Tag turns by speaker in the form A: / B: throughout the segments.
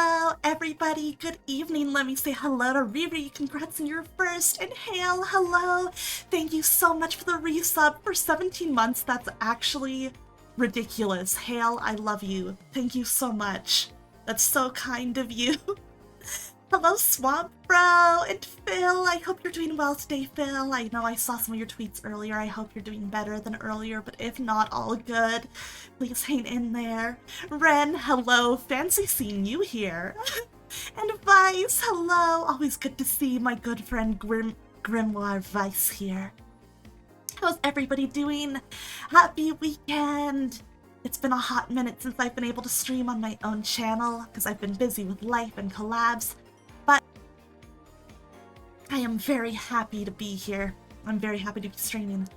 A: Hello, everybody. Good evening. Let me say hello to Riri. Congrats on your first. And Hale, hello. Thank you so much for the resub for 17 months. That's actually ridiculous. Hale, I love you. Thank you so much. That's so kind of you. Hello, Swamp Bro and Phil. I hope you're doing well today, Phil. I know I saw some of your tweets earlier. I hope you're doing better than earlier, but if not, all good. Please hang in there. Ren, hello. Fancy seeing you here. And Vice, hello. Always good to see my good friend Grimoire Vice here. How's everybody doing? Happy weekend. It's been a hot minute since I've been able to stream on my own channel because I've been busy with life and collabs. But I am very happy to be here. I'm very happy to be streaming.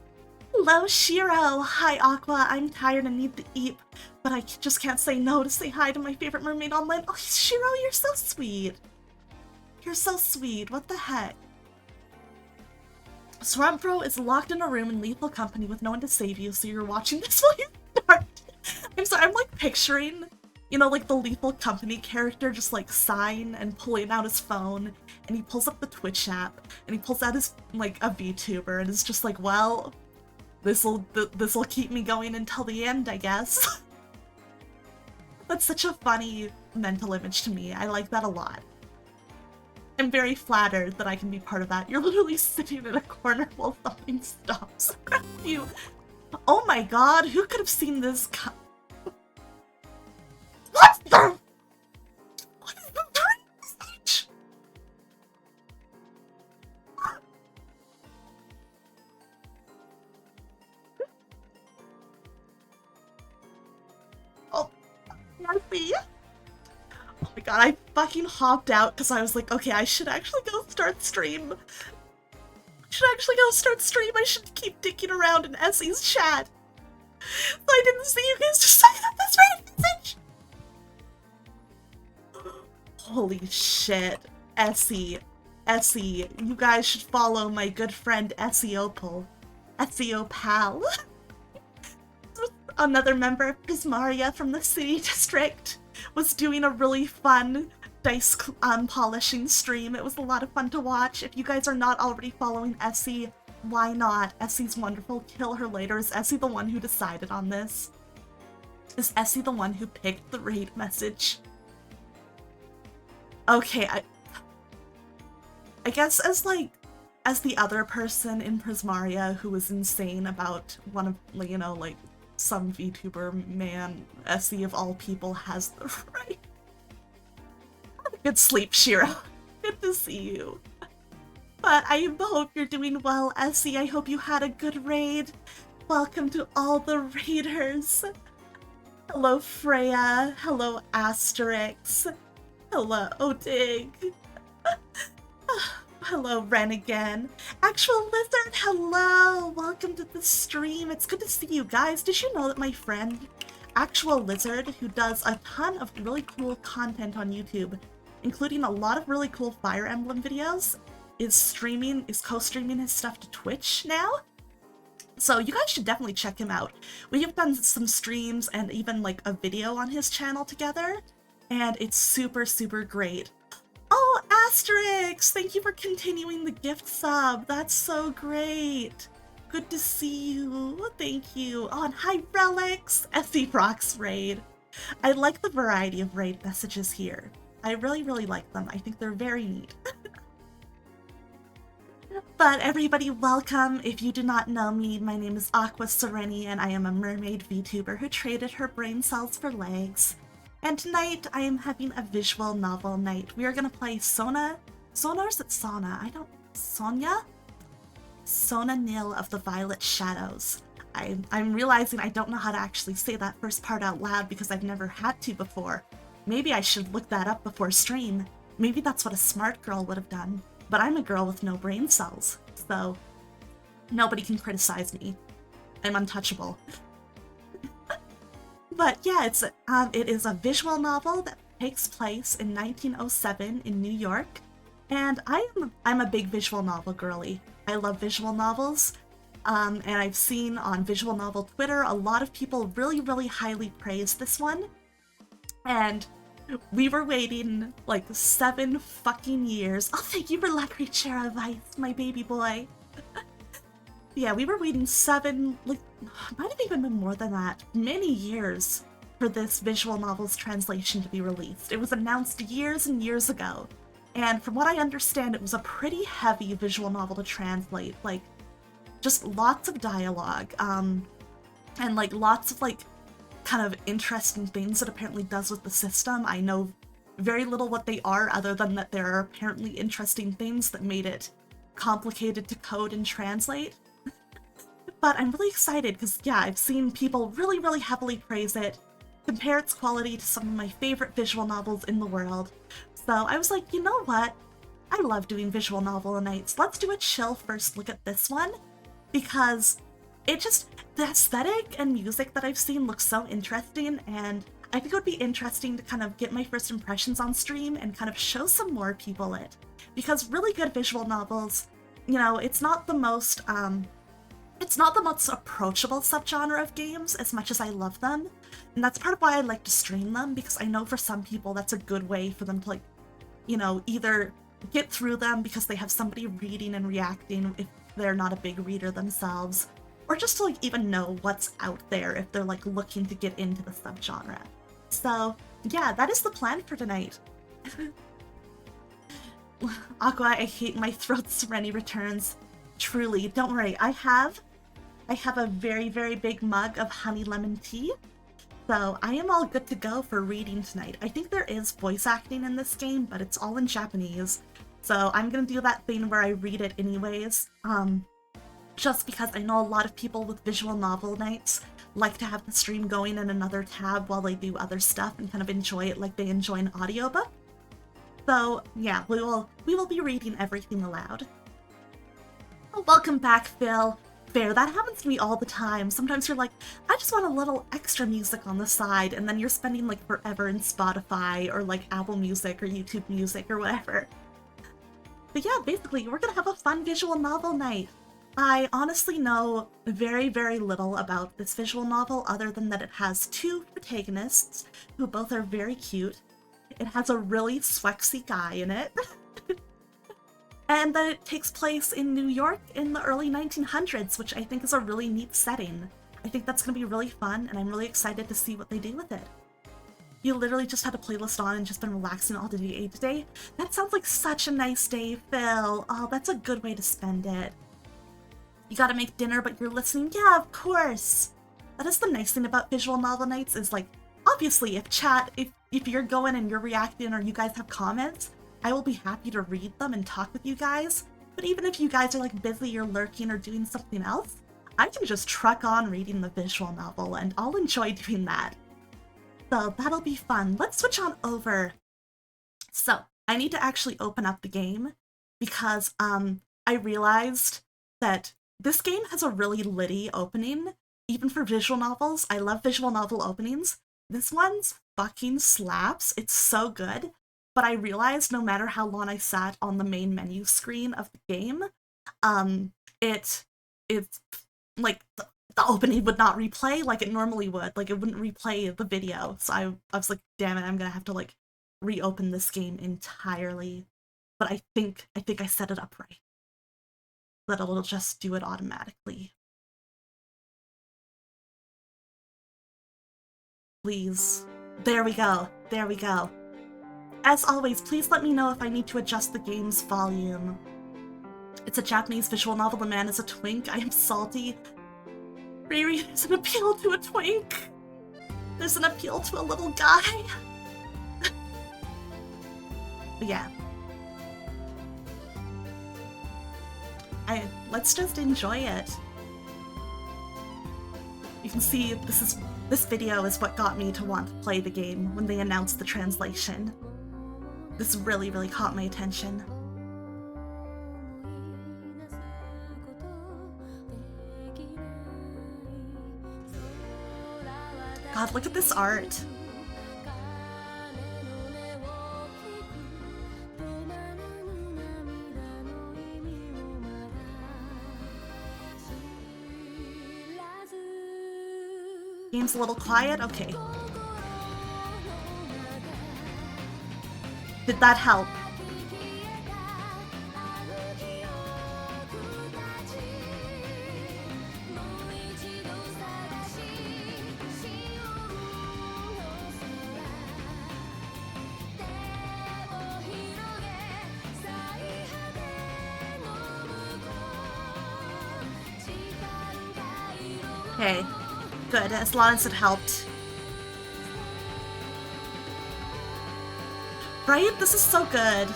A: Hello, Shiro! Hi, Aqua. I'm tired and need to eat, but I just can't say no to say hi to my favorite mermaid online. Oh, Shiro, you're so sweet. You're so sweet. What the heck? Swamp Bro is locked in a room in lethal company with no one to save you, so you're watching this while you're dark. I'm sorry, I'm like picturing, you know, like the Lethal Company character just like sighing and pulling out his phone, and he pulls up the Twitch app, and he pulls out his, like, a VTuber, and it's just like, well, this'll keep me going until the end, I guess. That's such a funny mental image to me. I like that a lot. I'm very flattered that I can be part of that. You're literally sitting in a corner while something stops you. Oh my god, who could have seen this What the? What is the stage? Oh, Murphy. Oh my god, I fucking hopped out because I was like, okay, I should actually go start stream. I should keep dicking around in Essie's chat. So I didn't see you guys just say that this right message. Holy shit. Essie, you guys should follow my good friend Essie Opal. Essie Opal. Another member of Prismaria from the city district was doing a really fun dice polishing stream. It was a lot of fun to watch. If you guys are not already following Essie, why not? Essie's wonderful. Kill her later. Is Essie the one who decided on this? Is Essie the one who picked the raid message? Okay, I guess as the other person in Prismaria who was insane about one of, you know, like, some VTuber man, Essie of all people has the right. Have a good sleep, Shiro. Good to see you. But I hope you're doing well, Essie. I hope you had a good raid. Welcome to all the raiders. Hello, Freya. Hello, Asterix. Hello, Dig. Hello, Ren again. Actual Lizard, hello! Welcome to the stream. It's good to see you guys. Did you know that my friend, Actual Lizard, who does a ton of really cool content on YouTube, including a lot of really cool Fire Emblem videos, is co-streaming his stuff to Twitch now? So you guys should definitely check him out. We have done some streams and even like a video on his channel together, and it's super, super great. Oh, Asterix! Thank you for continuing the gift sub. That's so great. Good to see you. Thank you. Oh, and hi, Relics! Essie rocks raid. I like the variety of raid messages here. I really, really like them. I think they're very neat. But everybody, welcome. If you do not know me, my name is Aqua Sereni, and I am a mermaid VTuber who traded her brain cells for legs. And tonight, I am having a visual novel night. We are going to play Sona, or is it Sona? Sona-Nyl of the Violet Shadows. I'm realizing I don't know how to actually say that first part out loud because I've never had to before. Maybe I should look that up before stream. Maybe that's what a smart girl would have done. But I'm a girl with no brain cells, so nobody can criticize me. I'm untouchable. But yeah, it is a visual novel that takes place in 1907 in New York, and I'm a big visual novel girly. I love visual novels, and I've seen on visual novel Twitter a lot of people really, really highly praise this one. And We were waiting like 7 fucking years. Oh, thank you for Lucky Chair of Ice, my baby boy. Yeah, we were waiting 7, like, might have even been more than that, many years for this visual novel's translation to be released. It was announced years and years ago, and from what I understand, it was a pretty heavy visual novel to translate, like, just lots of dialogue, and like lots of like kind of interesting things it apparently does with the system. I know very little what they are, other than that there are apparently interesting things that made it complicated to code and translate. But I'm really excited because, yeah, I've seen people really, really heavily praise it, compare its quality to some of my favorite visual novels in the world. So I was like, you know what? I love doing visual novel nights. Let's do a chill first look at this one, because the aesthetic and music that I've seen looks so interesting, and I think it would be interesting to kind of get my first impressions on stream and kind of show some more people it. Because really good visual novels, you know, it's not the most approachable subgenre of games as much as I love them. And that's part of why I like to stream them, because I know for some people that's a good way for them to, like, you know, either get through them because they have somebody reading and reacting if they're not a big reader themselves, or just to like even know what's out there if they're like looking to get into the subgenre. So yeah, that is the plan for tonight. Aqua, I hate my throat. Sereni returns. Truly, don't worry. I have a very, very big mug of honey lemon tea, so I am all good to go for reading tonight. I think there is voice acting in this game, but it's all in Japanese, so I'm gonna do that thing where I read it anyways, just because I know a lot of people with visual novel nights like to have the stream going in another tab while they do other stuff and kind of enjoy it like they enjoy an audiobook. So yeah, we will be reading everything aloud. Oh, welcome back, Phil. Fair, that happens to me all the time. Sometimes you're like, I just want a little extra music on the side, and then you're spending like forever in Spotify or like Apple Music or YouTube Music or whatever. But yeah, basically, we're gonna have a fun visual novel night. I honestly know very, very little about this visual novel other than that it has 2 protagonists who both are very cute. It has a really swexy guy in it. And that it takes place in New York in the early 1900s, which I think is a really neat setting. I think that's going to be really fun, and I'm really excited to see what they do with it. You literally just had a playlist on and just been relaxing all day today? That sounds like such a nice day, Phil. Oh, that's a good way to spend it. You gotta make dinner, but you're listening? Yeah, of course! That is the nice thing about visual novel nights is, like, obviously, if you're going and you're reacting or you guys have comments, I will be happy to read them and talk with you guys, but even if you guys are like busy or lurking or doing something else, I can just truck on reading the visual novel and I'll enjoy doing that. So that'll be fun. Let's switch on over. So I need to actually open up the game because I realized that this game has a really litty opening, even for visual novels. I love visual novel openings. This one's fucking slaps. It's so good. But I realized no matter how long I sat on the main menu screen of the game, it's like the opening would not replay like it normally would. Like it wouldn't replay the video. So I was like, damn it, I'm gonna have to like reopen this game entirely. But I think I set it up right. That it'll just do it automatically. Please. There we go. There we go. As always, please let me know if I need to adjust the game's volume. It's a Japanese visual novel. The man is a twink. I am salty. Riri, there's an appeal to a twink. There's an appeal to a little guy. But yeah. Let's just enjoy it. You can see this video is what got me to want to play the game when they announced the translation. This really, really caught my attention. God, look at this art. Game's a little quiet? Okay. Did that help? Okay, good, as long as it helped. Right? This is so good.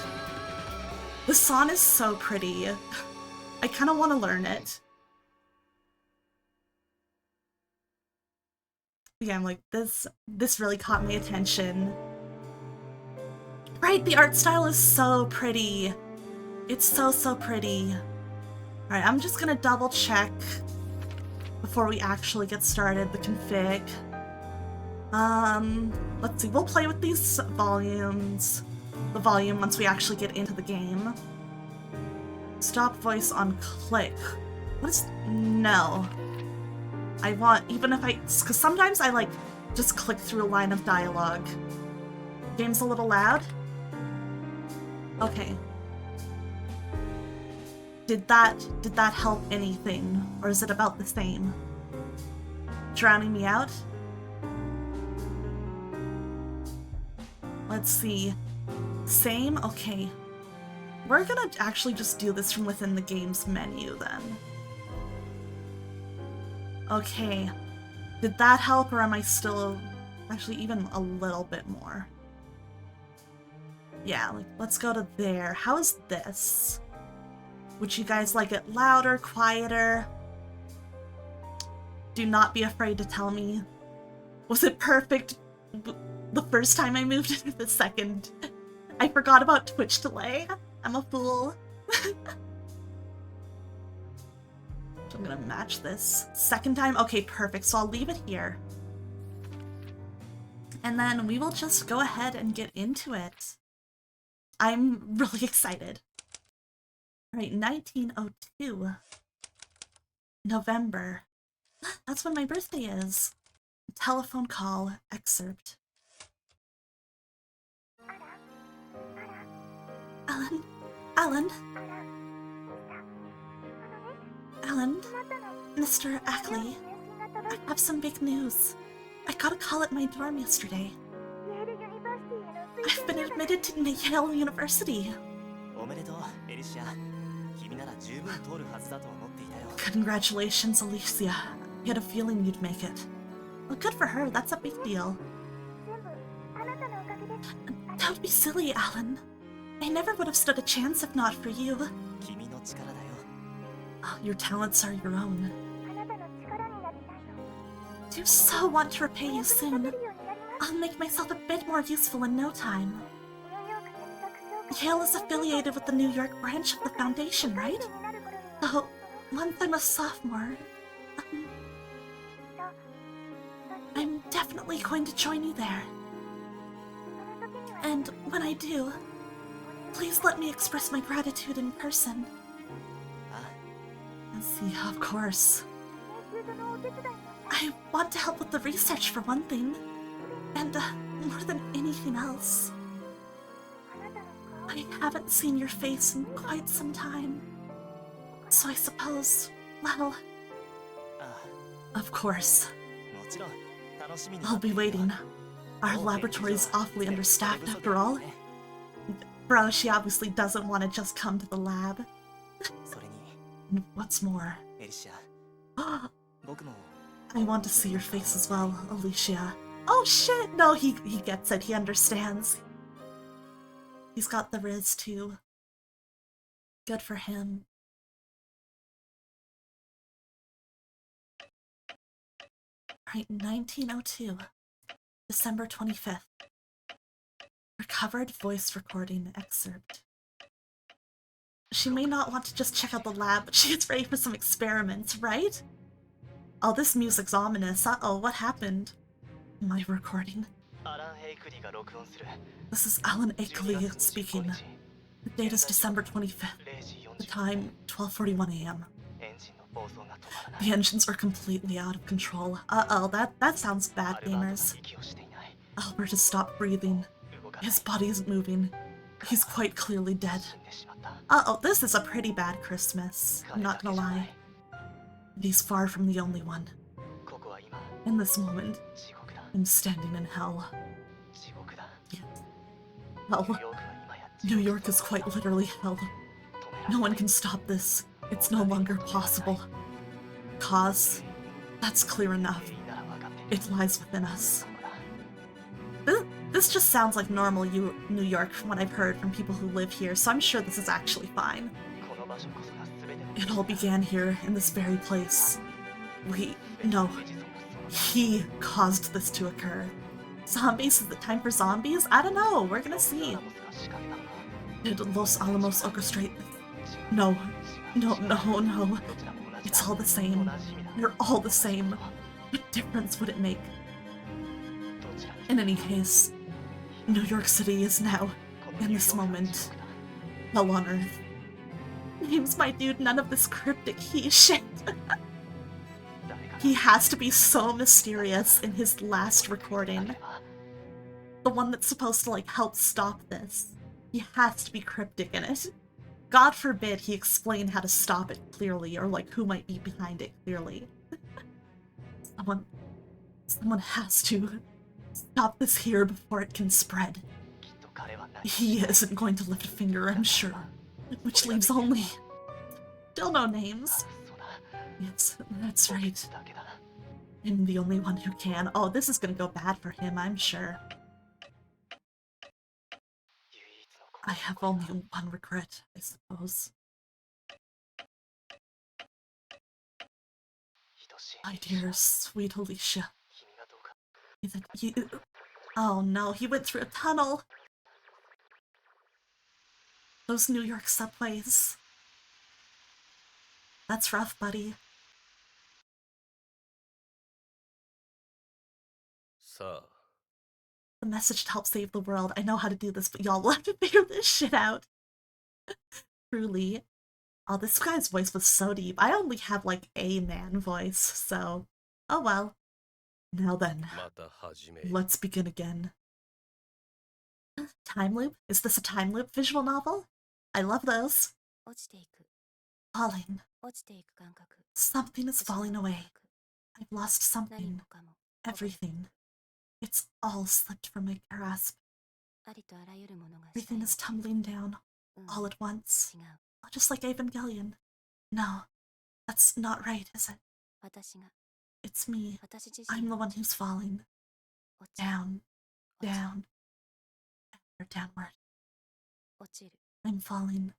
A: The song is so pretty. I kind of want to learn it. Yeah, I'm like, this really caught my attention. Right, the art style is so pretty. It's so pretty. Alright, I'm just gonna double check before we actually get started the config. Let's see, we'll play with these volumes. The volume once we actually get into the game. Stop voice on click. What is... No. I want, even if I... Because sometimes I, like, just click through a line of dialogue. Game's a little loud? Okay. Did that help anything? Or is it about the same? Drowning me out? Let's see. Same? Okay. We're gonna actually just do this from within the game's menu then. Okay. Did that help, or am I still... Actually, even a little bit more. Yeah, like, let's go to there. How is this? Would you guys like it louder, quieter? Do not be afraid to tell me. Was it perfect the first time I moved into the second? I forgot about Twitch delay. I'm a fool. So I'm gonna match this. Second time? Okay, perfect. So I'll leave it here. And then we will just go ahead and get into it. I'm really excited. Alright, 1902. November. That's when my birthday is. Telephone call excerpt. Alan? Alan? Alan? Mr. Ackley? I have some big news. I got a call at my dorm yesterday. I've been admitted to Yale University. Congratulations, Alicia. I had a feeling you'd make it. Well, good for her. That's a big deal. Don't be silly, Alan. I never would have stood a chance if not for you. Oh, your talents are your own. I do so want to repay you soon. I'll make myself a bit more useful in no time. Yale is affiliated with the New York branch of the Foundation, right? So, once I'm a sophomore, I'm definitely going to join you there. And when I do, please let me express my gratitude in person. Let's see, of course. I want to help with the research for one thing, and more than anything else. I haven't seen your face in quite some time, so I suppose, well... Of course. I'll be waiting. Our laboratory's awfully understaffed after all. Bro, she obviously doesn't want to just come to the lab. And what's more... I want to see your face as well, Alicia. Oh shit! No, he gets it. He understands. He's got the riz too. Good for him. Right, 1902. December 25th. Recovered voice recording excerpt. She may not want to just check out the lab, but she gets ready for some experiments, right? Oh, this music's ominous. Uh-oh, what happened? My recording. This is Alan Akeley speaking. The date is December 25th. The time, 12:41 a.m. The engines are completely out of control. Uh-oh, that sounds bad, gamers. Albert has stopped breathing. His body isn't moving. He's quite clearly dead. Uh-oh, this is a pretty bad Christmas. I'm not gonna lie. And he's far from the only one. In this moment, I'm standing in hell. Yes. Hell. New York is quite literally hell. No one can stop this. It's no longer possible. Cause? That's clear enough. It lies within us. This just sounds like normal New York from what I've heard from people who live here, so I'm sure this is actually fine. It all began here, in this very place. No. He caused this to occur. Zombies? Is it time for zombies? I don't know, we're gonna see. Did Los Alamos orchestrate? No. No. It's all the same. They're all the same. What difference would it make? In any case, New York City is now, in this moment, hell on Earth. Name's my dude, none of this cryptic he shit. He has to be so mysterious in his last recording. The one that's supposed to, like, help stop this. He has to be cryptic in it. God forbid he explain how to stop it clearly, or, like, who might be behind it clearly. Someone has to stop this here before it can spread. He isn't going to lift a finger, I'm sure. Which leaves only... Still no names. Yes, that's right. I'm the only one who can. Oh, this is gonna go bad for him, I'm sure. I have only one regret, I suppose. My dear, sweet Alicia. Is it you? Oh no, he went through a tunnel! Those New York subways. That's rough, buddy. The message to help save the world. I know how to do this, but y'all will have to figure this shit out. Truly. Oh, this guy's voice was so deep. I only have, like, a man voice, so... Oh well. Now then. Let's begin again. Time loop? Is this a time loop visual novel? I love those. Falling. Something is falling away. I've lost something. Everything. It's all slipped from my grasp. Everything is tumbling down, all at once. Just like Evangelion. No, that's not right, is it? It's me. I'm the one who's falling. Down, down, or downward. I'm falling,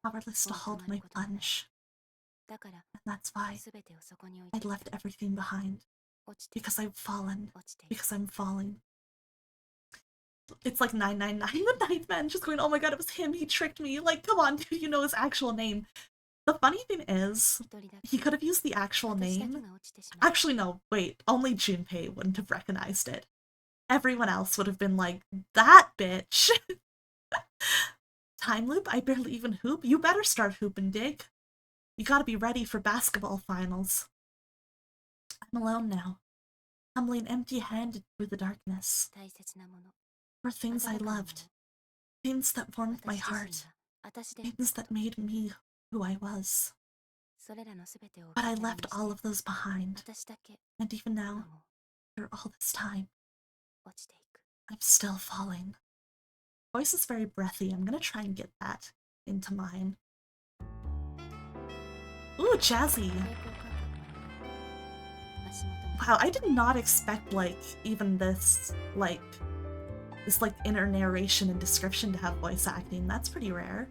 A: powerless to hold my plunge. And that's why I left everything behind. Because I've fallen. Because I'm falling. It's like 999, the ninth man, just going, oh my god, it was him, he tricked me. Like, come on, dude, you know his actual name. The funny thing is, he could have used the actual name. Actually, no, wait, only Junpei wouldn't have recognized it. Everyone else would have been like, that bitch! Time loop? I barely even hoop? You better start hooping, Dig. You gotta be ready for basketball finals. I'm alone now, tumbling empty-handed through the darkness. For things I loved, things that warmed my heart, things that made me who I was. But I left all of those behind, and even now, after all this time, I'm still falling. Voice is very breathy. I'm gonna try and get that into mine. Ooh, jazzy! Wow, I did not expect, like, even this, like, inner narration and description to have voice acting. That's pretty rare.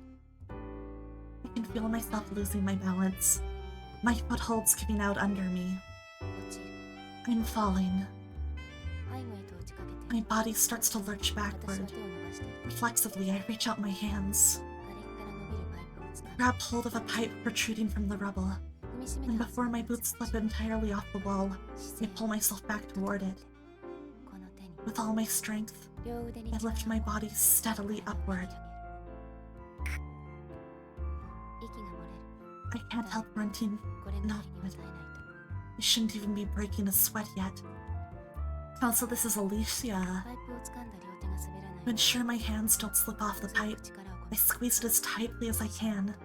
A: I can feel myself losing my balance. My footholds giving out under me. I'm falling. My body starts to lurch backward. Reflexively, I reach out my hands. Grab hold of a pipe protruding from the rubble. And before my boots slip entirely off the wall, I pull myself back toward it. With all my strength, I lift my body steadily upward. I can't help grunting. Not good. I shouldn't even be breaking a sweat yet. Also, this is Alicia. To ensure my hands don't slip off the pipe, I squeeze it as tightly as I can.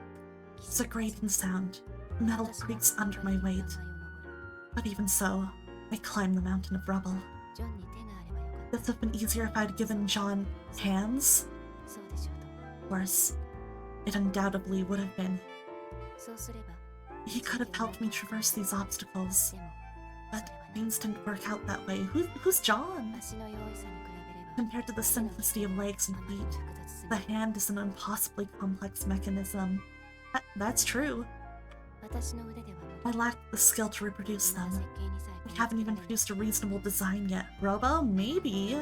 A: It's a grating sound. Metal creaks under my weight. But even so, I climb the mountain of rubble. This would have been easier if I'd given John hands. Of course, it undoubtedly would have been. He could have helped me traverse these obstacles, but things didn't work out that way. Who's John? Compared to the simplicity of legs and feet, the hand is an impossibly complex mechanism. That's true. I lack the skill to reproduce them. We haven't even produced a reasonable design yet. Robo? Maybe.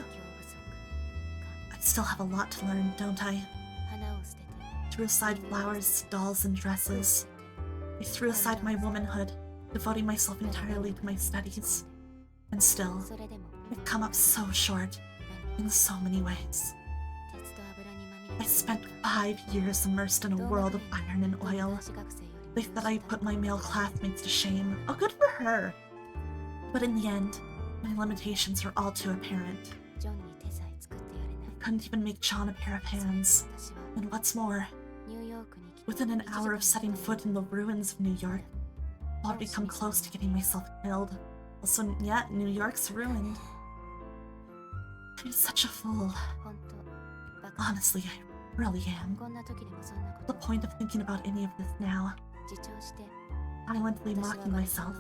A: I still have a lot to learn, don't I? Threw aside flowers, dolls, and dresses. I threw aside my womanhood, devoting myself entirely to my studies. And still, I've come up so short, in so many ways. I spent 5 years immersed in a world of iron and oil. They thought I put my male classmates to shame. Oh, good for her! But in the end, my limitations were all too apparent. I couldn't even make John a pair of hands. And what's more, within an hour of setting foot in the ruins of New York, I'd already come close to getting myself killed. Also, yeah, New York's ruined. I'm such a fool. Honestly, I really am. The point of thinking about any of this now. Violently mocking myself,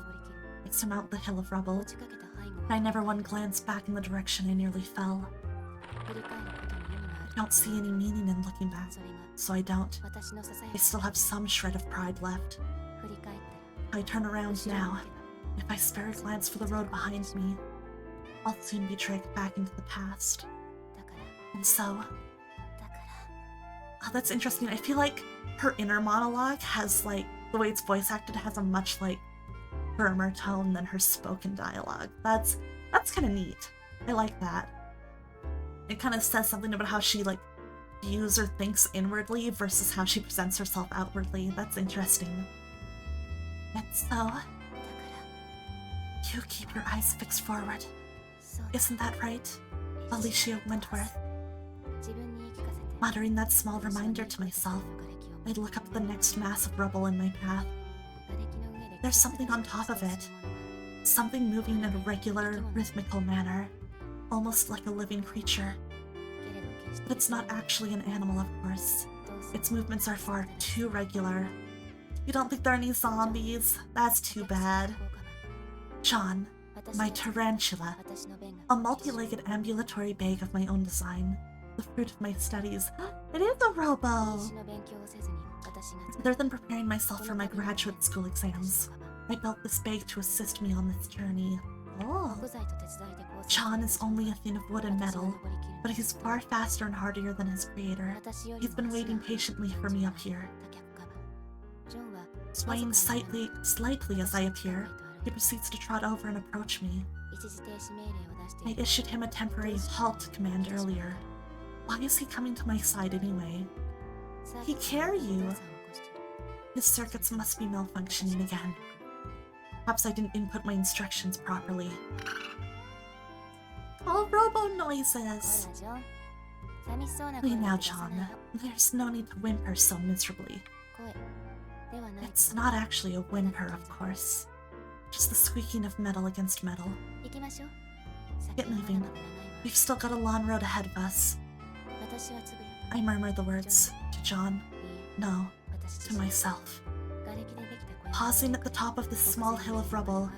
A: I surmount the hill of rubble. I never one glance back in the direction I nearly fell. I don't see any meaning in looking back, so I don't. I still have some shred of pride left. If I turn around now, if I spare a glance for the road behind me, I'll soon be dragged back into the past. And so... Oh, that's interesting. I feel like her inner monologue has, like, the way it's voice acted has a much, like, firmer tone than her spoken dialogue. That's kind of neat. I like that. It kind of says something about how she, like, views or thinks inwardly versus how she presents herself outwardly. That's interesting. And so... You keep your eyes fixed forward. Isn't that right, Alicia Wentworth? Muttering that small reminder to myself, I'd look up at the next mass of rubble in my path. There's something on top of it. Something moving in a regular, rhythmical manner, almost like a living creature. But it's not actually an animal, of course. Its movements are far too regular. You don't think there are any zombies? That's too bad. John, my tarantula, a multi-legged ambulatory bag of my own design, the fruit of my studies. It is a robo! Rather than preparing myself for my graduate school exams, I built this bag to assist me on this journey. Oh. John is only a thing of wood and metal, but he's far faster and hardier than his creator. He's been waiting patiently for me up here. Swaying slightly as I appear, he proceeds to trot over and approach me. I issued him a temporary halt command earlier. Why is he coming to my side anyway? He carry you. His circuits must be malfunctioning again. Perhaps I didn't input my instructions properly. All robo noises! Hey now, John. There's no need to whimper so miserably. It's not actually a whimper, of course. Just the squeaking of metal against metal. Get moving. We've still got a long road ahead of us. I murmur the words to John. No, to myself. Pausing at the top of this small hill of rubble,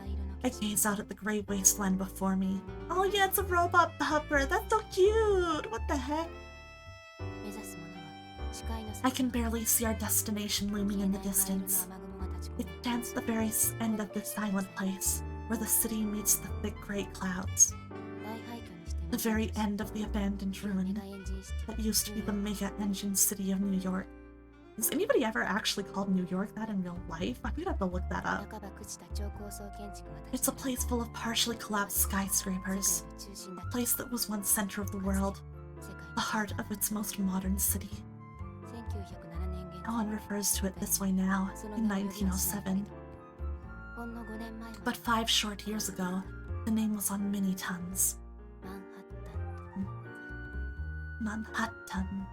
A: I gaze out at the grey wasteland before me. Oh yeah, it's a robot pupper! That's so cute! What the heck? I can barely see our destination looming in the distance. It stands at the very end of this silent place, where the city meets the thick grey clouds. The very end of the abandoned ruin that used to be the mega-engine city of New York. Has anybody ever actually called New York that in real life? I'm gonna have to look that up. It's a place full of partially collapsed skyscrapers. A place that was once center of the world. The heart of its most modern city. No one refers to it this way now, in 1907. But 5 short years ago, the name was on many tongues. Manhattan.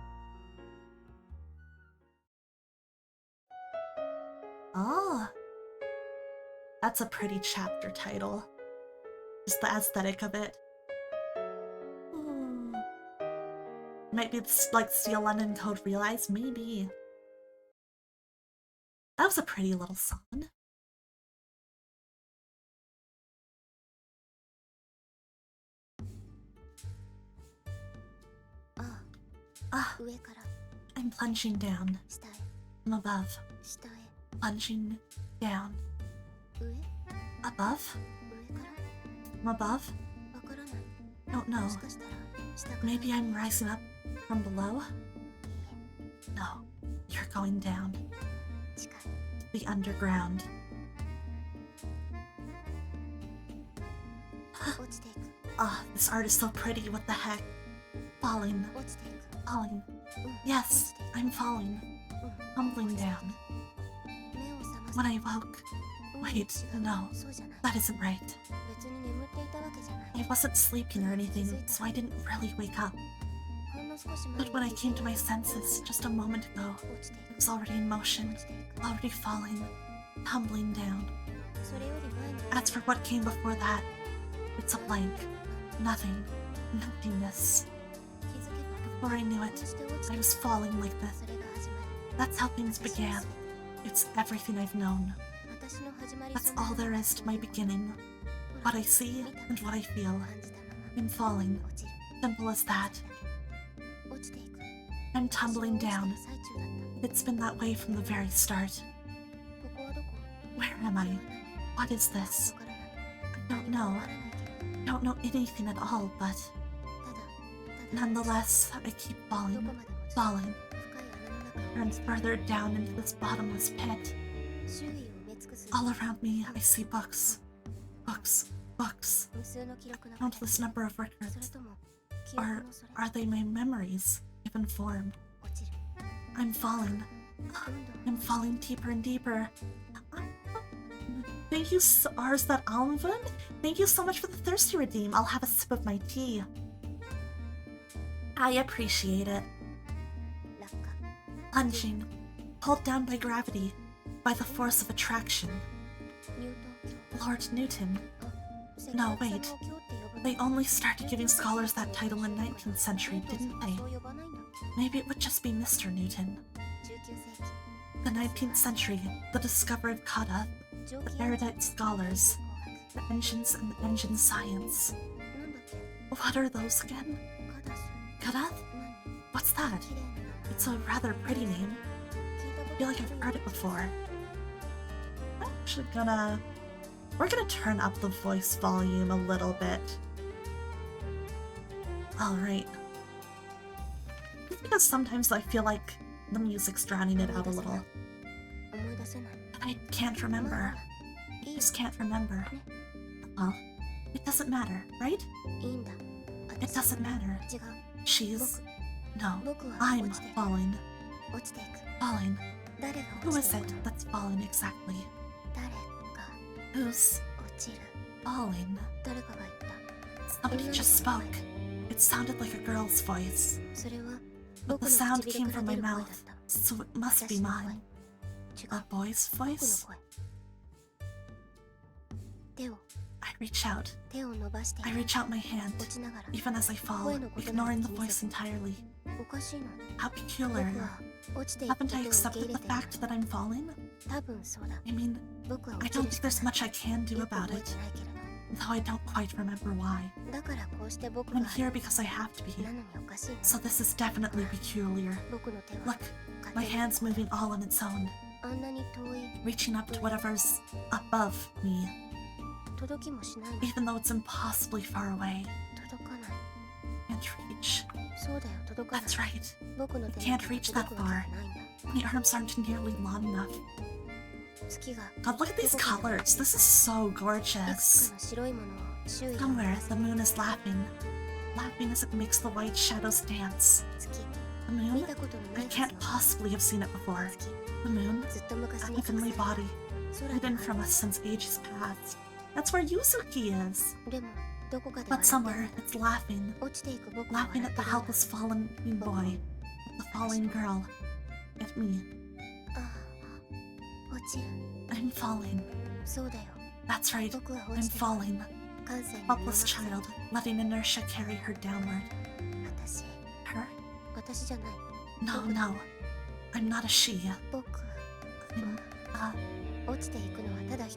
A: Oh, that's a pretty chapter title. Just the aesthetic of it. Ooh. Might be like Steel London Code Realized, maybe. That was a pretty little song. Ah, I'm plunging down. From above. Plunging down. Above? From above? Don't know. Maybe I'm rising up from below? No, you're going down. The underground. Ah, this art is so pretty, what the heck? Falling. Falling. Yes, I'm falling. Tumbling down. When I woke... Wait, no, that isn't right. I wasn't sleeping or anything, so I didn't really wake up. But when I came to my senses just a moment ago, I was already in motion, already falling, tumbling down. As for what came before that, it's a blank. Nothing. Nothingness. Before I knew it, I was falling like this. That's how things began. It's everything I've known. That's all there is to my beginning. What I see and what I feel. I'm falling. Simple as that. I'm tumbling down. It's been that way from the very start. Where am I? What is this? I don't know. I don't know anything at all, but... Nonetheless, I keep falling, falling, and further down into this bottomless pit. All around me, I see books. Books. Books. Countless number of records. Or are they my memories, given form? I'm falling. I'm falling deeper and deeper. Thank you, Ars that Almvin. Thank you so much for the thirsty redeem. I'll have a sip of my tea. I appreciate it. Plunging, pulled down by gravity, by the force of attraction. Lord Newton. No, wait. They only started giving scholars that title in the 19th century, didn't they? Maybe it would just be Mr. Newton. The 19th century, the discovery of Kata, the erudite scholars, the engines and the engine science. What are those again? Karath? What's that? It's a rather pretty name. I feel like I've heard it before. I'm actually gonna... We're gonna turn up the voice volume a little bit. Alright. Just because sometimes I feel like the music's drowning it out a little. I can't remember. I just can't remember. Well, it doesn't matter, right? It doesn't matter. She's... No, I'm falling. Falling. Who is it that's falling exactly? Who's falling? Somebody just spoke. It sounded like a girl's voice. But the sound came from my mouth, so it must be mine. A boy's voice? I reach out. I reach out my hand, even as I fall, ignoring the voice entirely. How peculiar. Haven't I accepted the fact that I'm falling? I mean, I don't think there's much I can do about it, though I don't quite remember why. I'm here because I have to be, so this is definitely peculiar. Look, my hand's moving all on its own, reaching up to whatever's above me, even though it's impossibly far away. Can't reach. That's right. I can't reach that far. My arms aren't nearly long enough. God, look at these colors. This is so gorgeous. Somewhere, the moon is laughing. Laughing as it makes the white shadows dance. The moon? I can't possibly have seen it before. The moon? A heavenly body. Hidden from us since ages past. That's where Yuzuki is. But somewhere, it's laughing. Laughing at the helpless fallen boy. At the falling girl. At me. I'm falling. That's right, I'm falling. Helpless child, letting inertia carry her downward. Her? No. I'm not a she.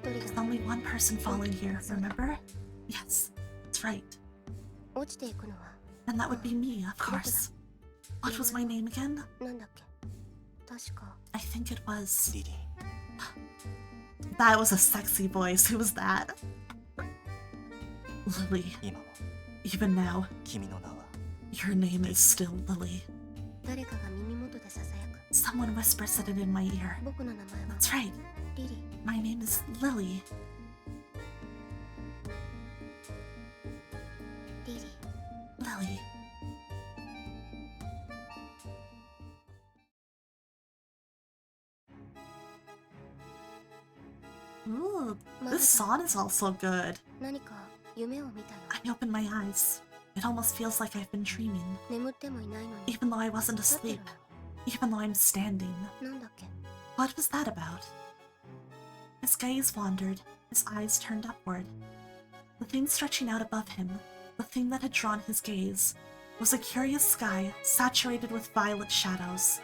A: There's only one person falling here, remember? Yes, that's right. And that would be me, of course. What was my name again? I think it was... That was a sexy voice. Who was that? Lily. Even now, your name is still Lily. Someone whispers it in my ear. That's right. My name is Lily. Lily. Ooh, this song is also good. I opened my eyes. It almost feels like I've been dreaming. Even though I wasn't asleep. Even though I'm standing. What was that about? His gaze wandered, his eyes turned upward. The thing stretching out above him, the thing that had drawn his gaze, was a curious sky saturated with violet shadows.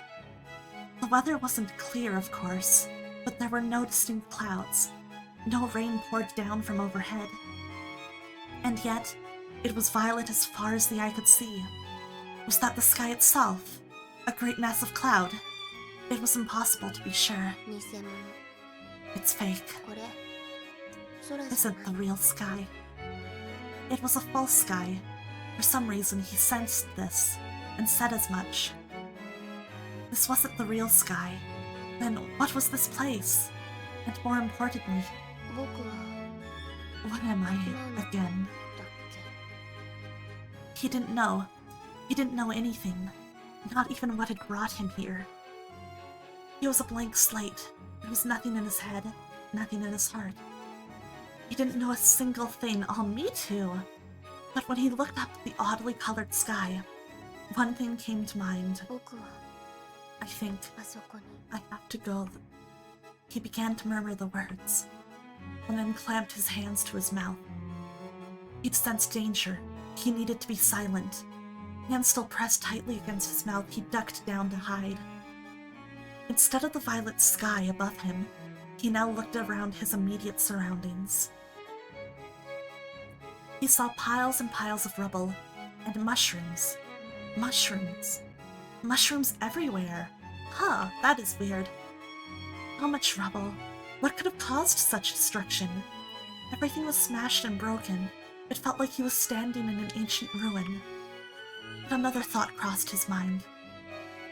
A: The weather wasn't clear, of course, but there were no distinct clouds. No rain poured down from overhead. And yet, it was violet as far as the eye could see. Was that the sky itself? A great mass of cloud? It was impossible to be sure. It's fake. Isn't the real sky. It was a false sky. For some reason, he sensed this, and said as much. This wasn't the real sky. Then what was this place? And more importantly, what am I again? He didn't know. He didn't know anything. Not even what had brought him here. He was a blank slate. There was nothing in his head, nothing in his heart. He didn't know a single thing. Oh, me too. But when he looked up at the oddly colored sky, one thing came to mind. I think I have to go. He began to murmur the words, and then clamped his hands to his mouth. He'd sensed danger. He needed to be silent. Hands still pressed tightly against his mouth, he ducked down to hide. Instead of the violet sky above him, he now looked around his immediate surroundings. He saw piles and piles of rubble, and mushrooms. Mushrooms everywhere. Huh, that is weird. How much rubble? What could have caused such destruction? Everything was smashed and broken. It felt like he was standing in an ancient ruin. But another thought crossed his mind.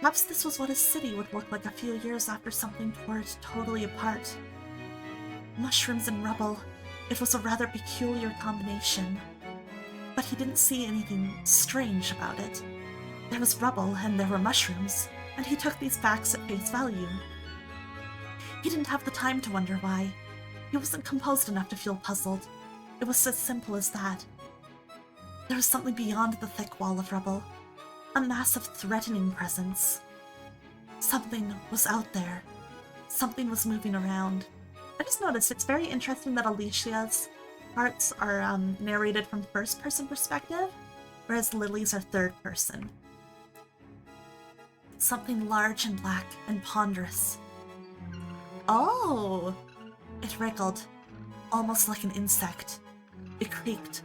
A: Perhaps this was what his city would look like a few years after something tore it totally apart. Mushrooms and rubble. It was a rather peculiar combination. But he didn't see anything strange about it. There was rubble and there were mushrooms, and he took these facts at face value. He didn't have the time to wonder why. He wasn't composed enough to feel puzzled. It was as simple as that. There was something beyond the thick wall of rubble. A massive, threatening presence. Something was out there. Something was moving around. I just noticed it's very interesting that Alicia's parts are narrated from first-person perspective, whereas Lily's are third-person. Something large and black and ponderous. Oh! It wriggled, almost like an insect. It creaked,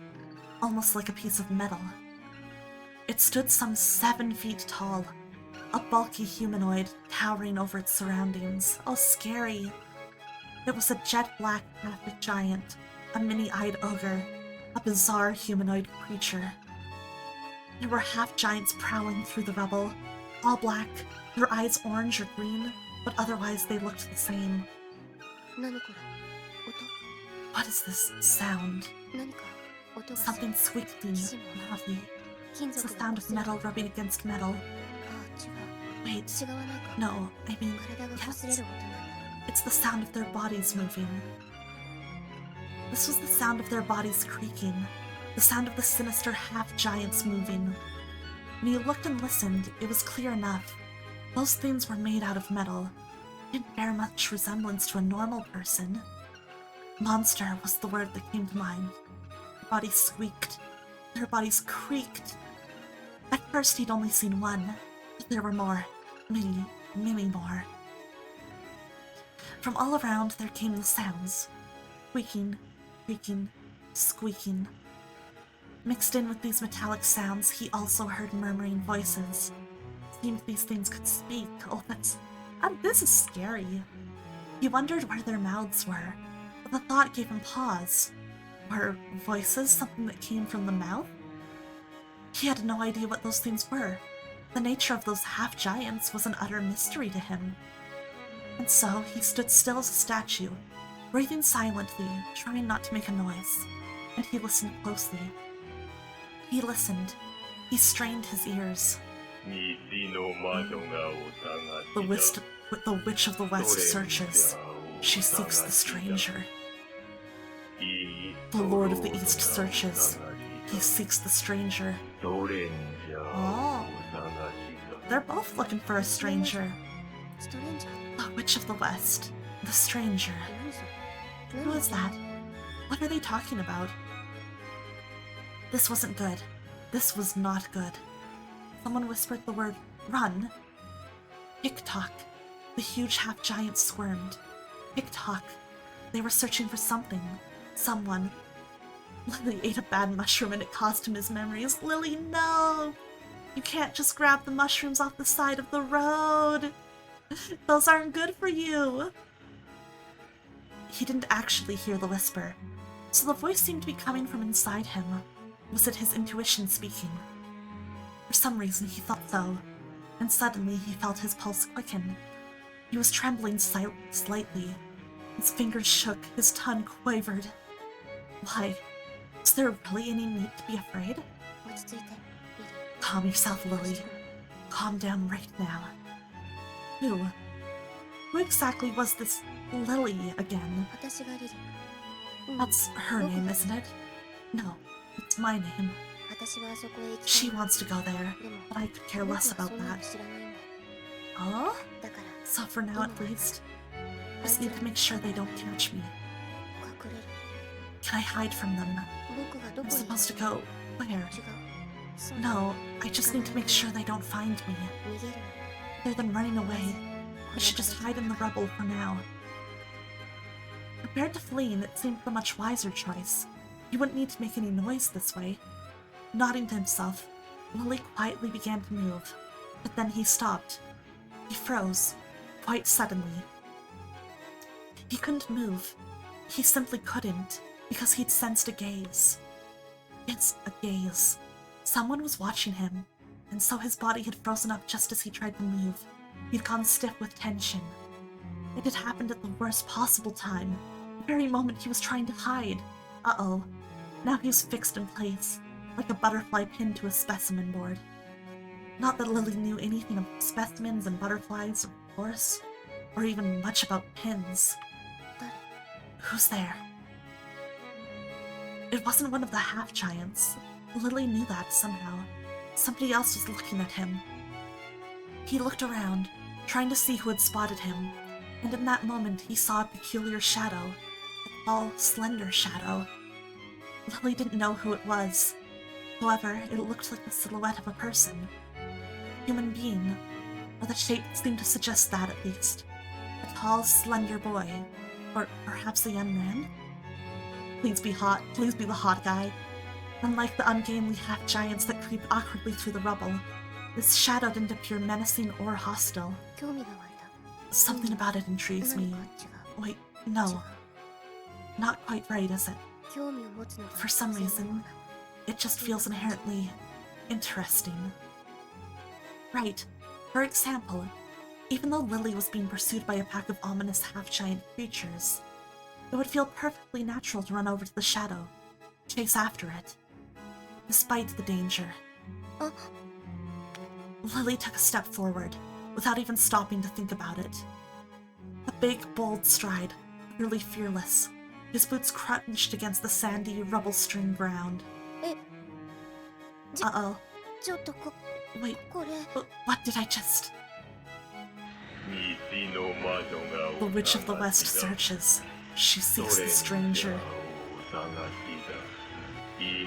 A: almost like a piece of metal. It stood some 7 feet tall, a bulky humanoid towering over its surroundings. Oh, scary. It was a jet-black graphic giant, a mini-eyed ogre, a bizarre humanoid creature. There were half-giants prowling through the rubble, all black, their eyes orange or green, but otherwise they looked the same. What is this sound? Something squeaking loudly. It's the sound of metal rubbing against metal. Wait, no, I mean, yes. It's the sound of their bodies moving. This was the sound of their bodies creaking, the sound of the sinister half-giants moving. When he looked and listened, it was clear enough. Those things were made out of metal. They didn't bear much resemblance to a normal person. Monster was the word that came to mind. Their bodies squeaked. Their bodies creaked. At first he'd only seen one, but there were more. Many, many more. From all around there came the sounds. Squeaking, creaking, squeaking. Mixed in with these metallic sounds, he also heard murmuring voices. It seemed these things could speak. Oh, this is scary. He wondered where their mouths were, but the thought gave him pause. Were voices something that came from the mouth? He had no idea what those things were. The nature of those half-giants was an utter mystery to him. And so he stood still as a statue, breathing silently, trying not to make a noise, and he listened closely. He listened. He strained his ears. The Witch of the West searches. She seeks the stranger. The Lord of the East searches. He seeks the stranger. Oh. They're both looking for a stranger. The Witch of the West. The stranger. Who is that? What are they talking about? This wasn't good. This was not good. Someone whispered the word, run. Tick-tock. The huge half-giant squirmed. Tick-tock. They were searching for something. Someone. Lily ate a bad mushroom and it cost him his memories. Lily, no! You can't just grab the mushrooms off the side of the road. Those aren't good for you. He didn't actually hear the whisper, so the voice seemed to be coming from inside him. Was it his intuition speaking? For some reason he thought so, and suddenly he felt his pulse quicken. He was trembling slightly. His fingers shook, his tongue quavered. Why? Is there really any need to be afraid? Calm yourself, Lily. Calm down right now. Who? Who exactly was this Lily again? That's her name, isn't it? No, it's my name. She wants to go there, but I could care less about that. Oh? So for now at least, I just need to make sure they don't catch me. Can I hide from them? I'm supposed to go where? No, I just need to make sure they don't find me. Rather than running away, I should just hide in the rubble for now. Compared to fleeing, it seemed the much wiser choice. He wouldn't need to make any noise this way. Nodding to himself, Lily quietly began to move, but then he stopped. He froze, quite suddenly. He couldn't move. He simply couldn't, because he'd sensed a gaze. It's a gaze. Someone was watching him, and so his body had frozen up just as he tried to move. He'd gone stiff with tension. It had happened at the worst possible time, the very moment he was trying to hide. Uh-oh. Now he was fixed in place, like a butterfly pinned to a specimen board. Not that Lily knew anything of specimens and butterflies, of course, or even much about pins. Who's there? It wasn't one of the half-giants. Lily knew that somehow. Somebody else was looking at him. He looked around, trying to see who had spotted him, and in that moment he saw a peculiar shadow, a tall, slender shadow. Lily didn't know who it was. However, it looked like the silhouette of a person. Human being, or the shape seemed to suggest that at least. A tall, slender boy, or perhaps a young man? Please be hot, please be the hot guy. Unlike the ungainly half-giants that creeped awkwardly through the rubble, this shadow didn't appear menacing or hostile. Something about it intrigues me. Wait, no. Not quite right, is it? For some reason, it just feels inherently interesting. Right. For example, even though Lily was being pursued by a pack of ominous half-giant creatures, it would feel perfectly natural to run over to the shadow, chase after it, despite the danger. Lily took a step forward, without even stopping to think about it. A big, bold stride, utterly fearless. His boots crunched against the sandy, rubble-strewn ground. Uh-oh. Wait, what did I just... The Witch of the West searches. She seeks the stranger.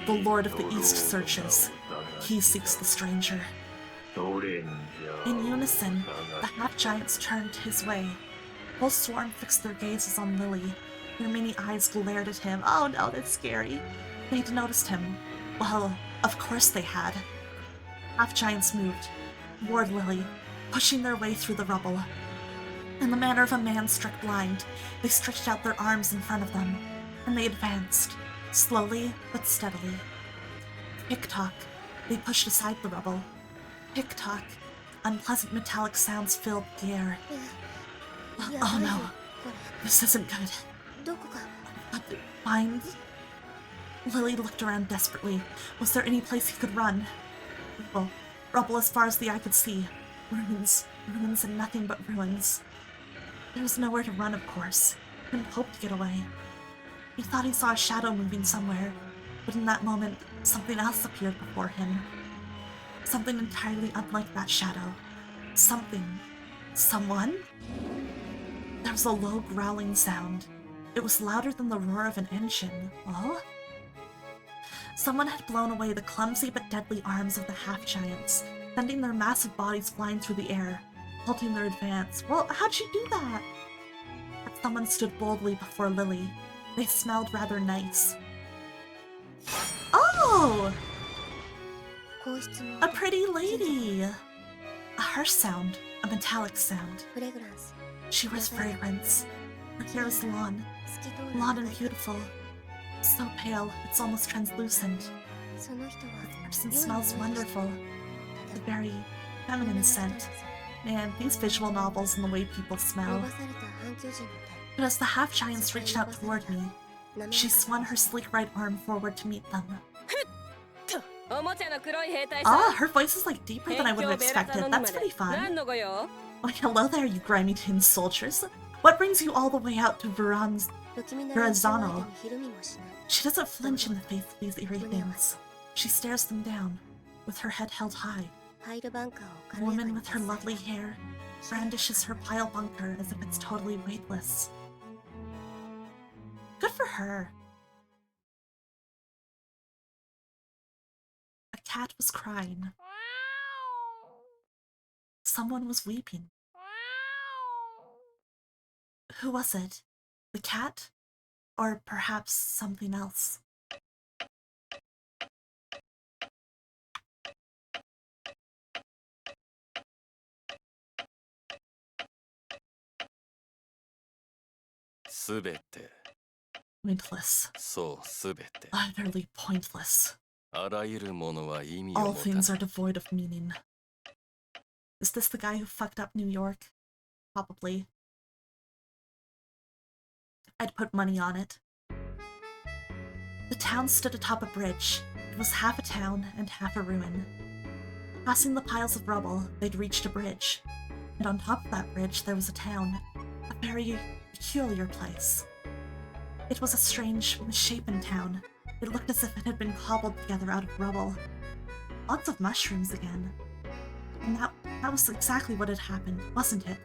A: The Lord of the East searches. He seeks the stranger. In unison, the half-giants turned his way. Whole swarm fixed their gazes on Lily. Their many eyes glared at him. Oh no, that's scary. They'd noticed him. Well, of course they had. Half-giants moved, toward Lily, pushing their way through the rubble. In the manner of a man struck blind, they stretched out their arms in front of them, and they advanced, slowly but steadily. Tick-tock, they pushed aside the rubble. Tick-tock, unpleasant metallic sounds filled the air. Oh no, this isn't good. But find... Lily looked around desperately. Was there any place he could run? Rubble as far as the eye could see. Ruins. Ruins and nothing but ruins. There was nowhere to run, of course. Couldn't hope to get away. He thought he saw a shadow moving somewhere, but in that moment, something else appeared before him. Something entirely unlike that shadow. Something. Someone? There was a low growling sound. It was louder than the roar of an engine. Oh? Someone had blown away the clumsy but deadly arms of the half-giants, sending their massive bodies flying through the air, halting their advance. Well, how'd she do that? But someone stood boldly before Lily. They smelled rather nice. Oh! A pretty lady! A harsh sound, a metallic sound. She wears fragrance. Her hair is long and beautiful. So pale, it's almost translucent. This person smells wonderful. A very feminine scent. Man, these visual novels and the way people smell. But as the half-giants reached out toward me, she swung her sleek right arm forward to meet them. Ah, her voice is like deeper than I would have expected. That's pretty fun. Oh, hello there, you grimy tin soldiers. What brings you all the way out to Verrazano? She doesn't flinch in the face of these eerie things. She stares them down, with her head held high. A woman with her lovely hair brandishes her pile bunker as if it's totally weightless. Good for her. A cat was crying. Someone was weeping. Who was it? The cat? Or perhaps something else? Pointless. Utterly pointless. All things are devoid of meaning. Is this the guy who fucked up New York? Probably. I'd put money on it. The town stood atop a bridge. It was half a town and half a ruin. Passing the piles of rubble, they'd reached a bridge. And on top of that bridge, there was a town. A very peculiar place. It was a strange, misshapen town. It looked as if it had been cobbled together out of rubble. Lots of mushrooms again. And that was exactly what had happened, wasn't it?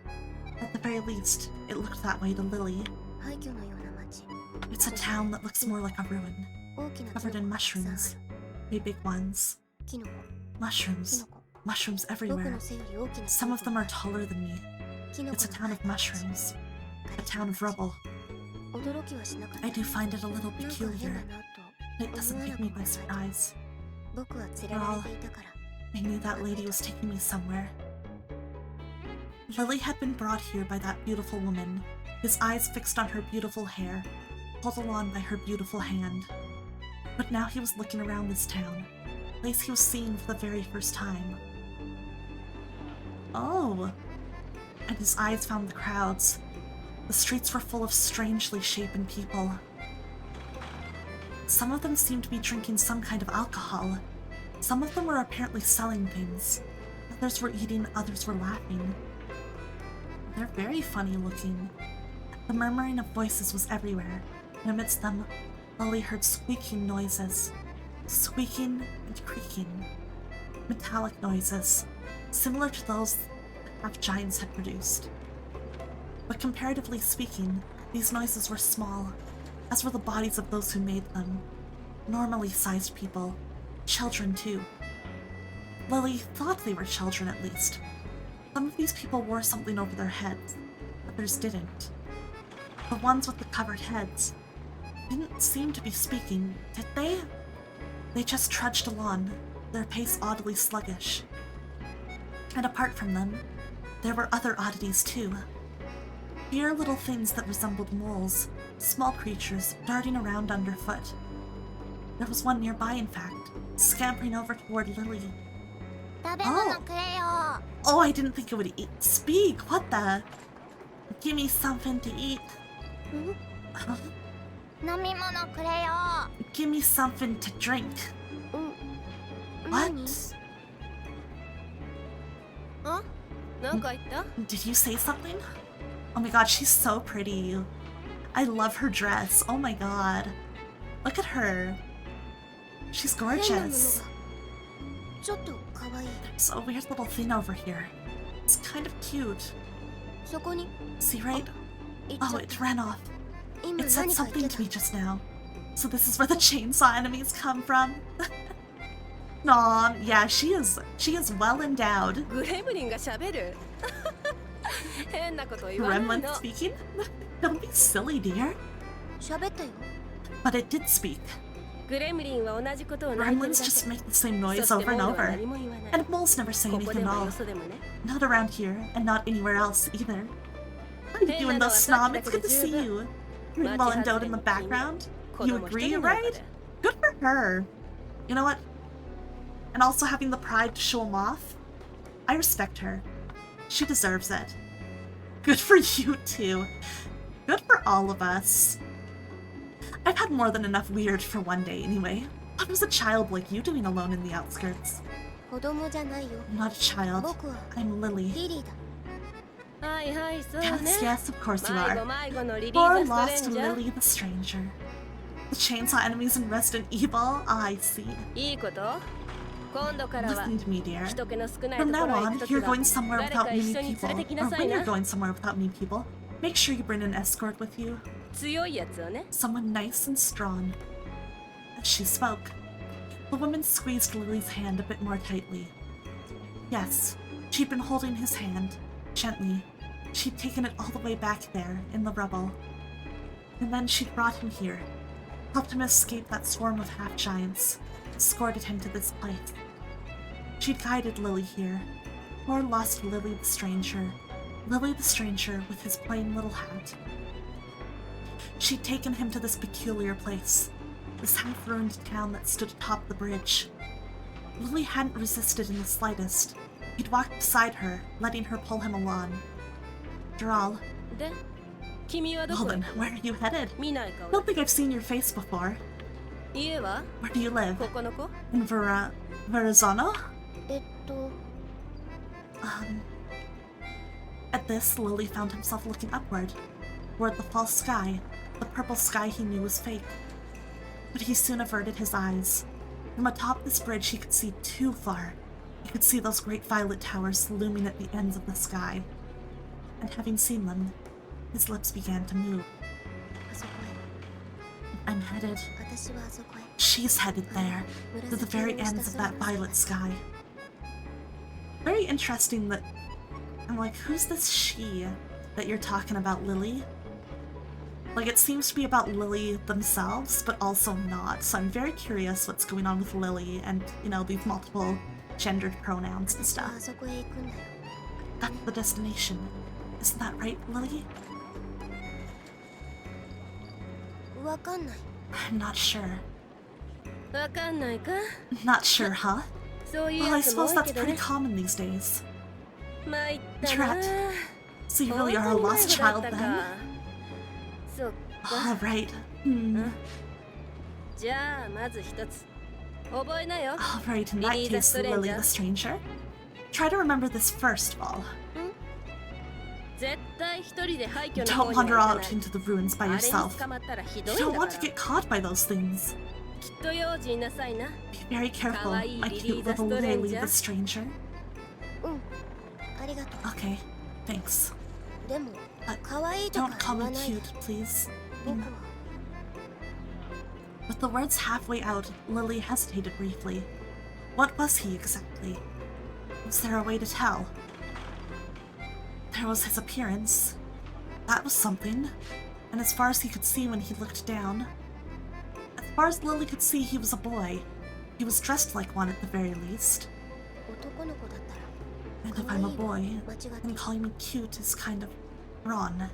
A: At the very least, it looked that way to Lily. It's a town that looks more like a ruin, covered in mushrooms, very big ones. Mushrooms. Mushrooms everywhere. Some of them are taller than me. It's a town of mushrooms. A town of rubble. I do find it a little peculiar, but it doesn't take me by surprise. After all, I knew that lady was taking me somewhere. Lily had been brought here by that beautiful woman, his eyes fixed on her beautiful hair, pulled along by her beautiful hand. But now he was looking around this town, a place he was seeing for the very first time. Oh! And his eyes found the crowds. The streets were full of strangely shapen people. Some of them seemed to be drinking some kind of alcohol. Some of them were apparently selling things. Others were eating, others were laughing. They're very funny looking. The murmuring of voices was everywhere, and amidst them, Lily heard squeaking noises. squeaking and creaking, metallic noises, similar to those that half-giants had produced. But comparatively speaking, these noises were small, as were the bodies of those who made them. Normally sized people. Children, too. Lily thought they were children, at least. Some of these people wore something over their heads, others didn't. The ones with the covered heads didn't seem to be speaking, did they? They just trudged along, their pace oddly sluggish. And apart from them, there were other oddities, too. Mere little things that resembled moles, small creatures darting around underfoot. There was one nearby, in fact, scampering over toward Lily. Oh, I didn't think it would speak. What the? Give me something to eat. Give me something to drink. What? Did you say something? Oh my god, she's so pretty. I love her dress. Oh my god. Look at her. She's gorgeous. There's a weird little thing over here. It's kind of cute. See, right? Oh, it ran off. It said something to me just now. So this is where the chainsaw enemies come from. Aw, yeah, she is well endowed. Gremlin speaking? Don't be silly, dear. But it did speak. Gremlins just make the same noise over and over. And moles never say anything at all. Not around here, and not anywhere else either. How are you doing, though, Snom? It's good to see you. You're well endowed in the background. You agree, right? Good for her. You know what? And also having the pride to show him off. I respect her. She deserves it. Good for you, too. Good for all of us. I've had more than enough weird for one day, anyway. What was a child like you doing alone in the outskirts? I'm not a child. I'm Lily. Yes, of course you are. Poor lost Lily the Stranger. The chainsaw enemies in Resident Evil? I see. Listen to me, dear. From now on, you're going somewhere without meeting people, or when you're going somewhere without meeting people, make sure you bring an escort with you. Someone nice and strong. As she spoke, the woman squeezed Lily's hand a bit more tightly. Yes, she'd been holding his hand, gently. She'd taken it all the way back there, in the rubble. And then she'd brought him here, helped him escape that swarm of half-giants, escorted him to this place. She'd guided Lily here. Poor lost Lily the Stranger. Lily the Stranger with his plain little hat. She'd taken him to this peculiar place, this half-ruined town that stood atop the bridge. Lily hadn't resisted in the slightest. He'd walked beside her, letting her pull him along. After all... Well then, where are you headed? Don't think I've seen your face before. Where do you live? In Verrazano? At this, Lily found himself looking upward, toward the false sky, the purple sky he knew was fake. But he soon averted his eyes. From atop this bridge he could see too far. He could see those great violet towers looming at the ends of the sky. And having seen them, his lips began to move. I'm headed. She's headed there, to the very ends of that violet sky. Very interesting that... I'm like, who's this she that you're talking about, Lily? Like, it seems to be about Lily themselves, but also not. So I'm very curious what's going on with Lily and, you know, these multiple gendered pronouns and stuff. That's the destination. Isn't that right, Lily? I'm not sure. Not sure, huh? Well, I suppose that's pretty common these days. Drat. So you really are a lost child then? Alright. Alright, in that case, Lily the Stranger. Try to remember this first of all. Don't wander out into the ruins by yourself. You don't want to get caught by those things. Be very careful, my cute little Lily the stranger. Okay, thanks. But don't call me cute, please. With the words halfway out, Lily hesitated briefly. What was he exactly? Was there a way to tell? There was his appearance. That was something. And as far as he could see when he looked down, as far as Lily could see, he was a boy. He was dressed like one at the very least. And if I'm a boy, then calling me cute is kind of wrong.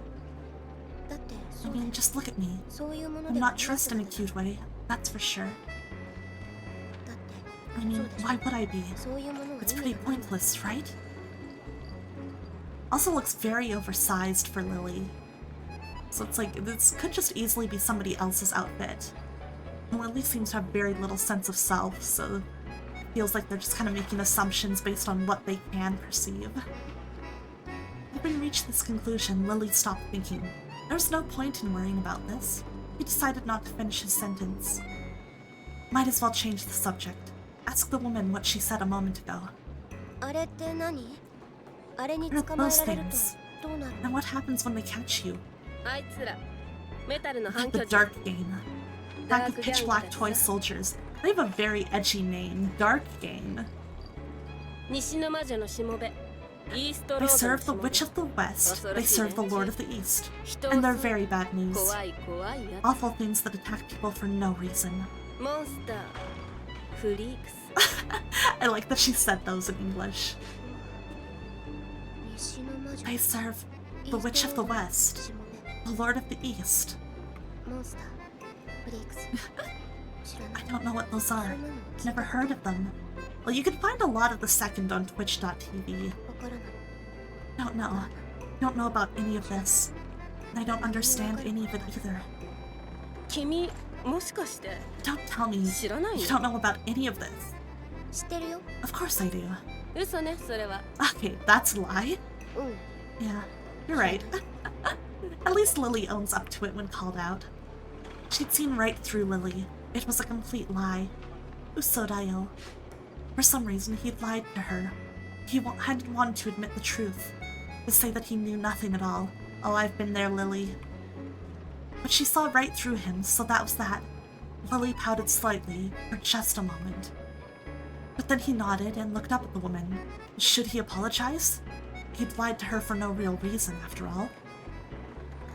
A: I mean, just look at me. I'm not dressed in a cute way, that's for sure. I mean, why would I be? It's pretty pointless, right? Also looks very oversized for Lily. So it's like, this could just easily be somebody else's outfit. And Lily seems to have very little sense of self, so it feels like they're just kind of making assumptions based on what they can perceive. Having reached this conclusion, Lily stopped thinking. There was no point in worrying about this. He decided not to finish his sentence. Might as well change the subject. Ask the woman what she said a moment ago. They're those things. And what happens when they catch you? Like the Dark Gang. Pack of pitch-black toy soldiers. They have a very edgy name, Dark Gang. They serve the Witch of the West, they serve the Lord of the East. And they're very bad news. Awful things that attack people for no reason. I like that she said those in English. They serve the Witch of the West, the Lord of the East. I don't know what those are. Never heard of them. Well, you can find a lot of the second on twitch.tv. Don't know. Don't know about any of this. And I don't understand any of it either. Don't tell me you don't know about any of this. Of course I do. Okay, that's a lie. Yeah, you're right. At least Lily owns up to it when called out. She'd seen right through Lily. It was a complete lie. Sona-Nyl. For some reason, he'd lied to her. He hadn't wanted to admit the truth. To say that he knew nothing at all. Oh, I've been there, Lily. But she saw right through him, so that was that. Lily pouted slightly, for just a moment. But then he nodded and looked up at the woman. Should he apologize? He'd lied to her for no real reason, after all.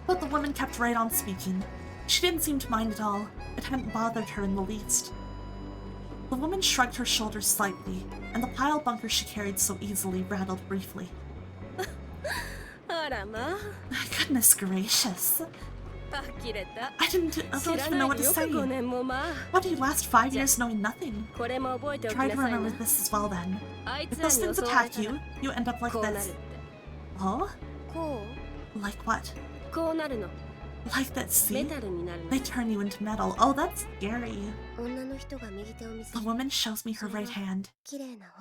A: But the woman kept right on speaking. She didn't seem to mind at all. It hadn't bothered her in the least. The woman shrugged her shoulders slightly, and the pile bunker she carried so easily rattled briefly. Goodness gracious. I don't even know what to say. Why do you last 5 years knowing nothing? Try to remember this as well then. If those things attack you, you end up like this. Oh? Like what? Like that, see? They turn you into metal. Oh, that's scary. The woman shows me her right hand.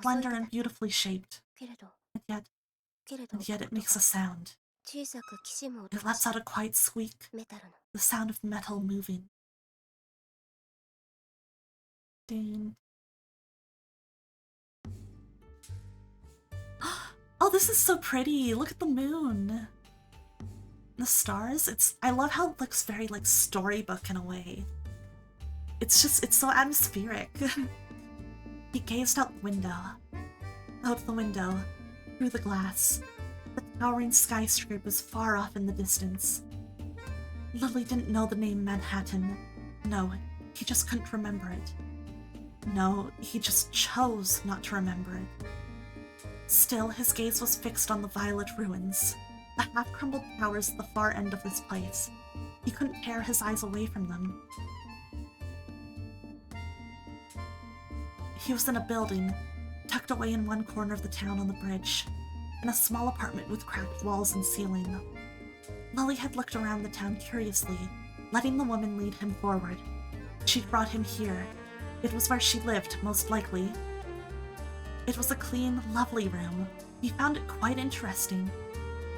A: Slender and beautifully shaped. And yet it makes a sound. It lets out a quiet squeak. The sound of metal moving. Ding. Oh, this is so pretty. Look at the moon. The stars, I love how it looks very like storybook in a way. It's so atmospheric. He gazed out the window. Out the window, through the glass. The towering skyscrapers far off in the distance. Lily didn't know the name Manhattan. No, he just couldn't remember it. No, he just chose not to remember it. Still, his gaze was fixed on the violet ruins. The half-crumbled towers at the far end of this place. He couldn't tear his eyes away from them. He was in a building, tucked away in one corner of the town on the bridge, in a small apartment with cracked walls and ceiling. Lily had looked around the town curiously, letting the woman lead him forward. She'd brought him here. It was where she lived, most likely. It was a clean, lovely room. He found it quite interesting.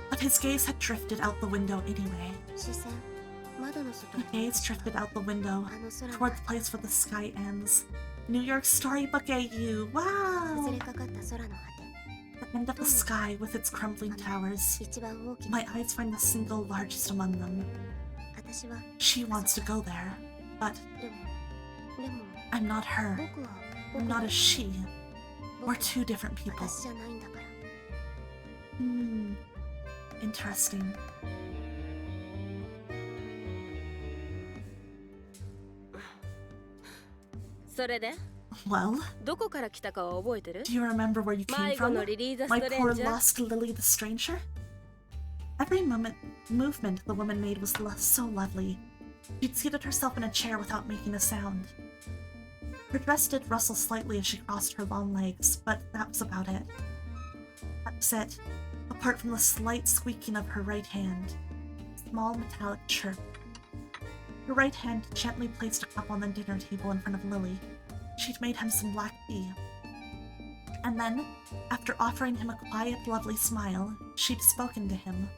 A: But his gaze had drifted out the window anyway. Her gaze drifted out the window, toward the place where the sky ends. New York Storybook AU, wow! The end of the sky with its crumbling towers. My eyes find the single largest among them. She wants to go there, but I'm not her. I'm not a she. We're two different people. Interesting. Well, do you remember where you came from? My poor lost Lily the stranger? Every movement the woman made was so lovely. She'd seated herself in a chair without making a sound. Her dress did rustle slightly as she crossed her long legs, but that was about it. That was it, apart from the slight squeaking of her right hand. A small metallic chirp. Her right hand gently placed a cup on the dinner table in front of Lily. She'd made him some black tea. And then, after offering him a quiet, lovely smile, she'd spoken to him.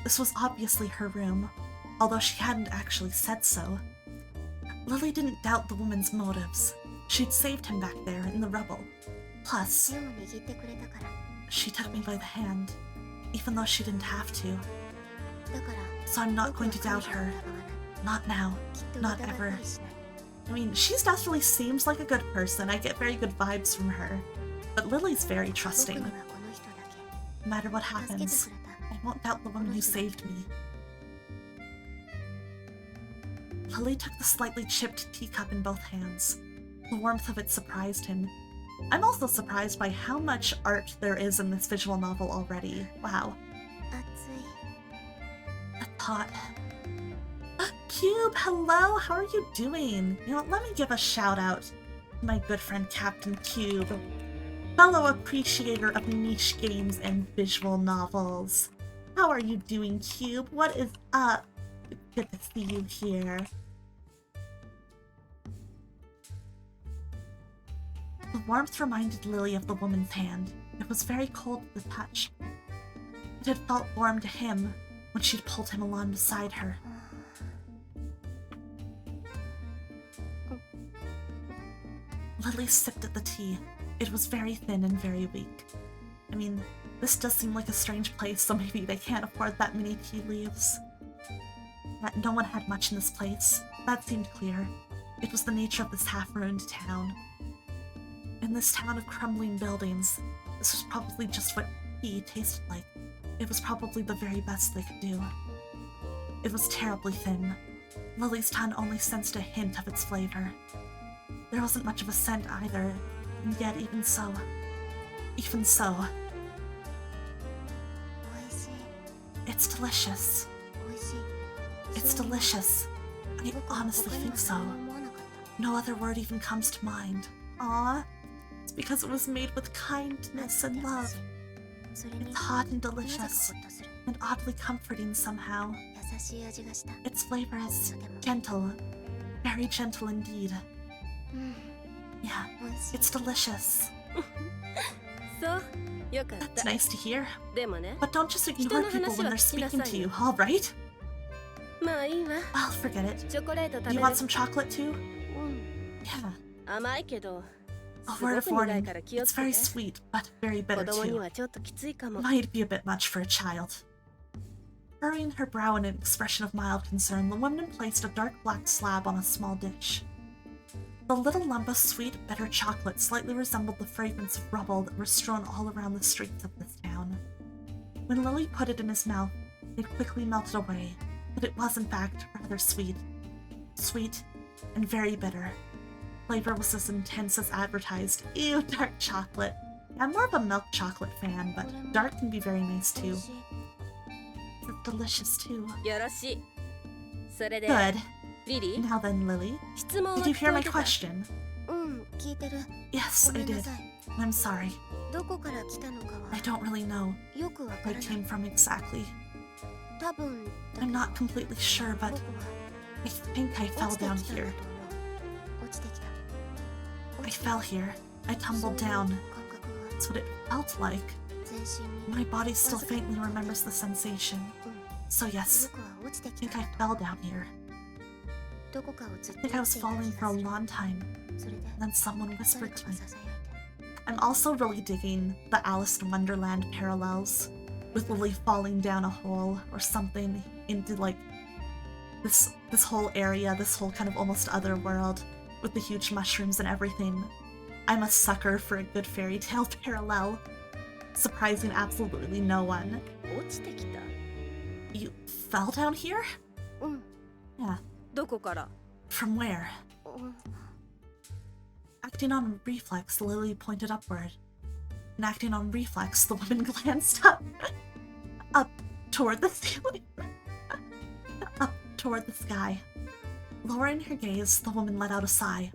A: This was obviously her room, although she hadn't actually said so. Lily didn't doubt the woman's motives. She'd saved him back there in the rubble. Plus, she took me by the hand, even though she didn't have to. So I'm not going to doubt her. Not now. Not ever. I mean, she definitely seems like a good person. I get very good vibes from her. But Lily's very trusting. No matter what happens, I won't doubt the woman who saved me. Lily took the slightly chipped teacup in both hands. The warmth of it surprised him. I'm also surprised by how much art there is in this visual novel already. Wow. That's hot. Cube, hello! How are you doing? You know, let me give a shout out to my good friend Captain Cube, fellow appreciator of niche games and visual novels. How are you doing, Cube? What is up? Good to see you here. The warmth reminded Lily of the woman's hand. It was very cold to the touch. It had felt warm to him when she'd pulled him along beside her. Lily sipped at the tea. It was very thin and very weak. I mean, this does seem like a strange place, so maybe they can't afford that many tea leaves. That no one had much in this place. That seemed clear. It was the nature of this half-ruined town. In this town of crumbling buildings, this was probably just what tea tasted like. It was probably the very best they could do. It was terribly thin. Lily's tongue only sensed a hint of its flavor. There wasn't much of a scent either, and yet even so, it's delicious. It's delicious. I honestly think so. No other word even comes to mind. Aww. It's because it was made with kindness and love. It's hot and delicious, and oddly comforting somehow. Its flavor is gentle, very gentle indeed. Yeah, it's delicious. That's nice to hear. But don't just ignore people when they're speaking to you, alright? Well, forget it. You want some chocolate too? Yeah. A word of warning, it's very sweet, but very bitter too. Might be a bit much for a child. Furrowing her brow in an expression of mild concern, the woman placed a dark black slab on a small dish. The little lump of sweet, bitter chocolate slightly resembled the fragrance of rubble that was strewn all around the streets of this town. When Lily put it in his mouth, it quickly melted away, but it was in fact rather sweet. Sweet and very bitter. Flavor was as intense as advertised. Ew, dark chocolate. I'm more of a milk chocolate fan, but dark can be very nice too. It's delicious too. Good. Now then, Lily, did you hear my question? Yes, I did. I'm sorry. I don't really know where it came from exactly. I'm not completely sure, but I think I fell down here. I fell here. I tumbled down. That's what it felt like. My body still faintly remembers the sensation. So yes, I think I fell down here. I think I was falling for a long time, and then someone whispered to me. I'm also really digging the Alice in Wonderland parallels, with Lily falling down a hole or something into like this whole area, this whole kind of almost other world with the huge mushrooms and everything. I'm a sucker for a good fairy tale parallel, surprising absolutely no one. You fell down here? Yeah. From where? Acting on reflex, Lily pointed upward. And acting on reflex, the woman glanced up. Up toward the ceiling. Up toward the sky. Lowering her gaze, the woman let out a sigh.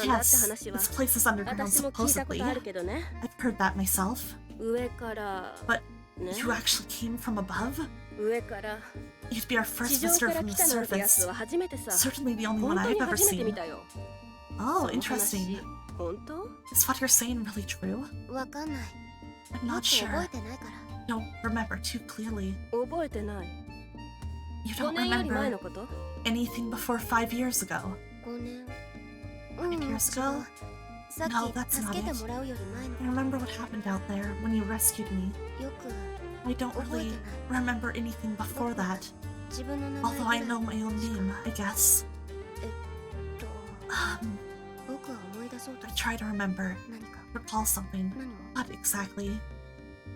A: Yes, this place is underground supposedly. I've heard that myself. But you actually came from above? You'd be our first visitor from the surface. Certainly the only one I've ever seen. Oh, interesting. Is what you're saying really true? I'm not sure. I don't remember too clearly. You don't remember anything before 5 years ago? 5 years ago? No, that's not it. I remember what happened out there when you rescued me. I don't really remember anything before that. Although I know my own name, I guess. I try to remember. Recall something. What exactly?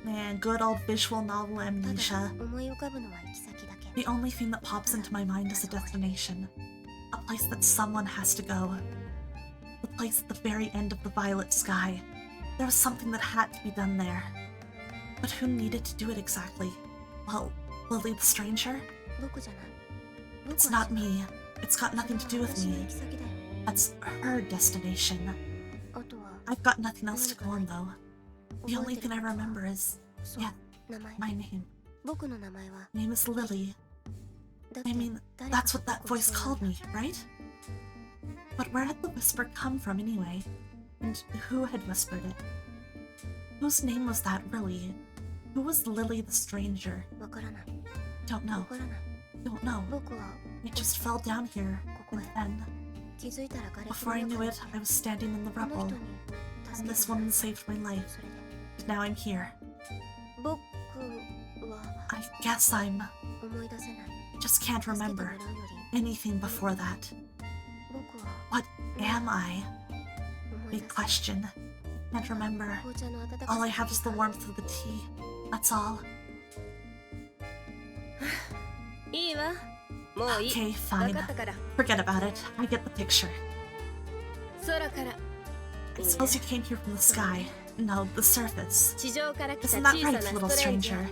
A: Man, good old visual novel amnesia. The only thing that pops into my mind is a destination. A place that someone has to go. The place at the very end of the violet sky. There was something that had to be done there. But who needed to do it exactly? Well, Lily the stranger? It's not me. It's got nothing to do with me. That's her destination. I've got nothing else to go on, though. The only thing I remember is, yeah, my name. Name is Lily. I mean, that's what that voice called me, right? But where had the whisper come from anyway? And who had whispered it? Whose name was that, really? Who was Lily the stranger? Don't know. Don't know. I just fell down here, and then, before I knew it, I was standing in the rubble, and this woman saved my life. And now I'm here. I guess I just can't remember anything before that. What am I? Big question. Can't remember. All I have is the warmth of the tea. That's all. Okay, fine. Forget about it. I get the picture. I suppose you came here from the sky. No, the surface. Isn't that right, little stranger?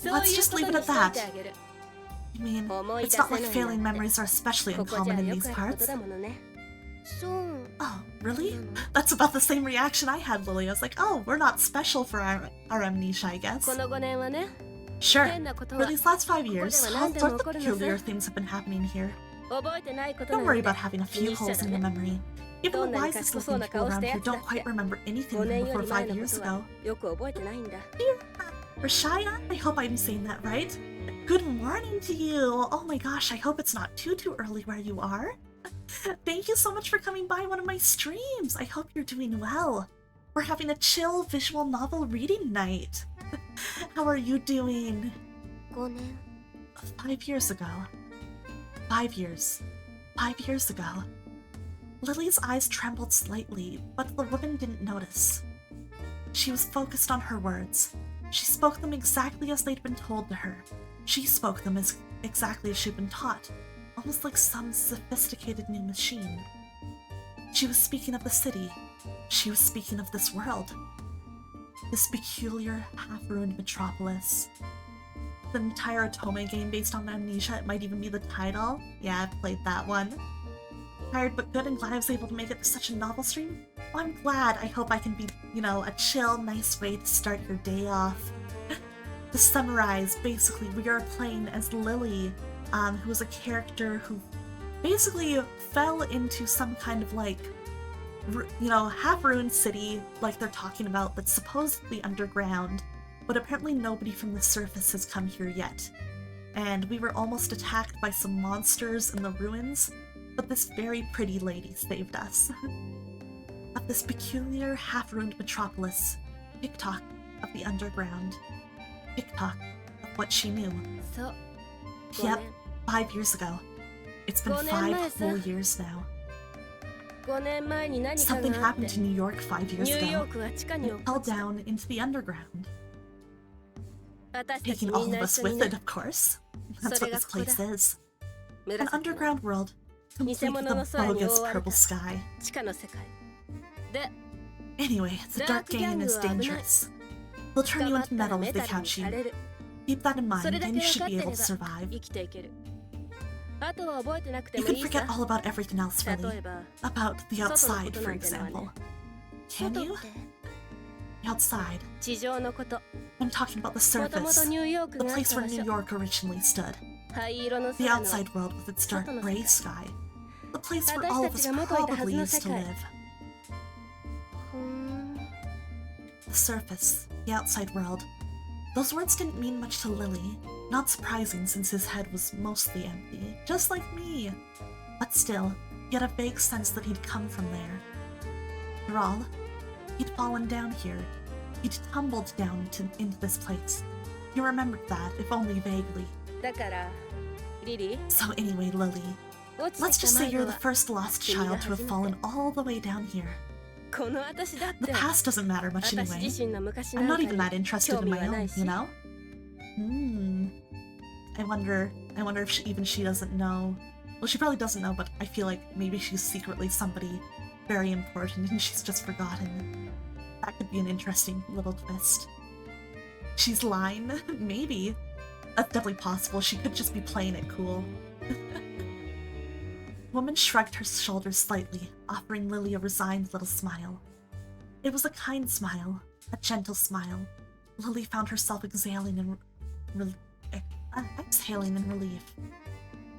A: Let's just leave it at that. I mean, it's not like failing memories are especially uncommon in these parts. Oh, really? That's about the same reaction I had, Lily. I was like, oh, we're not special for our amnesia, I guess. Sure. For these last 5 years, all sorts of peculiar things have been happening here. Don't worry about having a few holes in your memory. Even the wisest looking people around here don't quite remember anything from before 5 years ago. Rashaya? I hope I'm saying that right. Good morning to you! Oh my gosh, I hope it's not too early where you are. Thank you so much for coming by one of my streams. I hope you're doing well. We're having a chill visual novel reading night. How are you doing? 5 years ago. 5 years. 5 years ago. Lily's eyes trembled slightly, but the woman didn't notice. She was focused on her words. She spoke them exactly as they'd been told to her. She spoke them as exactly as she'd been taught, almost like some sophisticated new machine. She was speaking of the city. She was speaking of this world. This peculiar, half-ruined metropolis. The entire Otome game based on amnesia, it might even be the title. Yeah, I've played that one. Tired but good and glad I was able to make it to such a novel stream. Well, I'm glad. I hope I can be, a chill, nice way to start your day off. To summarize, basically, we are playing as Lily, who is a character who basically fell into some kind of, half-ruined city, like they're talking about, that's supposedly underground. but apparently nobody from the surface has come here yet. And we were almost attacked by some monsters in the ruins, but this very pretty lady saved us. Of this peculiar, half-ruined metropolis, TikTok of the underground. TikTok of what she knew. Yep, 5 years ago. It's been 5 whole years now. Something happened to New York 5 years ago. It fell down into the underground. Taking all of us with it, of course. That's what this place is. An underground world, complete with a bogus purple sky. Anyway, the dark game is dangerous. They'll turn you into metal if they catch you. Keep that in mind, and you should be able to survive. You can forget all about everything else, really. About the outside, for example. Can you? The outside. I'm talking about the surface. The place where New York originally stood. The outside world with its dark gray sky. The place where all of us probably used to live. The surface, the outside world. Those words didn't mean much to Lily. Not surprising since his head was mostly empty, just like me. But still, he had a vague sense that he'd come from there. After all, he'd fallen down here. He'd tumbled down into this place. He remembered that, if only vaguely. So anyway, Lily, let's just say you're the first lost child to have fallen all the way down here. The past doesn't matter much anyway. I'm not even that interested in my own, you know? I wonder if she doesn't know. Well, she probably doesn't know, but I feel like maybe she's secretly somebody very important and she's just forgotten. That could be an interesting little twist. She's lying? Maybe. That's definitely possible. She could just be playing it cool. The woman shrugged her shoulders slightly, offering Lily a resigned little smile. It was a kind smile, a gentle smile. Lily found herself exhaling in relief.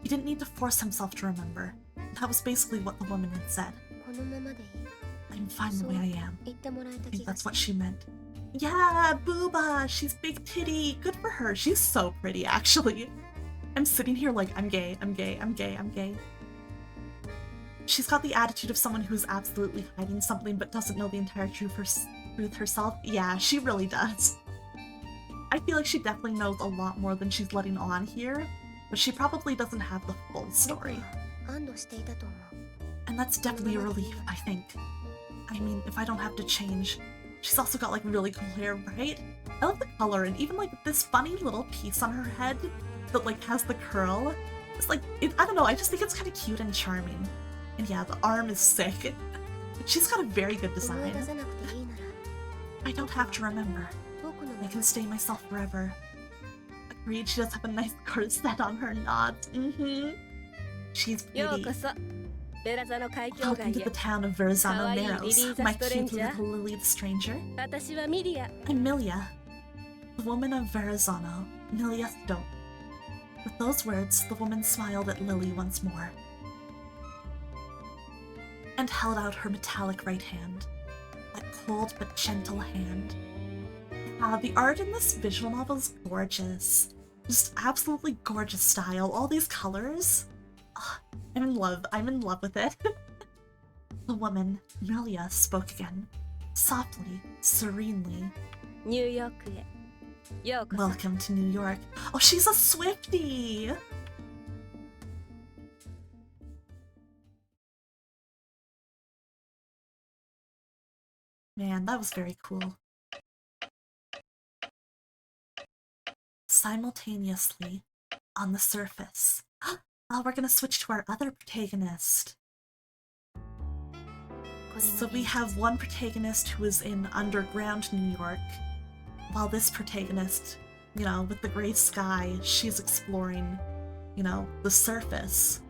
A: He didn't need to force himself to remember. That was basically what the woman had said. I'm fine the way I am. I think that's what she meant. Yeah, booba! She's big titty! Good for her. She's so pretty, actually. I'm sitting here like, I'm gay, I'm gay, I'm gay, I'm gay. She's got the attitude of someone who's absolutely hiding something but doesn't know the entire truth herself. Yeah, she really does. I feel like she definitely knows a lot more than she's letting on here, but she probably doesn't have the full story. And that's definitely a relief, I think. I mean, if I don't have to change. She's also got like really cool hair, right? I love the color, and even like this funny little piece on her head that like has the curl. It's like, I don't know, I just think it's kind of cute and charming. And yeah, the arm is sick. She's got a very good design. I don't have to remember. I can stay myself forever. Agreed, she does have a nice corset on her nods. She's beauty. Welcome to the town of Verrazano Narrows, my cute little Lily the Stranger. I'm Milia, the woman of Verrazano, Milia Stoke. With those words, the woman smiled at Lily once more and held out her metallic right hand, that cold but gentle hand. The art in this visual novel is gorgeous. Just absolutely gorgeous style. All these colors. I'm in love with it. The woman, Milia, spoke again. Softly, serenely. Welcome to New York. Oh, she's a Swiftie! Man, that was very cool. Simultaneously, on the surface. Oh, we're gonna switch to our other protagonist. So we have one protagonist who is in underground New York, while this protagonist, you know, with the gray sky, she's exploring, you know, the surface.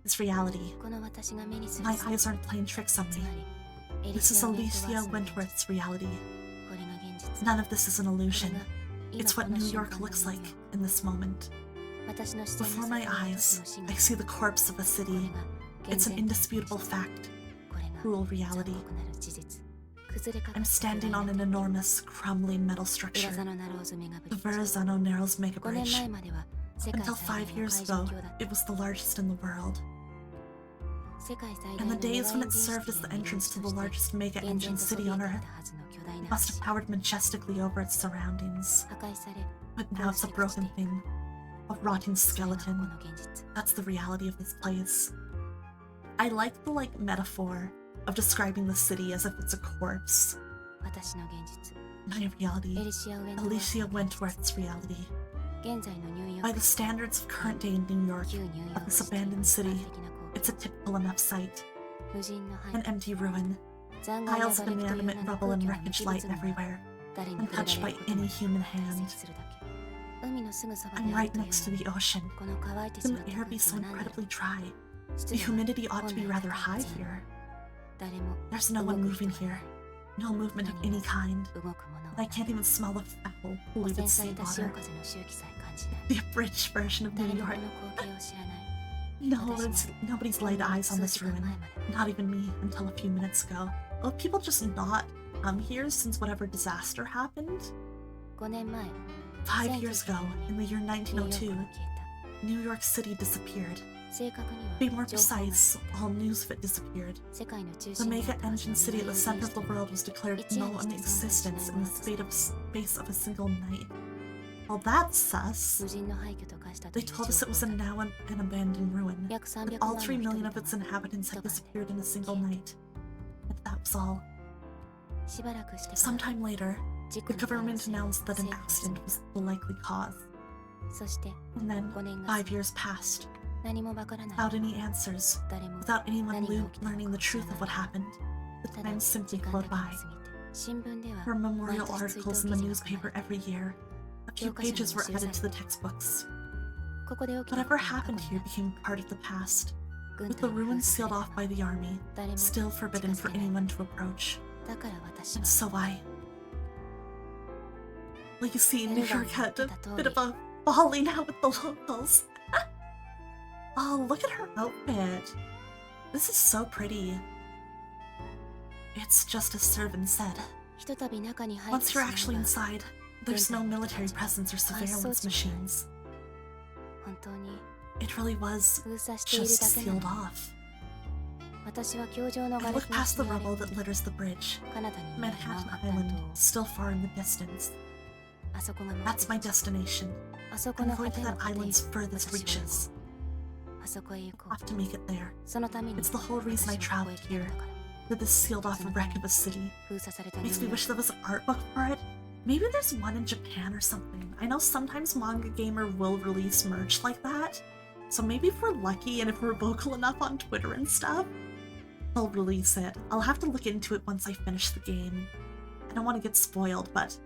A: It's reality. My eyes aren't playing tricks on me. This is Alicia Wentworth's reality. None of this is an illusion. It's what New York looks like in this moment. Before my eyes, I see the corpse of a city. It's an indisputable fact. Cruel reality. I'm standing on an enormous, crumbling metal structure, the Verrazano-Narrows Mega Bridge. Until 5 years ago, it was the largest in the world. And the days when it served as the entrance to the largest mega engine city on Earth, it must have towered majestically over its surroundings. But now it's a broken thing, a rotting skeleton. That's the reality of this place. I like the metaphor of describing the city as if it's a corpse. My reality, Alicia Wentworth's reality. By the standards of current day New York, of this abandoned city, it's a typical enough sight. An empty ruin, piles of inanimate rubble and wreckage lie everywhere, untouched by any human hand. I'm right next to the ocean. Can the air be so incredibly dry? The humidity ought to be rather high here. There's no one moving here. No movement of any kind. I can't even smell the foul, polluted seawater. The abridged version of New York. Nobody's laid eyes on this ruin. Not even me, until a few minutes ago. Will people just not come here since whatever disaster happened? 5 years ago, in the year 1902, New York City disappeared. To be more precise, all news of it disappeared. The mega engine city at the center of the world was declared null in existence in the space of a single night. Well, that's sus. They told us it was now an abandoned ruin, that all 3 million of its inhabitants had disappeared in a single night. And that was all. Sometime later, the government announced that an accident was the likely cause. And then, 5 years passed. Without any answers, without anyone learning the truth of what happened, the time simply flowed by. There were memorial articles in the newspaper every year. A few pages were added to the textbooks. Whatever happened here became part of the past, with the ruins sealed off by the army, still forbidden for anyone to approach. And so well, you see, New York had a bit of a falling out with the locals. Oh, look at her outfit. This is so pretty. It's just as Servant said. Once you're actually inside, there's no military presence or surveillance machines. It really was just sealed off. I look past the rubble that litters the bridge. Manhattan Island, still far in the distance. That's my destination. I'm going to that island's furthest reaches. I have to make it there. It's the whole reason I traveled here. To this sealed-off wreck of a city. Makes me wish there was an art book for it. Maybe there's one in Japan or something. I know sometimes Manga Gamer will release merch like that. So maybe if we're lucky and if we're vocal enough on Twitter and stuff, they'll release it. I'll have to look into it once I finish the game. I don't want to get spoiled, but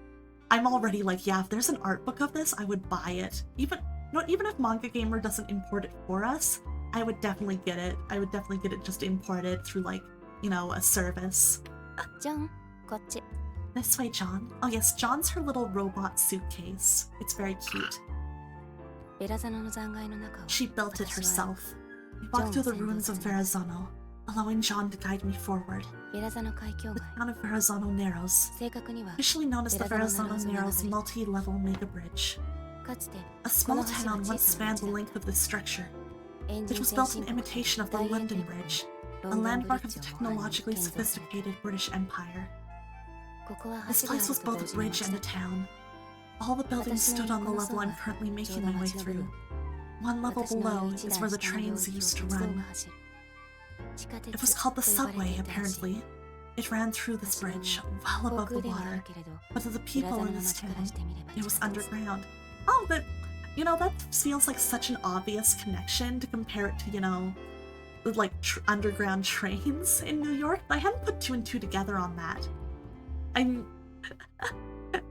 A: I'm already like, yeah, if there's an art book of this, I would buy it. Even if Manga Gamer doesn't import it for us, I would definitely get it. I would definitely get it just imported through, like, you know, a service. This way, John. Oh yes, John's her little robot suitcase. It's very cute. She built it herself. We walked through the ruins of Verrazano, allowing John to guide me forward. The town of Verrazano-Narrows, officially known as the Verrazano-Narrows multi-level mega bridge. A small town once spanned the length of this structure. It was built in imitation of the London Bridge, a landmark of the technologically sophisticated British Empire. This place was both a bridge and a town. All the buildings stood on the level I'm currently making my way through. One level below is where the trains used to run. It was called the subway, apparently. It ran through this bridge, well above the water. But to the people in this town, it was underground. Oh, but, you know, that feels like such an obvious connection to compare it to, you know, like underground trains in New York. I hadn't put 2 and 2 together on that.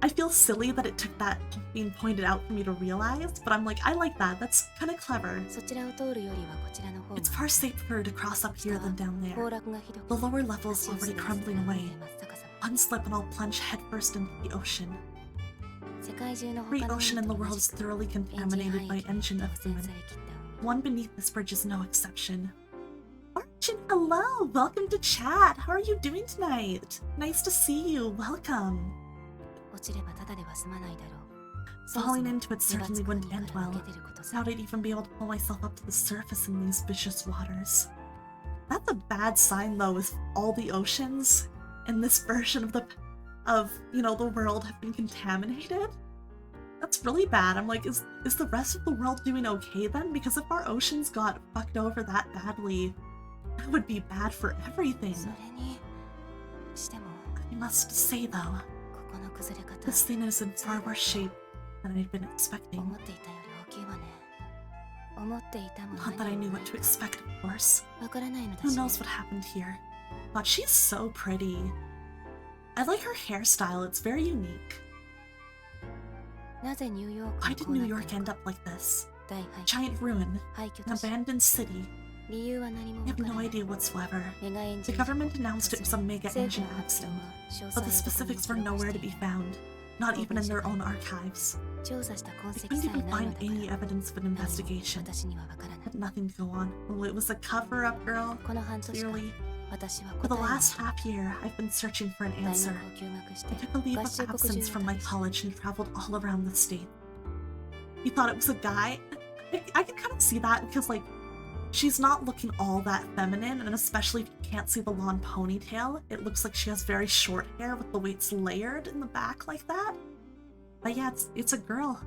A: I feel silly that it took that being pointed out for me to realize, but I'm like, I like that. That's kind of clever. It's far safer to cross up here than down there. The lower level's already crumbling away. One slip and I'll plunge headfirst into the ocean. Every ocean in the world is thoroughly contaminated by engine effluent. One beneath this bridge is no exception. Origin, hello! Welcome to chat! How are you doing tonight? Nice to see you. Welcome. Falling into it certainly wouldn't end well. Doubt I'd even be able to pull myself up to the surface in these vicious waters. That's a bad sign, though, if all the oceans in this version of the world have been contaminated. That's really bad. I'm like, is the rest of the world doing okay then? Because if our oceans got fucked over that badly, that would be bad for everything. I must say, though, this thing is in far worse shape than I'd been expecting. Not that I knew what to expect, of course. Who knows what happened here? God, she's so pretty. I like her hairstyle, it's very unique. Why did New York end up like this? A giant ruin, an abandoned city. I have no idea whatsoever. The government announced it was a mega engine accident, but the specifics were nowhere to be found, not even in their own archives. I couldn't even find any evidence of an investigation. I had nothing to go on. Oh, it was a cover-up, girl, clearly. For the last half year, I've been searching for an answer. I took a leave of absence from my college and traveled all around the state. You thought it was a guy? I can kind of see that because, like, she's not looking all that feminine, and especially if you can't see the long ponytail, it looks like she has very short hair with the weights layered in the back like that. But yeah, it's a girl.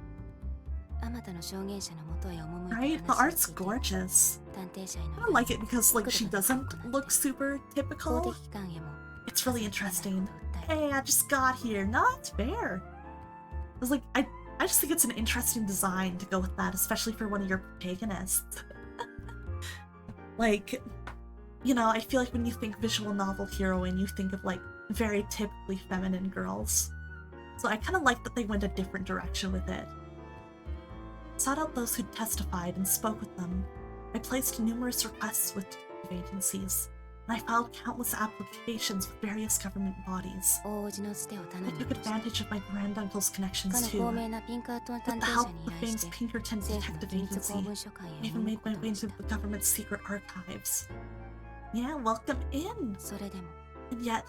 A: Right? The art's gorgeous. I like it because, like, she doesn't look super typical. It's really interesting. Hey, I just got here. No, that's fair. I was like, I just think it's an interesting design to go with that, especially for one of your protagonists. Like, you know, I feel like when you think visual novel heroine, you think of, like, very typically feminine girls. So I kind of like that they went a different direction with it. Sought out those who testified and spoke with them. I placed numerous requests with detective agencies, and I filed countless applications with various government bodies. I took advantage of my granduncle's connections too. With the help of the famous Pinkerton Detective Agency, I even made my way into the government's secret archives. Yeah, welcome in! And yet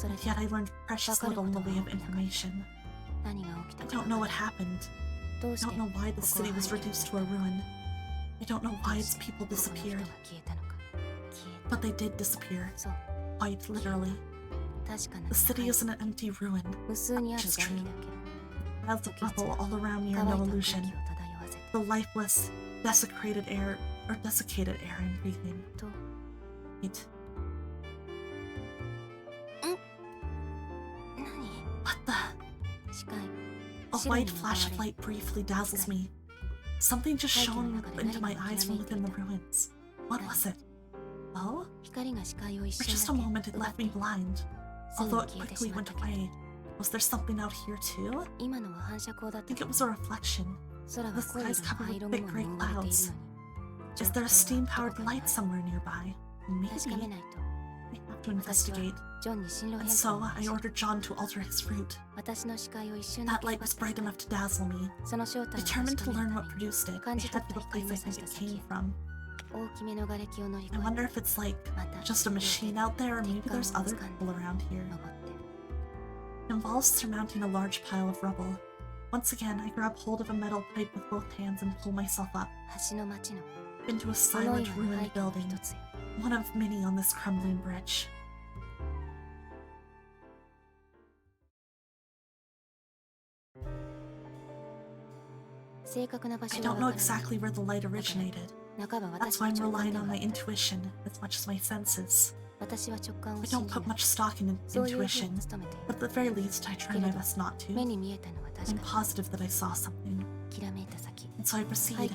A: I learned precious little in the way of information. I don't know what happened. I don't know why the city was reduced to a ruin. I don't know why its people disappeared. But they did disappear. Quite literally. The city isn't an empty ruin, which is true. Clouds of rubble all around me are no illusion. The lifeless, desiccated air I'm breathing. Wait. What the? A white flash of light briefly dazzles me. Something just shone into my eyes from within the ruins. What was it? Oh? For just a moment it left me blind, although it quickly went away. Was there something out here too? I think it was a reflection. The sky's covered with thick gray clouds. Is there a steam-powered light somewhere nearby? Maybe. I have to investigate. And so, I ordered John to alter his route. That light was bright enough to dazzle me. Determined to learn what produced it, I head for the place I think it came from. I wonder if it's like, just a machine out there, or maybe there's other people around here. It involves surmounting a large pile of rubble. Once again, I grab hold of a metal pipe with both hands and pull myself up. Into a silent, ruined building. One of many on this crumbling bridge. I don't know exactly where the light originated. That's why I'm relying on my intuition as much as my senses. I don't put much stock in intuition, but at the very least I try my best not to. I'm positive that I saw something. And so I proceed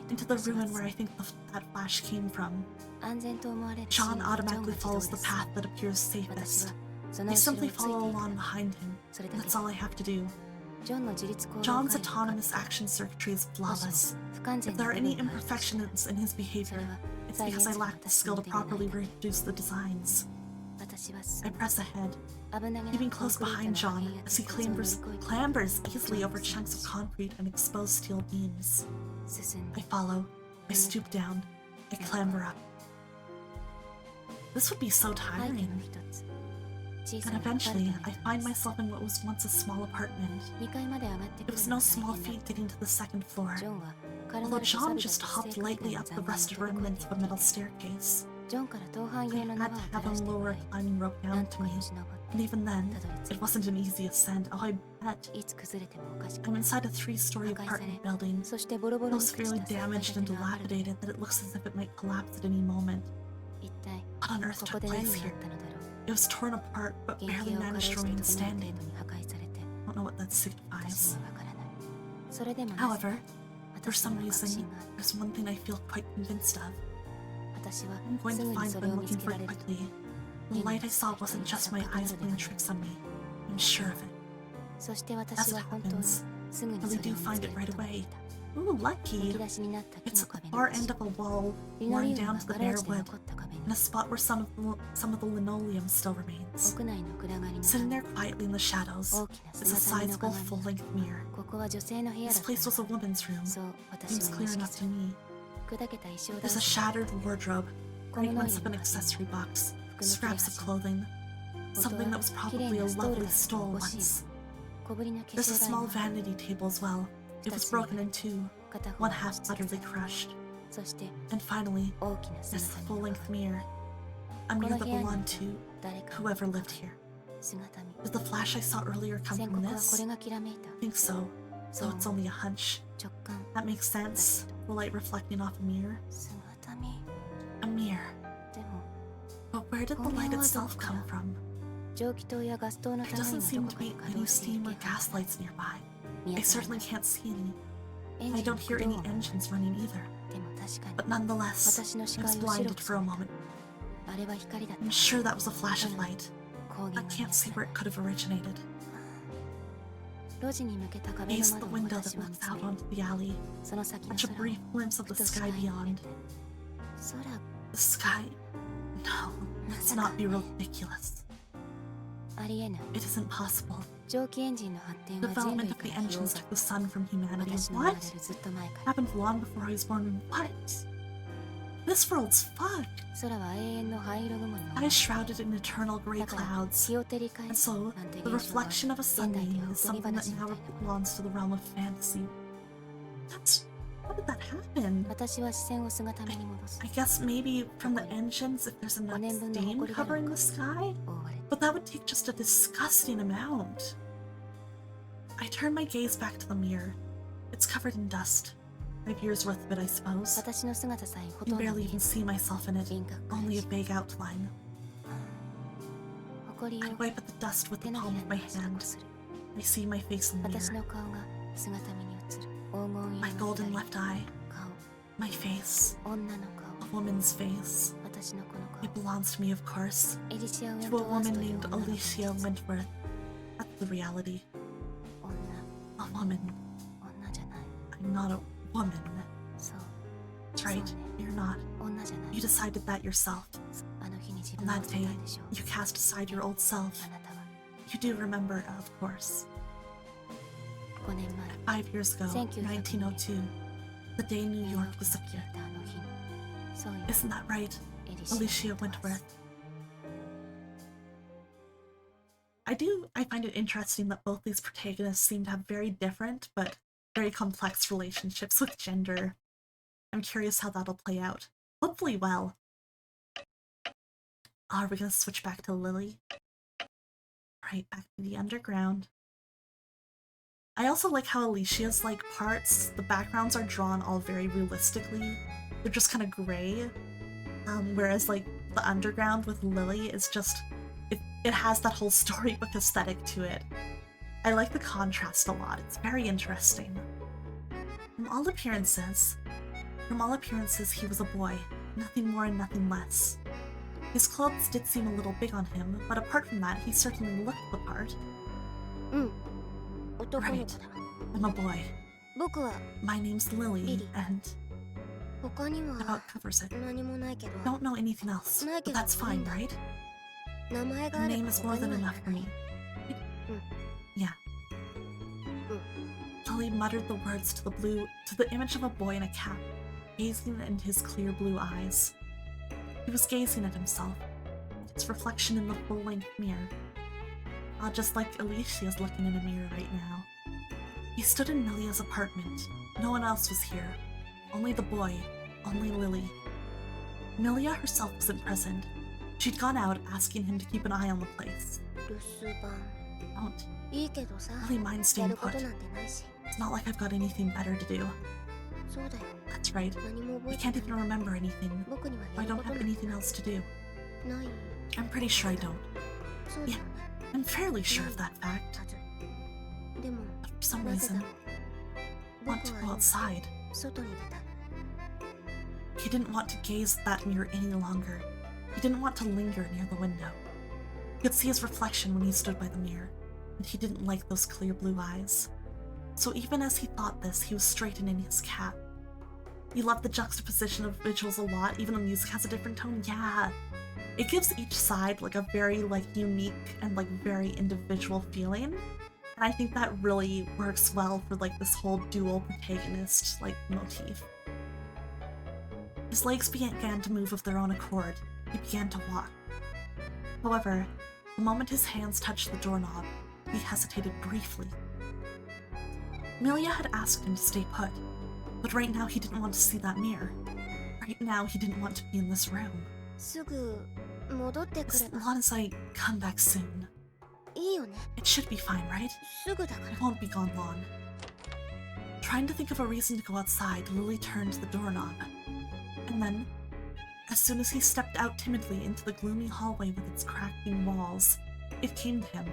A: into the ruin where I think that flash came from. John automatically follows the path that appears safest. I simply follow along behind him. That's all I have to do. John's autonomous action circuitry is flawless. If there are any imperfections in his behavior, it's because I lack the skill to properly reproduce the designs. I press ahead, keeping close behind John as he clambers easily over chunks of concrete and exposed steel beams. I follow. I stoop down. I clamber up. This would be so tiring. And eventually, I find myself in what was once a small apartment. It was no small feat getting to the second floor, although John just hopped lightly up the rusted remnants of a metal staircase. I had to have him lower a climbing rope down to me, and even then, it wasn't an easy ascent. Oh, I bet. I'm inside a 3-story apartment building, so severely damaged and dilapidated that it looks as if it might collapse at any moment. What on earth took place here? It was torn apart, but barely managed to remain standing. I don't know what that signifies. However, for some reason, there's one thing I feel quite convinced of. I'm going to find what I'm looking for quickly. The light I saw wasn't just my eyes playing tricks on me. I'm sure of it. As it happens, I really do find it right away. Ooh, lucky! It's at the far end of a wall, worn down to the bare wood, in a spot where some of the linoleum still remains. Sitting there quietly in the shadows is a sizable full-length mirror. This place was a woman's room. Seems clear enough to me. There's a shattered wardrobe, fragments of an accessory box, scraps of clothing, something that was probably a lovely stole once. There's a small vanity table as well. It was broken in two, one half utterly crushed. And finally, there's the full-length mirror. A mirror that belonged to whoever lived here. Did the flash I saw earlier come from this? I think so, though it's only a hunch. That makes sense, the light reflecting off a mirror. A mirror. But where did the light itself come from? There doesn't seem to be any steam or gas lights nearby. I certainly can't see any. I don't hear any engines running either. But nonetheless, I was blinded for a moment. I'm sure that was a flash of light. I can't see where it could have originated. Gaze at the window that looks out onto the alley. Catch a brief glimpse of the sky beyond. The sky? No, let's not be ridiculous. It isn't possible. Development of the engines took the sun from humanity. What? Happened long before I was born. What? This world's fucked. I is shrouded in eternal gray clouds, and so the reflection of a sunbeam is something that now belongs to the realm of fantasy. How did that happen? I guess maybe from the engines if there's enough steam covering the sky? But that would take just a disgusting amount. I turn my gaze back to the mirror. It's covered in dust. 5 years worth of it, I suppose. I can barely even see myself in it, only a vague outline. I wipe at the dust with the palm of my hand. I see my face in the mirror. My golden left eye. My face. A woman's face. It belongs to me, of course. To a woman named Alicia Wentworth. That's the reality. A woman. I'm not a woman. That's right, you're not. You decided that yourself. On that day, you cast aside your old self. You do remember, of course. 5 years ago, 1902, the day New York disappeared. Isn't that right, Alicia Wentworth? I find it interesting that both these protagonists seem to have very different, but very complex relationships with gender. I'm curious how that'll play out. Hopefully well. Are we gonna switch back to Lily? Right, back to the underground. I also like how Alicia's parts, the backgrounds are drawn all very realistically. They're just kind of gray. Whereas the underground with Lily is just, it has that whole storybook aesthetic to it. I like the contrast a lot. It's very interesting. From all appearances, he was a boy. Nothing more and nothing less. His clothes did seem a little big on him, but apart from that, he certainly looked the part. Right. I'm a boy. My name's Lily, and that about covers it. Don't know anything else, but that's fine, right? A name is more than enough for me. Yeah. Lily muttered the words to the image of a boy in a cap, gazing into his clear blue eyes. He was gazing at himself, his reflection in the full-length mirror. Just like Alicia's looking in a mirror right now. He stood in Milia's apartment. No one else was here. Only the boy. Only Lily. Milia herself wasn't present. She'd gone out asking him to keep an eye on the place. Don't. Lily minds staying put. It's not like I've got anything better to do. That's right. I can't even remember anything. I don't have anything else to do. I'm pretty sure I don't. Yeah, I'm fairly sure of that fact. But for some reason, I want to go outside. He didn't want to gaze at that mirror any longer. He didn't want to linger near the window. He could see his reflection when he stood by the mirror, and he didn't like those clear blue eyes. So even as he thought this, he was straightening his cap. He loved the juxtaposition of visuals a lot, even the music has a different tone. Yeah, it gives each side like a very unique and very individual feeling. And I think that really works well for this whole dual protagonist motif. His legs began to move of their own accord. He began to walk. However, the moment his hands touched the doorknob, he hesitated briefly. Milia had asked him to stay put, but right now he didn't want to see that mirror. Right now he didn't want to be in this room. As long as I come back soon. It should be fine, right? It won't be gone long. Trying to think of a reason to go outside, Lily turned the doorknob. And then, as soon as he stepped out timidly into the gloomy hallway with its cracking walls, it came to him.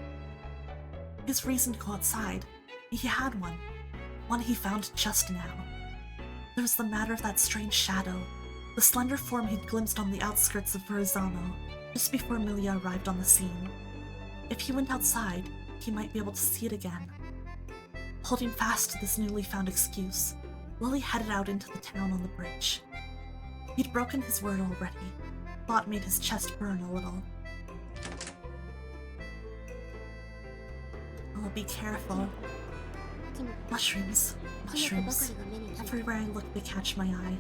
A: His reason to go outside, he had one. One he found just now. There was the matter of that strange shadow, the slender form he'd glimpsed on the outskirts of Verrazzano, just before Milia arrived on the scene. If he went outside, he might be able to see it again. Holding fast to this newly found excuse, Lily headed out into the town on the bridge. He'd broken his word already. Thought made his chest burn a little. Oh, be careful. Mushrooms. Mushrooms. Everywhere I look, they catch my eye.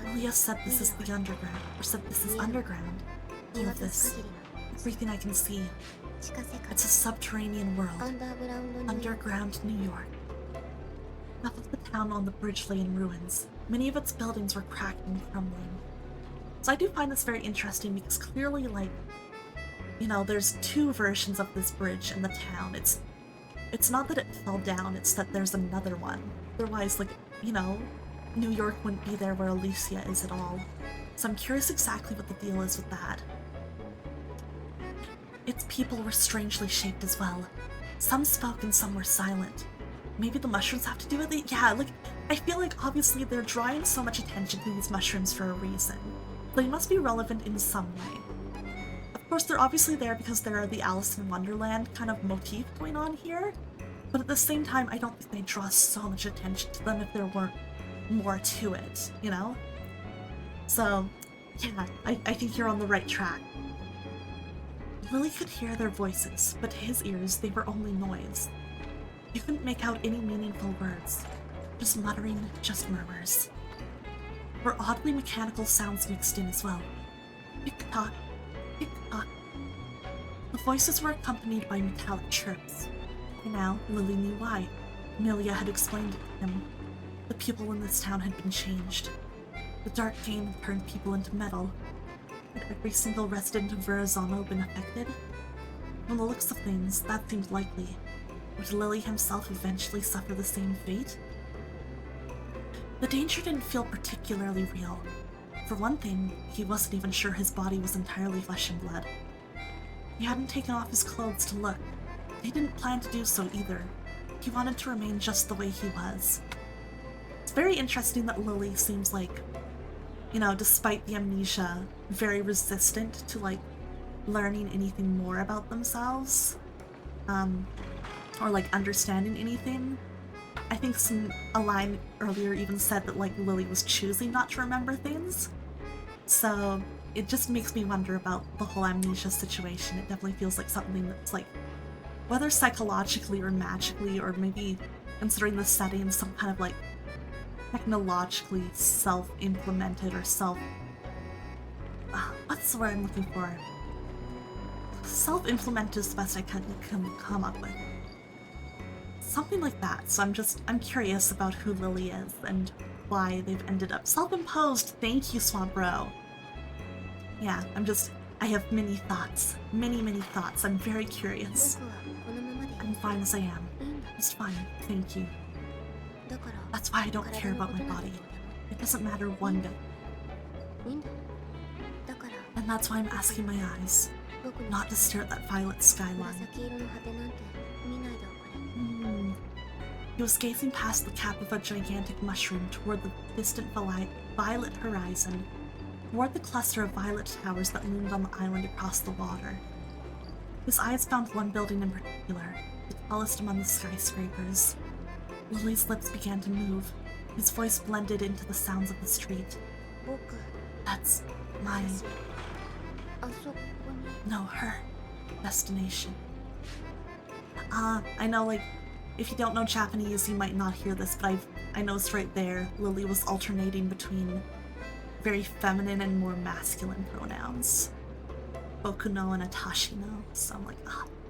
A: Lilia said this is the underground, or said this is underground. All of this. Everything I can see. It's a subterranean world. Underground New York. Half of the town on the bridge lay in ruins. Many of its buildings were cracked and crumbling. So I do find this very interesting because clearly, there's two versions of this bridge in the town. It's not that it fell down, it's that there's another one. Otherwise, New York wouldn't be there where Alicia is at all. So I'm curious exactly what the deal is with that. Its people were strangely shaped as well. Some spoke and some were silent. Maybe the mushrooms have to do with it? Yeah, I feel like obviously they're drawing so much attention to these mushrooms for a reason. They must be relevant in some way. Of course, they're obviously there because there are the Alice in Wonderland kind of motif going on here, but at the same time, I don't think they draw so much attention to them if there weren't more to it, So, yeah, I think you're on the right track. Lily could hear their voices, but to his ears, they were only noise. You couldn't make out any meaningful words. Just muttering, just murmurs. There were oddly mechanical sounds mixed in as well. Tick-tock, tick-tock. The voices were accompanied by metallic chirps. By now, Lily knew why. Milia had explained it to him. The people in this town had been changed. The dark game turned people into metal. Had every single resident of Verrazzano been affected? From the looks of things, that seemed likely. Would Lily himself eventually suffer the same fate? The danger didn't feel particularly real. For one thing, he wasn't even sure his body was entirely flesh and blood. He hadn't taken off his clothes to look. He didn't plan to do so either. He wanted to remain just the way he was. It's very interesting that Lily seems despite the amnesia, very resistant to, learning anything more about themselves. Or, understanding anything. I think a line earlier even said that, Lily was choosing not to remember things. So, it just makes me wonder about the whole amnesia situation. It definitely feels like something that's, whether psychologically or magically, or maybe considering the setting, some kind of, technologically self-implemented or what's the word I'm looking for? self-implemented is the best I can come up with. Something like that. So I'm curious about who Lily is and why they've ended up self-imposed. Thank you, Swamp Bro. Yeah, I have many thoughts. Many thoughts. I'm very curious. I'm fine as I am. Just fine. Thank you. That's why I don't care about my body. It doesn't matter one bit. And that's why I'm asking my eyes not to stare at that violet skyline. He was gazing past the cap of a gigantic mushroom toward the distant violet horizon, toward the cluster of violet towers that loomed on the island across the water. His eyes found one building in particular, the tallest among the skyscrapers. Lily's lips began to move. His voice blended into the sounds of the street. That's my... No, her destination. I know, like, if you don't know Japanese, you might not hear this, but I noticed right there, Lily was alternating between very feminine and more masculine pronouns. Boku no and Atashi no. So I'm like,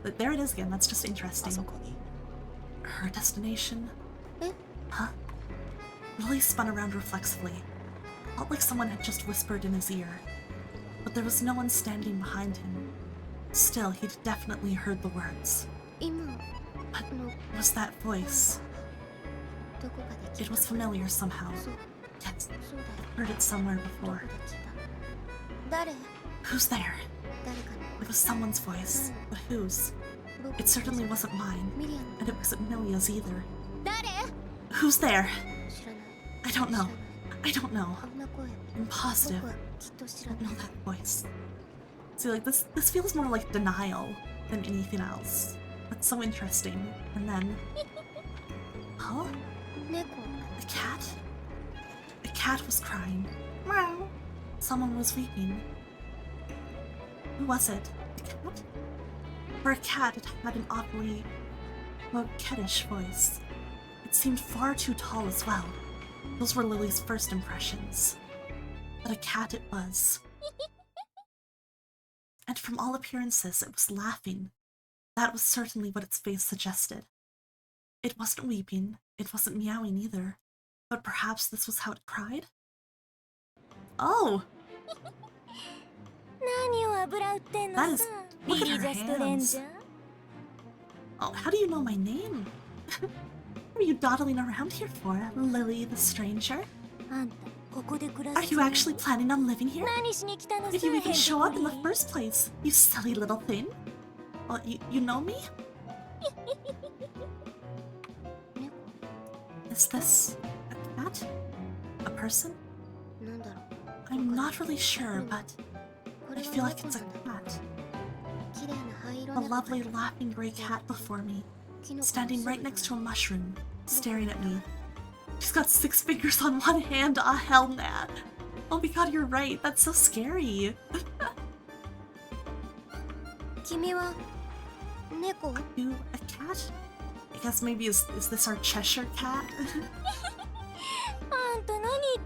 A: but there it is again, that's just interesting. Her destination? Huh? Lily spun around reflexively. Felt like someone had just whispered in his ear. But there was no one standing behind him. Still, he'd definitely heard the words. But was that voice? It was familiar somehow. Yes, I've heard it somewhere before. Who's there? It was someone's voice, but whose? It certainly wasn't mine, and it wasn't Milia's either. Who's there? I don't know. I don't know. I'm positive. I don't know that voice. See, like, this feels more like denial than anything else. That's so interesting. And then... Huh? A cat? A cat was crying. Meow. Someone was weeping. Who was it? A cat? For a cat, it had an awfully, coquettish voice. It seemed far too tall as well. Those were Lily's first impressions. But a cat it was. And from all appearances, it was laughing. That was certainly what its face suggested. It wasn't weeping, it wasn't meowing either, but perhaps this was how it cried? Oh! That is... Look at her hands! Oh, how do you know my name? What are you dawdling around here for, Lily the stranger? Are you actually planning on living here? Did you even show up in the first place, you silly little thing? Well, you know me? Is this a cat? A person? I'm not really sure, but I feel like it's a cat. A lovely laughing gray cat before me, standing right next to a mushroom, staring at me. She's got 6 fingers on one hand, hell nah. Oh my god, you're right, that's so scary. Are you a cat? I guess maybe is this our Cheshire cat?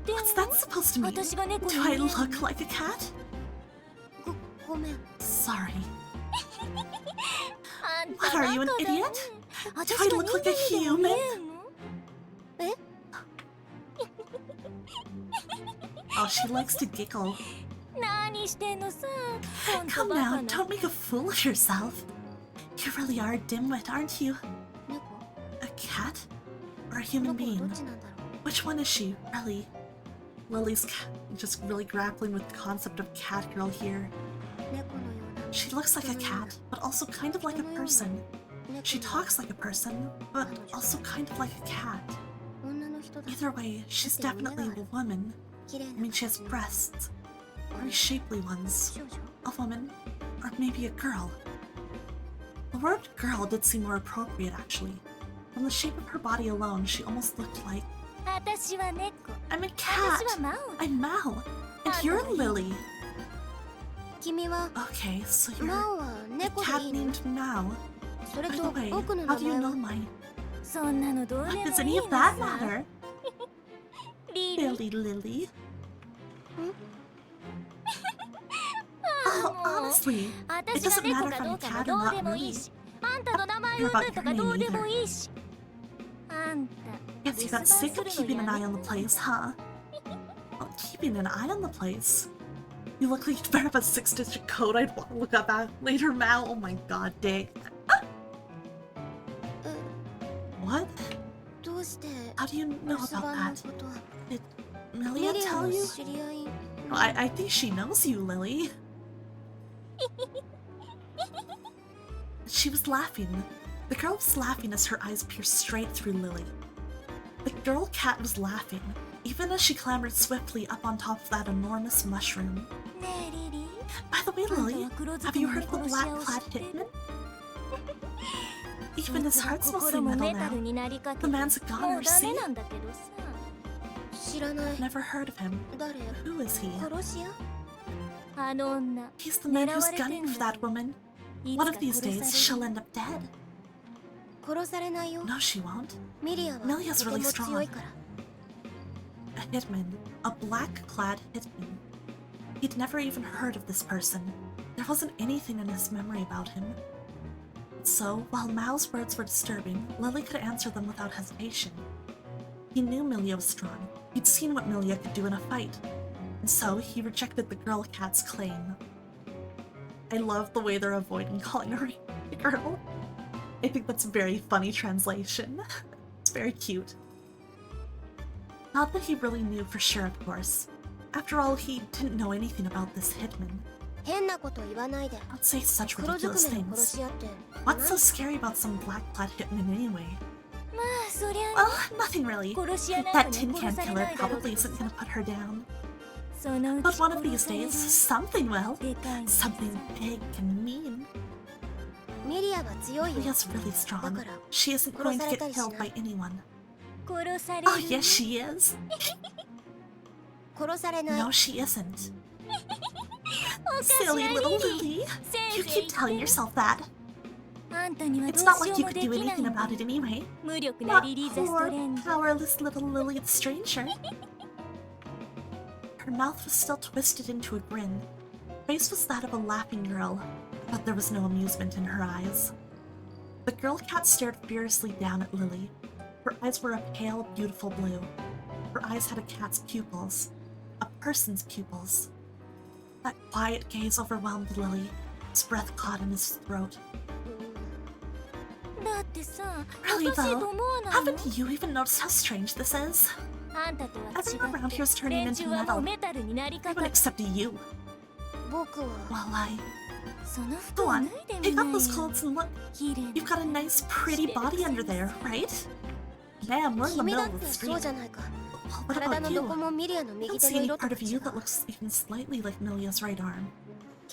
A: What's that supposed to mean? Do I look like a cat? Sorry. What, are you an idiot? Do I look like a human? Oh, she likes to giggle. Come now, don't make a fool of yourself. You really are a dimwit, aren't you? A cat? Or a human being? Which one is she, really? Lily's just really grappling with the concept of cat girl here. She looks like a cat, but also kind of like a person. She talks like a person, but also kind of like a cat. Either way, she's definitely a woman. I mean, she has breasts. Very shapely ones. A woman. Or maybe a girl. The word girl did seem more appropriate, actually. From the shape of her body alone, she almost looked like... I'm a cat! I'm Mao! And you're Lily! Okay, so you're a cat named Mao. By the way, how do you know mine? What does any of that matter? Lily. Oh, Honestly, it doesn't matter if I'm a cat or not, really. I don't care about your name either. Guess you got sick of keeping an eye on the place, huh? Well, keeping an eye on the place? You look like you'd better have a 6-digit code I'd want to look up at later, Mal. Oh my god, Dick. What? How do you know about that? Did Melia tell you? Well, I think she knows you, Lily. She was laughing. The girl was laughing as her eyes pierced straight through Lily. The girl cat was laughing, even as she clambered swiftly up on top of that enormous mushroom. By the way, Lily, have you heard of the black-clad hitman? Even his heart's mostly metal now. The man's a goner, see? Never heard of him. Who is he? He's the man who's gunning for that woman. One of these days, she'll end up dead. No, she won't. Milia's really strong. A hitman. A black-clad hitman. He'd never even heard of this person. There wasn't anything in his memory about him. So, while Mao's words were disturbing, Lily could answer them without hesitation. He knew Milia was strong. He'd seen what Milia could do in a fight. And so, he rejected the girl cat's claim. I love the way they're avoiding calling her a girl. I think that's a very funny translation. It's very cute. Not that he really knew for sure, of course. After all, he didn't know anything about this hitman. Don't say such ridiculous things. What's so scary about some black-clad hitman anyway? Well, nothing really. That tin can killer probably isn't gonna put her down. But one of these days, something will. Something big and mean. Milia's really strong. She isn't going to get killed by anyone. Oh, yes, she is. No, she isn't. Silly little Lily. You keep telling yourself that. It's not like you could do anything about it anyway. Not poor, powerless little Lily the Stranger. Her mouth was still twisted into a grin. Her face was that of a laughing girl, but there was no amusement in her eyes. The girl cat stared furiously down at Lily. Her eyes were a pale, beautiful blue. Her eyes had a cat's pupils. A person's pupils. That quiet gaze overwhelmed Lily. His breath caught in his throat. Really though, haven't you even noticed how strange this is? Everyone around here is turning into metal. Everyone except you. Well, Go on, take off those clothes and look. You've got a nice, pretty body under there, right? Ma'am, we're in the middle of the street. Well, what about you? I don't see any part of you that looks even slightly like Milia's right arm.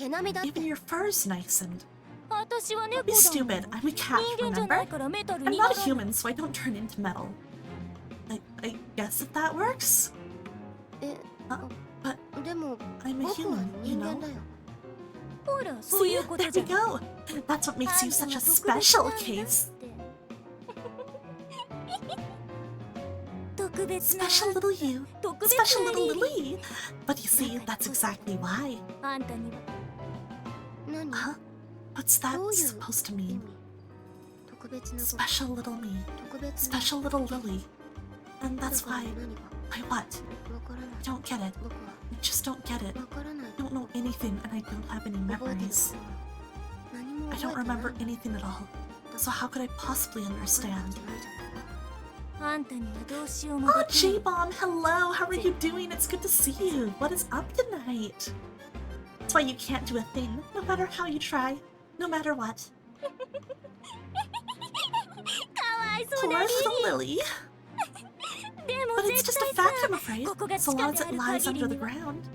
A: Even your fur's nice and... Don't be stupid, I'm a cat, remember? I'm not a human, so I don't turn into metal. I guess if that works? But I'm a human, you know? See, there we go! That's what makes you such a special case! Special little you! Special little Lily! But you see, that's exactly why. Huh? What's that supposed to mean? Special little me. Special little Lily. And that's why... Why what? I don't get it. I just don't get it. I don't know anything and I don't have any memories. I don't remember anything at all. So how could I possibly understand? Oh, J-Bomb, hello! How are you doing? It's good to see you. What is up tonight? That's why you can't do a thing, no matter how you try. No matter what. Poor little Lily. But it's just a fact, I'm afraid. So long as it lies under the ground.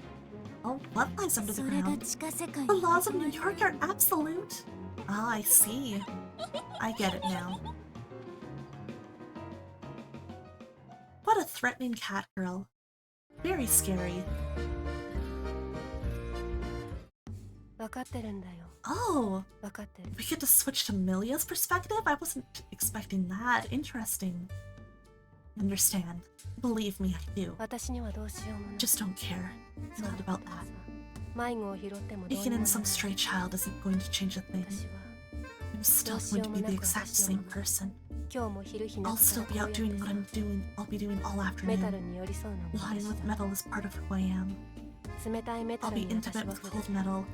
A: Oh, what lies under the ground? The laws of New York are absolute. Ah, I see. I get it now. What a threatening cat girl. Very scary. Oh, we get to switch to Milia's perspective? I wasn't expecting that. Interesting. Understand. Believe me, I do. Just don't care. It's not about that. Taking in some stray child isn't going to change a thing. I'm still going to be the exact same person. I'll still be out doing what I'll be doing all afternoon. Lying with metal is part of who I am. I'll be intimate with cold metal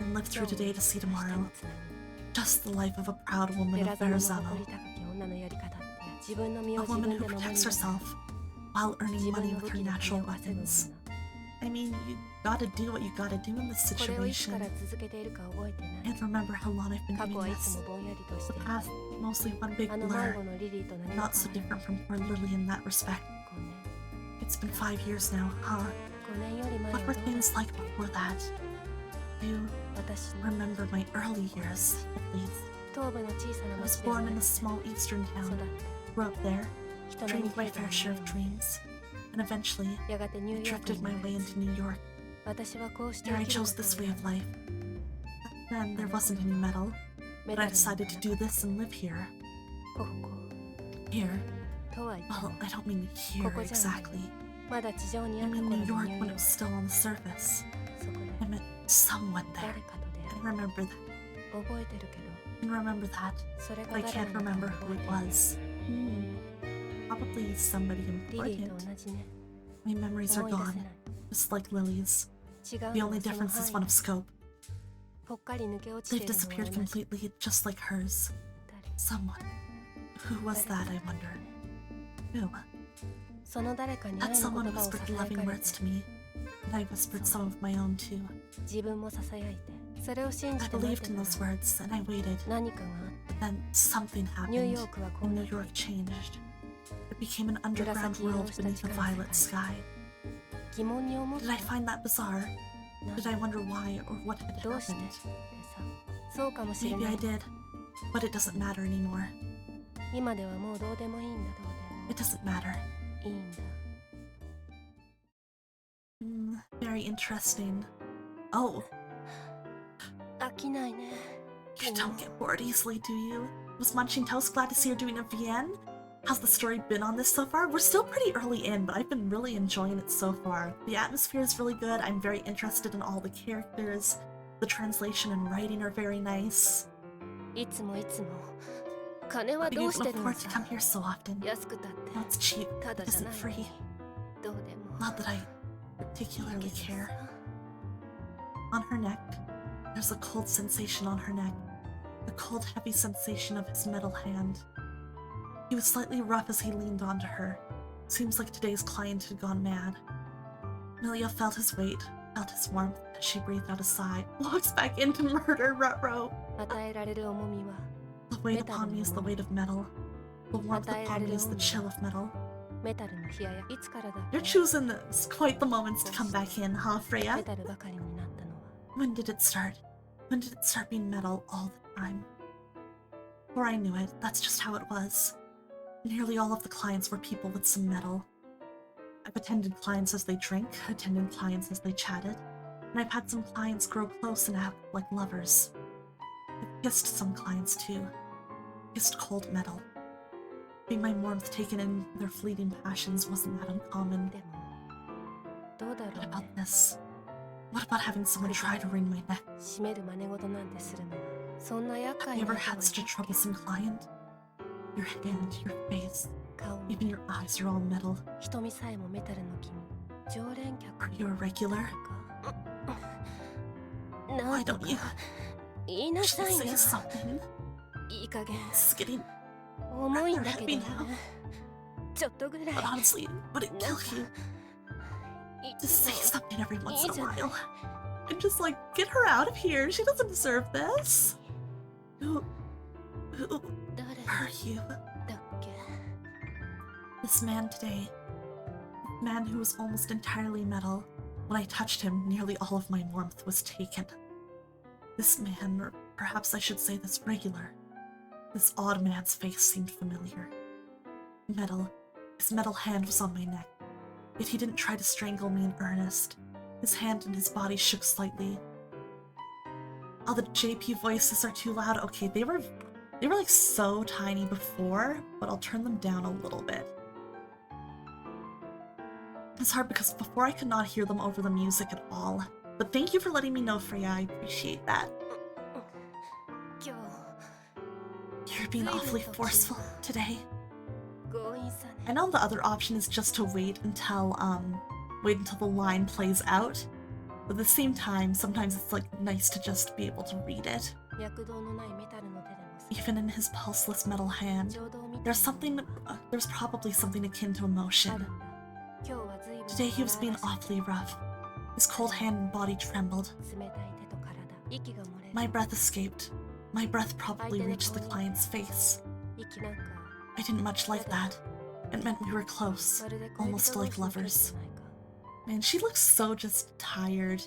A: and live through today to see tomorrow. Just the life of a proud woman of Verrazano. A woman who protects herself while earning money with her natural weapons. I mean, you gotta do what you gotta do in this situation. I can't remember how long I've been doing this. The past, mostly one big blur. Not so different from poor Lily in that respect. It's been 5 years now, huh? What were things like before that? You remember my early years, at least. I was born in a small eastern town, grew up there, dreamed my fair share of dreams, and eventually I drifted my way into New York. There I chose this way of life. Back then there wasn't any metal, but I decided to do this and live here. Here? Well, I don't mean here exactly. I mean New York when it was still on the surface. I meant someone there. I remember that. But I can't remember who it was. Probably somebody important. My memories are gone, just like Lily's. The only difference is one of scope. They've disappeared completely, just like hers. Someone. Who was that, I wonder? Who? That someone whispered loving words to me, and I whispered some of my own too. I believed in those words, and I waited. But then something happened, and New York changed. It became an underground world beneath a violet sky. Did I find that bizarre? Did I wonder why or what had happened? Maybe I did, but it doesn't matter anymore. It doesn't matter. Very interesting. Oh. You don't get bored easily, do you? Was Munching Toast glad to see her doing a VN? How's the story been on this so far? We're still pretty early in, but I've been really enjoying it so far. The atmosphere is really good. I'm very interested in all the characters. The translation and writing are very nice. Why do you afford to come here so often? No, it's cheap. It isn't free. Not that I particularly care. On her neck, there's a cold sensation on her neck. The cold, heavy sensation of his metal hand. He was slightly rough as he leaned onto her. Seems like today's client had gone mad. Amelia felt his weight, felt his warmth, as she breathed out a sigh. Walks back into murder, Rutrow. The weight upon me is the weight of metal. The warmth upon me is the chill of metal. You're choosing quite the moments to come back in, huh, Freya? When did it start? When did it start being metal all the time? Before I knew it, that's just how it was. Nearly all of the clients were people with some metal. I've attended clients as they drink, attended clients as they chatted, and I've had some clients grow close and act like lovers. I've kissed some clients too. Kissed cold metal. Being my warmth taken in their fleeting passions wasn't that uncommon. What about this? What about having someone try to wring my neck? Have you ever had such a troublesome client? Your hand, your face, even your eyes are all metal. Are you a regular? Why don't you? Should say something. This is getting rather heavy now. But honestly, would it kill you? Just say something every once in a while. And just like, get her out of here. She doesn't deserve this. Who hurt you? This man today. The man who was almost entirely metal. When I touched him, nearly all of my warmth was taken. This man, or perhaps I should say this regular. This odd man's face seemed familiar. Metal. His metal hand was on my neck. Yet he didn't try to strangle me in earnest. His hand and his body shook slightly. Oh, the JP voices are too loud. Okay, they were like so tiny before, but I'll turn them down a little bit. It's hard because before I could not hear them over the music at all. But thank you for letting me know, Freya. I appreciate that. You're being awfully forceful today. I know the other option is just to wait until the line plays out. But at the same time, sometimes it's like nice to just be able to read it. Even in his pulseless metal hand, there's probably something akin to emotion. Today he was being awfully rough. His cold hand and body trembled. My breath escaped. My breath probably reached the client's face. I didn't much like that. It meant we were close, almost like lovers. Man, she looks so just tired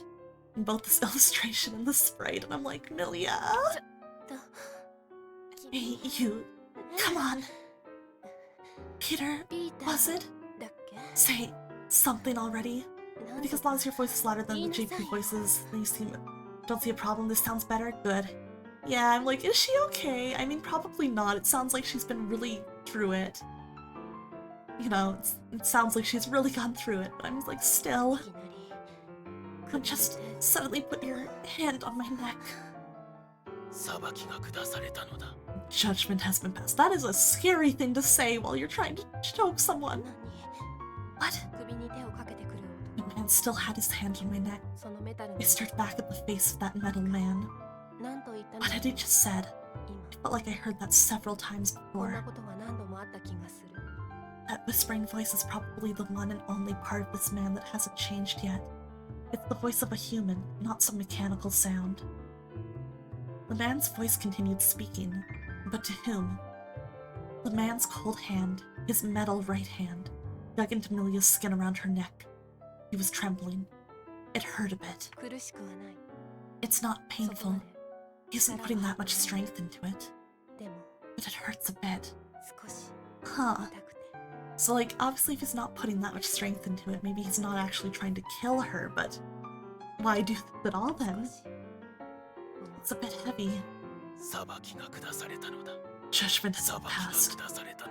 A: in both this illustration and the sprite, and I'm like, Milia? Hey, you. Come on. Peter, was it? Say something already. I think as long as your voice is louder than the JP voices, then don't see a problem. This sounds better? Good. Yeah, I'm like, is she okay? I mean, probably not. It sounds like she's been really through it. You know, it sounds like she's really gone through it, but I'm like, still. Don't just suddenly put your hand on my neck. Judgment has been passed. That is a scary thing to say while you're trying to choke someone. What? The man still had his hand on my neck. I stared back at the face of that metal man. What had he just said? I felt like I heard that several times before. That whispering voice is probably the one and only part of this man that hasn't changed yet. It's the voice of a human, not some mechanical sound. The man's voice continued speaking, but to whom? The man's cold hand, his metal right hand, dug into Milia's skin around her neck. He was trembling. It hurt a bit. It's not painful. He isn't putting that much strength into it. But it hurts a bit. Huh. So, like, obviously if he's not putting that much strength into it, maybe he's not actually trying to kill her, but why do this at all then? It's a bit heavy. Judgment has been passed.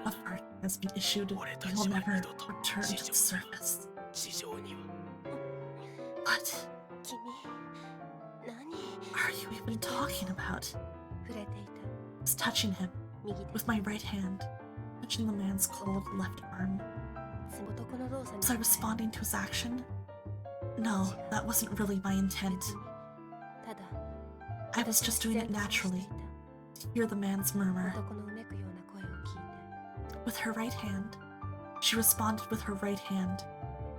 A: A verdict has been issued. He will never return to the surface. What are you even talking about? I was touching him with my right hand, touching the man's cold left arm. Was I responding to his action? No, that wasn't really my intent. I was just doing it naturally, to hear the man's murmur. With her right hand, she responded with her right hand.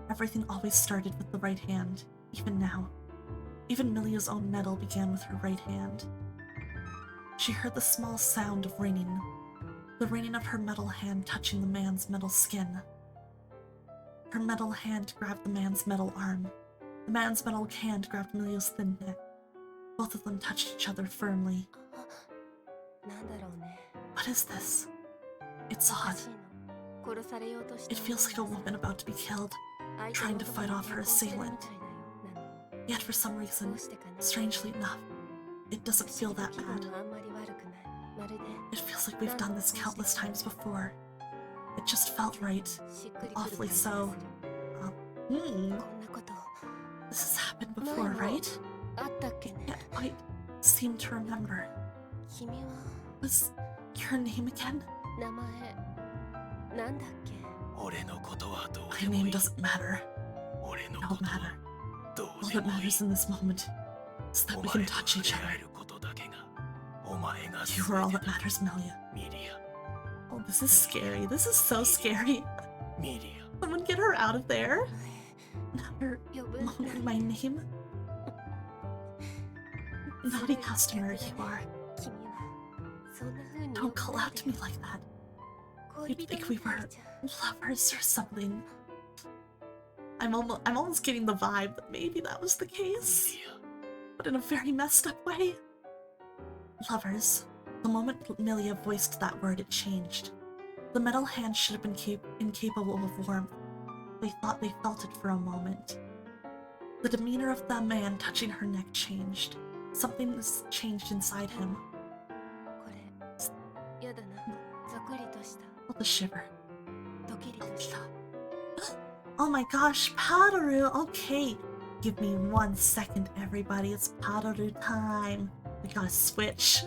A: Everything always started with the right hand, even now. Even Milia's own metal began with her right hand. She heard the small sound of ringing, the ringing of her metal hand touching the man's metal skin. Her metal hand grabbed the man's metal arm. The man's metal hand grabbed Milia's thin neck. Both of them touched each other firmly. What is this? It's odd. It feels like a woman about to be killed, trying to fight off her assailant. Yet for some reason, strangely enough, it doesn't feel that bad. It feels like we've done this countless times before. It just felt right, and awfully so. This has happened before, right? I can't quite seem to remember. Was your name again? My name doesn't matter. It don't matter. All that matters in this moment is that we can touch each other. You are all that matters, Milia. Oh, this is scary. This is so scary. Someone get her out of there. Now you're moaning my name. Naughty customer you are. Don't call out to me like that. You'd think we were lovers or something. I'm almost getting the vibe that maybe that was the case, but in a very messed up way. Lovers. The moment Milia voiced that word, it changed. The metal hand should have been incapable of warmth. They thought they felt it for a moment. The demeanor of the man touching her neck changed. Something was changed inside him. Felt a shiver. Oh my gosh, Padaru, okay. Give me 1 second, everybody. It's Padaru time. We gotta switch.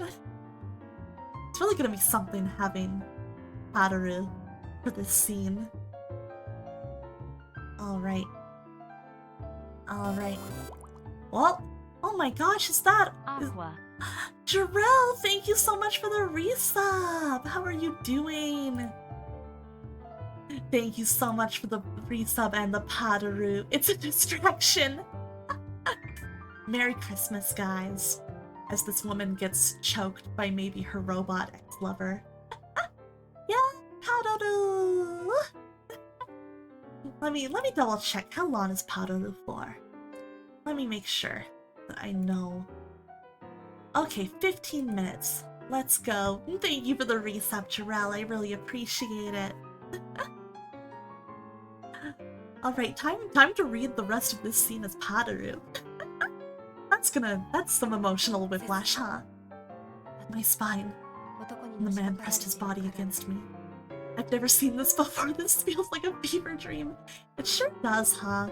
A: It's really gonna be something having Padaru for this scene. Alright. Alright. Well, oh my gosh, is that...
B: Aqua.
A: Jarrell, thank you so much for the resub! How are you doing? Thank you so much for the resub and the Padaru. It's a distraction! Merry Christmas, guys. As this woman gets choked by maybe her robot ex-lover. Yeah, Padaru! Let me double check. How long is Padaru for? Let me make sure that I know. Okay, 15 minutes. Let's go. Thank you for the resub, Jarrell. I really appreciate it. Alright, time to read the rest of this scene as Padaru. That's some emotional whiplash, huh? At my spine. And the man pressed his body against me. I've never seen this before. This feels like a fever dream. It sure does, huh?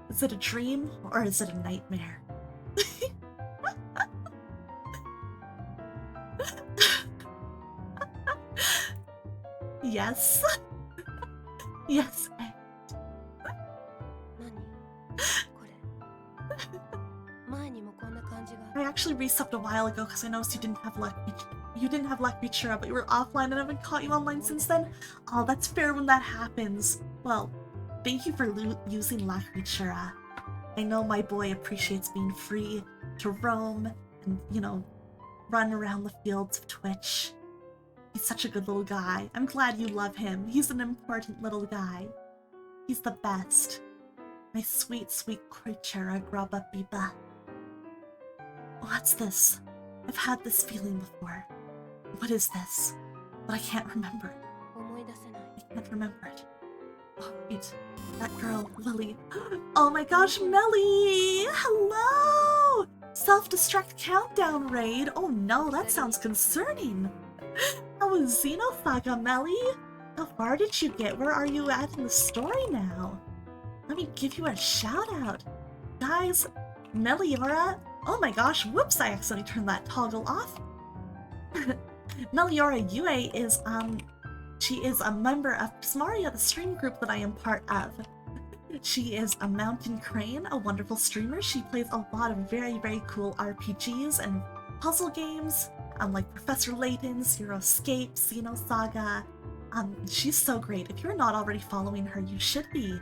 A: Is it a dream or is it a nightmare? Yes. Yes. I actually resubbed a while ago because I noticed you didn't have luck. You didn't have luck, Bichura, but you were offline and I haven't caught you online since then. Oh, that's fair when that happens. Well, thank you for using luck, Bichura. I know my boy appreciates being free to roam and, you know, run around the fields of Twitch. He's such a good little guy. I'm glad you love him. He's an important little guy. He's the best. My sweet, sweet creature, Grubba Biba. What's this? I've had this feeling before. What is this? But I can't remember. I can't remember it. Oh, wait. That girl, Lily. Oh my gosh, Melly! Hello! Self-destruct countdown raid? Oh no, that sounds concerning. How was Xenosaga, Melly? How far did you get? Where are you at in the story now? Let me give you a shout out. Guys, Meliora... Oh my gosh, whoops, I accidentally turned that toggle off. Meliora Yue is, she is a member of Smaria, the stream group that I am part of. She is a mountain crane, a wonderful streamer. She plays a lot of very, very cool RPGs and puzzle games, like Professor Layton's, Zero Escape, Xenosaga. She's so great. If you're not already following her, you should be.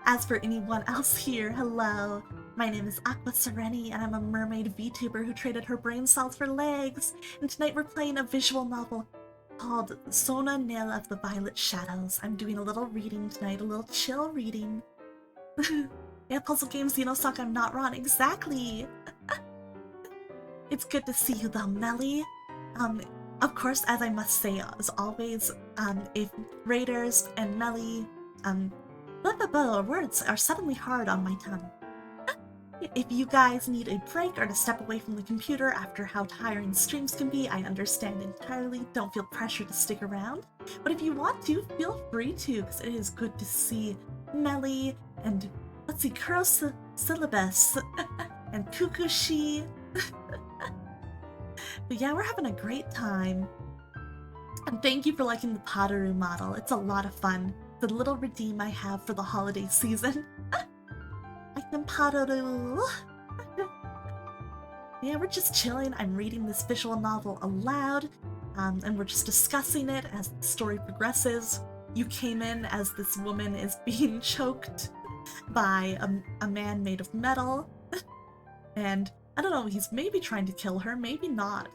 A: As for anyone else here, hello. My name is Aqua Sereni, and I'm a mermaid VTuber who traded her brain cells for legs. And tonight we're playing a visual novel called Sona-Nyl of the Violet Shadows. I'm doing a little reading tonight, a little chill reading. Yeah, puzzle games, Xenosaga, I'm not wrong. Exactly! It's good to see you though, Melly. Of course, as I must say, as always, if Raiders and Melly, words are suddenly hard on my tongue. If you guys need a break or to step away from the computer after how tiring streams can be, I understand entirely. Don't feel pressured to stick around. But if you want to, feel free to, because it is good to see Melly and, let's see, Syllabus and Kukushi. But yeah, we're having a great time. And thank you for liking the Padaru model. It's a lot of fun. The little redeem I have for the holiday season. I can Padaru. Yeah, we're just chilling. I'm reading this visual novel aloud, and we're just discussing it as the story progresses. You came in as this woman is being choked by a man made of metal, and I don't know, he's maybe trying to kill her, maybe not.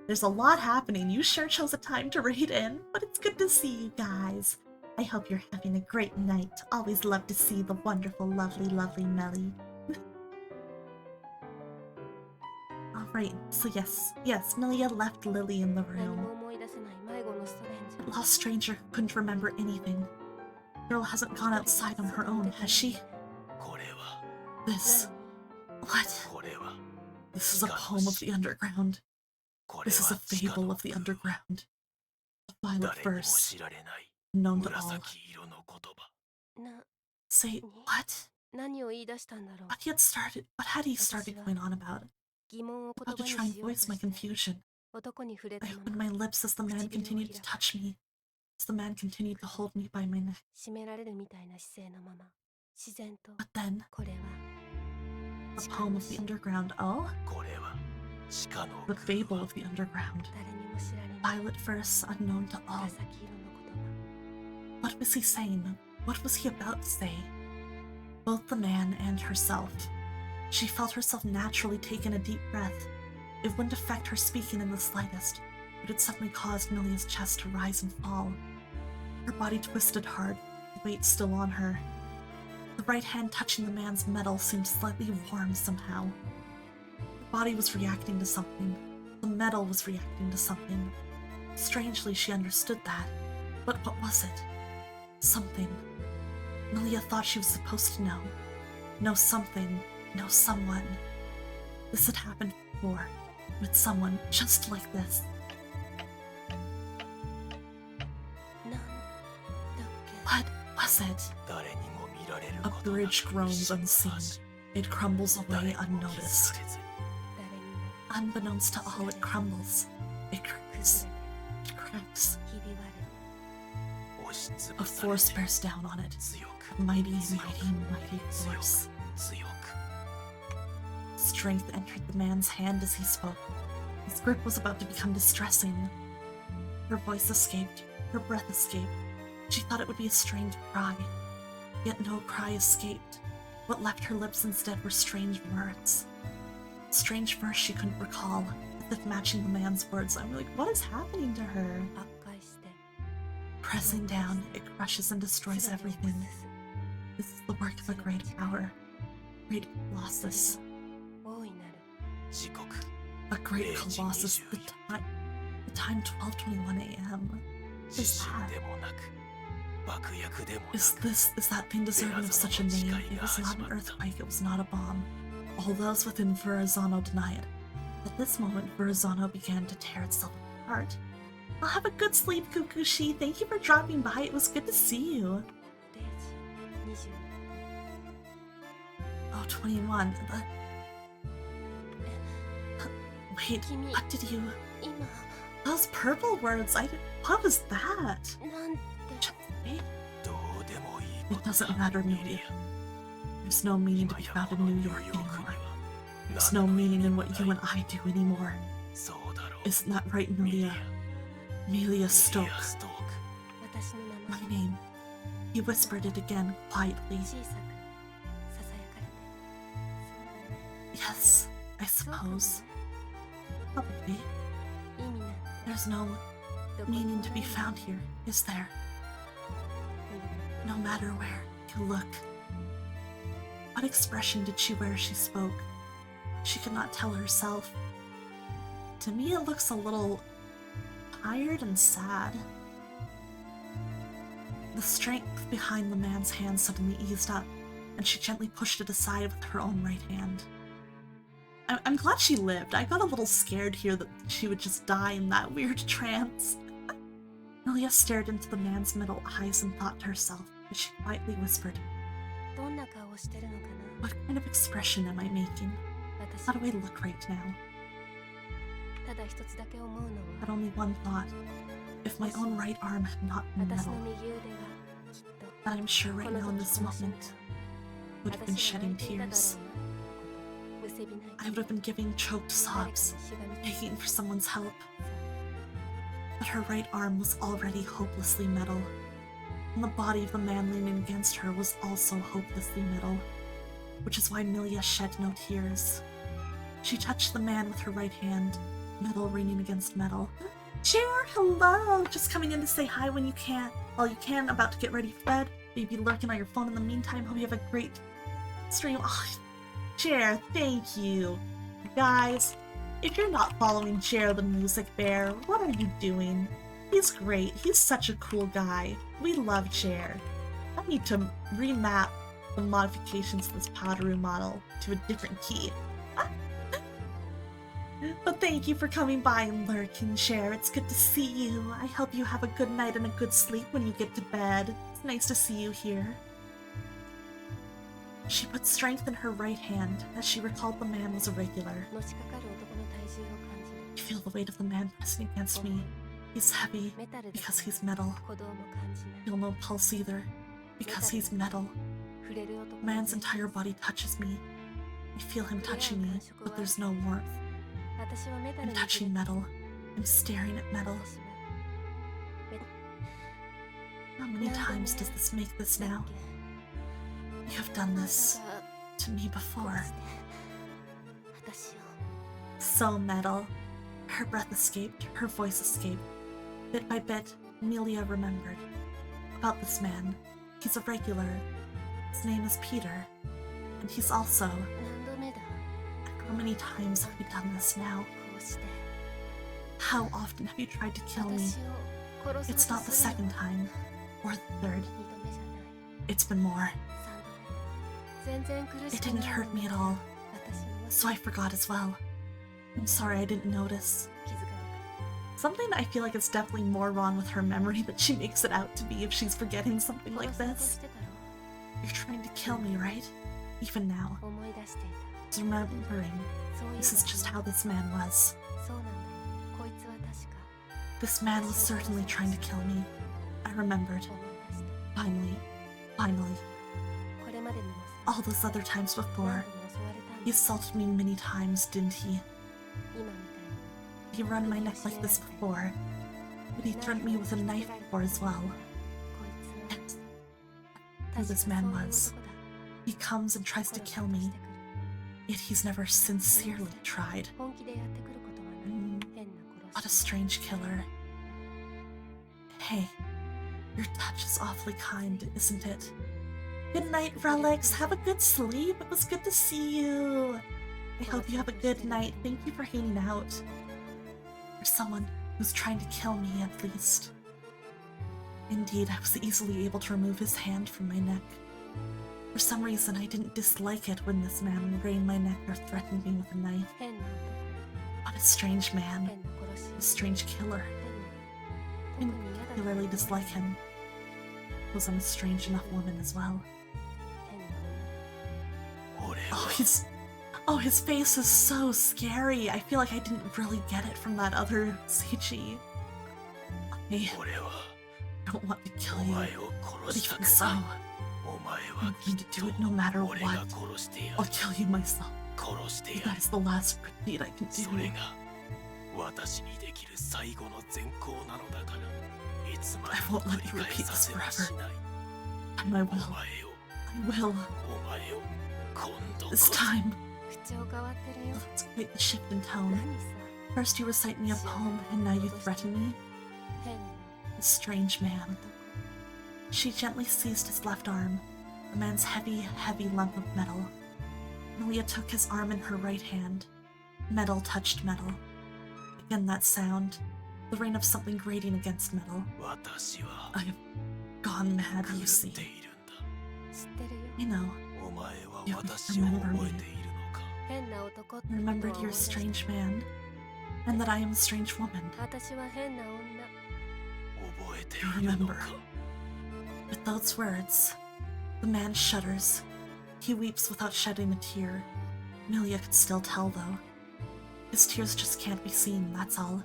A: There's a lot happening. You sure chose a time to raid in, but it's good to see you guys. I hope you're having a great night. Always love to see the wonderful, lovely, lovely Melly. Alright, so yes, Melia left Lily in the room. That lost stranger who couldn't remember anything. Girl hasn't gone outside on her own, has she? This... What? This is a poem of the underground. This is a fable of the underground. A violet verse, known to all. Say, what? What had he started going on about? How to try and voice my confusion. I opened my lips as the man continued to touch me, as the man continued to hold me by my neck. But then, the poem of the underground, oh? The fable of the underground. Violet verse unknown to all. What was he saying? What was he about to say? Both the man and herself. She felt herself naturally take in a deep breath. It wouldn't affect her speaking in the slightest, but it suddenly caused Milia's chest to rise and fall. Her body twisted hard, the weight still on her. The right hand touching the man's metal seemed slightly warm somehow. Her body was reacting to something. The metal was reacting to something. Strangely, she understood that. But what was it? Something. Milia thought she was supposed to know. Know something. Know someone. This had happened before. With someone just like this. What was it? A bridge groans unseen. It crumbles away unnoticed. Unbeknownst to all, it crumbles. It cracks. It cracks. A force bears down on it. A mighty, mighty, mighty force. Strength entered the man's hand as he spoke. His grip was about to become distressing. Her voice escaped. Her breath escaped. She thought it would be a strange cry. Yet no cry escaped. What left her lips instead were strange words. Strange verse she couldn't recall, as if matching the man's words. I'm like, what is happening to her? Pressing down, it crushes and destroys everything. This is the work of a great power. Great Colossus. A great Colossus. The time 12:21 a.m. Is that thing deserving of such a name? It was not an earthquake, it was not a bomb. All those within Verrazano deny it. At this moment, Verrazano began to tear itself apart. I'll have a good sleep, Kukushi. Thank you for dropping by. It was good to see you. Oh, 21. Wait, what did you... Those purple words, what was that? Just wait. It doesn't matter, Milia. There's no meaning to be found in New York anymore. There's no meaning in what you and I do anymore. Isn't that right, Milia? Milia Stokes. My name. He whispered it again, quietly. Yes, I suppose. Probably. There's no meaning to be found here, is there? No matter where you look. What expression did she wear as she spoke? She could not tell herself. To me, it looks a little tired and sad. The strength behind the man's hand suddenly eased up, and she gently pushed it aside with her own right hand. I'm glad she lived. I got a little scared here that she would just die in that weird trance. Milia stared into the man's middle eyes and thought to herself, as she quietly whispered, what kind of expression am I making? How do I look right now? Had only one thought. If my own right arm had not been metal, that I'm sure right now in this moment would have been shedding tears. I would have been giving choked sobs, begging for someone's help. But her right arm was already hopelessly metal, and the body of the man leaning against her was also hopelessly metal, which is why Milia shed no tears. She touched the man with her right hand, metal leaning against metal. Cher, hello! Just coming in to say hi when you can. While you can, about to get ready for bed. Maybe lurking on your phone in the meantime. Hope you have a great stream. Oh, Cher, thank you. Guys, if you're not following Cher the Music Bear, what are you doing? He's great. He's such a cool guy. We love Cher. I need to remap the modifications to this Powderu model to a different key. But thank you for coming by and lurking, Cher. It's good to see you. I hope you have a good night and a good sleep when you get to bed. It's nice to see you here. She put strength in her right hand as she recalled the man was a regular. I feel the weight of the man pressing against me. He's heavy because he's metal. I feel no pulse either because he's metal. The man's entire body touches me. I feel him touching me, but there's no warmth. I'm touching metal. I'm staring at metal. How many times does this make this now? You have done this to me before. So metal. Her breath escaped, her voice escaped. Bit by bit, Amelia remembered. About this man. He's a regular. His name is Peter. And he's also... How many times have you done this now? How often have you tried to kill me? It's not the second time, or the third. It's been more. It didn't hurt me at all, so I forgot as well. I'm sorry I didn't notice. Something I feel like is definitely more wrong with her memory than she makes it out to be if she's forgetting something like this. You're trying to kill me, right? Even now. Just remembering, this is just how this man was. This man was certainly trying to kill me. I remembered. Finally. All those other times before. He assaulted me many times, didn't he? He run my neck like this before, but he threatened me with a knife before as well. Yes. Who this man was. He comes and tries to kill me, yet he's never sincerely tried. What a strange killer. Hey, your touch is awfully kind, isn't it? Good night, Relics. Have a good sleep. It was good to see you. I hope you have a good night. Thank you for hanging out. For someone who's trying to kill me, at least. Indeed, I was easily able to remove his hand from my neck. For some reason, I didn't dislike it when this man craned my neck or threatened me with a knife. What a strange man. A strange killer. I didn't particularly dislike him, because I'm a strange enough woman as well. Oh, his face is so scary. I feel like I didn't really get it from that other CG. I don't want to kill you, but even so, I'm going to do it no matter what. I'll kill you myself. That is the last good deed I can do. I won't let you repeat this forever. And I will. This time. That's quite the shift in tone. First you recite me a poem, and now you threaten me? A strange man. She gently seized his left arm, the man's heavy lump of metal. Amelia took his arm in her right hand. Metal touched metal. Again that sound, the rain of something grating against metal. I have gone mad, you see. I know. You remember me. I remembered you're a strange man, and that I am a strange woman. You remember. With those words, the man shudders. He weeps without shedding a tear. Amelia could still tell, though. His tears just can't be seen, that's all.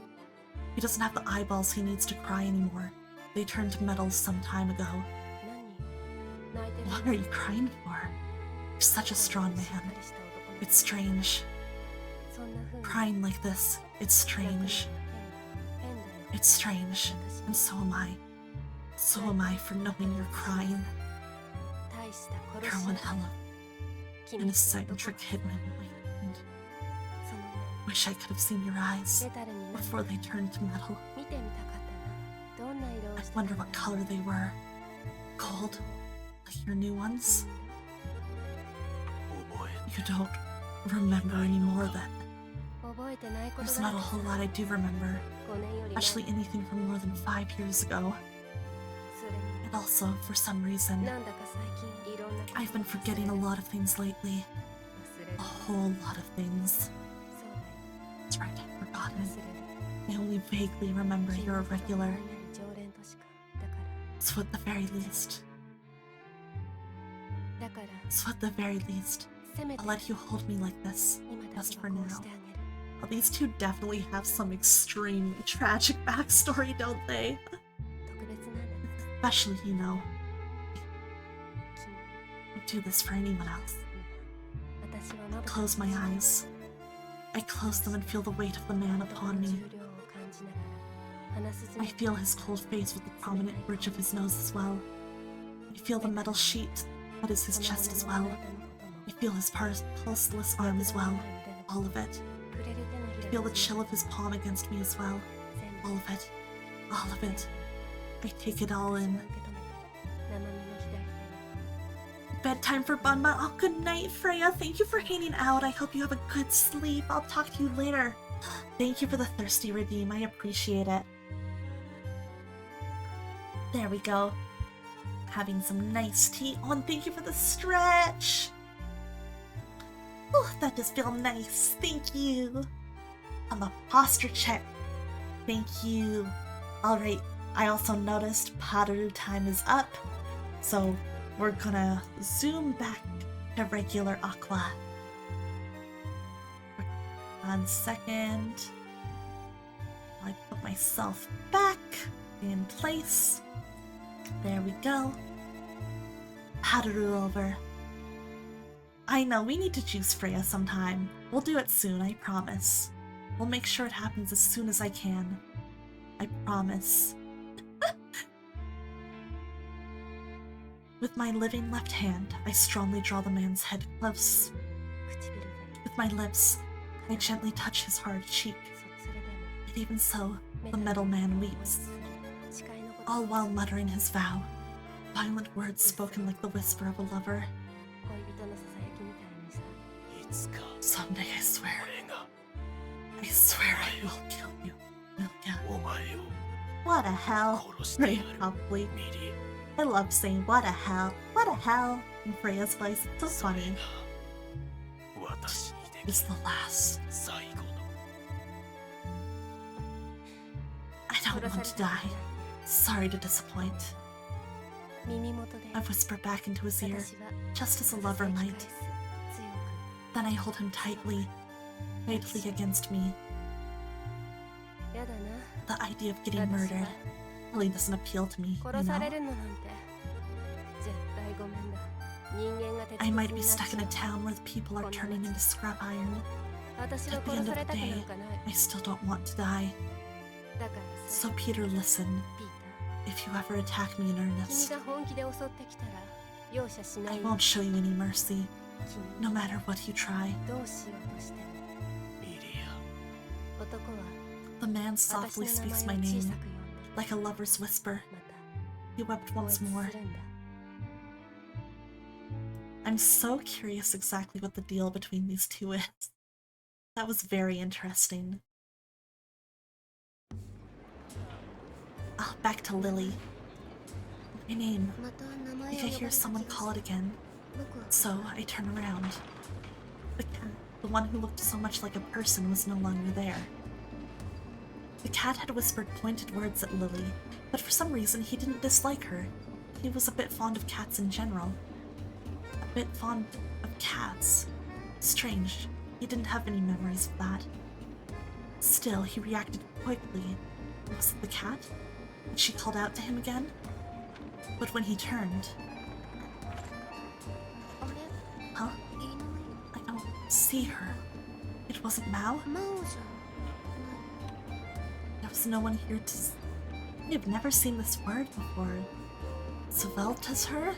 A: He doesn't have the eyeballs he needs to cry anymore. They turned to metal some time ago. What are you crying for? You're such a strong man. It's strange. Crying like this, it's strange. It's strange, and so am I. So am I for knowing you're crying. You're one hell of innocent and trick hitman. And wish I could have seen your eyes before they turned to metal. I wonder what color they were. Gold, like your new ones? You don't remember anymore then? There's not a whole lot I do remember. Actually anything from more than 5 years ago. And also, for some reason, I've been forgetting a lot of things lately. A whole lot of things. That's right, I've forgotten. I only vaguely remember you're a regular. So at the very least, So at the very least, I'll let you hold me like this, just for now. Well, these two definitely have some extreme tragic backstory, don't they? Especially, you know. I don't do this for anyone else. I close my eyes. I close them and feel the weight of the man upon me. I feel his cold face with the prominent bridge of his nose as well. I feel the metal sheet that is his chest as well. I feel his pulseless arm as well. All of it. I feel the chill of his palm against me as well. All of it. All of it. I take it all in. Bedtime for Banma. Oh, good night, Freya. Thank you for hanging out. I hope you have a good sleep. I'll talk to you later. Thank you for the thirsty redeem. I appreciate it. There we go. Having some nice tea on. Thank you for the stretch. Oh, that does feel nice. Thank you. On the posture check. Thank you. Alright, I also noticed Padaru time is up. So we're gonna zoom back to regular Aqua. 1 second. I put myself back in place. There we go. Padaru over. I know, we need to choose Freya sometime. We'll do it soon, I promise. We'll make sure it happens as soon as I can. I promise. With my living left hand, I strongly draw the man's head close. With my lips, I gently touch his hard cheek. And even so, the metal man weeps, all while muttering his vow, violent words spoken like the whisper of a lover. Someday, I swear I will kill you, Milka. What a hell. Right, probably. I love saying what a hell, in Freya's voice. It's so funny. It's the last. I don't want to die. Sorry to disappoint. I whisper back into his ear, just as a lover might. Then I hold him tightly against me. The idea of getting murdered really doesn't appeal to me, you know? I might be stuck in a town where the people are turning into scrap iron. But at the end of the day, I still don't want to die. So Peter, listen. If you ever attack me in earnest, I won't show you any mercy, no matter what you try. The man softly speaks my name, like a lover's whisper. He wept once more. I'm so curious exactly what the deal between these two is. That was very interesting. Oh, back to Lily. My name. I could hear someone call it again. So I turn around. The cat, the one who looked so much like a person, was no longer there. The cat had whispered pointed words at Lily, but for some reason he didn't dislike her. He was a bit fond of cats in general. A bit fond of cats. Strange, he didn't have any memories of that. Still, he reacted quickly. Was it the cat? Had she called out to him again? But when he turned... Huh? I don't see her. It wasn't Mao? There was no one here to... I've never seen this word before. Svelta's her?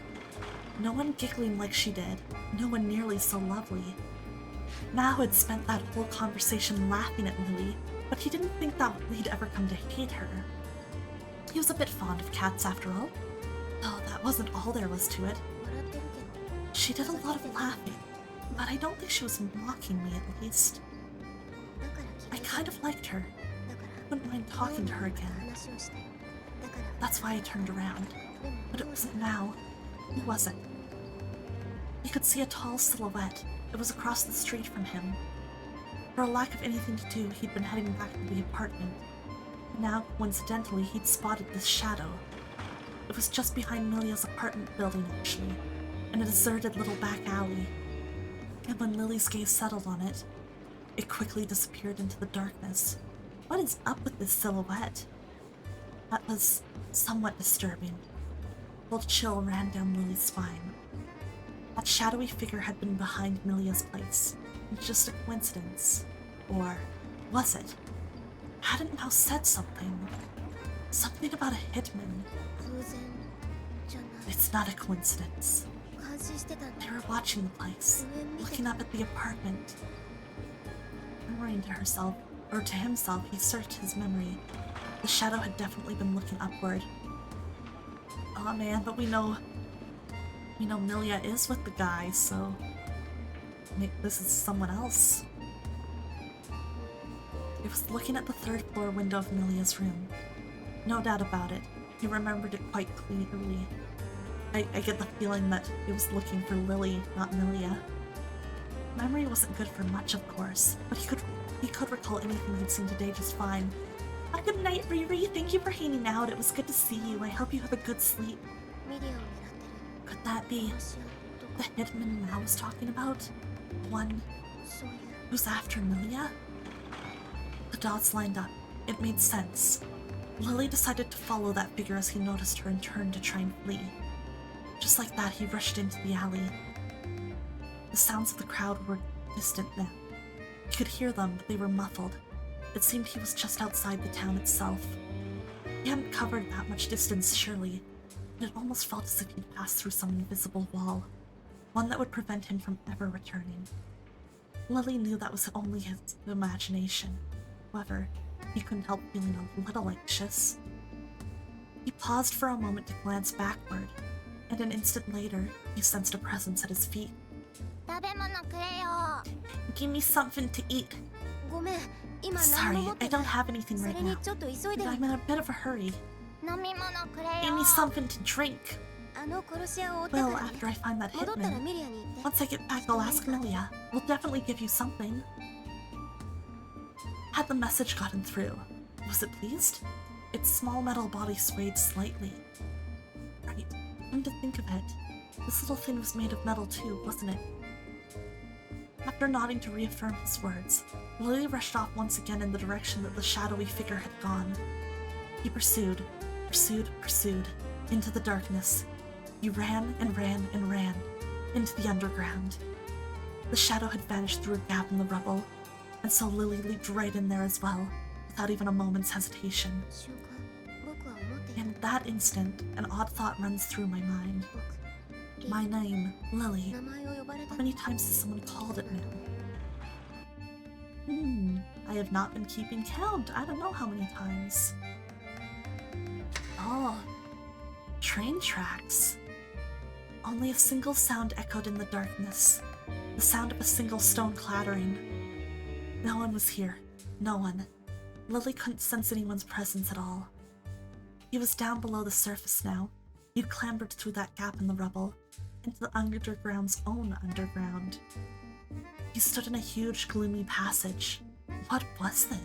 A: No one giggling like she did. No one nearly so lovely. Mao had spent that whole conversation laughing at Lily, but he didn't think that he'd ever come to hate her. He was a bit fond of cats after all. Though that wasn't all there was to it. She did a lot of laughing, but I don't think she was mocking me at least. I kind of liked her. Wouldn't mind talking to her again. That's why I turned around. But it wasn't Mao. Who was it? He could see a tall silhouette. It was across the street from him. For a lack of anything to do, he'd been heading back to the apartment. Now, coincidentally, he'd spotted this shadow. It was just behind Milia's apartment building, actually. in a deserted little back alley. And when Lily's gaze settled on it, it quickly disappeared into the darkness. What is up with this silhouette? That was somewhat disturbing. A cold chill ran down Lily's spine. That shadowy figure had been behind Milia's place. It was just a coincidence. Or was it? Hadn't Mao said something? Something about a hitman. It's not a coincidence. They were watching the place, looking up at the apartment. Murmuring to herself, or to himself, he searched his memory. The shadow had definitely been looking upward. Oh man, but we know Milia is with the guy, so maybe this is someone else. He was looking at the third floor window of Milia's room. No doubt about it, he remembered it quite clearly. I get the feeling that he was looking for Lily, not Milia. Memory wasn't good for much, of course, but he could recall anything he'd seen today just fine. Good night, Riri. Thank you for hanging out. It was good to see you. I hope you have a good sleep. Could that be the hitman Mao was talking about? One who's after Milia? The dots lined up. It made sense. Lily decided to follow that figure as he noticed her and turned to try and flee. Just like that, he rushed into the alley. The sounds of the crowd were distant now. He could hear them, but they were muffled. It seemed he was just outside the town itself. He hadn't covered that much distance, surely, but it almost felt as if he'd passed through some invisible wall, one that would prevent him from ever returning. Lily knew that was only his imagination. However, he couldn't help feeling a little anxious. He paused for a moment to glance backward, and an instant later, he sensed a presence at his feet. Give me something to eat. Sorry, I don't have anything right now, but I'm in a bit of a hurry. Give me something to drink. Well, after I find that hitman, once I get back I'll ask Milia. We'll definitely give you something. Had the message gotten through? Was it pleased? Its small metal body swayed slightly. Right, come to think of it, this little thing was made of metal too, wasn't it? After nodding to reaffirm his words, Lily rushed off once again in the direction that the shadowy figure had gone. He pursued, into the darkness. He ran and ran and ran, into the underground. The shadow had vanished through a gap in the rubble, and so Lily leaped right in there as well, without even a moment's hesitation. In that instant, an odd thought runs through my mind. My name, Lily. How many times has someone called it now? I have not been keeping count. I don't know how many times. Oh, train tracks. Only a single sound echoed in the darkness. The sound of a single stone clattering. No one was here. No one. Lily couldn't sense anyone's presence at all. He was down below the surface now. He'd clambered through that gap in the rubble, into the underground's own underground. He stood in a huge, gloomy passage. What was this?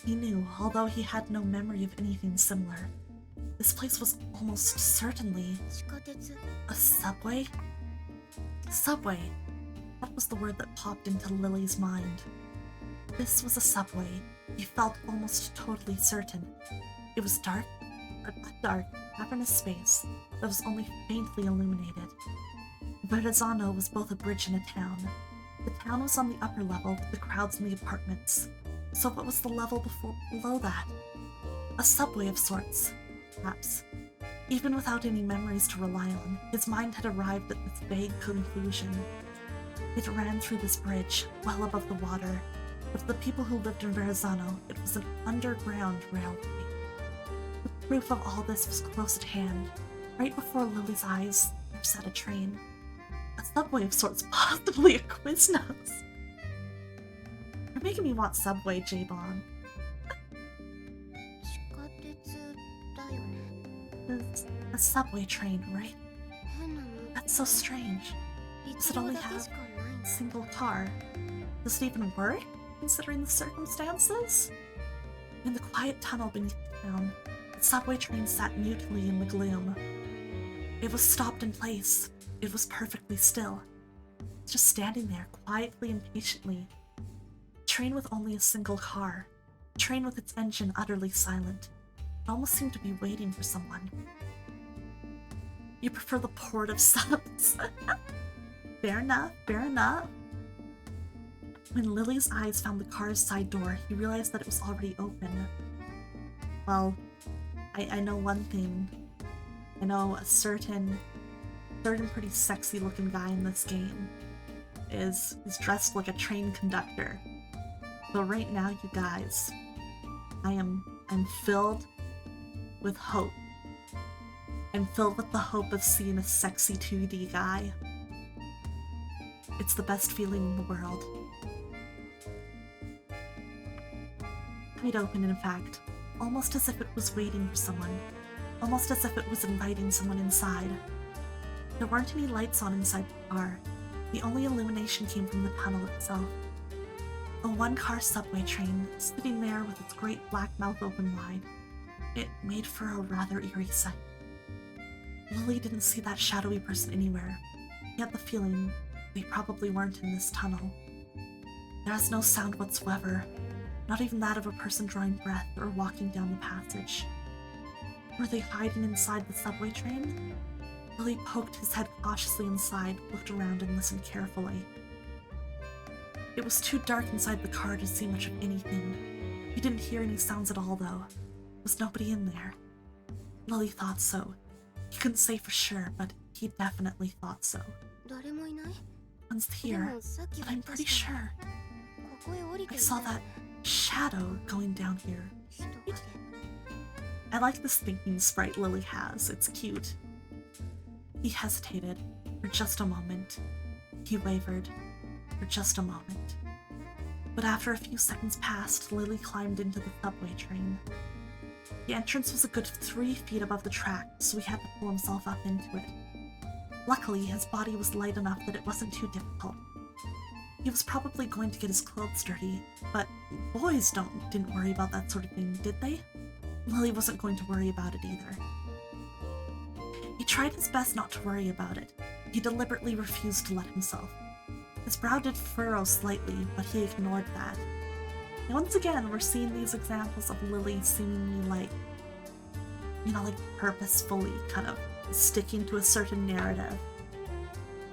A: He knew, although he had no memory of anything similar. This place was almost certainly a subway? Subway. That was the word that popped into Lily's mind. This was a subway. He felt almost totally certain. It was dark, a dark, cavernous space that was only faintly illuminated. Verrazzano was both a bridge and a town. The town was on the upper level with the crowds in the apartments. So what was the level below that? A subway of sorts, perhaps. Even without any memories to rely on, his mind had arrived at this vague conclusion. It ran through this bridge, well above the water, but to the people who lived in Verrazzano, it was an underground railway. The proof of all this was close at hand. Right before Lily's eyes, there sat a train. A subway of sorts, possibly a Quiznos. You're making me want Subway, J-Bon. It's a subway train, right? That's so strange. Does it only have a single car? Does it even work, considering the circumstances? In the quiet tunnel beneath the town, the subway train sat mutely in the gloom. It was stopped in place. It was perfectly still, just standing there quietly and patiently. A train with only a single car, a train with its engine utterly silent. It almost seemed to be waiting for someone. You prefer the port of subs. Fair enough, fair enough. When Lily's eyes found the car's side door, he realized that it was already open. Well, I know one thing. I know a certain pretty sexy looking guy in this game is dressed like a train conductor. So right now, you guys, I'm filled with hope. I'm filled with the hope of seeing a sexy 2D guy. It's the best feeling in the world. Wide open, in fact, almost as if it was waiting for someone, almost as if it was inviting someone inside. There weren't any lights on inside the car. The only illumination came from the tunnel itself. A one-car subway train, sitting there with its great black mouth open wide. It made for a rather eerie sight. Lily didn't see that shadowy person anywhere. He had the feeling they probably weren't in this tunnel. There was no sound whatsoever, not even that of a person drawing breath or walking down the passage. Were they hiding inside the subway train? Lily poked his head cautiously inside, looked around, and listened carefully. It was too dark inside the car to see much of anything. He didn't hear any sounds at all, though. There was nobody in there. Lily thought so. He couldn't say for sure, but he definitely thought so. One's here, but I'm pretty sure. I saw that shadow going down here. I like this thinking sprite Lily has. It's cute. He hesitated for just a moment. He wavered for just a moment. But after a few seconds passed, Lily climbed into the subway train. The entrance was a good 3 feet above the track, so he had to pull himself up into it. Luckily, his body was light enough that it wasn't too difficult. He was probably going to get his clothes dirty, but boys didn't worry about that sort of thing, did they? Lily wasn't going to worry about it either. He tried his best not to worry about it. He deliberately refused to let himself. His brow did furrow slightly, but he ignored that. And once again, we're seeing these examples of Lily seemingly like purposefully kind of sticking to a certain narrative.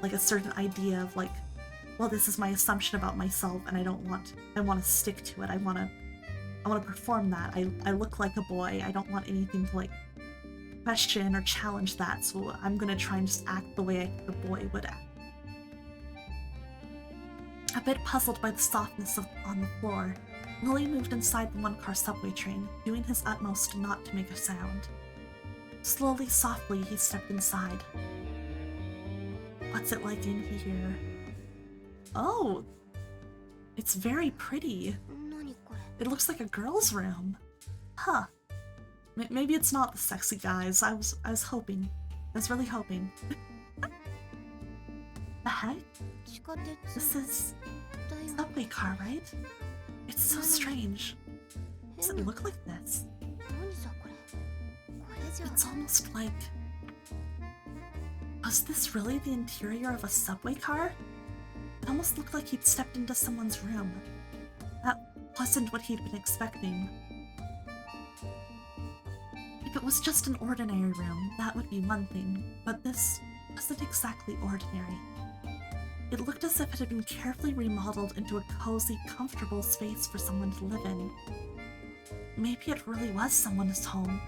A: Like a certain idea of like, well, this is my assumption about myself and I want to stick to it. I want to perform that. I look like a boy. I don't want anything to like question or challenge that, so I'm gonna try and just act the way I think a boy would act. A bit puzzled by the softness on the floor, Lily moved inside the one-car subway train, doing his utmost not to make a sound. Slowly, softly, he stepped inside. What's it like in here? Oh! It's very pretty. It looks like a girl's room. Huh. Maybe it's not the sexy guys. I was hoping. I was really hoping. The heck? This is a subway car, right? It's so strange. Does it look like this? It's almost like... Was this really the interior of a subway car? It almost looked like he'd stepped into someone's room. That wasn't what he'd been expecting. If it was just an ordinary room, that would be one thing, but this wasn't exactly ordinary. It looked as if it had been carefully remodeled into a cozy, comfortable space for someone to live in. Maybe it really was someone's home.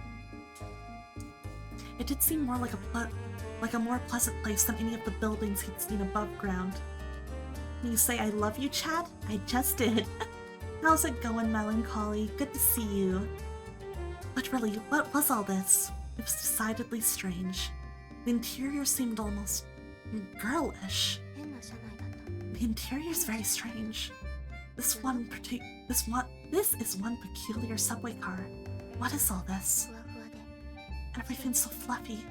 A: It did seem more like a more pleasant place than any of the buildings he'd seen above ground. Can you say I love you, Chad? I just did. How's it going, Melancholy? Good to see you. But really, what was all this? It was decidedly strange. The interior seemed almost girlish. The interior's very strange. This is one peculiar subway car. What is all this? Everything's so fluffy.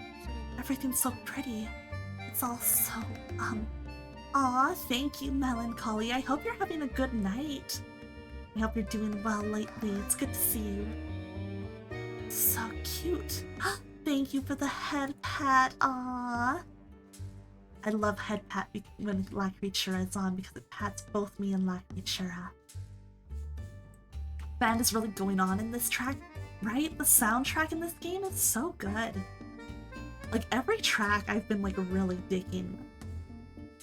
A: Everything's so pretty. It's all so, Aw, thank you, Melancholy. I hope you're having a good night. I hope you're doing well lately. It's good to see you. So cute. Thank you for the head pat. Aww. I love head pat when Lakrichura is on because it pats both me and Lakrichura. Band is really going on in this track, right? The soundtrack in this game is so good. Like, every track I've been, like, really digging.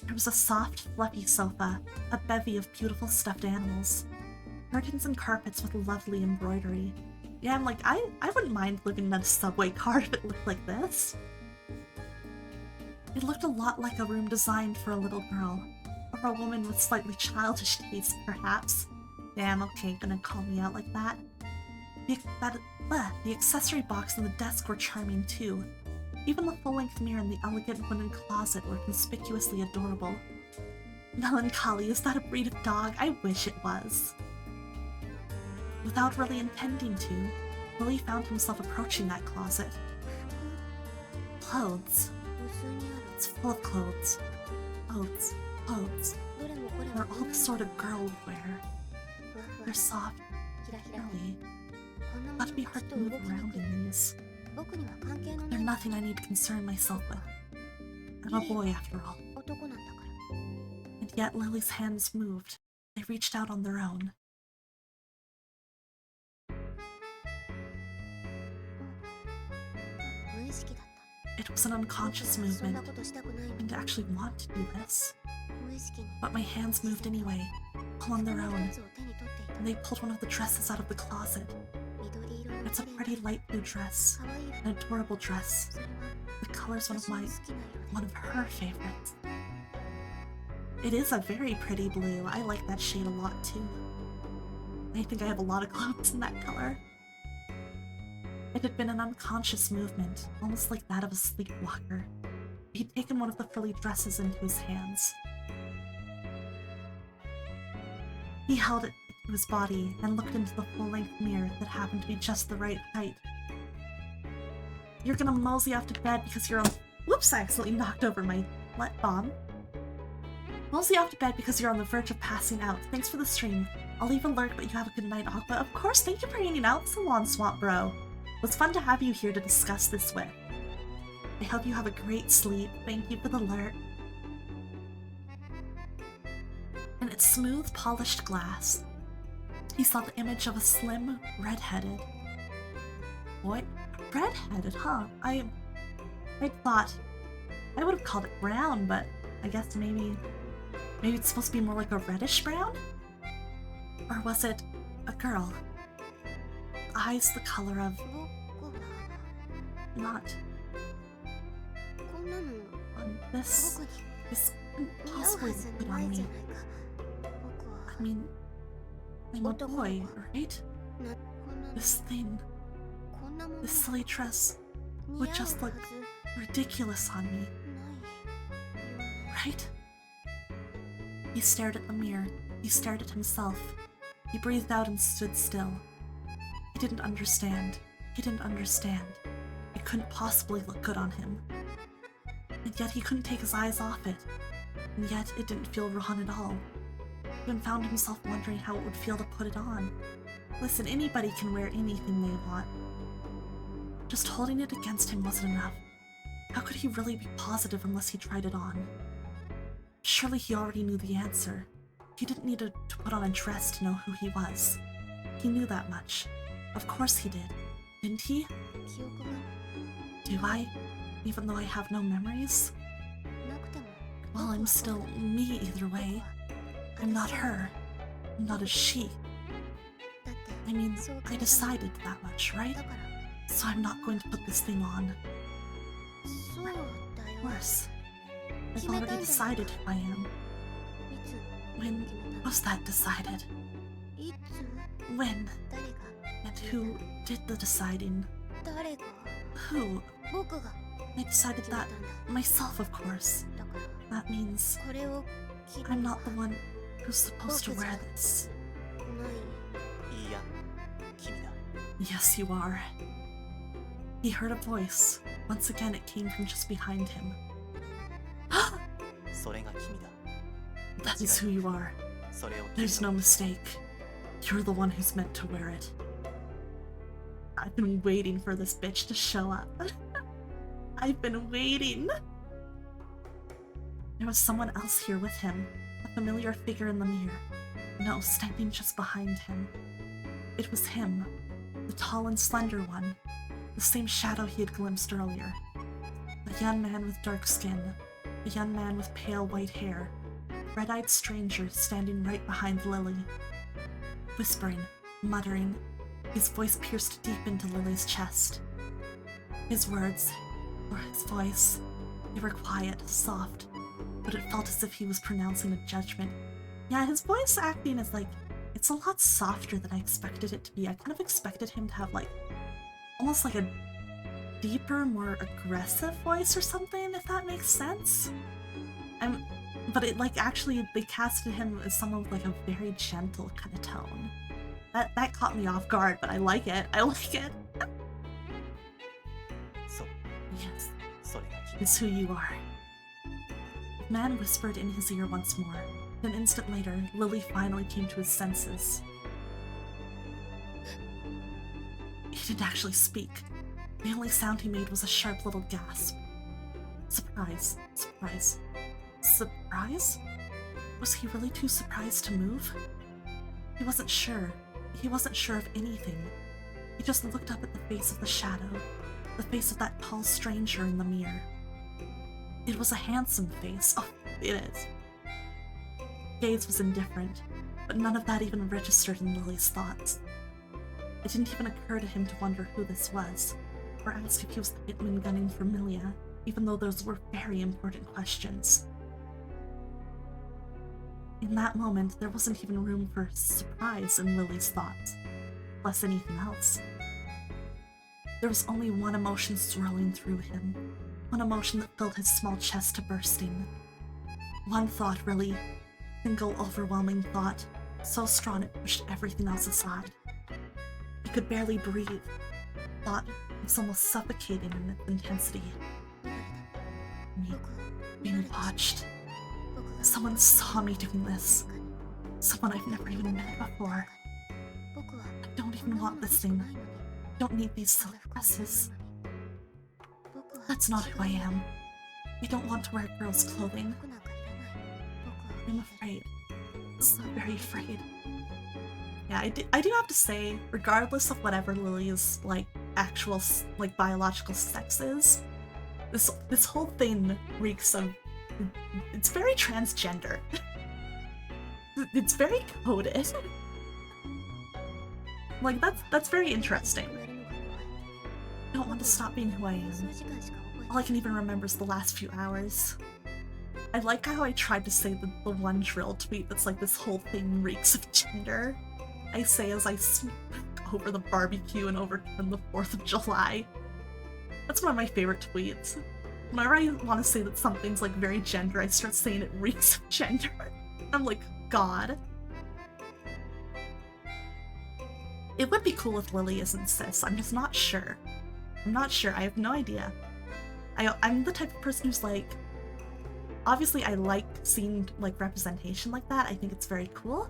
A: There was a soft, fluffy sofa, a bevy of beautiful stuffed animals, curtains and carpets with lovely embroidery. Yeah, I'm like, I wouldn't mind living in a subway car if it looked like this. It looked a lot like a room designed for a little girl, or a woman with slightly childish taste, perhaps. Damn, okay, gonna call me out like that. The accessory box and the desk were charming too. Even the full-length mirror and the elegant wooden closet were conspicuously adorable. Melancholy, is that a breed of dog? I wish it was. Without really intending to, Willie found himself approaching that closet. Clothes. It's full of clothes. Clothes. They're all the sort a girl would wear. They're soft, curly. Gotta be hard to move around in these. They're nothing I need to concern myself with. I'm a boy after all. And yet Lily's hands moved. They reached out on their own. It was an unconscious movement. I didn't actually want to do this. But my hands moved anyway, all on their own. And they pulled one of the dresses out of the closet. It's a pretty light blue dress, an adorable dress. The color's one of her favorites. It is a very pretty blue. I like that shade a lot too. I think I have a lot of clothes in that color. It had been an unconscious movement, almost like that of a sleepwalker. He'd taken one of the frilly dresses into his hands. He held it to his body and looked into the full-length mirror that happened to be just the right height. You're gonna mosey off to bed because you're on— Whoops, I accidentally knocked over my bomb. Mosey off to bed because you're on the verge of passing out. Thanks for the stream. I'll leave a lurk, but you have a good night, Aqua. Of course, thank you for hanging out so long, Swamp Bro. It was fun to have you here to discuss this with. I hope you have a great sleep. Thank you for the lurk. In its smooth, polished glass, he saw the image of a slim, red-headed— What? Red-headed, huh? I thought— I would have called it brown, but I guess maybe it's supposed to be more like a reddish brown? Or was it a girl? Eyes the color of— not— this couldn't possibly look good on me. I mean, I'm a boy, right? This thing, this silly dress would just look ridiculous on me, right? He stared at the mirror. He stared at himself. He breathed out and stood still. He didn't understand. He didn't understand. It couldn't possibly look good on him. And yet he couldn't take his eyes off it. And yet it didn't feel wrong at all. He even found himself wondering how it would feel to put it on. Listen, anybody can wear anything they want. Just holding it against him wasn't enough. How could he really be positive unless he tried it on? Surely he already knew the answer. He didn't need to put on a dress to know who he was. He knew that much. Of course he did. Didn't he? Do I? Even though I have no memories? Well, I'm still me either way. I'm not her. I'm not a she. I mean, I decided that much, right? So I'm not going to put this thing on. Worse. I've already decided who I am. When was that decided? When? And who did the deciding? Who? I decided that myself, of course. That means I'm not the one who's supposed to wear this. Yes, you are. He heard a voice. Once again, it came from just behind him. That is who you are. There's no mistake. You're the one who's meant to wear it. I've been waiting for this bitch to show up. I've been waiting. There was someone else here with him, a familiar figure in the mirror. No, standing just behind him. It was him, the tall and slender one, the same shadow he had glimpsed earlier. A young man with dark skin, a young man with pale white hair, red-eyed stranger standing right behind Lily. Whispering, muttering, his voice pierced deep into Lily's chest. His words, or his voice, they were quiet, soft, but it felt as if he was pronouncing a judgment. Yeah, his voice acting is it's a lot softer than I expected it to be. I kind of expected him to have almost like a deeper, more aggressive voice or something, if that makes sense. But it actually they casted him as someone with a very gentle kind of tone. That caught me off guard, but I like it. I like it. Yes, it's who you are. The man whispered in his ear once more. An instant later, Lily finally came to his senses. He didn't actually speak. The only sound he made was a sharp little gasp. Surprise. Surprise. Surprise? Was he really too surprised to move? He wasn't sure. He wasn't sure of anything. He just looked up at the face of the shadow, the face of that tall stranger in the mirror. It was a handsome face. Oh, it is. Gaze was indifferent, but none of that even registered in Lily's thoughts. It didn't even occur to him to wonder who this was, or ask if he was the hitman gunning for Milia, even though those were very important questions. In that moment, there wasn't even room for surprise in Lily's thoughts, less anything else. There was only one emotion swirling through him, one emotion that filled his small chest to bursting. One thought, really. Single overwhelming thought, so strong it pushed everything else aside. He could barely breathe. Thought was almost suffocating in its intensity. Me, being watched. Someone saw me doing this. Someone I've never even met before. I don't even want this thing. I don't need these silly dresses. That's not who I am. I don't want to wear girls' clothing. I'm afraid. So very afraid. Yeah, I do have to say, regardless of whatever Lily's actual biological sex is, this whole thing reeks of. It's very transgender. It's very coded. That's very interesting. I don't want to stop being who I am. All I can even remember is the last few hours. I like how I tried to say the one drill tweet that's this whole thing reeks of gender. I say as I smack over the barbecue and overturn the 4th of July. That's one of my favorite tweets. Whenever I want to say that something's very gender, I start saying it reeks of gender. I'm like, God. It would be cool if Lily isn't cis. I'm just not sure. I'm not sure. I have no idea. I'm the type of person who's obviously I like seeing representation like that. I think it's very cool.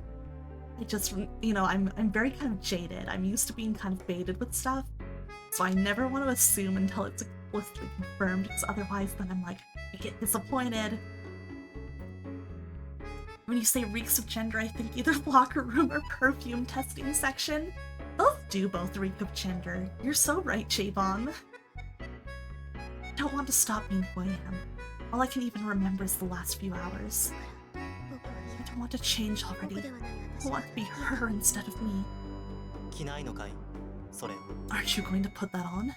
A: I just, I'm very kind of jaded. I'm used to being kind of baited with stuff. So I never want to assume until it's explicitly confirmed, because otherwise then I'm I get disappointed. When you say reeks of gender, I think either locker room or perfume testing section. Both do both reek of gender. You're so right, J-Bong. I don't want to stop being who I am. All I can even remember is the last few hours. I don't want to change already. I want to be her instead of me. Aren't you going to put that on?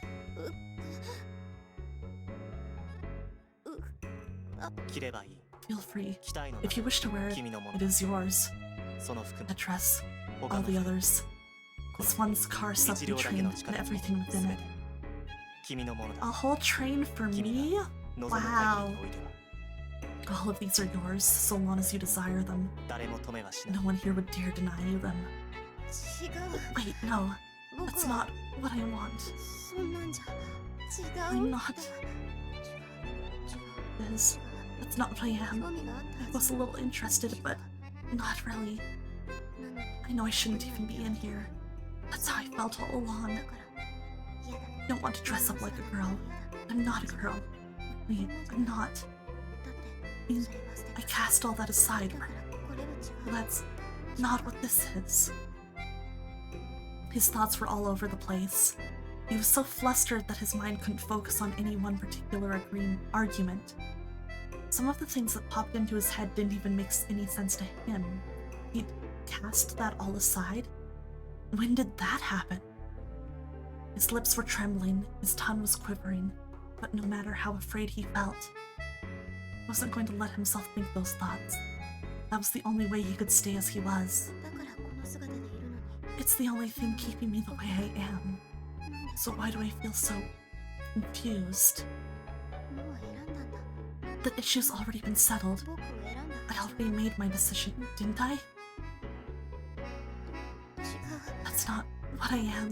A: Feel free. If you wish to wear it, it is yours. That dress, all the others. This one's car, subway train, and everything within it. A whole train for me? Wow. All of these are yours, so long as you desire them. No one here would dare deny you them. Wait, no. That's not what I want. I'm not. That's not what I am. I was a little interested, but not really. I know I shouldn't even be in here. That's how I felt all along. I don't want to dress up like a girl. I'm not a girl. Wait, I'm not. I cast all that aside. That's not what this is. His thoughts were all over the place. He was so flustered that his mind couldn't focus on any one particular argument. Some of the things that popped into his head didn't even make any sense to him. He'd cast that all aside? When did that happen? His lips were trembling, his tongue was quivering, but no matter how afraid he felt, he wasn't going to let himself think those thoughts. That was the only way he could stay as he was. It's the only thing keeping me the way I am. So why do I feel so confused? The issue's already been settled. I already made my decision, didn't I? That's not what I am.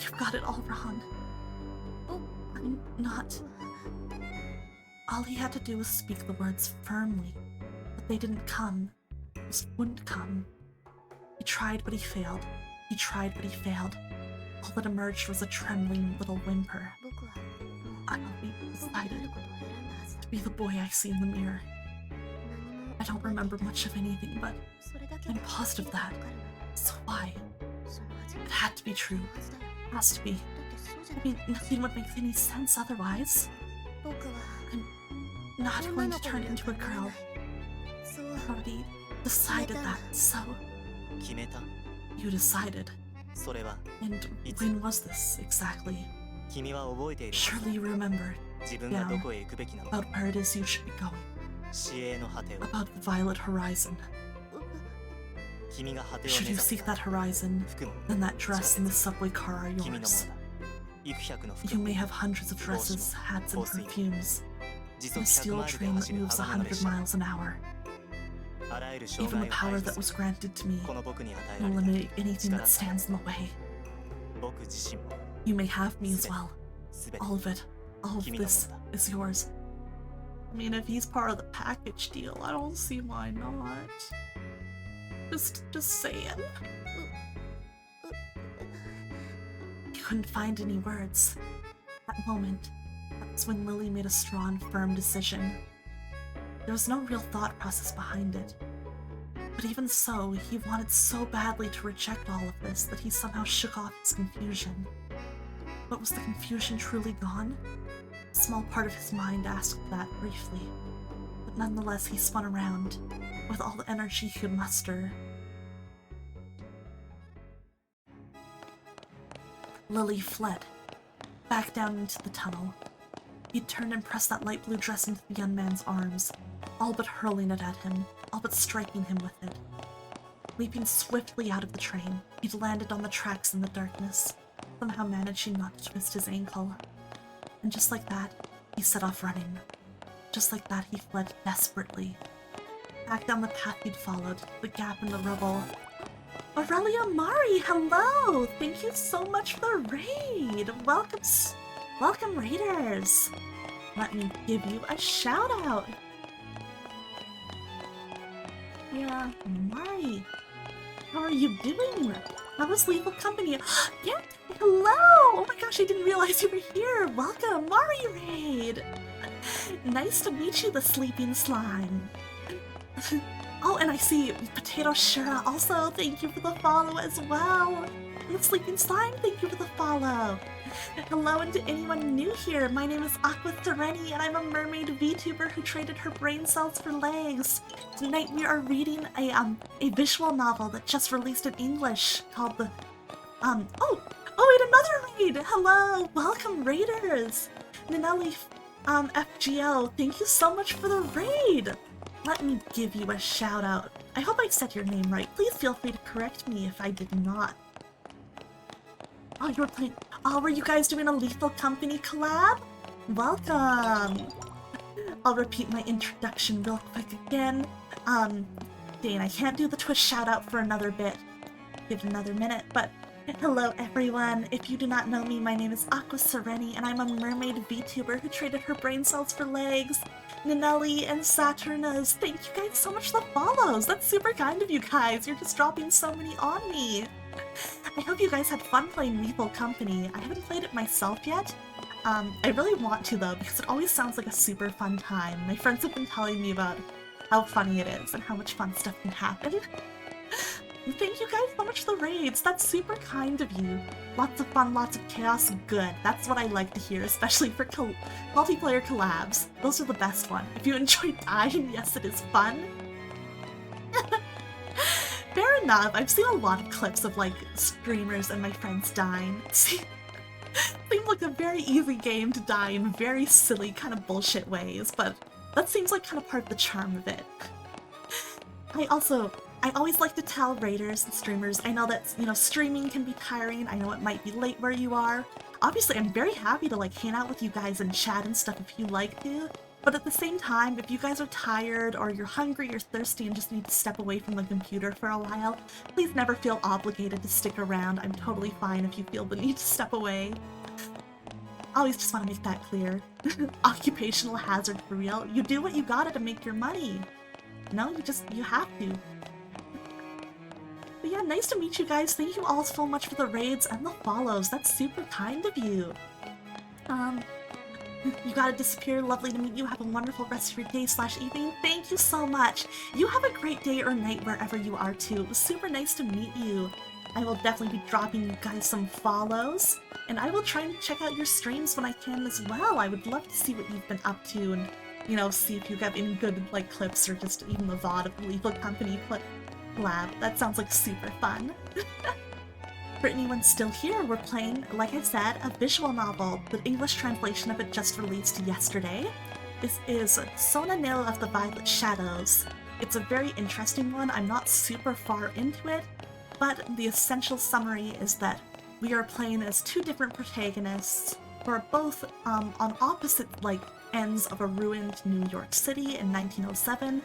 A: You've got it all wrong. I'm not. All he had to do was speak the words firmly, but they didn't come. Just wouldn't come. He tried, but he failed. He tried, but he failed. All that emerged was a trembling little whimper. I decided to be the boy I see in the mirror. I don't remember much of anything, but I'm positive that. So why? It had to be true. It has to be. I mean, nothing would make any sense otherwise. I'm not going to turn into a girl. I already decided that, so... You decided. And when was this, exactly? Surely you remember, yeah, about where it is you should be going. About the violet horizon. Should you seek that horizon, then that dress and the subway car are yours. You may have hundreds of dresses, hats, and perfumes. A steel train that moves 100 miles an hour. Even the power that was granted to me will eliminate anything that stands in the way. You may have me as well. All of it. All of this is yours. I mean, if he's part of the package deal, I don't see why not. Just saying. He couldn't find any words. That moment, that's when Lily made a strong, firm decision. There was no real thought process behind it. But even so, he wanted so badly to reject all of this that he somehow shook off his confusion. But was the confusion truly gone? A small part of his mind asked that briefly. But nonetheless, he spun around, with all the energy he could muster. Lily fled, back down into the tunnel. He turned and pressed that light blue dress into the young man's arms, all but hurling it at him, all but striking him with it. Leaping swiftly out of the train, he'd landed on the tracks in the darkness, somehow managing not to twist his ankle. And just like that, he set off running. Just like that, he fled desperately. Back down the path he'd followed, the gap in the rubble. Aurelia Mari, hello! Thank you so much for the raid! Welcome, raiders! Let me give you a shout out! Yeah, Mari, how are you doing? How was Lethal Company? Yeah, hello! Oh my gosh, I didn't realize you were here! Welcome, Mari Raid! Nice to meet you, the Sleeping Slime. Oh, and I see Potato Shura also, thank you for the follow as well. And the Sleeping Slime, thank you for the follow. Hello, and to anyone new here, my name is Aqua Sereni, and I'm a mermaid VTuber who traded her brain cells for legs. Tonight we are reading a visual novel that just released in English called the oh wait, another raid! Hello, welcome raiders! Nanelli FGO, thank you so much for the raid! Let me give you a shout out. I hope I said your name right. Please feel free to correct me if I did not. Oh, you were playing. Oh, were you guys doing a Lethal Company collab? Welcome! I'll repeat my introduction real quick again. Dane, I can't do the Twitch shout out for another bit. Give it another minute, but hello everyone. If you do not know me, my name is Aqua Sereni, and I'm a mermaid VTuber who traded her brain cells for legs. Nanelli and Saturnas, thank you guys so much for the follows. That's super kind of you guys. You're just dropping so many on me. I hope you guys had fun playing Lethal Company. I haven't played it myself yet. I really want to though, because it always sounds like a super fun time. My friends have been telling me about how funny it is and how much fun stuff can happen. Thank you guys so much for the raids. That's super kind of you. Lots of fun, lots of chaos, good. That's what I like to hear, especially for multiplayer collabs. Those are the best one. If you enjoy dying, yes, it is fun. Fair enough. I've seen a lot of clips of like streamers and my friends dying. Seems like a very easy game to die in very silly kind of bullshit ways, but that seems like kind of part of the charm of it. I always like to tell raiders and streamers, I know that, you know, streaming can be tiring, I know it might be late where you are. Obviously, I'm very happy to like hang out with you guys and chat and stuff if you like to, but at the same time, if you guys are tired or you're hungry or thirsty and just need to step away from the computer for a while, please never feel obligated to stick around. I'm totally fine if you feel the need to step away. Always just want to make that clear. Occupational hazard for real. You do what you gotta to make your money. No, you have to. But yeah, nice to meet you guys. Thank you all so much for the raids and the follows. That's super kind of you. You gotta disappear. Lovely to meet you. Have a wonderful rest of your day / evening. Thank you so much. You have a great day or night wherever you are too. It was super nice to meet you. I will definitely be dropping you guys some follows, and I will try and check out your streams when I can as well. I would love to see what you've been up to and, you know, see if you have any good, like, clips or just even the VOD of the Lethal Company collab. That sounds like super fun. For anyone still here, we're playing, like I said, a visual novel. The English translation of it just released yesterday. This is Sona-Nyl of the Violet Shadows. It's a very interesting one. I'm not super far into it, but the essential summary is that we are playing as two different protagonists who are both on opposite like ends of a ruined New York City in 1907.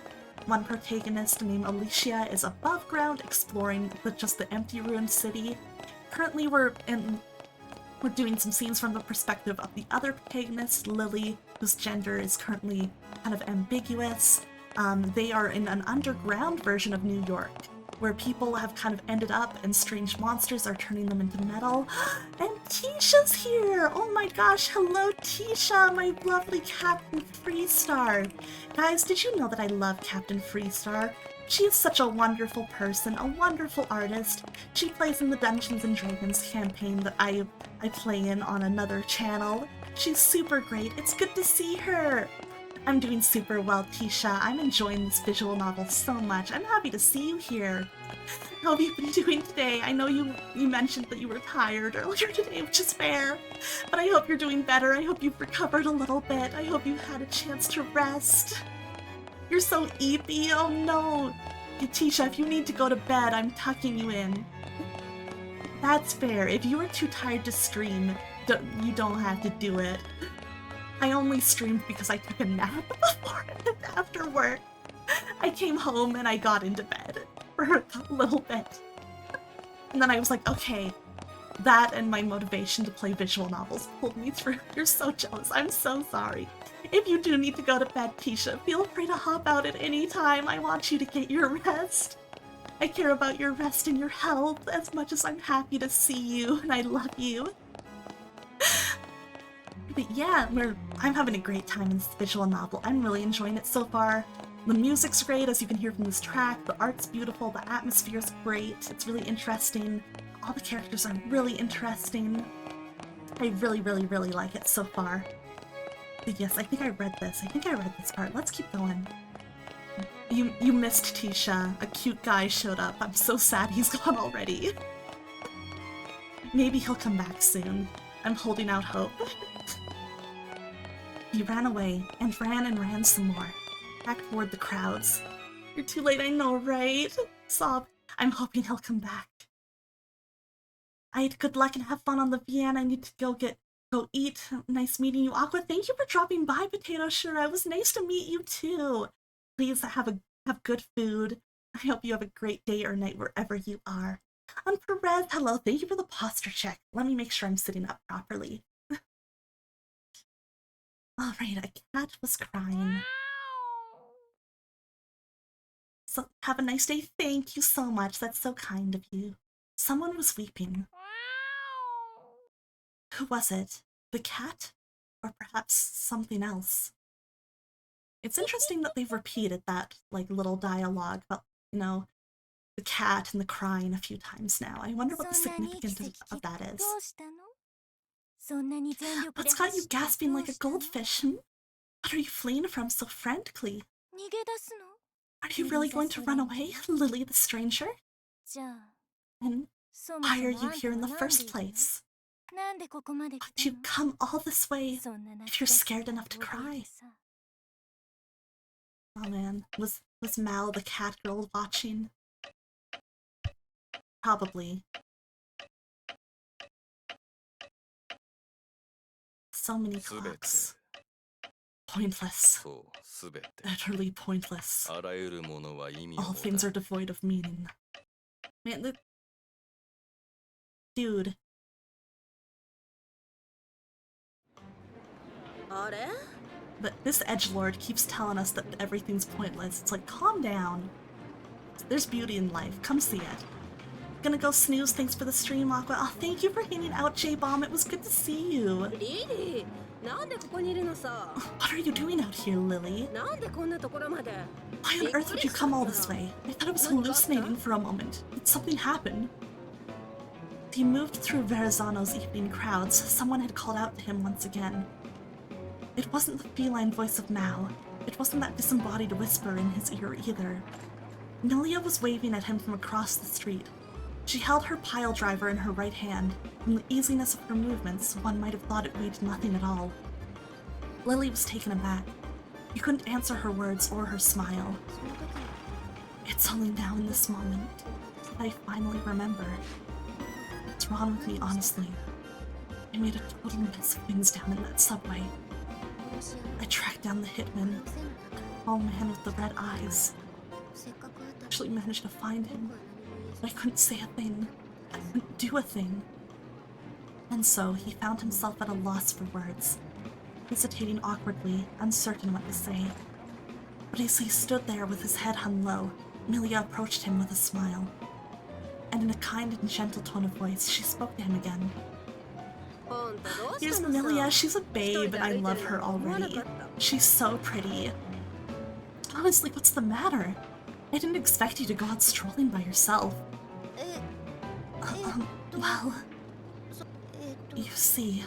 A: One protagonist named Alicia is above ground exploring just the empty ruined city. Currently we're doing some scenes from the perspective of the other protagonist, Lily, whose gender is currently kind of ambiguous. They are in an underground version of New York, where people have kind of ended up and strange monsters are turning them into metal. And Tisha's here! Oh my gosh, hello Tisha, my lovely Captain Freestar. Guys, did you know that I love Captain Freestar? She is such a wonderful person, a wonderful artist. She plays in the Dungeons & Dragons campaign that I play in on another channel. She's super great. It's good to see her. I'm doing super well, Tisha. I'm enjoying this visual novel so much. I'm happy to see you here. How have you been doing today? I know you mentioned that you were tired earlier today, which is fair. But I hope you're doing better. I hope you've recovered a little bit. I hope you had a chance to rest. You're so eepy. Oh no. Tisha, if you need to go to bed, I'm tucking you in. That's fair. If you were too tired to stream, you don't have to do it. I only streamed because I took a nap before and after work. I came home and I got into bed for a little bit. And then I was like, okay, that and my motivation to play visual novels pulled me through. You're so jealous. I'm so sorry. If you do need to go to bed, Tisha, feel free to hop out at any time. I want you to get your rest. I care about your rest and your health as much as I'm happy to see you, and I love you. But yeah, I'm having a great time in this visual novel. I'm really enjoying it so far. The music's great, as you can hear from this track. The art's beautiful. The atmosphere's great. It's really interesting. All the characters are really interesting. I really, really, really like it so far. But yes, I think I read this. I think I read this part. Let's keep going. You missed Tisha. A cute guy showed up. I'm so sad he's gone already. Maybe he'll come back soon. I'm holding out hope. He ran away, and ran some more. Back toward the crowds. You're too late, I know, right? Sob. I'm hoping he'll come back. I had good luck and have fun on the VN. I need to go eat. Nice meeting you, Aqua. Thank you for dropping by, Potato Shura. It was nice to meet you too. Please have good food. I hope you have a great day or night wherever you are. Perez, hello. Thank you for the posture check. Let me make sure I'm sitting up properly. Alright, a cat was crying. So, have a nice day. Thank you so much. That's so kind of you. Someone was weeping. Who was it? The cat? Or perhaps something else. It's interesting that they've repeated that, like, little dialogue about, the cat and the crying a few times now. I wonder what the significance of that is. What's got you gasping like a goldfish? What are you fleeing from so frantically? Are you really going to run away, Lily the stranger? And why are you here in the first place? Why'd you come all this way if you're scared enough to cry? Oh man, was Mal the cat girl watching? Probably. So many clocks. Pointless. Utterly pointless. All things are devoid of meaning. Man, dude. But this edgelord keeps telling us that everything's pointless. It's like, calm down. There's beauty in life. Come see it. Gonna go snooze. Thanks for the stream, Aqua. Oh, thank you for hanging out, J-Bomb. It was good to see you. What are you doing out here, Lily? Why on earth would you come all this way? I thought I was hallucinating for a moment. Did something happen? He moved through Verrazano's evening crowds. Someone had called out to him once again. It wasn't the feline voice of Mao. It wasn't that disembodied whisper in his ear either. Milia was waving at him from across the street. She held her pile driver in her right hand. From the easiness of her movements, one might have thought it weighed nothing at all. Lily was taken aback. He couldn't answer her words or her smile. It's only now in this moment that I finally remember. What's wrong with me, honestly? I made a total mess of things down in that subway. I tracked down the hitman, a tall man with the red eyes. I actually managed to find him, but I couldn't say a thing. I couldn't do a thing. And so he found himself at a loss for words, hesitating awkwardly, uncertain what to say. But as he stood there with his head hung low, Milia approached him with a smile. And in a kind and gentle tone of voice, she spoke to him again. Here's Milia, she's a babe, and I love her already. She's so pretty. Honestly, what's the matter? I didn't expect you to go out strolling by yourself. Well... You see...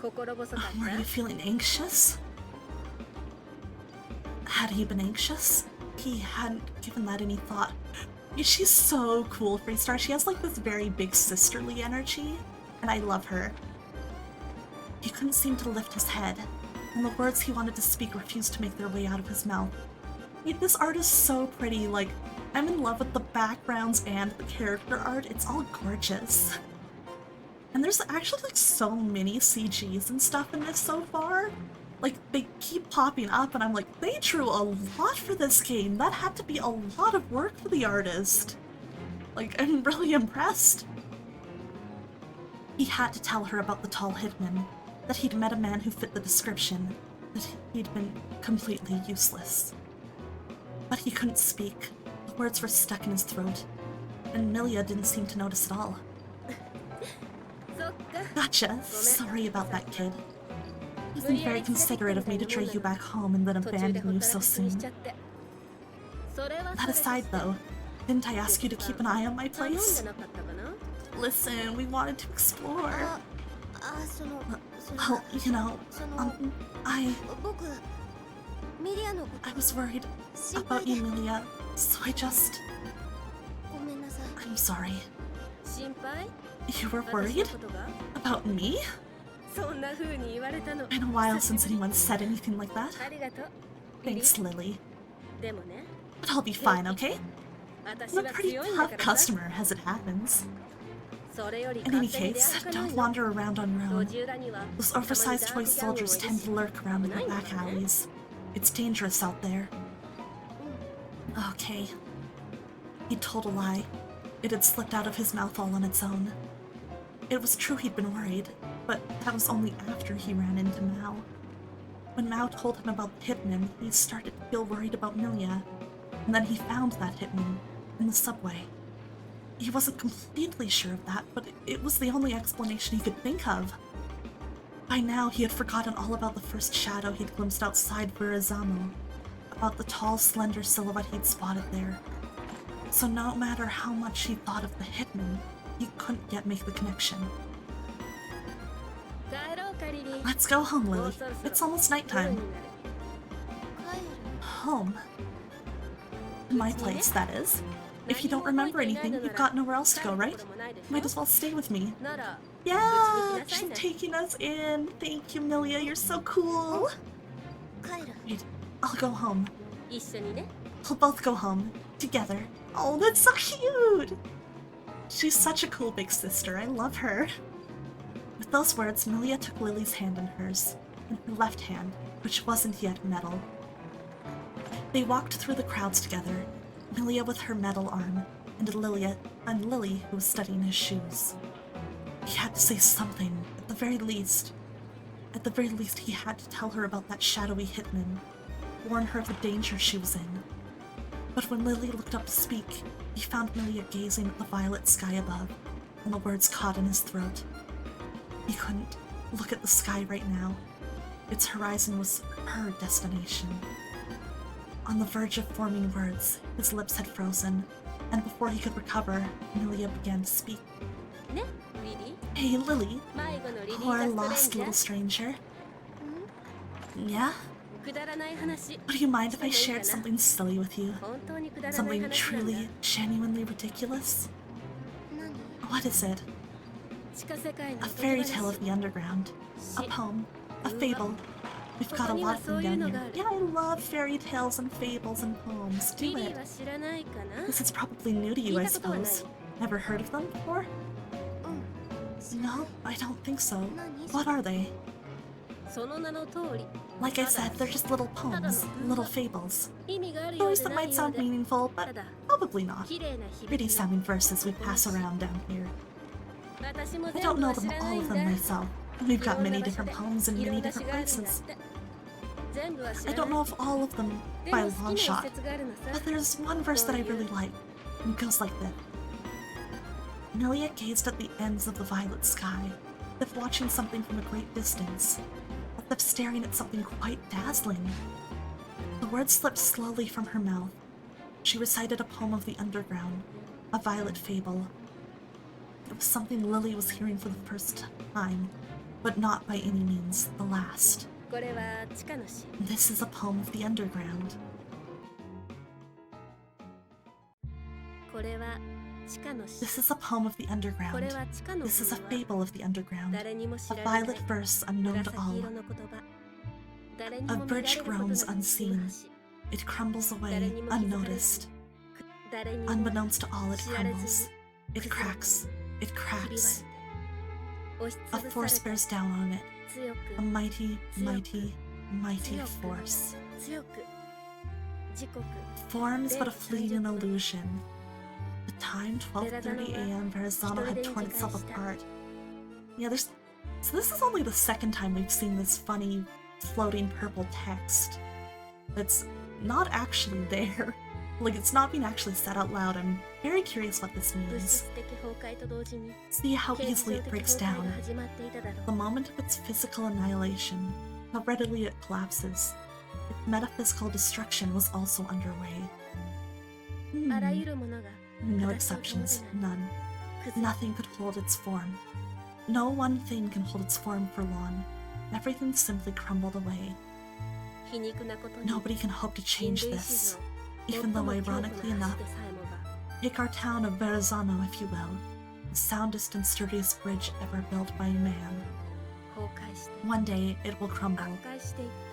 A: were you feeling anxious? Had he been anxious? He hadn't given that any thought. She's so cool, Freestar. She has like this very big sisterly energy, and I love her. He couldn't seem to lift his head, and the words he wanted to speak refused to make their way out of his mouth. This art is so pretty, like, I'm in love with the backgrounds and the character art. It's all gorgeous. And there's actually like so many CGs and stuff in this so far. Like, they keep popping up and I'm like, they drew a lot for this game. That had to be a lot of work for the artist. Like, I'm really impressed. He had to tell her about the tall hitman, that he'd met a man who fit the description, that he'd been completely useless. But he couldn't speak. The words were stuck in his throat, and Milia didn't seem to notice at all. Gotcha. Sorry about that, kid. It wasn't very considerate of me to drag you back home and then abandon you so soon. That aside, though, didn't I ask you to keep an eye on my place? Listen, we wanted to explore. Well, you know, I was worried about you, Milia, so I just... I'm sorry. You were worried? About me? Been a while since anyone said anything like that. Thanks, Lily. But I'll be fine, okay? I'm a pretty tough customer, as it happens. In any case, don't wander around on your own. Those oversized toy soldiers tend to lurk around in the back alleys. It's dangerous out there. Okay. He told a lie. It had slipped out of his mouth all on its own. It was true he'd been worried, but that was only after he ran into Mao. When Mao told him about the hitman, he started to feel worried about Milia, and then he found that hitman in the subway. He wasn't completely sure of that, but it was the only explanation he could think of. By now, he had forgotten all about the first shadow he'd glimpsed outside Verrazano, about the tall, slender silhouette he'd spotted there. So no matter how much he thought of the hitman, he couldn't yet make the connection. Let's go home, Lily. It's almost nighttime. Home. My place, that is. If you don't remember anything, you've got nowhere else to go, right? Might as well stay with me. Yeah, she's taking us in. Thank you, Milia. You're so cool. Wait, I'll go home. We'll both go home. Together. Oh, that's so cute! She's such a cool big sister. I love her. With those words, Milia took Lily's hand in hers, in her left hand, which wasn't yet metal. They walked through the crowds together, Milia with her metal arm, and Lily who was studying his shoes. He had to say something, at the very least. At the very least, he had to tell her about that shadowy hitman, warn her of the danger she was in. But when Lily looked up to speak, he found Milia gazing at the violet sky above, and the words caught in his throat. He couldn't look at the sky right now. Its horizon was her destination. On the verge of forming words, his lips had frozen, and before he could recover, Milia began to speak. Hey, Lily. Poor lost little stranger. Yeah? Would you mind if I shared something silly with you? Something truly, genuinely ridiculous? What is it? A fairy tale of the underground. A poem. A fable. We've got a lot of them down here. Yeah, I love fairy tales and fables and poems. Do it. This is probably new to you, I suppose. Never heard of them before? No, I don't think so. What are they? Like I said, they're just little poems, little fables. Stories that might sound meaningful, but probably not. Pretty sounding verses we pass around down here. I don't know them, all of them myself. We've got many different poems in many different places. I don't know of all of them by a long shot, but there's one verse that I really like, and it goes like this. Milia gazed at the ends of the violet sky, as if watching something from a great distance, as if staring at something quite dazzling. The words slipped slowly from her mouth. She recited a poem of the underground, a violet fable. It was something Lily was hearing for the first time, but not by any means the last. This is a poem of the underground. This is a poem of the underground. This is a fable of the underground. A violet verse unknown to all. A birch groans unseen. It crumbles away, unnoticed. Unbeknownst to all, it crumbles. It cracks. It cracks. A force bears down on it. A mighty, mighty, mighty force. Form is but a fleeting illusion. The time, 12:30 a.m., Verrazano had torn itself apart. Yeah, so this is only the second time we've seen this funny, floating purple text. That's not actually there. Like, it's not being actually said out loud. I'm very curious what this means. See how easily it breaks down. The moment of its physical annihilation, how readily it collapses. Its metaphysical destruction was also underway. No exceptions, none. Nothing could hold its form. No one thing can hold its form for long. Everything simply crumbled away. Nobody can hope to change this, even though, ironically enough, take our town of Verrazano, if you will, the soundest and sturdiest bridge ever built by man. One day it will crumble.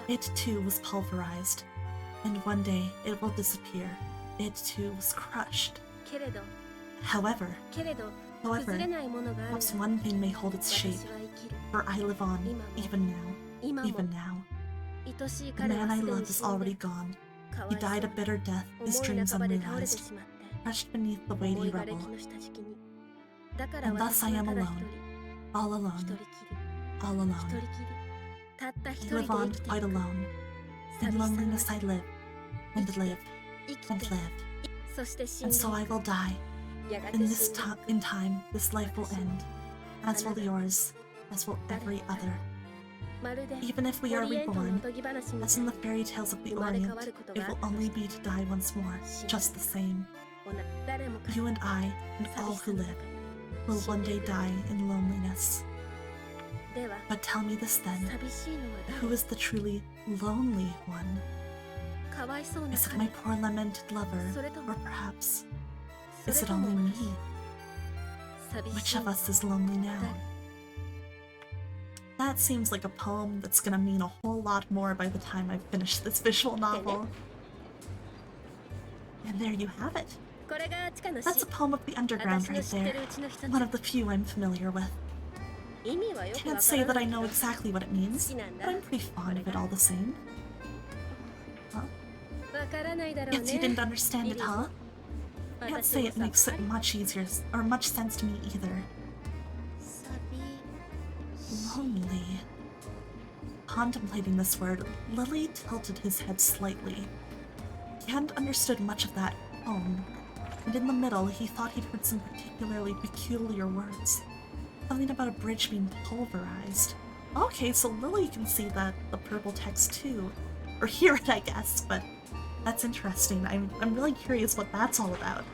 A: It too was pulverized, and one day it will disappear. It too was crushed. However, perhaps one thing may hold its shape, for I live on, even now. The man I love is already gone. He died a bitter death, his dreams unrealized, crushed beneath the weighty rubble. And thus I am alone, all alone, all alone. I live on quite alone. In loneliness I live, and live, and live. And so I will die. In time, this life will end, as will yours, as will every other. Even if we are reborn, as in the fairy tales of the Orient, it will only be to die once more, just the same. You and I, and all who live, will one day die in loneliness. But tell me this then, who is the truly lonely one? Is it my poor lamented lover, or perhaps, is it only me? Which of us is lonely now? That seems like a poem that's gonna mean a whole lot more by the time I've finished this visual novel. And there you have it. That's a poem of the underground right there. One of the few I'm familiar with. Can't say that I know exactly what it means, but I'm pretty fond of it all the same. Huh? Guess you didn't understand it, huh? Can't say it makes it much easier, or much sense to me either. Lonely. Contemplating this word, Lily tilted his head slightly. He hadn't understood much of that poem, and in the middle he thought he'd heard some particularly peculiar words. Something about a bridge being pulverized. Okay, so Lily can see the purple text too. Or hear it, I guess, but that's interesting. I'm really curious what that's all about.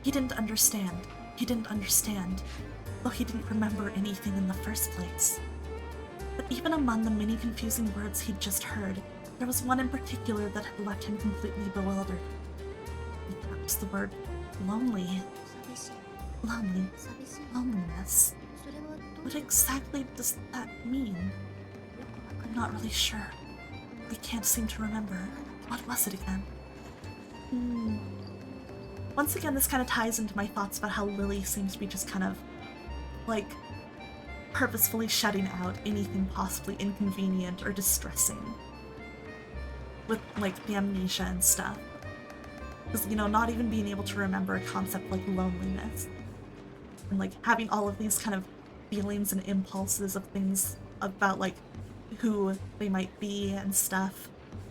A: He didn't understand. He didn't understand. Though he didn't remember anything in the first place. But even among the many confusing words he'd just heard, there was one in particular that had left him completely bewildered. That was the word lonely. Lonely. Loneliness. What exactly does that mean? I'm not really sure. I can't seem to remember. What was it again? Once again, this kind of ties into my thoughts about how Lily seems to be just kind of, like, purposefully shutting out anything possibly inconvenient or distressing. With, like, the amnesia and stuff. Because, you know, not even being able to remember a concept like loneliness. And, like, having all of these kind of feelings and impulses of things about, like, who they might be and stuff,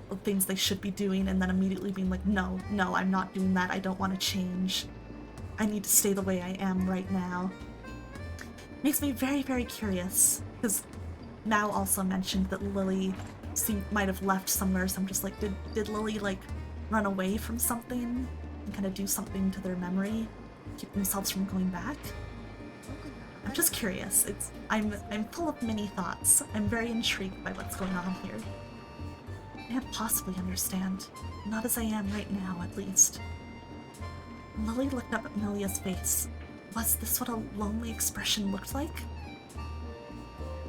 A: or things they should be doing, and then immediately being like, no, I'm not doing that, I don't want to change. I need to stay the way I am right now. Makes me very, very curious, because Mal also mentioned that Lily might have left somewhere, so I'm just like, did Lily, like, run away from something and kind of do something to their memory, keep themselves from going back? I'm just curious. I'm full of many thoughts. I'm very intrigued by what's going on here. I can't possibly understand. Not as I am right now, at least. Lily looked up at Milia's face. Was this what a lonely expression looked like?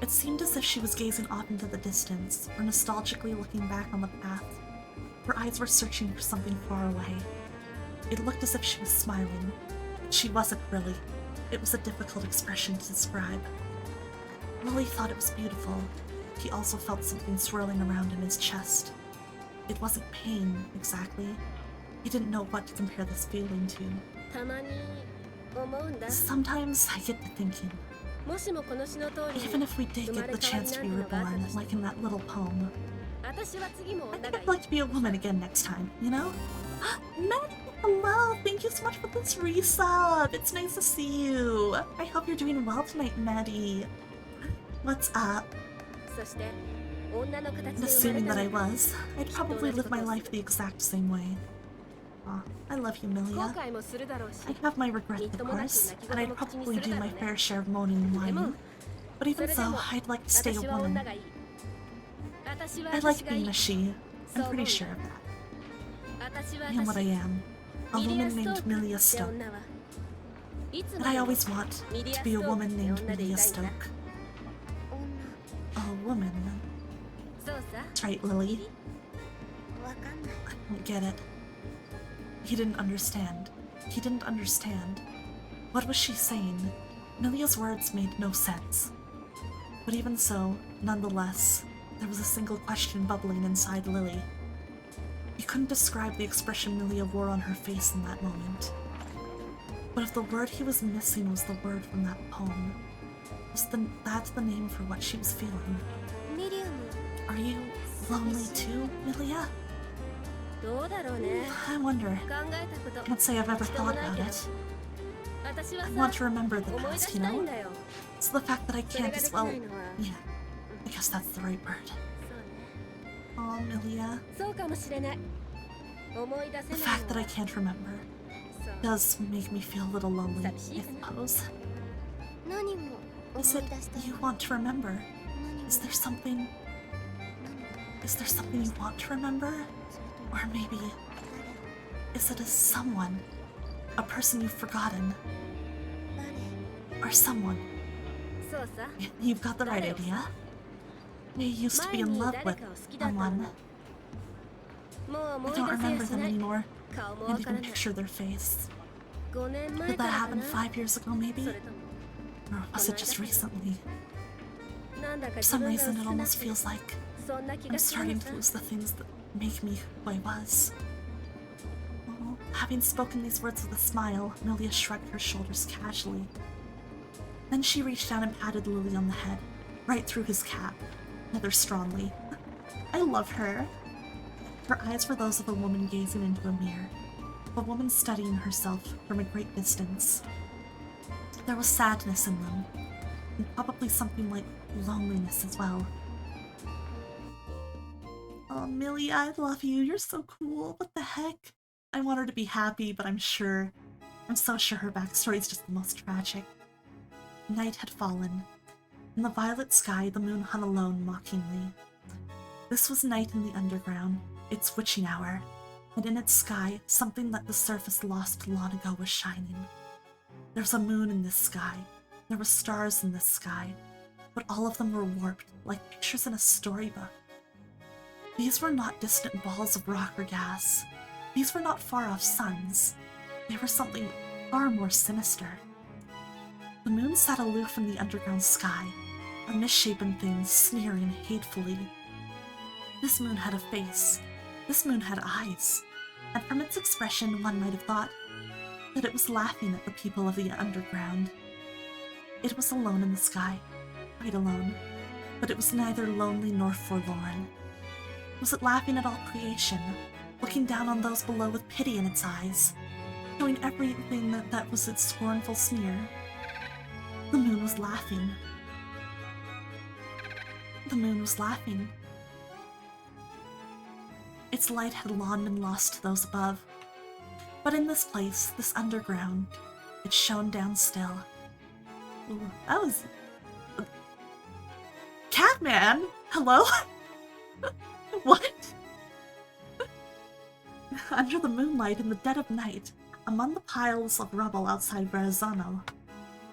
A: It seemed as if she was gazing off into the distance, or nostalgically looking back on the path. Her eyes were searching for something far away. It looked as if she was smiling. She wasn't really. It was a difficult expression to describe. Lily thought it was beautiful. He also felt something swirling around in his chest. It wasn't pain, exactly. He didn't know what to compare this feeling to. Sometimes I get to thinking, even if we did get the chance to be reborn, like in that little poem, I think I'd like to be a woman again next time, you know? Maddie, hello! Thank you so much for this resub! It's nice to see you! I hope you're doing well tonight, Maddie. What's up? And assuming that I was, I'd probably live my life the exact same way. Aw, I love you, Milia. I have my regrets, of course, and I'd probably do my fair share of moaning and whining. But even so, I'd like to stay a woman. I like being a she. I'm pretty sure of that. I am what I am. A woman named Milia Stoke. And I always want to be a woman named Milia Stoke. A woman. That's right, Lily. I don't get it. He didn't understand. He didn't understand. What was she saying? Milia's words made no sense. But even so, nonetheless, there was a single question bubbling inside Lily. He couldn't describe the expression Milia wore on her face in that moment. But if the word he was missing was the word from that poem, was that the name for what she was feeling? Are you lonely too, Milia? I wonder. Can't say I've ever thought about it. I want to remember the past, you know? It's the fact that I can't as well... Yeah. guess that's the right word.
B: そうね。
A: Oh, Milia.
B: そうかもしれない。思い出
A: The
B: せない
A: fact
B: の
A: that I
B: は
A: can't remember
B: そう
A: does make me feel a little lonely, I
B: 寂しいかな。
A: suppose.
C: 何を
A: Is
C: 思い
A: it
C: 出したい
A: you
C: の？
A: want to remember?
C: 何を
A: Is there something
C: 何を
A: is there something you want to remember?
C: それとも
A: Or maybe
C: 誰？
A: is it a someone? A person you've forgotten?
C: 誰？
A: Or someone?
B: そうさ。
A: You've got the right
B: 誰をさ。
A: idea. You used to be
B: 前
A: in
B: に
A: love
B: 誰
A: with
B: かを好きだったの
A: someone.
B: もう
A: I
B: 思い
A: don't
B: 出せや
A: remember
B: し
A: them
B: ない。
A: anymore.
B: 顔も
A: Can't
B: わから
A: even
B: ない。
A: picture their face.
B: 5年前
A: Did
B: か
A: that
B: らか
A: happen
B: な。
A: 5 years ago, maybe?
B: それとも
A: Or was it just recently?
B: なんだか
A: For
B: 自
A: some
B: 分が
A: reason,
B: 薄
A: it
B: くなっ
A: almost
B: て
A: feels like
B: そんな気
A: I'm
B: がする
A: starting
B: の
A: to
B: さ。
A: lose the things that make me who I was. Oh, having spoken these words with a smile, Milia shrugged her shoulders casually. Then she reached down and patted Lily on the head, right through his cap, rather strongly. I love her. Her eyes were those of a woman gazing into a mirror, a woman studying herself from a great distance. There was sadness in them, and probably something like loneliness as well. Oh, Millie, I love you. You're so cool. What the heck? I want her to be happy, but I'm so sure her backstory is just the most tragic. Night had fallen. In the violet sky, the moon hung alone mockingly. This was night in the underground, its witching hour, and in its sky, something that the surface lost long ago was shining. There was a moon in this sky. There were stars in this sky, but all of them were warped, like pictures in a storybook. These were not distant balls of rock or gas. These were not far-off suns. They were something far more sinister. The moon sat aloof in the underground sky, a misshapen thing sneering hatefully. This moon had a face. This moon had eyes. And from its expression, one might have thought that it was laughing at the people of the underground. It was alone in the sky, quite alone, but it was neither lonely nor forlorn. Was it laughing at all creation, looking down on those below with pity in its eyes, showing everything that was its scornful sneer? The moon was laughing. The moon was laughing. Its light had long been lost to those above, but in this place, this underground, it shone down still. Ooh, that was... Catman? Hello? What? Under the moonlight in the dead of night, among the piles of rubble outside Verrazano,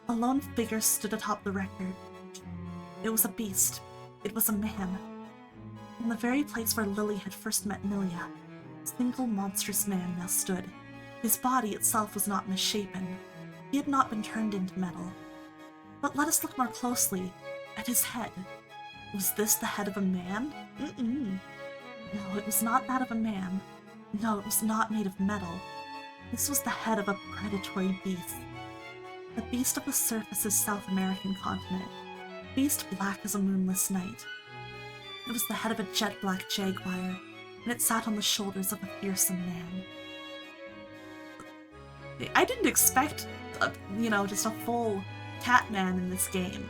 A: a lone figure stood atop the record. It was a beast. It was a man. In the very place where Lily had first met Milia, a single monstrous man now stood. His body itself was not misshapen. He had not been turned into metal. But let us look more closely at his head. Was this the head of a man? No, it was not that of a man. No, it was not made of metal. This was the head of a predatory beast. A beast of the surface's South American continent. A beast black as a moonless night. It was the head of a jet-black jaguar, and it sat on the shoulders of a fearsome man. I didn't expect, just a full Catman in this game.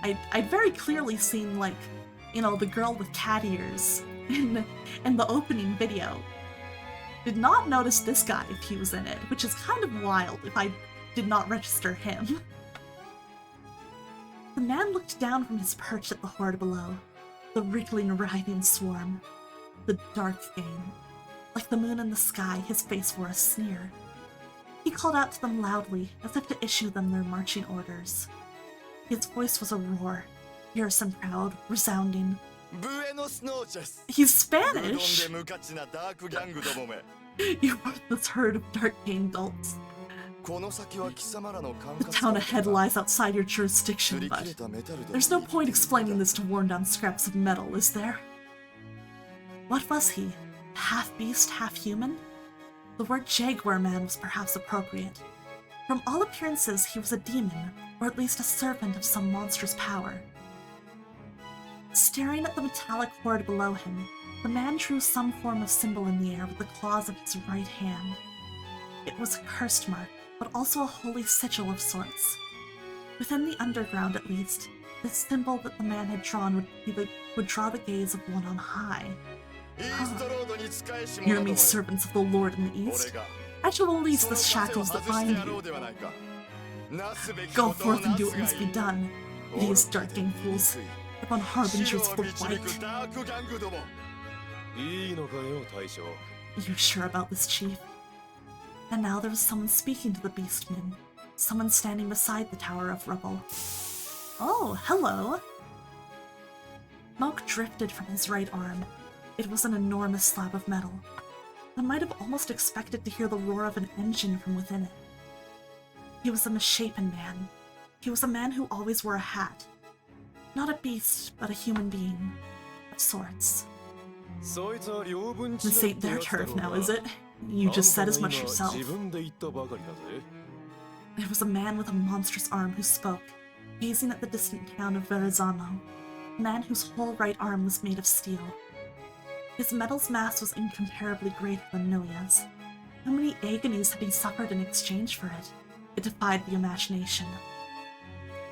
A: I'd very clearly seen, the girl with cat ears in the opening video. Did not notice this guy if he was in it, which is kind of wild if I did not register him. The man looked down from his perch at the horde below, the wriggling, writhing swarm, the dark game. Like the moon in the sky, his face wore a sneer. He called out to them loudly, as if to issue them their marching orders. His voice was a roar, fierce and proud, resounding.
D: Buenos noches.
A: He's Spanish! You worthless herd of dark game dolts. The town ahead lies outside your jurisdiction, but there's no point explaining this to worn-down scraps of metal, is there? What was he? Half beast, half human? The word Jaguar Man was perhaps appropriate. From all appearances, he was a demon, or at least a servant of some monstrous power. Staring at the metallic horde below him, the man drew some form of symbol in the air with the claws of his right hand. It was a cursed mark, but also a holy sigil of sorts. Within the underground, at least, The symbol that the man had drawn would draw the gaze of one on high.
D: イーストロードに仕えし
A: Hear
D: 者ど
A: me,
D: もよ
A: servants of the Lord in the
D: 俺
A: East.
D: が
A: I shall release
D: その
A: the
D: 枷を
A: shackles that
D: 外して
A: bind
D: やろ
A: you.
D: うではないかなすべき
A: Go
D: ことを
A: forth
D: な
A: and do
D: す
A: what
D: が
A: must
D: い
A: be
D: い
A: done.
D: 愚
A: These
D: かで
A: dark-gained
D: 醜
A: fools,
D: い
A: upon
D: 死
A: harbingers
D: を
A: of the
D: 導
A: light.
D: くダークギャングども
E: いいのかよ大将
A: You're sure about this, Chief? And now there was someone speaking to the Beastmen. Someone standing beside the Tower of Rubble. Oh, hello! Smoke drifted from his right arm. It was an enormous slab of metal. One might have almost expected to hear the roar of an engine from within it. He was a misshapen man. He was a man who always wore a hat. Not a beast, but a human being. Of sorts.
E: そいつは両分
A: This ain't their turf now, is it? You just said as much yourself.
E: 自分で言ったばかりだぜ
A: It was a man with a monstrous arm who spoke, gazing at the distant town of Verrazano, a man whose whole right arm was made of steel. His metal's mass was incomparably greater than Milia's. How many agonies had he suffered in exchange for it? It defied the imagination.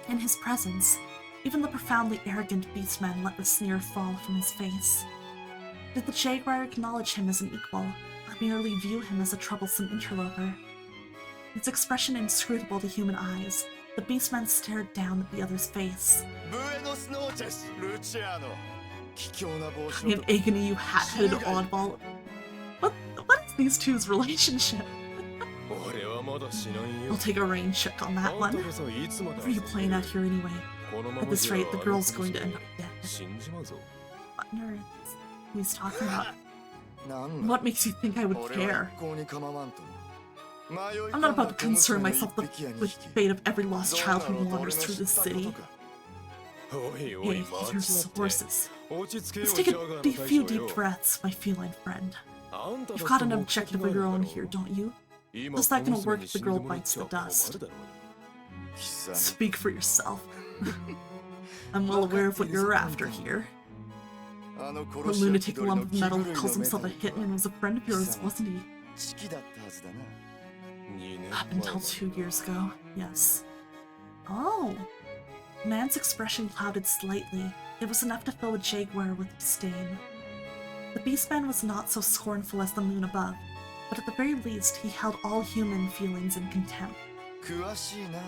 A: In his presence, even the profoundly arrogant beastman let the sneer fall from his face. Did the Jaguar acknowledge him as an equal, or merely view him as a troublesome interloper? Its expression inscrutable to human eyes, the beastman stared down at the other's face.
D: ブエノスノーチェスルチアーノ卑怯な帽子
A: In
D: を
A: agony, you hat-headed oddball. What is these two's relationship?
E: 俺はまだ死なんよ
A: I'll take a rain check on
E: あ
A: that
E: んた
A: one.
E: こそいつまで
A: What are you playing out here anyway?
E: このま
A: At
E: ま
A: this
E: じゃ
A: rate, the girl's going to end up dead.
E: 死んじまうぞ
A: What on earth? Who's talking about?
D: なんだ
A: What makes you think I would
D: 俺は
A: care?
D: 一向に構わんとも迷い
A: I'm not
D: 込んだ
A: about to concern
D: 小娘
A: myself
D: の一匹や
A: with
D: 二
A: the
D: 匹
A: fate of every lost
D: どう
A: child
D: だ
A: who
D: ろうと俺
A: wanders
D: の
A: through
D: 知っ
A: this
D: たこと
A: city.
D: か
E: おいお
A: Hey,
E: い待
A: there's
E: ち
A: the
E: なって
A: horses.
E: 落ち着けよ
A: Let's take
E: ジャガー
A: a
E: の
A: few
E: 大将
A: deep
E: よ
A: breaths, my feline friend.
E: あんただ
A: You've
E: って
A: got an
E: 目的
A: objective
E: があ
A: of
E: る
A: your
E: だろ
A: own here, don't you?
E: 今
A: How's that
E: 小
A: gonna
E: 娘
A: work
E: に
A: if the
E: 死んで
A: girl
E: もらっ
A: bites
E: ちゃ
A: the
E: 困
A: dust?
E: るだろ
D: 貴様
A: Speak for yourself. I'm well aware of what you're after here.
D: あの
A: The
D: 殺し屋
A: lunatic
D: 気取り
A: lump
D: の
A: of
D: 気
A: metal
D: 狂
A: who
D: い
A: calls
D: の
A: himself a
D: メタル
A: hitman was a friend of yours, wasn't he?
D: チキだったはずだな
E: 2年
A: Up
E: 前
A: until 2 years ago, yes. Oh. Man's expression clouded slightly. It was enough to fill a jaguar with disdain. The beastman was not so scornful as the moon above, but at the very least he held all human feelings in contempt.
D: 詳しいな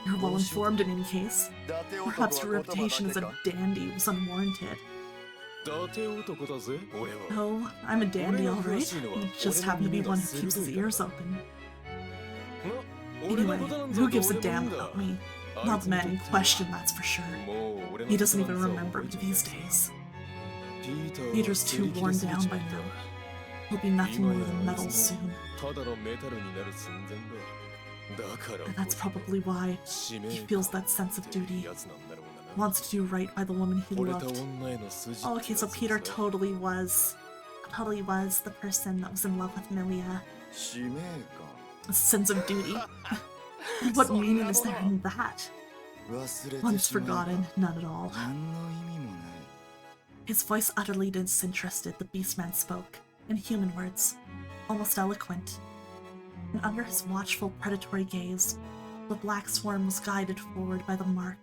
A: You're well informed in any case.
D: 伊達男
A: Perhaps
D: は
A: your
D: 言葉
A: reputation
D: だ
A: as
D: け
A: a
D: か
A: dandy was unwarranted.
E: 伊達男だぜ俺は
A: Oh, I'm a dandy, all right. You just happen to be one who keeps his ears open.
E: ま俺の
A: Anyway,
E: ことなんざ
A: who
E: どう
A: gives a
E: でもいい
A: damn
E: んだ
A: about me?
E: あい
A: Not
E: つ
A: the
E: に
A: man
E: と
A: in
E: って
A: question, that's for sure.
E: もう俺の
A: He
E: こと
A: doesn't
E: な
A: even
E: んざ
A: remember
E: 覚え
A: me
E: てない
A: these days.
E: ピーターは
A: Peter's
E: 釣
A: too
E: り切
A: worn
E: れすぎ
A: down
E: ち
A: by
E: まった
A: now. He'll be nothing
E: 今
A: more
E: や
A: than
E: あい
A: metal
E: つ
A: soon.
E: もただのメタルになる寸前だだから
A: And that's probably why
E: 使命
A: he
E: 感
A: feels that sense of
E: って
A: duty.
E: やつなんだろうがな
A: Wants to do right by the woman he
E: 惚れた
A: loved.
E: 女への筋
A: Oh,
E: って
A: okay, so
E: やつ
A: Peter
E: さ
A: totally was the person that was in love with Milia.
D: 使命感
A: A sense of duty. And what meaning is there in that?
D: 忘れて
A: Once
D: しまえば
A: forgotten, none at all.
D: 何の意味もない
A: His voice utterly disinterested, the beastman spoke, in human words, almost eloquent. And under his watchful, predatory gaze, the black swarm was guided forward by the mark,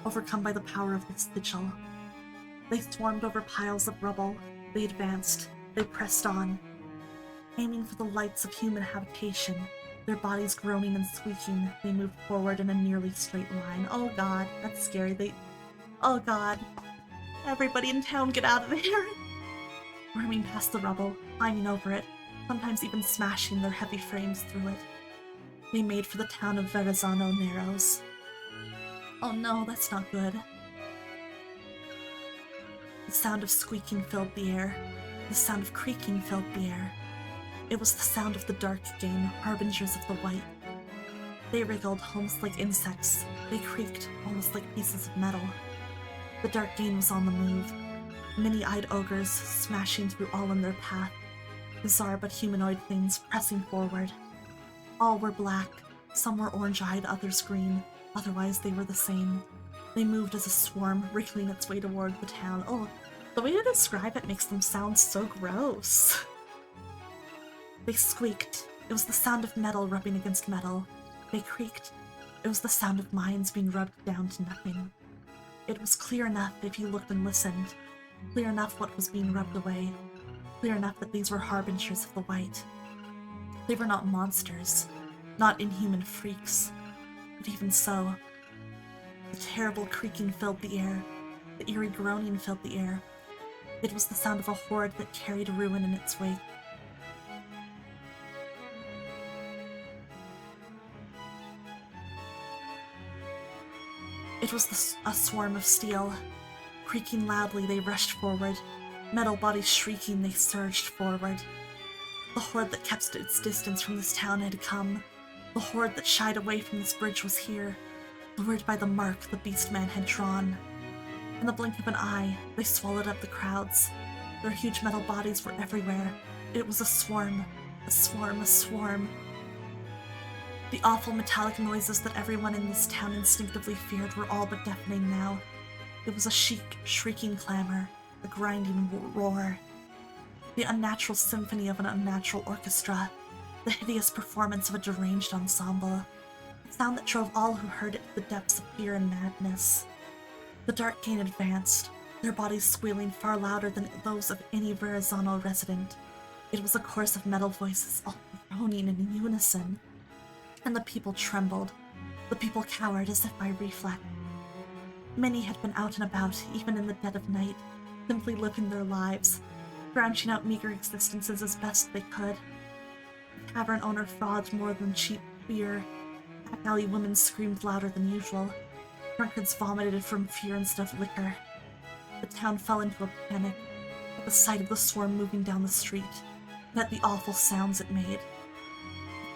A: overcome by the power of this sigil. They swarmed over piles of rubble, they advanced, they pressed on. Aiming for the lights of human habitation, their bodies groaning and squeaking, they moved forward in a nearly straight line. Oh god, that's scary. Oh god. Everybody in town get out of there! Worming past the rubble, climbing over it, sometimes even smashing their heavy frames through it. They made for the town of Verrazano Narrows. Oh no, that's not good. The sound of squeaking filled the air. The sound of creaking filled the air. It was the sound of the dark game, harbingers of the white. They wriggled almost like insects. They creaked almost like pieces of metal. The dark game was on the move. Many-eyed ogres smashing through all in their path. Bizarre but humanoid things pressing forward. All were black. Some were orange-eyed, others green. Otherwise, they were the same. They moved as a swarm, wriggling its way toward the town. Oh, the way to describe it makes them sound so gross. They squeaked. It was the sound of metal rubbing against metal. They creaked. It was the sound of minds being rubbed down to nothing. It was clear enough if you looked and listened. Clear enough what was being rubbed away. Clear enough that these were harbingers of the white. They were not monsters, not inhuman freaks. But even so, the terrible creaking filled the air. The eerie groaning filled the air. It was the sound of a horde that carried ruin in its wake. It was a swarm of steel. Creaking loudly, they rushed forward. Metal bodies shrieking, they surged forward. The horde that kept its distance from this town had come. The horde that shied away from this bridge was here, lured by the mark the Beastman had drawn. In the blink of an eye, they swallowed up the crowds. Their huge metal bodies were everywhere. It was a swarm, a swarm, a swarm. The awful metallic noises that everyone in this town instinctively feared were all but deafening now. It was a shrieking clamor, a grinding roar. The unnatural symphony of an unnatural orchestra, the hideous performance of a deranged ensemble, a sound that drove all who heard it to the depths of fear and madness. The Dark Gate advanced, their bodies squealing far louder than those of any Verrazano resident. It was a chorus of metal voices all groaning in unison. And the people trembled. The people cowered as if by reflex. Many had been out and about, even in the dead of night, simply living their lives, branching out meager existences as best they could. The tavern owner frothed more than cheap beer. Back alley women screamed louder than usual. Drunkards vomited from fear instead of liquor. The town fell into a panic at the sight of the swarm moving down the street, and at the awful sounds it made.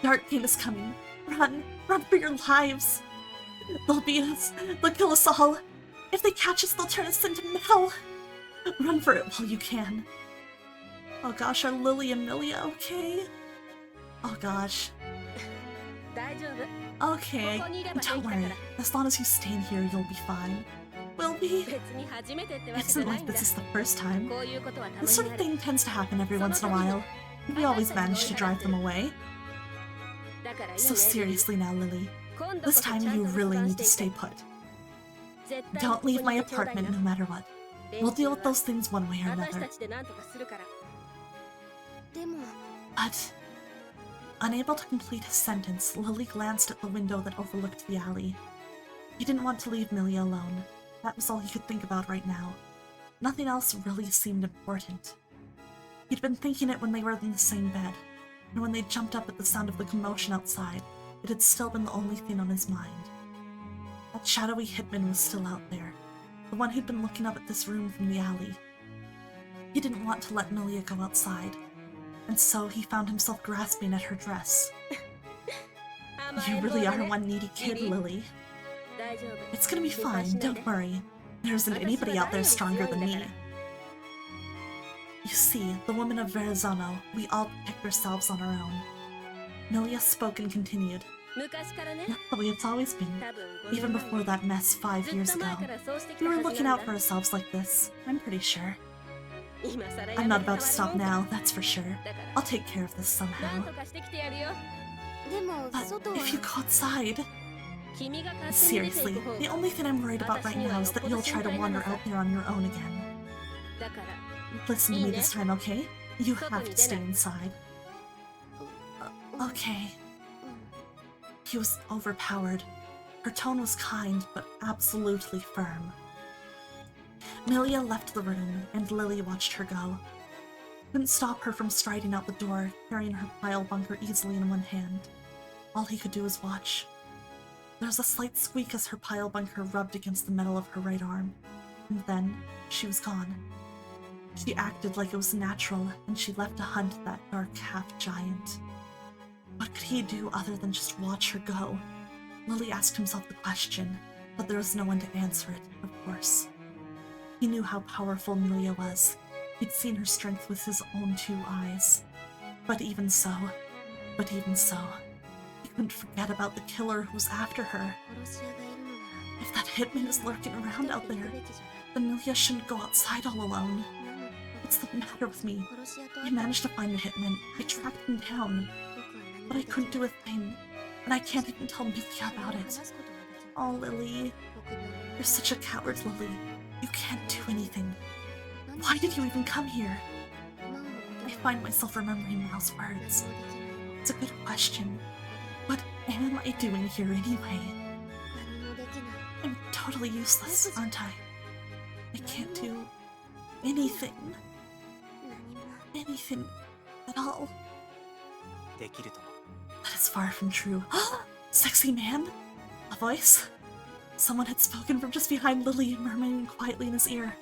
A: The Dark Gate is coming. Run! Run for your lives! They'll beat us. They'll kill us all. If they catch us, they'll turn us into metal. Run for it while you can. Oh gosh, are Lily and Milia okay? Oh gosh.
B: 大丈夫
A: Okay,
B: ここにいれば
A: don't
B: 平気だから
A: worry. As long as you stay in here, you'll be fine. Will we?
B: 別に初めてってわ
A: It
B: けじゃ
A: isn't
B: ない
A: like
B: んだ
A: this is the first time.
B: こういうことはたま
A: This sort
B: に
A: of
B: ある
A: thing tends to happen every once in a while. We always manage to drive them away.
B: だからいいね
A: So seriously now, Lily.
B: 今度こ
A: This
B: そちゃ
A: time
B: んと
A: you
B: 留
A: really
B: 守番
A: need
B: して
A: to
B: い
A: stay
B: て
A: put.
B: 絶対
A: Don't
B: ここ
A: leave
B: に
A: my
B: いてちょうだい
A: apartment
B: な
A: no matter what.
B: 連
A: We'll
B: 中
A: deal
B: は
A: with those things one way or
B: 私
A: another.
B: たちで何とかするから
C: でも
A: But, unable to complete his sentence, Lily glanced at the window that overlooked the alley. He didn't want to leave Milia alone. That was all he could think about right now. Nothing else really seemed important. He'd been thinking it when they were in the same bed, and when they jumped up at the sound of the commotion outside, it had still been the only thing on his mind. That shadowy hitman was still out there, the one who'd been looking up at this room from the alley. He didn't want to let Milia go outside, and so he found himself grasping at her dress. You really are one needy kid, Lily.
B: 大丈夫
A: It's gonna be fine, don't worry. There isn't anybody out there stronger than me. You see, the women of Verrazano, we all protect ourselves on our own. Milia spoke and continued.
B: 昔からね
A: Not the way it's always been,
B: 多分5
A: even
B: 年前
A: before that mess 5
B: ずっ
A: years
B: と
A: ago.
B: 前からそうしてき
A: We
B: た
A: were
B: はず
A: looking
B: なん
A: out for
B: だ
A: ourselves like this, I'm pretty sure.
B: 今さら
A: I'm
B: や
A: not
B: めて
A: about to stop
B: 変わるもん
A: now, that's for sure.
B: だから
A: I'll take care of this
B: なん
A: somehow.
B: とかしてきてやるよ
C: でも
A: But
C: 外は
A: if you go outside,
B: 君が勝手に出て
A: seriously,
B: いく方
A: the
B: が
A: only thing I'm worried about right now is that you'll try to wander out there on your own again.
B: だから
A: Listen to me this time, okay? You have to stay inside. Okay. He was overpowered. Her tone was kind, but absolutely firm. Milia left the room, and Lily watched her go. Couldn't stop her from striding out the door, carrying her pile bunker easily in one hand. All he could do was watch. There was a slight squeak as her pile bunker rubbed against the metal of her right arm, and then she was gone. She acted like it was natural, and she left to hunt that dark half-giant. What could he do other than just watch her go? Lily asked himself the question, but there was no one to answer it, of course. He knew how powerful Milia was. He'd seen her strength with his own 2 eyes. But even so, he couldn't forget about the killer who was after her.
C: 殺し屋がいるのなら
A: If that hitman is lurking around out
C: 一人で行
A: there,
C: くべきじゃない
A: then Milia shouldn't go outside all alone.
C: なので
A: What's the matter with me?
C: 殺し屋と
A: I managed to find the hitman. I tracked him down,
C: 僕は何
A: but
C: も
A: I
C: でき
A: couldn't
C: ない
A: do a thing, and I can't even tell Milia
C: それを
A: about
C: 話
A: it.
C: すことができない
A: Oh, Lily.
C: 僕なのに
A: You're such a coward, Lily. You can't do anything.
C: なんで
A: Why did you even come here?
C: マオのこと
A: I
C: が
A: find myself remembering Mal's
C: 何も
A: words.
C: できないの
A: It's a good question. What am I doing here anyway?
C: 何もできない
A: I'm totally useless, aren't I? I can't do anything.
C: 何も
A: Anything at all.
E: できるとも
A: That is far from true. Sexy man? A voice? Someone had spoken from just behind Lily, murmuring quietly in his ear.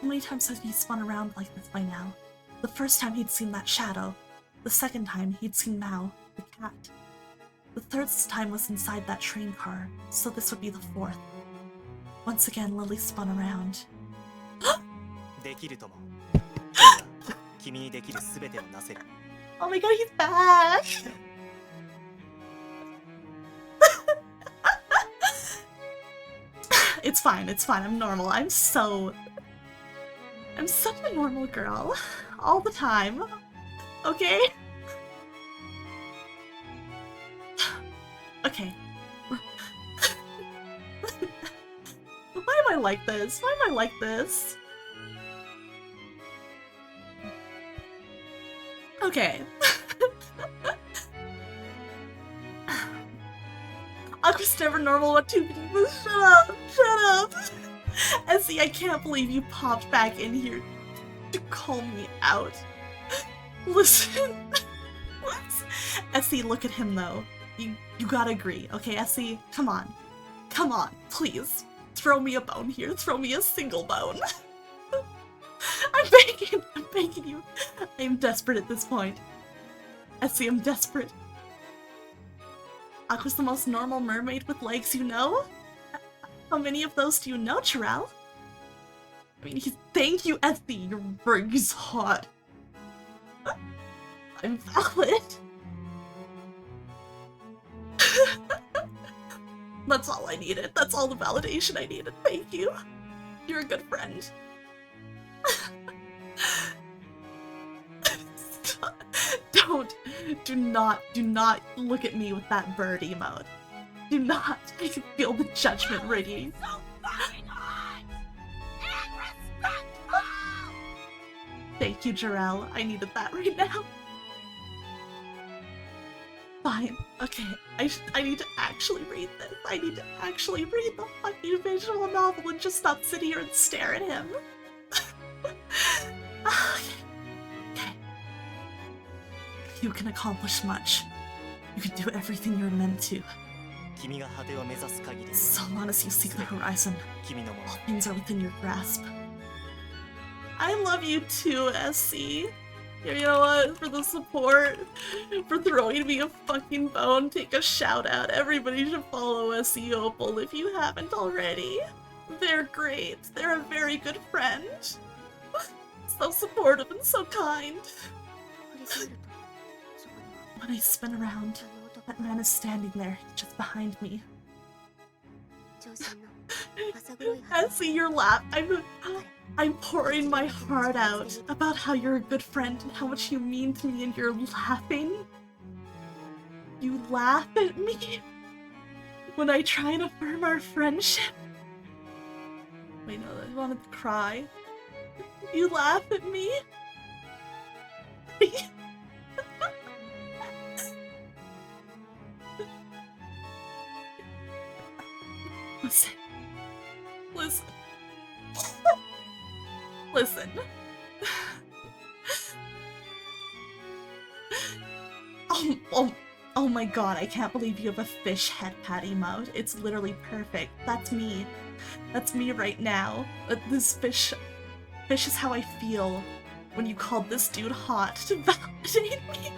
A: How many times had he spun around like this by now? The first time he'd seen that shadow. The second time he'd seen Mao, the cat. The third time was inside that train car, so this would be the fourth. Once again, Lily spun around.
E: できるとも君にできるすべてをなせる
A: Oh my god, he's back! It's fine, I'm normal. I'm such a normal girl. All the time. Okay? Okay. Why am I like this? Why am I like this? Okay. I was never normal what two people. Shut up! Essie, I can't believe you popped back in here to call me out. Listen. Essie, look at him though. You gotta agree, okay, Essie? Come on. Come on, please. Throw me a bone here. Throw me a single bone. I'm begging you. I'm desperate at this point. Essie, I'm desperate. Aqua's the most normal mermaid with legs you know? How many of those do you know, Chirel? I mean, thank you, Essie. Your ring's hot. I'm valid. That's all I needed. That's all the validation I needed. Thank you. You're a good friend. Do not look at me with that bird emote. Do not. I can feel the judgment radiating.
B: So fucking hot and respectful.
A: Thank you, Jarell. I needed that right now. Fine. Okay. I need to actually read this. I need to actually read the fucking visual novel and just not sit here and stare at him. Okay. You can accomplish much. You can do everything you're meant to.
E: 君が果てを目指す限り
A: So long as you seek the horizon,
E: 君のもの
A: all things are within your grasp. I love you too, SC. You know what? For the support, for throwing me a fucking bone, take a shout out. Everybody should follow SC Opal if you haven't already. They're great. They're a very good friend. So supportive and so kind.
C: 振り返るとそこには
A: When I spin around,
C: あの男
A: that man is standing there, just behind me.
C: 長身の浅黒い肌
A: SC, you're I'm pouring my heart out about how you're a good friend and how much you mean to me, and you're laughing. You laugh at me when I try and affirm our friendship. Wait, no, I wanted to cry. You laugh at me? Listen. Listen. Listen. Oh my god, I can't believe you have a fish head pat emote. It's literally perfect. That's me. That's me right now. This fish is how I feel when you called this dude hot to validate me.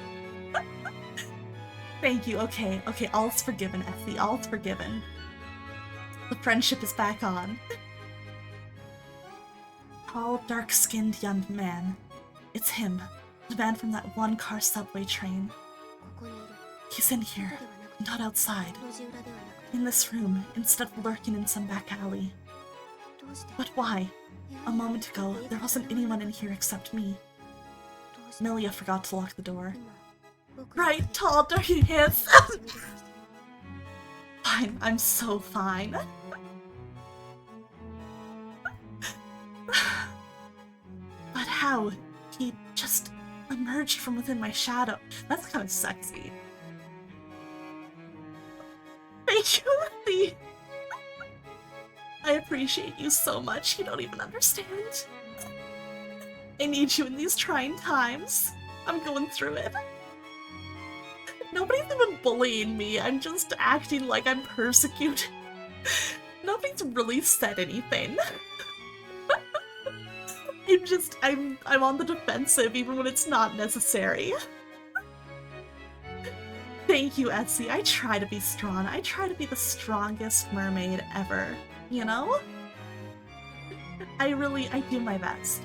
A: Thank you. Okay, all's forgiven, Effie. All's forgiven. The friendship is back on. Tall, dark-skinned young man. It's him. The man from that one-car subway train.
C: ここにいる
A: He's in here,
C: 外ではなくて
A: not outside.
C: 路地裏ではなくて
A: In this room, instead of lurking in some back alley.
C: どうして
A: But why?
C: 部屋
A: A
C: に
A: moment ago, there wasn't anyone in here except me.
C: どうして
A: Melia forgot to lock the door.
C: 今僕の
A: Right,
C: 影
A: tall, dark, handsome.
C: が染み出てきて
A: Fine. fine. I'm so fine. But how? He just emerged from within my shadow. That's kind of sexy. Thank you, Lee. I appreciate you so much. You don't even understand. I need you in these trying times. I'm going through it. Nobody's even bullying me. I'm just acting like I'm persecuted. Nobody's really said anything. I'm on the defensive even when it's not necessary. Thank you, Etsy. I try to be strong. I try to be the strongest mermaid ever, you know? I do my best.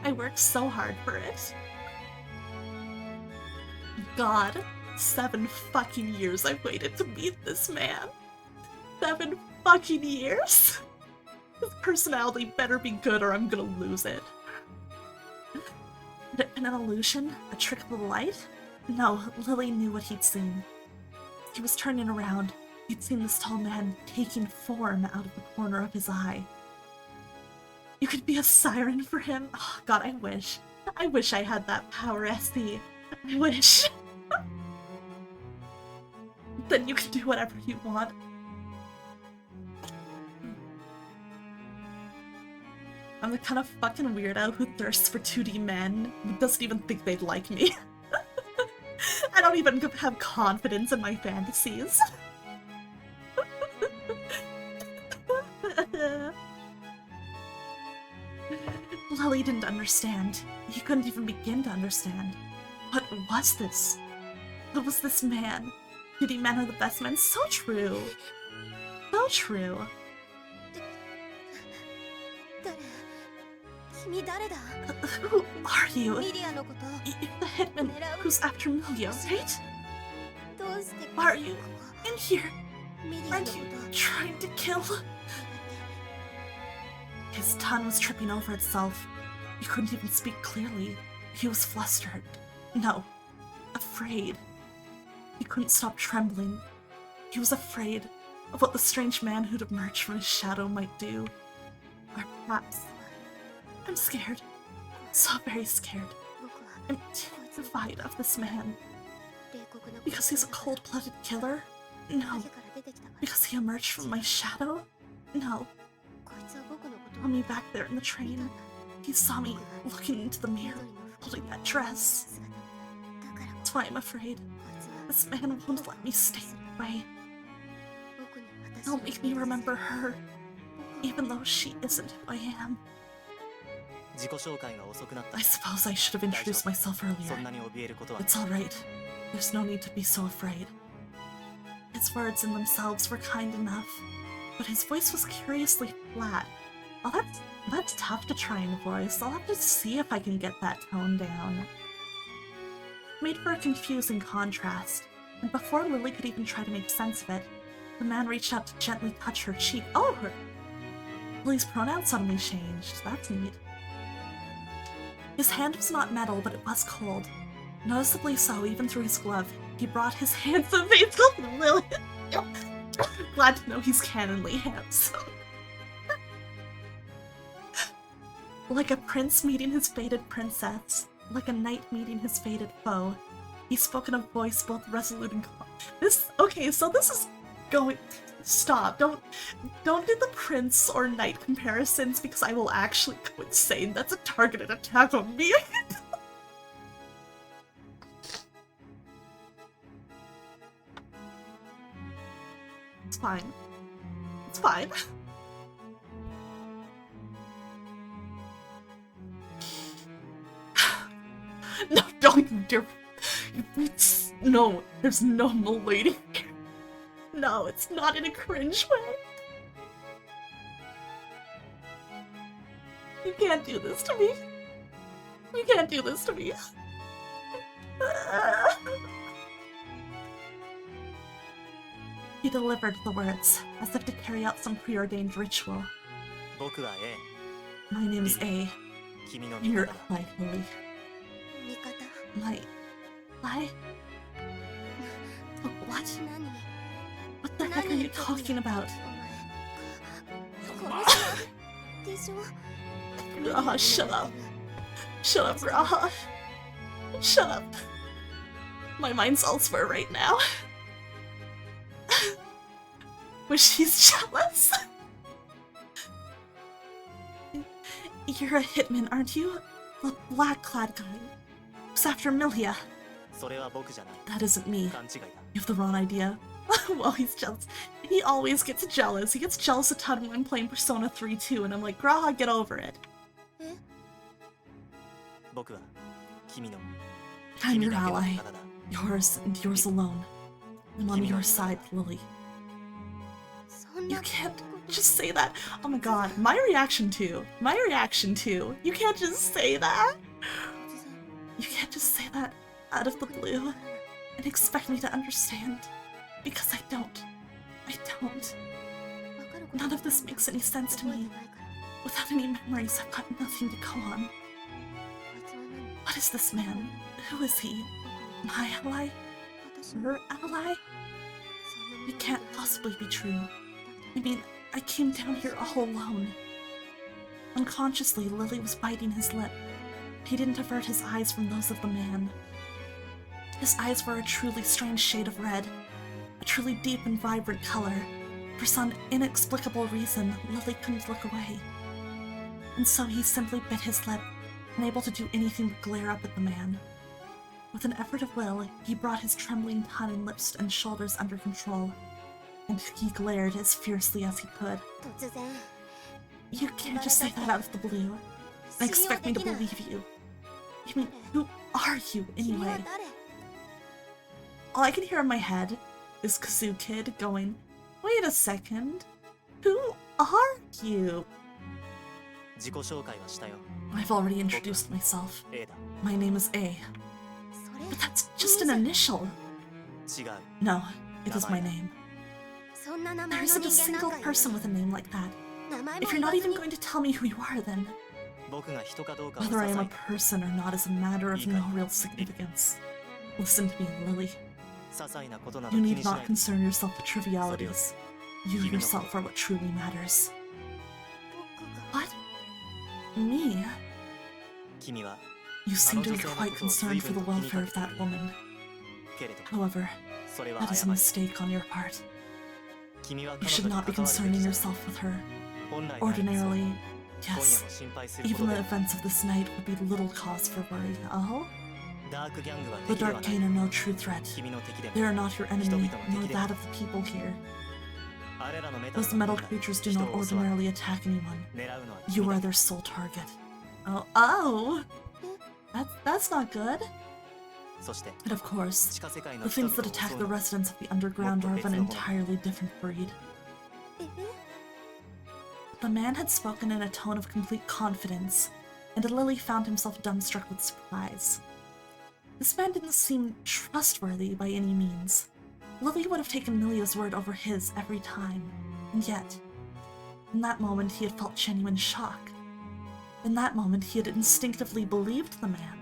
A: I work so hard for it. God, 7 fucking years I've waited to meet this man. 7 fucking years? His personality better be good or I'm gonna lose it. Had it been an illusion? A trick of the light? No, Lily knew what he'd seen. He was turning around. He'd seen this tall man taking form out of the corner of his eye. You could be a siren for him? Oh, God, I wish. I wish I had that power, Esty. I wish. Then you can do whatever you want. I'm the kind of fucking weirdo who thirsts for 2D men, who doesn't even think they'd like me. I don't even have confidence in my fantasies. Lily didn't understand. He couldn't even begin to understand. What was this? What was this man? 2D men are the best men. So true. So true.
C: 君誰だ
A: Who are you?
C: ミリアのこと
A: You're the hitman who's after Milia, right?
C: どうして
A: Are you in here?
C: ミリアの
A: Aren't
C: こ
A: you
C: と
A: trying to kill? His tongue was tripping over itself. He couldn't even speak clearly. He was flustered. No, afraid. He couldn't stop trembling. He was afraid of what the strange man who'd emerged from his shadow might do. Or perhaps... I'm scared. So very scared.
C: 僕は
A: I'm terrified of this man.
C: 冷酷な
A: Because he's a cold-blooded killer? No.
C: 影から出てきたから
A: Because he emerged from my shadow? No.
C: こいつは僕のこと
A: Saw me back there in the train. He saw me looking into the mirror, holding that dress.
C: 姿みたいだから
A: That's why I'm afraid.
C: こいつは
A: This man won't let me stay away.
C: 僕に私
A: He'll
C: を
A: make me remember her, even though she isn't who I am.
E: 自己紹介が遅くなった
A: I suppose I should have introduced myself
E: そん
A: earlier.
E: なに怯えることは
A: It's alright. There's no need to be so afraid. His words in themselves were kind enough, but his voice was curiously flat. Oh, that's tough to try and voice. I'll have to see if I can get that tone down. Made for a confusing contrast, and before Lily could even try to make sense of it, the man reached out to gently touch her cheek. Oh, Lily's pronouns suddenly changed. That's neat. His hand was not metal, but it was cold. Noticeably so, even through his glove. He brought his hands to face Lily. Glad to know he's canonly handsome. Like a prince meeting his fated princess, like a knight meeting his fated foe. He spoke in a voice both resolute and calm. Okay, so this is going... Stop. Don't do the prince or knight comparisons because I will actually go insane. That's a targeted attack on me. It's fine. It's fine. No, don't you dare. No, there's no milady. No, it's not in a cringe way. You can't do this to me. You can't do this to me. He delivered the words, as if to carry out some preordained ritual.
E: 僕は A
A: My name is A.
E: 君の味
A: You're
E: 方だ
A: like Lily.
C: 味方
A: My... What?
C: 何
A: What the heck are you talking about?
C: でしょ
A: Graha, shut up. Shut up, Graha. Shut up. My mind's elsewhere right now. Wish she's jealous. You're a hitman, aren't you? The black-clad guy. Who's after Milia?
E: それは僕じゃない。
A: That isn't me.
E: 勘違いだ。
A: You have the wrong idea. Well, he's jealous. He always gets jealous. He gets jealous a ton when I'm playing Persona 3 too, and I'm like, Graha, get over it.
E: 僕は君の
A: I'm
E: 君
A: your
E: だけの
A: ally.
E: 味方だ。
A: Yours and yours alone. I'm on your side, Lily.
C: そん
A: You
C: な
A: can't just say that. Oh my god, my reaction too. My reaction too. You can't just say that. You can't just say that out of the blue and expect me to understand. Because I don't. I don't. None of this makes any sense to me. Without any memories, I've got nothing to go on. What is this man? Who is he? My ally? Her ally? It can't possibly be true. I mean, I came down here all alone. Unconsciously, Lily was biting his lip. He didn't avert his eyes from those of the man. His eyes were a truly strange shade of red, a truly deep and vibrant color. For some inexplicable reason, Lily couldn't look away. And so he simply bit his lip, unable to do anything but glare up at the man. With an effort of will, he brought his trembling tongue and lips and shoulders under control, and he glared as fiercely as he could.
C: 突然
A: You can't just say that out of the blue and expect me to believe you. I mean, who are you
C: 君は
A: anyway?
C: 誰
A: All I can hear in my head is Kazoo Kid going, wait a second, who are you?
E: 自己紹介はしたよ。
A: I've already introduced myself.
E: A だ。
A: My name is A.
C: それ
A: But that's just an initial.
E: 違う。
A: No, it is my name.
C: そんな名
A: There
C: 前の
A: isn't a
C: 人間
A: single
C: なんかいる
A: person with a name like that.
C: 名前
A: If
C: も
A: you're
C: 言わ
A: not
C: ず
A: even
C: に
A: going to tell me who you are, then
E: 僕が人かどうかは
A: whether I
E: 些
A: am
E: 細
A: a person or not is a matter of no real significance. Listen to me, Lily.
E: 些細なことなど
A: You
E: 気
A: need
E: にしな
A: not
E: い。
A: concern yourself with trivialities. You yourself are what truly matters.
C: 僕が
A: What? Me?
E: 君は
A: You seem to be quite concerned for the welfare of that woman.
E: けれど、
A: However,
E: それは
A: that is a
E: 誤り。
A: mistake on your part.
E: 君は
A: You
E: 彼
A: should
E: 女に
A: not be
E: 関わるべ
A: concerning
E: きじゃない。
A: yourself with her.
E: 本来ならそう
A: Ordinarily,
E: 今夜
A: yes.
E: も心配するこ
A: Even
E: と
A: the
E: で
A: events of this night would be little cause for worry. Oh?
E: ダークギャングは
A: The
E: 敵では
A: Dark
E: ない
A: Gang are no true threat.
E: 君の敵で
A: They
E: も
A: are not your enemy, nor that of the people here.
E: あれらのメタル
A: Those
E: の
A: metal
E: 本来
A: creatures do
E: 人
A: not
E: を襲わない
A: ordinarily attack anyone.
E: 狙うのは
A: You
E: 君
A: are
E: だ
A: their sole target. Oh. That's not good.
E: そして
A: And of course,
E: 地下世界の
A: the
E: 人
A: things
E: 々
A: that
E: を襲
A: attack
E: う
A: the
E: のは
A: residents of the underground are of an entirely different breed.
C: え
A: The man had spoken in a tone of complete confidence, and Lily found himself dumbstruck with surprise. This man didn't seem trustworthy by any means. Lily would have taken Milia's word over his every time, and yet, in that moment he had felt genuine shock. In that moment he had instinctively believed the man.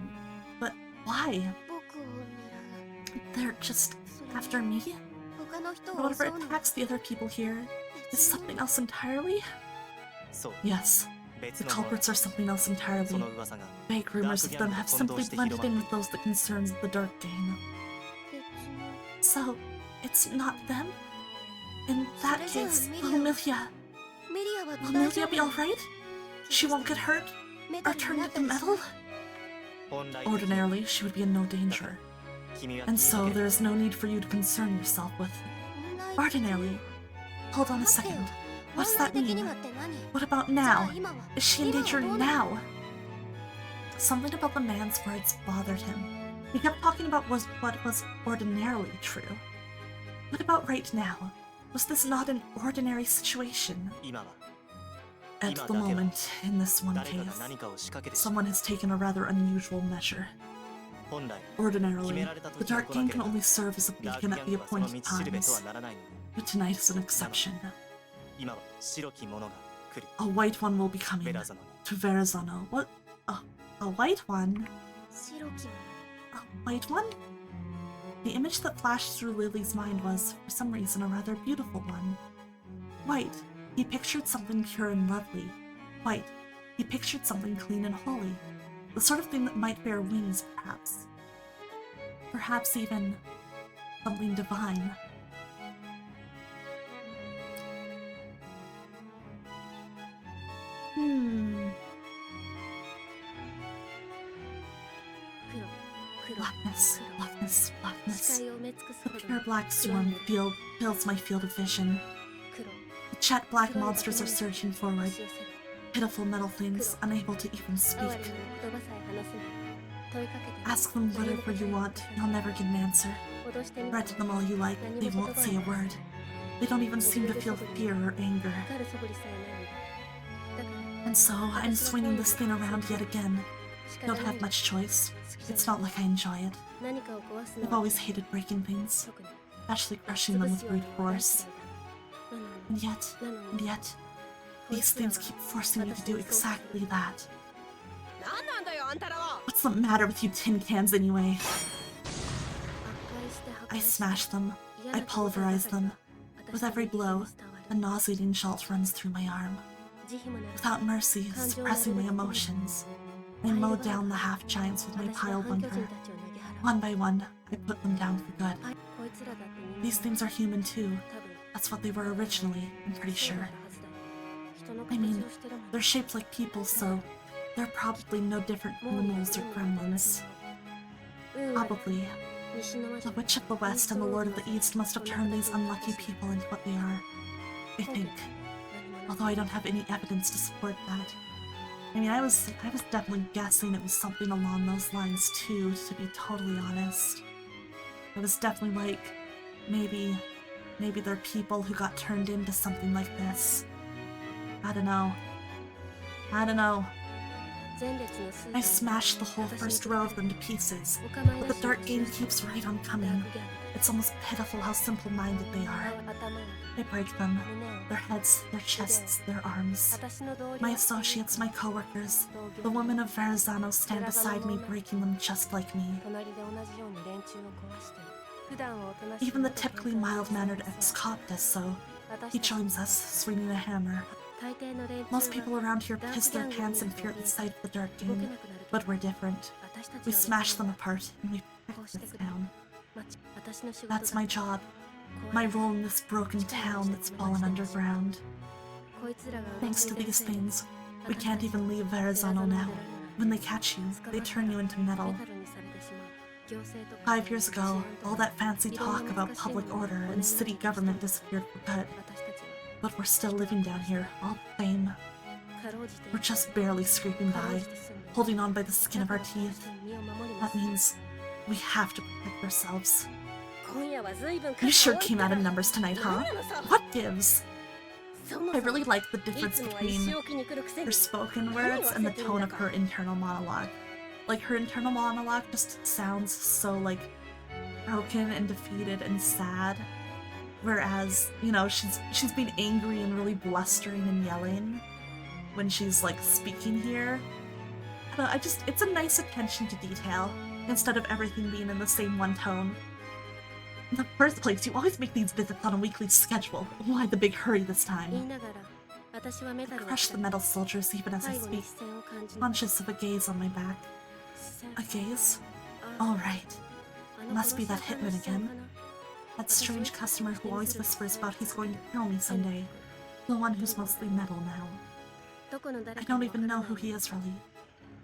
A: But why?
C: 僕を狙う
A: They're just
C: それ
A: after me?
C: 他の人を
A: Whatever
C: 襲うの
A: attacks the other people here is something else entirely?
E: そう
A: Yes,
E: 別
A: the
E: のもの
A: culprits are something else
E: そ
A: entirely.
E: の噂が
A: Vague rumors of them have simply blended in with those that concerns the Dark Gang.
C: 別に
A: So, it's not them? In that case, will Milia...
C: メリアは
A: Will
C: 大丈
A: Milia be
C: 夫
A: alright? She won't get hurt?
C: メタ
A: Or
C: ルに
A: turn
C: なっ
A: into
C: たりしない
A: metal?
E: 本来
A: Ordinarily, she would be in no danger.
E: 君は
A: And
E: 君だ
A: so
E: け
A: there is no need for you to concern yourself with...
C: 本来
A: Ordinarily. Hold on a
C: 待ってよ
A: second. What does
C: 本来
A: that
C: 的に
A: mean?
C: はって何
A: What about
C: じゃあ
A: now?
C: 今は
A: Is she in
C: 今は
A: danger
C: どうなの
A: now? Something about the man's words bothered him. He kept talking about what was ordinarily true. What about right now? Was this not an ordinary situation?
E: 今は
A: At the moment, in this one
E: 誰かが
A: case,
E: 何かを仕掛けてしまう
A: someone has taken a rather unusual measure.
E: 本来
A: Ordinarily, the Dark Gang can only serve as a
E: ダーク
A: beacon
E: ギ
A: at
E: ャン
A: the
E: グはその
A: appointed
E: 道しるべとは
A: times,
E: ならないのに
A: but tonight is an exception.
E: 今は白き者が来る
A: A white one will be coming
E: ベラザノに
A: to Verrazano. What? A white one?
C: 白きも
A: A white one? The image that flashed through Lily's mind was, for some reason, a rather beautiful one. White, he pictured something pure and lovely. White, he pictured something clean and holy. The sort of thing that might bear wings, perhaps. Perhaps even something divine. Blackness, blackness, blackness. The pure black storm fills my field of vision. The jet black monsters are surging forward. Pitiful metal things, unable to even speak. Ask them whatever you want, you'll never get an answer. Threaten them all you like, they won't say a word. They don't even seem to feel fear or anger. And so, I'm swinging this thing around yet again. Don't have much choice. It's not like I enjoy it. I've always hated breaking things, especially crushing them with brute force. And yet, these things keep forcing me to do exactly that. What's the matter with you tin cans anyway? I smash them. I pulverize them. With every blow, a nauseating jolt runs through my arm. Without mercy, suppressing my emotions, I mowed down the half-giants with my pile bunker. One by one, I put them down for good. These things are human too. That's what they were originally, I'm pretty sure. I mean, they're shaped like people, so they're probably no different from the moles or gremlins. Probably. The Witch of the West and the Lord of the East must have turned these unlucky people into what they are. I think. Although I don't have any evidence to support that. I mean, I was definitely guessing it was something along those lines too, to be totally honest. I was definitely like, maybe they're people who got turned into something like this. I don't know. I smashed the whole first row of them to pieces, but the dark game keeps right on coming. It's almost pitiful how simple-minded they are. I break them. Their heads, their chests, their arms. My associates, my coworkers, the women of Verrazano stand beside me, breaking them just like me. Even the typically mild-mannered ex-cop does so. He joins us, swinging a hammer. Most people around here piss their pants in fear at the sight of the dark game, but we're different. We smash them apart, and we protect this town. That's my job. My role in this broken town that's fallen underground. Thanks to these things, we can't even leave Verrazano now. When they catch you, they turn you into metal. 5 years ago, all that fancy talk about public order and city government disappeared for good. But we're still living down here, all the same. We're just barely scraping by, holding on by the skin of our teeth. That means we have to protect ourselves. You sure came out in numbers tonight, huh? What gives? I really like the difference between her spoken words and the tone of her internal monologue. Like, her internal monologue just sounds so, like, broken and defeated and sad. Whereas, you know, she's being angry and really blustering and yelling when she's, like, speaking here. I don't know, it's a nice attention to detail, instead of everything being in the same one tone. In the first place, you always make these visits on a weekly schedule. Why the big hurry this time? I crush the metal soldiers even as I speak, conscious of a gaze on my back. A gaze? Alright. Must be that hitman again. That strange customer who always whispers about he's going to kill me someday. The one who's mostly metal now. I don't even know who he is really.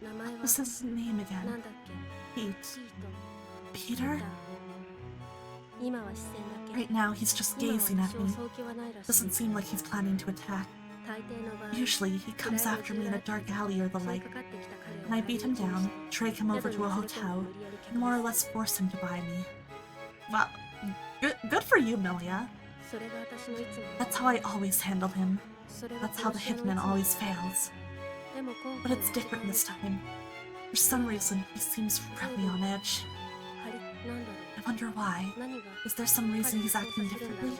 A: What was his name again? Pete. Peter? Right now, he's just gazing at me. Doesn't seem like he's planning to attack. Usually, he comes after me in a dark alley or the like, and I beat him down, drag him over to a hotel, and more or less force him to buy me. Well, good for you, Milia. That's how I always handle him. That's how the hitman always fails. But it's different this time. For some reason, he seems really on edge. I wonder why. Is there some reason he's acting differently?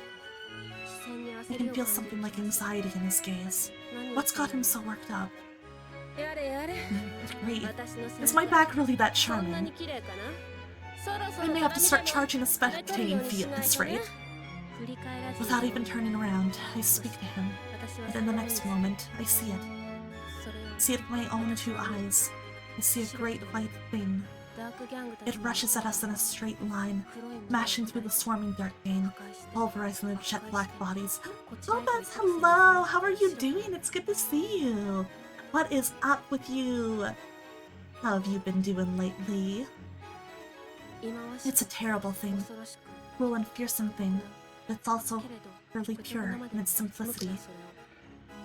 A: I can feel something like anxiety in his gaze. What's got him so worked up? Great. Is my back really that charming? I may have to start charging a spectating fee at this rate. Without even turning around, I speak to him, but in the next moment, I see it. I see it with my own two eyes. I see a great white thing. It rushes at us in a straight line, mashing through the swarming dark gang, pulverizing their jet black bodies. Lopez, hello! How are you doing? It's good to see you. What is up with you? How have you been doing lately? It's a terrible thing, cruel and fearsome thing, but it's also really pure in its simplicity.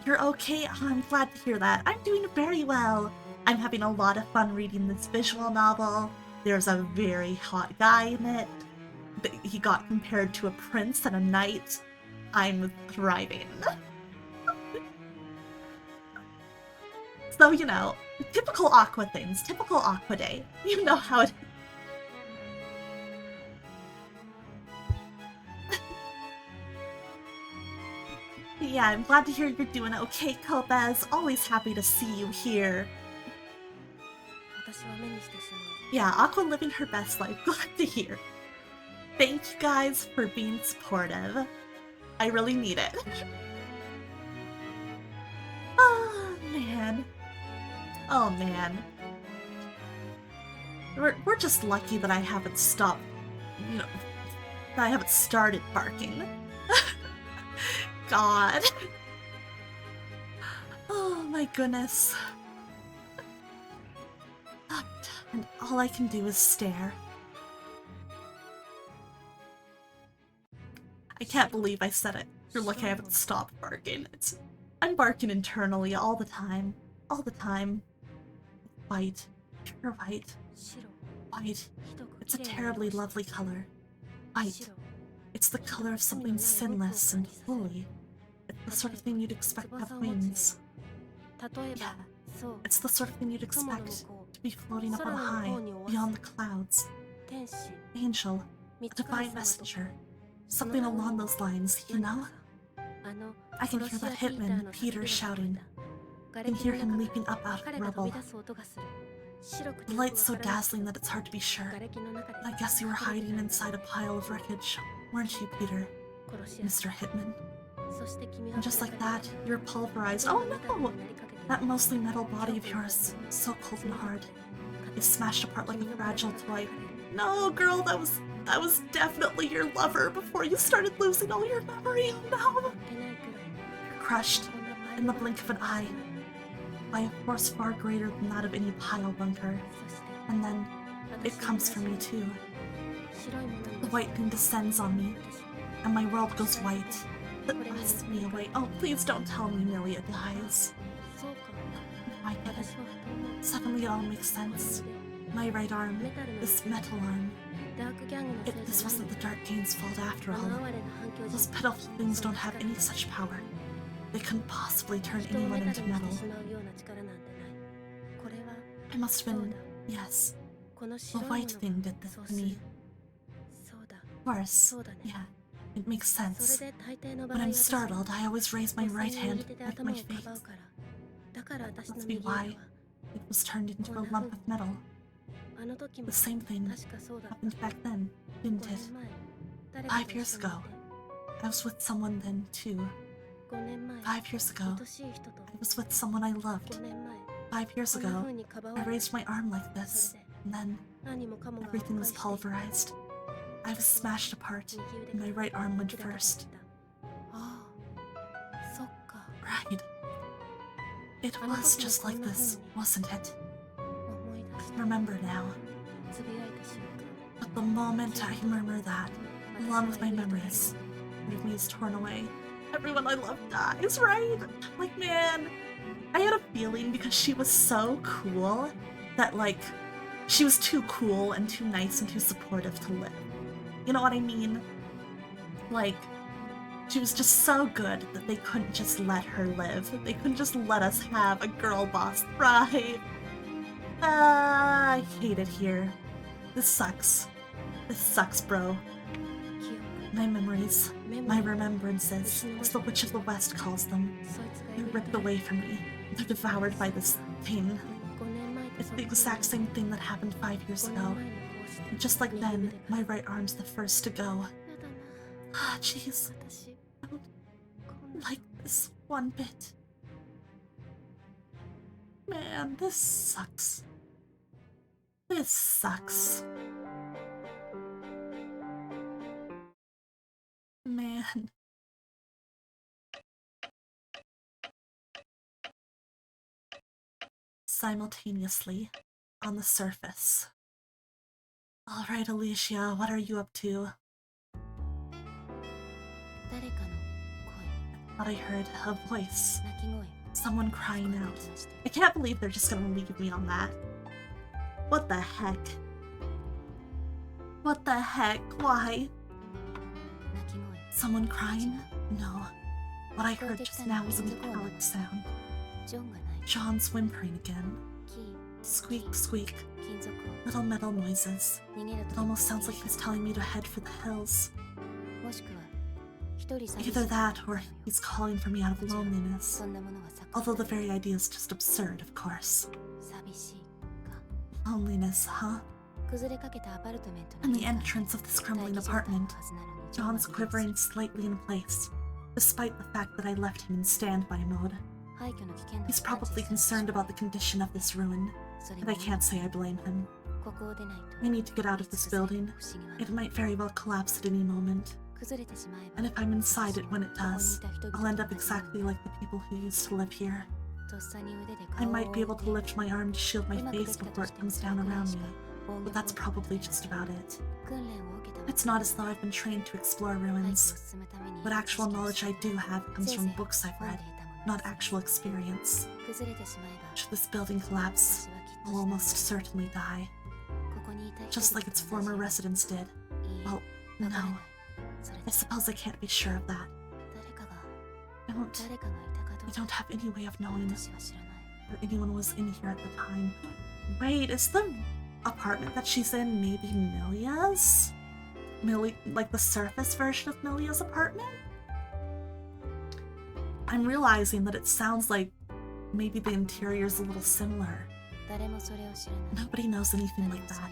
A: You're okay? Oh, I'm glad to hear that. I'm doing very well. I'm having a lot of fun reading this visual novel. There's a very hot guy in it. He got compared to a prince and a knight. I'm thriving. So, you know, typical Aqua things. Typical Aqua day. You know how it is. Yeah, I'm glad to hear you're doing okay, Kopez. Always happy to see you here. Yeah, Aqua living her best life. Glad to hear. Thank you guys for being supportive. I really need it. Oh, man. Oh, man. We're just lucky that I haven't stopped, you know, that I haven't started barking. God. Oh my goodness. And all I can do is stare. I can't believe I said it. You're lucky I haven't stopped barking. I'm barking internally all the time. All the time. White. Pure white. White. It's a terribly lovely color. White. It's the color of something sinless and holy. It's the sort of thing you'd expect to have wings. Yeah, it's the sort of thing you'd expect to be floating up on high, beyond the clouds. Angel, a divine messenger. Something along those lines, you know? I can hear that hitman, Peter, shouting. I can hear him leaping up out of the rubble. The light's so dazzling that it's hard to be sure. I guess you were hiding inside a pile of wreckage, weren't you, Peter? Mr. Hitman. And just like that, you're pulverized. Oh no! That mostly metal body of yours, so cold and hard, is smashed apart like a fragile toy. No, girl, that was definitely your lover before you started losing all your memory. Oh no! You're crushed in the blink of an eye by a force far greater than that of any pile bunker. And then it comes for me too. The white thing descends on me, and my world goes white. It blasts me away. Oh, please don't tell me Milia dies. I get it. Suddenly it all makes sense. My right arm, this metal arm. This wasn't the Dark Gang's fault after all. Those pitiful things don't have any such power. They couldn't possibly turn anyone into metal. I must have been, yes. The white thing did this to me. Of course, yeah. It makes sense. When I'm startled, I always raise my right hand like my fate. That must be why it was turned into a lump of metal. The same thing happened back then, didn't it? 5 years ago. I was with someone then, too. 5 years ago, I was with someone I loved. 5 years ago, I raised my arm like this, and then everything was pulverized. I was smashed apart, and my right arm went first. Right. It was just like this, wasn't it? I remember now. But the moment I murmur that, along with my memories, part of me is torn away. Everyone I love dies, right? Like, man, I had a feeling because she was so cool that, like, she was too cool and too nice and too supportive to live. You know what I mean? Like, she was just so good that they couldn't just let her live. They couldn't just let us have a girl boss thrive. I hate it here. This sucks. This sucks, bro. My memories, my remembrances, as the Witch of the West calls them, they're ripped away from me. They're devoured by this thing. It's the exact same thing that happened 5 years ago. Just like then, my right arm's the first to go. Ah, jeez. I don't like this one bit. Man, this sucks. This sucks. Man. Simultaneously, on the surface. Alright, Alicia, what are you up to? Thought I heard a voice. Someone crying out. I can't believe they're just gonna leave me on that. What the heck? What the heck? Why? Someone crying? No. What I heard just now was a metallic sound. John's whimpering again. Squeak, squeak. Little metal noises. It almost sounds like he's telling me to head for the hills. Either that, or he's calling for me out of loneliness. Although the very idea is just absurd, of course. Loneliness, huh? In the entrance of this crumbling apartment, John's quivering slightly in place, despite the fact that I left him in standby mode. He's probably concerned about the condition of this ruin, and I can't say I blame him. I need to get out of this building. It might very well collapse at any moment. And if I'm inside it when it does, I'll end up exactly like the people who used to live here. I might be able to lift my arm to shield my face before it comes down around me, but that's probably just about it. It's not as though I've been trained to explore ruins. What actual knowledge I do have comes from books I've read, not actual experience. Should this building collapse, I'll almost certainly die. Just like its former residents did. Well, no. I suppose I can't be sure of that. I don't have any way of knowing if anyone was in here at the time. Wait, is the apartment that she's in maybe Milia's? Like the surface version of Milia's apartment? I'm realizing that it sounds like maybe the interior's a little similar. Nobody knows anything like that.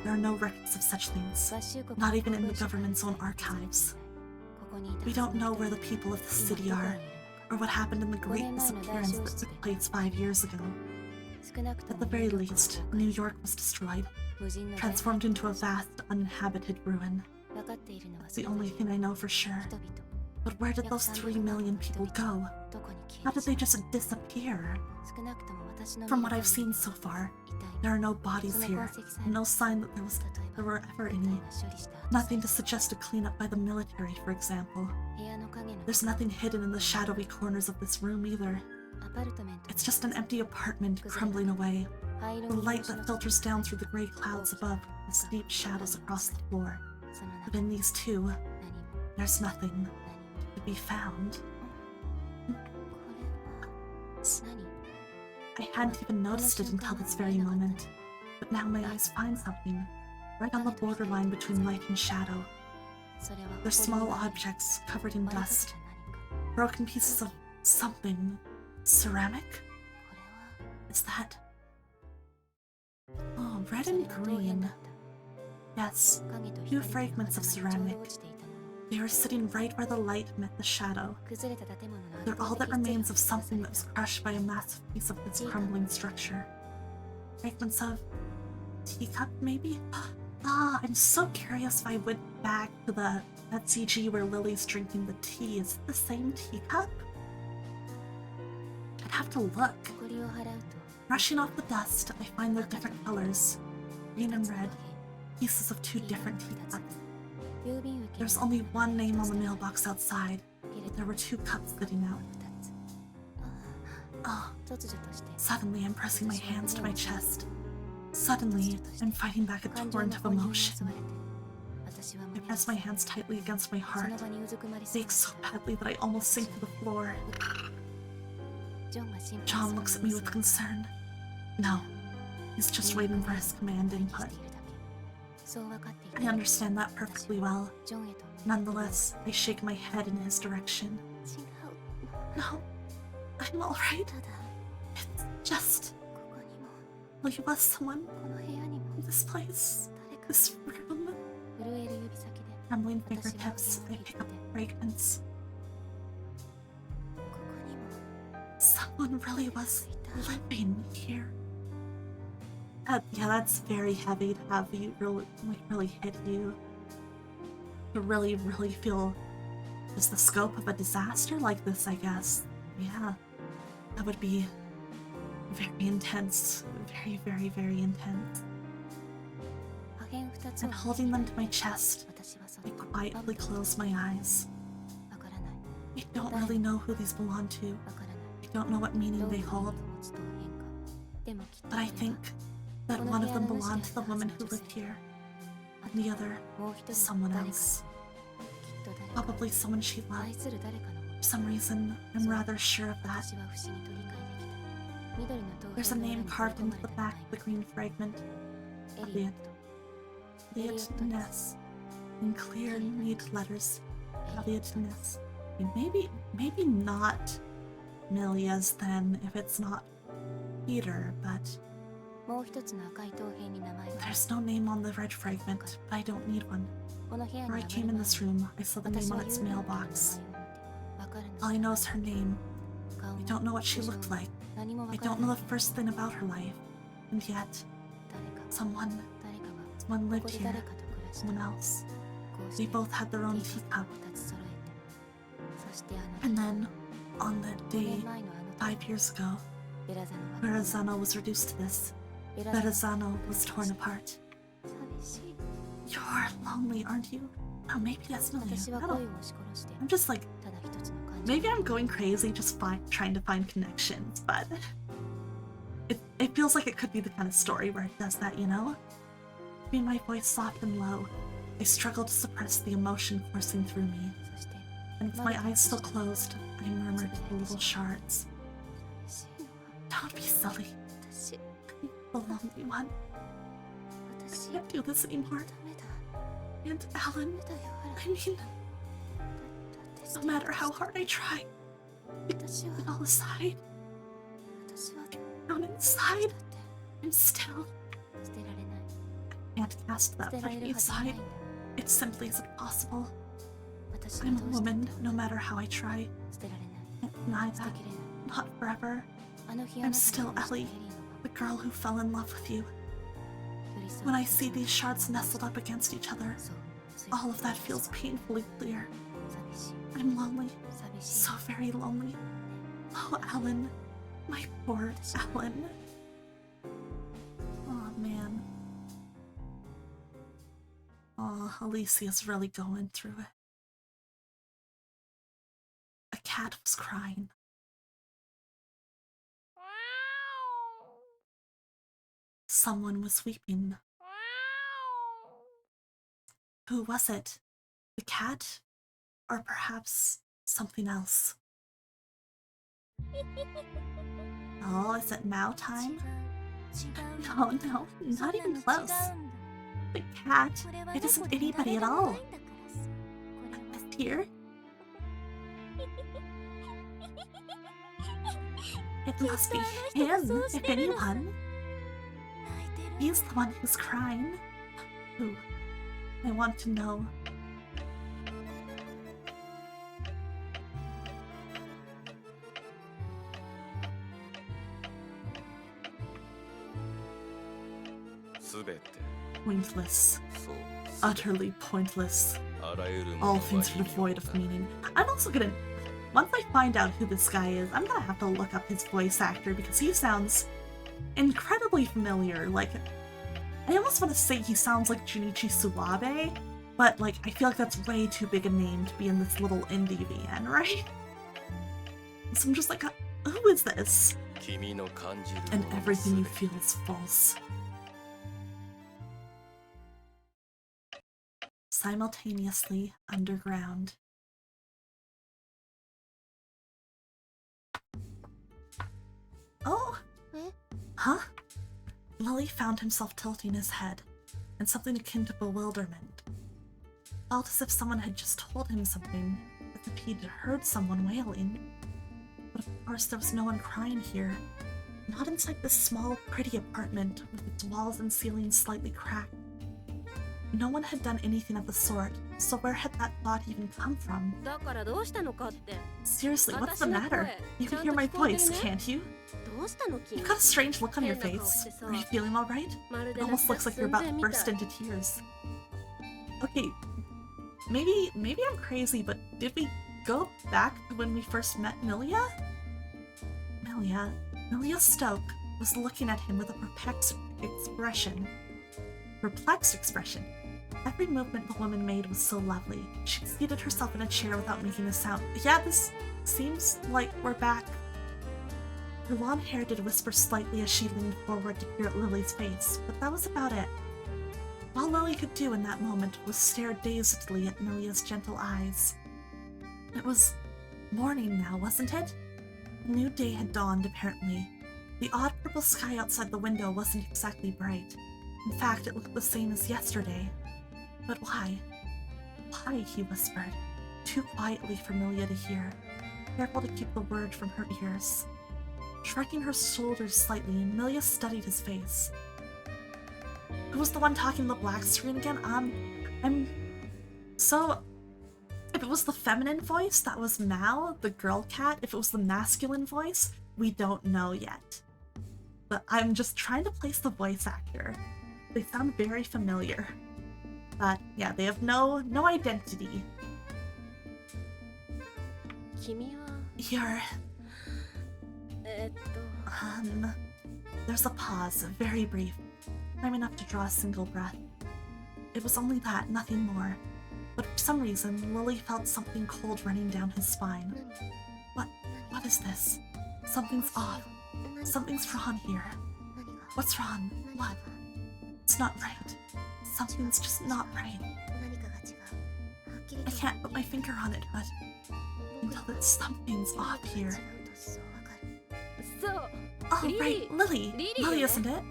A: There are no records of such things, not even in the government's own archives. We don't know where the people of the city are, or what happened in the great disappearance that took place 5 years ago. At the very least, New York was destroyed, transformed into a vast, uninhabited ruin. That's the only thing I know for sure. But where did those 3 million people go? How did they just disappear? From what I've seen so far, there are no bodies here, and no sign that there were ever any. Nothing to suggest a cleanup by the military, for example. There's nothing hidden in the shadowy corners of this room either. It's just an empty apartment crumbling away, the light that filters down through the gray clouds above casts deep shadows across the floor. But in these two, there's nothing to be found. I hadn't even noticed it until this very moment, but now my eyes find something, right on the borderline between light and shadow. They're small objects covered in dust, broken pieces of something. Ceramic? Is that... Oh, red and green. Yes, few fragments of ceramic. They were sitting right where the light met the shadow. They're all that remains of something that was crushed by a massive piece of this crumbling structure. Fragments of... teacup, maybe? Ah, I'm so curious if I went back to that CG where Lily's drinking the tea. Is it the same teacup? I'd have to look. Brushing off the dust, I find their different colors. Green and red. Pieces of 2 different teacups. There's only one name on the mailbox outside, but there were 2 cups sitting out. Oh, suddenly I'm pressing my hands to my chest. Suddenly, I'm fighting back a torrent of emotion. I press my hands tightly against my heart. It aches so badly that I almost sink to the floor. John looks at me with concern. No, he's just waiting for his command input. I understand that perfectly well. Nonetheless, I shake my head in his direction. No, I'm alright. It's just... Will you let someone in this place this room.
C: 震える指先で
A: Trembling fingertips, I pick up the fragrance.
C: ここにも
A: Someone really was living here. Yeah, that's very heavy to have you really hit you. To really feel just the scope of a disaster like this, I guess. Yeah, that would be very intense. Very intense.
C: 破片2つを
A: And holding them to my chest,
C: 私はそ
A: I
C: れと
A: quietly close my eyes.
C: わからない
A: I don't really know who these belong to.
C: わからない
A: I don't know what meaning
C: どう
A: they
C: いう意味
A: hold,
C: を持つと変化でもきっと
A: but I
C: これ
A: think
C: は
A: that one of them belonged to the woman who lived here, and the other
C: もう一
A: to
C: 人
A: someone
C: 誰か
A: else.
C: きっと誰か
A: Probably someone she
C: 愛
A: loved.
C: する誰かのもの
A: For some reason, I'm rather sure of that.
C: 私は不思議と理解できた緑の陶
A: There's
C: 片
A: a
C: の裏
A: name
C: に
A: carved
C: 込ま
A: into
C: れ
A: the
C: た
A: back
C: 名
A: of
C: 前
A: the green fragment.
C: エリオット
A: Elliot Ness. In clear, neat letters. Elliot Ness. Maybe not Milia's then, if it's not Peter, but
C: もう一つの赤い陶片に名前が
A: there's no name on the red fragment, but I don't need one.
C: この部屋に
A: Before I
C: 上が
A: came
C: る
A: in
C: 前
A: this
C: に
A: room, I saw the
C: 私
A: name
C: は
A: on its
C: ユーミンの名前を見て
A: mailbox.
C: わから
A: All
C: ない
A: I know is her name.
C: 顔
A: I
C: も
A: don't know what she
C: 口調
A: looked
C: も
A: like.
C: 何もわ
A: I
C: から
A: don't
C: ない
A: know the first thing about her life. And yet,
C: 誰か
A: someone
C: 誰かが
A: lived
C: ここで
A: here.
C: 誰かと暮らした
A: Someone else.
C: こうし
A: They
C: て
A: both had their own
C: ティーカッ
A: teacup.
C: プを立ち揃えてそしてあの
A: And then, on the
C: 5
A: day
C: 年前のあの
A: 5 years ago,
C: ベラザノは
A: Verrazano was reduced to this.
C: ベラザノ
A: Verrazano was torn apart.
C: 寂しい
A: You're lonely, aren't you? Oh, maybe that's not
C: 私
A: you.
C: は
A: I
C: 恋を
A: don't.
C: 押し殺して
A: I'm just like,
C: ただ一つの感情
A: maybe I'm going crazy just trying to find connections, but it feels like it could be the kind of story where it does that, you know? Keeping my voice soft and low, I struggle to suppress the emotion coursing through me.
C: そして
A: And with my eyes still closed, I murmured the little shards.
C: 寂しいのは
A: Don't be silly,
C: 私
A: the lonely one.
C: 私
A: I can't do this anymore.
C: ダメだ
A: And Alan,
C: ダメだよアラ
A: I mean,
C: だって捨
A: no
C: て
A: matter how hard I try,
C: 私は
A: put it all aside,
C: 私は
A: down
C: だ
A: inside,
C: って
A: I'm still
C: 捨てられない
A: can't cast
C: 捨
A: that
C: てられ
A: from
C: るはずがない
A: inside.
C: んだ
A: It simply isn't possible.
C: 私が
A: I'm
C: ど
A: a
C: うしたっ
A: woman,
C: て
A: no matter how I try.
C: 捨てられない
A: Can't deny
C: 捨て
A: that.
C: きれない
A: Not forever.
C: あの日
A: I'm
C: あなた
A: still
C: が殺した
A: Ellie,
C: エリーの
A: the girl who fell in love with you.
C: 寄り添う
A: When I
C: 気持
A: see
C: ち
A: these shards nestled up against each other,
C: そうそういう
A: all of that feels painfully clear.
C: 寂しい
A: I'm lonely,
C: 寂しい
A: so very lonely. Oh, Alan. My poor Alan. Oh, man. Oh, Alicia's really going through it. A cat was crying. Someone was weeping. Who was it? The cat? Or perhaps something else? Oh, is it Mao time? No, no, not even close. The cat? It isn't anybody at all. It's here? It must be him, if anyone. He's the one who's crying. Who? I want to know. Pointless. Utterly pointless. All things are devoid of meaning. I'm also gonna... Once I find out who this guy is, I'm gonna have to look up his voice actor because he sounds incredibly familiar. Like, I almost want to say he sounds like Junichi Suwabe, but like, I feel like that's way too big a name to be in this little indie VN, right? So I'm just like, who is this? And everything you feel is false. Simultaneously underground. Oh! Huh? Lily found himself tilting his head, in something akin to bewilderment. Felt as if someone had just told him something, as if he'd heard someone wailing. But of course there was no one crying here. Not inside this small, pretty apartment with its walls and ceilings slightly cracked. no one had done anything of the sort, so where had that thought even come from?
B: だからどうしたのかって。
A: Seriously, what's the
B: 私の
A: matter?
B: 声
A: You
B: ちゃ
A: can
B: ん
A: hear
B: と
A: my
B: 聞こえて
A: voice,
B: るね。
A: can't you?
B: どうしたの君
A: You've got a strange look on your
B: 変な顔
A: face.
B: してさ
A: Are you feeling alright?
B: まる
A: It
B: で
A: almost
B: 落
A: looks
B: 札
A: like you're
B: 寸
A: about
B: 前
A: to
B: み
A: burst
B: たい。
A: into tears. Okay, maybe I'm crazy, but did we go back to when we first met Milia? Milia Stoke was looking at him with a perplexed expression. Every movement the woman made was so lovely. She seated herself in a chair without making a sound. Yeah, this seems like we're back. Her long hair did whisper slightly as she leaned forward to peer at Lily's face, but that was about it. All Lily could do in that moment was stare dazedly at Milia's gentle eyes. It was morning now, wasn't it? A new day had dawned, apparently. The odd purple sky outside the window wasn't exactly bright. In fact, it looked the same as yesterday. But why? Why, he whispered, too quietly for Milia to hear, careful to keep the word from her ears. Shrugging her shoulders slightly, Milia studied his face. Who was the one talking to the black screen again? So, if it was the feminine voice, that was Mal, the girl cat. If it was the masculine voice, we don't know yet. But I'm just trying to place the voice actor. They sound very familiar. But yeah, they have no identity.
B: 君は
A: You're... There's a pause, very brief. Time enough to draw a single breath. It was only that, nothing more. But for some reason, Lily felt something cold running down his spine. What is this? Something's off. Something's wrong here. What's wrong? What? It's not right. Something's just not right. I can't put my finger on it, but until that something's off here.
B: そう
A: Oh, right, Lily. Lily, isn't it?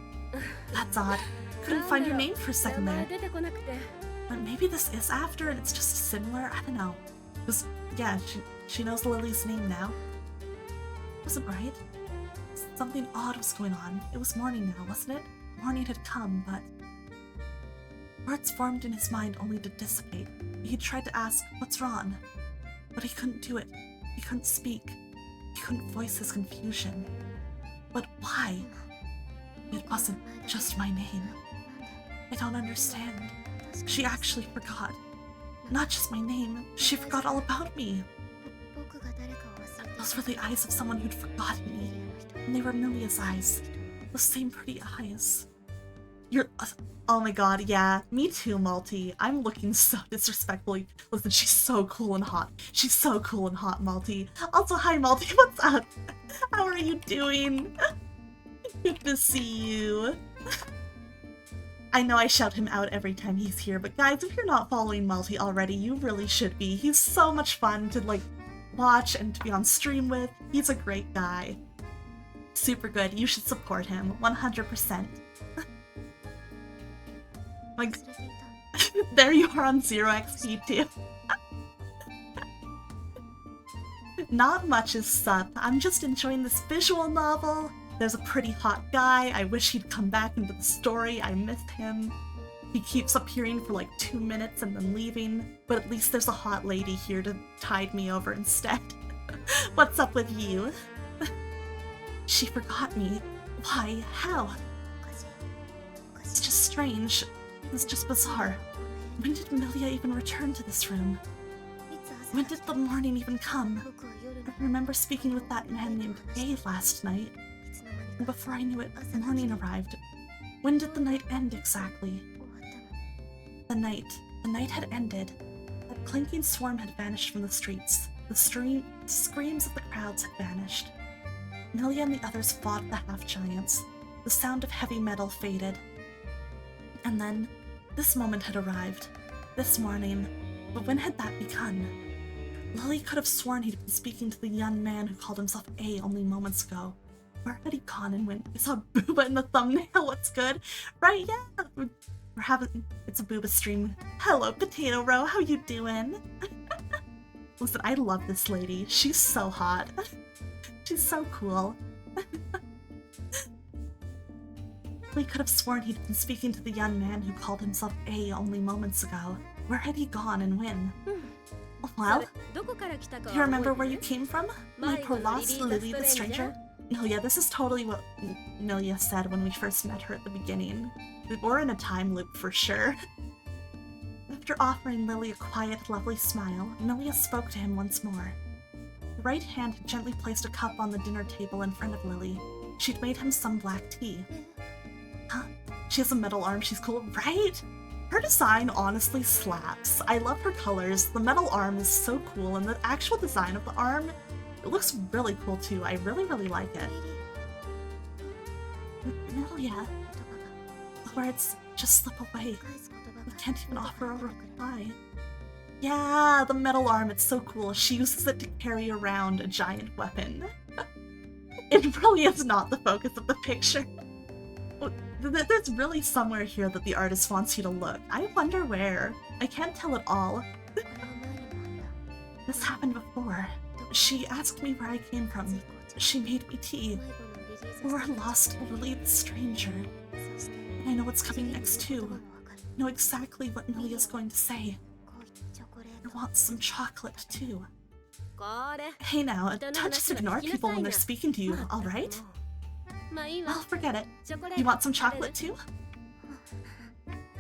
A: That's odd. Couldn't find your name for a
B: 名
A: second
B: 前
A: there.
B: 出てこなくて
A: But maybe this is after and it's just similar? I don't know. Because, yeah, she knows Lily's name now. Wasn't right. Something odd was going on. It was morning now, wasn't it? Morning had come, but... Words formed in his mind only to dissipate. He tried to ask, what's wrong? But he couldn't do it. He couldn't speak. He couldn't voice his confusion. But why? It wasn't just my name. I don't understand. She actually forgot. Not just my name, she forgot all about me. Those were the eyes of someone who'd forgotten me. And they were Milia's eyes. Those same pretty eyes. You're... Oh my god, yeah. Me too, Malty. I'm looking so disrespectfully. Listen, she's so cool and hot. She's so cool and hot, Malty. Also, hi, Malty. What's up? How are you doing? Good to see you. I know I shout him out every time he's here, but guys, if you're not following Malty already, you really should be. He's so much fun to, like, watch and to be on stream with. He's a great guy. Super good. You should support him. 100%. Like, there you are on 0 XP too. Not much is sup. I'm just enjoying this visual novel. There's a pretty hot guy. I wish he'd come back into the story. I missed him. He keeps appearing for like 2 minutes and then leaving. But at least there's a hot lady here to tide me over instead. What's up with you? She forgot me. Why? How? It's just strange. It's just bizarre. When did Milia even return to this room? When did the morning even come? I remember speaking with that man named A last night. And before I knew it, the morning arrived. When did the night end exactly? The night had ended. That clinking swarm had vanished from the streets. The screams of the crowds had vanished. Milia and the others fought the half-giants. The sound of heavy metal faded. And then, this moment had arrived. This morning. But when had that begun? Lily could have sworn he'd been speaking to the young man who called himself A only moments ago. Where had he gone and when? I saw Booba in the thumbnail, what's good? Right, yeah! We're having... It's a Booba stream. Hello, Potato Row, how you doing? Listen, I love this lady. She's so hot. She's so cool. Lee could have sworn he'd been speaking to the young man who called himself A only moments ago. Where had he gone and when? Well,
B: どこから来たか
A: do you
B: は
A: remember
B: 覚
A: where
B: え
A: you
B: てる
A: came from? My poor lost Lily the stranger? No, yeah, this is totally what Nilia said when we first met her at the beginning. We're in a time loop for sure. After offering Lily a quiet, lovely smile, Nilia spoke to him once more. The right hand had gently placed a cup on the dinner table in front of Lily. She'd made him some black tea. Huh? She has a metal arm, she's cool, right? Her design honestly slaps. I love her colors. The metal arm is so cool, and the actual design of the arm, it looks really cool too. I really, really like it. Nilia, the words just slip away. We can't even offer a reply. Yeah, the metal arm, it's so cool. She uses it to carry around a giant weapon. It really is not the focus of the picture. There's really somewhere here that the artist wants you to look. I wonder where. I can't tell at all. This happened before. She asked me where I came from. She made me tea. Or lost Lily the stranger. And I know what's coming next too. I know exactly what Nilia's going to say. I want some chocolate too.
B: これ
A: Hey now, don't just ignore people when they're speaking to you, alright?
B: まあいいわ
A: Well, forget it.
B: チョコレート
A: You want some chocolate too?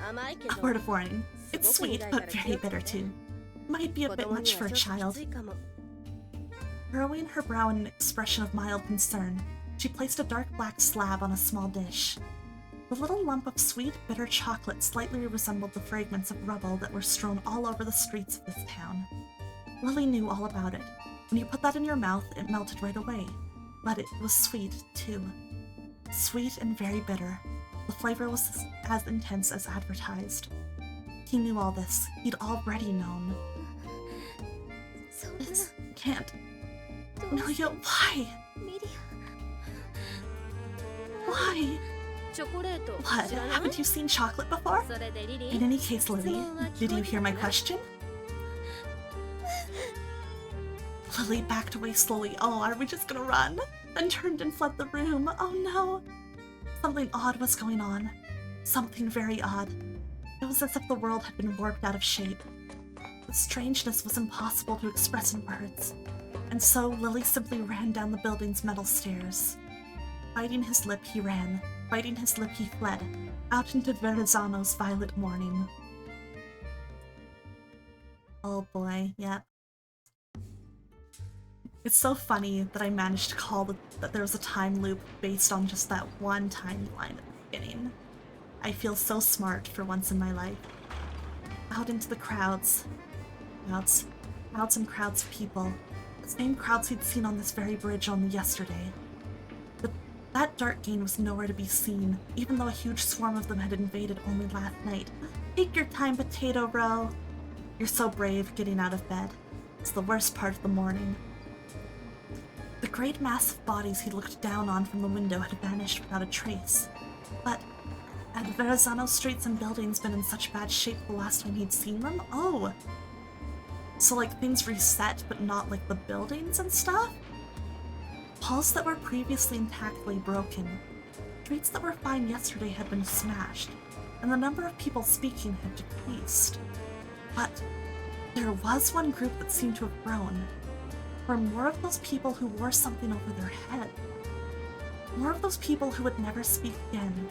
B: 甘いけ
A: A
B: ど
A: word of warning. It's sweet, but very bitter too. Might be a
B: 子
A: bit
B: 供に
A: much
B: は
A: for a
B: ちょっと
A: child.
B: きついかも
A: Furrowing her brow in an expression of mild concern, she placed a dark black slab on a small dish. The little lump of sweet, bitter chocolate slightly resembled the fragments of rubble that were strewn all over the streets of this town. Lily knew all about it. When you put that in your mouth, it melted right away. But it was sweet, too. Sweet and very bitter. The flavor was as intense as advertised. He knew all this. He'd already known.
C: そんな
A: This can't.
C: どうして
A: Nilia, why?
C: ミリ
A: Why?
B: チョコレート
A: What?
B: 知らない
A: Haven't you seen chocolate before?
B: それでリリ
A: In
B: ー
A: any case, Lily, did you hear my question? Lily backed away slowly. Oh, are we just gonna run? Then turned and fled the room. Oh no! Something odd was going on. Something very odd. It was as if the world had been warped out of shape. The strangeness was impossible to express in words. And so Lily simply ran down the building's metal stairs. Biting his lip, he ran. Biting his lip, he fled. Out into Verrazzano's violet morning. Oh boy, yep. It's so funny that I managed to call that there was a time loop based on just that one timeline at the beginning. I feel so smart for once in my life. Out into the crowds. Crowds and crowds of people. The same crowds he'd seen on this very bridge only yesterday. But that dark gang was nowhere to be seen, even though a huge swarm of them had invaded only last night. Take your time, Potato Row. You're so brave getting out of bed. It's the worst part of the morning. The great mass of bodies he looked down on from the window had vanished without a trace. But had Verrazzano's streets and buildings been in such bad shape the last time he'd seen them? Oh! So like things reset, but not like the buildings and stuff? Halls that were previously intact lay broken. Streets that were fine yesterday had been smashed, and the number of people speaking had decreased. But there was one group that seemed to have grown. Were more of those people who wore something over their head. More of those people who would never speak again.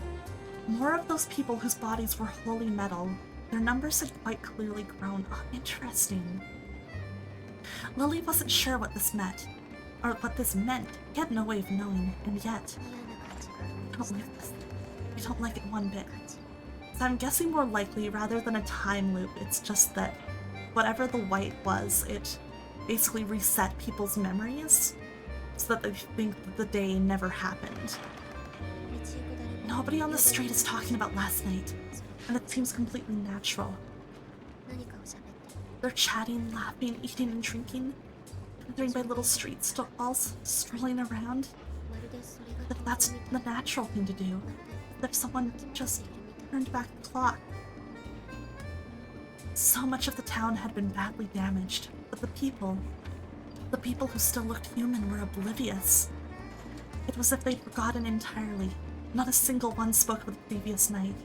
A: More of those people whose bodies were wholly metal. Their numbers had quite clearly grown. Oh, interesting. Lily wasn't sure what this meant. Or what this meant. He had no way of knowing, and yet...
C: 嫌な感じが
A: I don't like this. I don't like it one bit. So I'm guessing more likely, rather than a time loop, it's just that whatever the white was, it basically reset people's memories so that they think that the day never happened.
C: 道行く誰も
A: Nobody on the street is talking about last night, and it seems completely natural.
C: 何かを喋って
A: They're chatting, laughing, eating, and drinking, gathering by little street stalls, strolling around.
C: まるでそれが
A: If that's
C: み
A: the
C: たい
A: natural thing to do,
C: まる
A: as if someone
C: で
A: just
C: いるみたい
A: turned back the clock. So much of the town had been badly damaged, but the people who still looked human were oblivious. It was as if they'd forgotten entirely, Not a single one spoke of the previous night.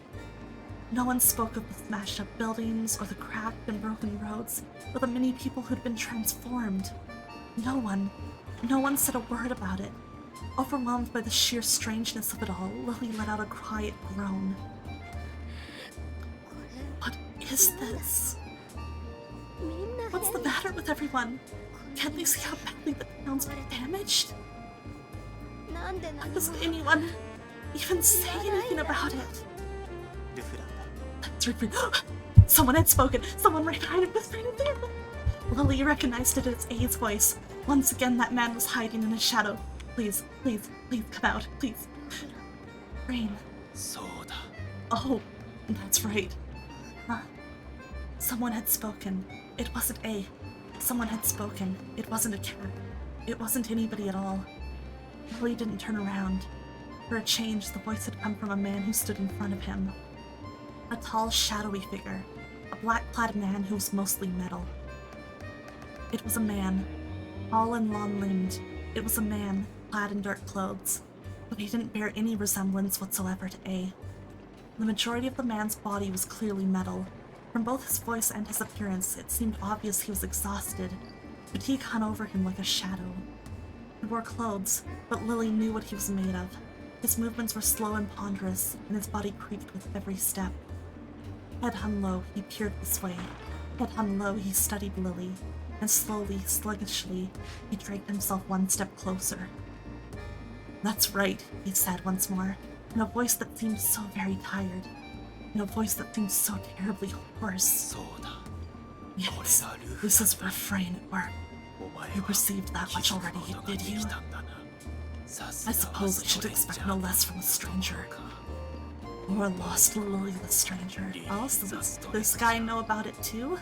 A: No one spoke of the smashed up buildings or the cracked and broken roads or the many people who'd been transformed. No one said a word about it. Overwhelmed by the sheer strangeness of it all, Lily let out a quiet groan. What is this? What's the matter with everyone? Can't they see how badly the town's been damaged? Why doesn't anyone even say anything about it?
E: ルフランだ。
A: That's right. Someone had spoken. Someone right behind him was right there. Lily recognized it as A's voice. Once again, that man was hiding in his shadow. Please, please, please come out, please. Rain.
D: そうだ。
A: Oh, that's right. Huh. Someone had spoken. It wasn't A. Someone had spoken. It wasn't a cat. It wasn't anybody at all. Lily didn't turn around. For a change, the voice had come from a man who stood in front of him. A tall, shadowy figure. A black-clad man who was mostly metal. It was a man. Tall and long-limbed. It was a man, clad in dark clothes. But he didn't bear any resemblance whatsoever to A. The majority of the man's body was clearly metal. From both his voice and his appearance, it seemed obvious he was exhausted. Fatigue hung over him like a shadow. He wore clothes, but Lily knew what he was made of. His movements were slow and ponderous, and his body creaked with every step. Head hung low, he peered this way. Head hung low, he studied Lily, and slowly, sluggishly, he dragged himself one step closer. "That's right," he said once more, in a voice that seemed so very tired, in a voice that seemed so terribly hoarse.
D: そうだ。
A: Yes, this is refrain at work. You perceived that much already, did you? I suppose I should expect no less from a stranger. Or lost Lily the stranger. Oh, so does this guy know about it too?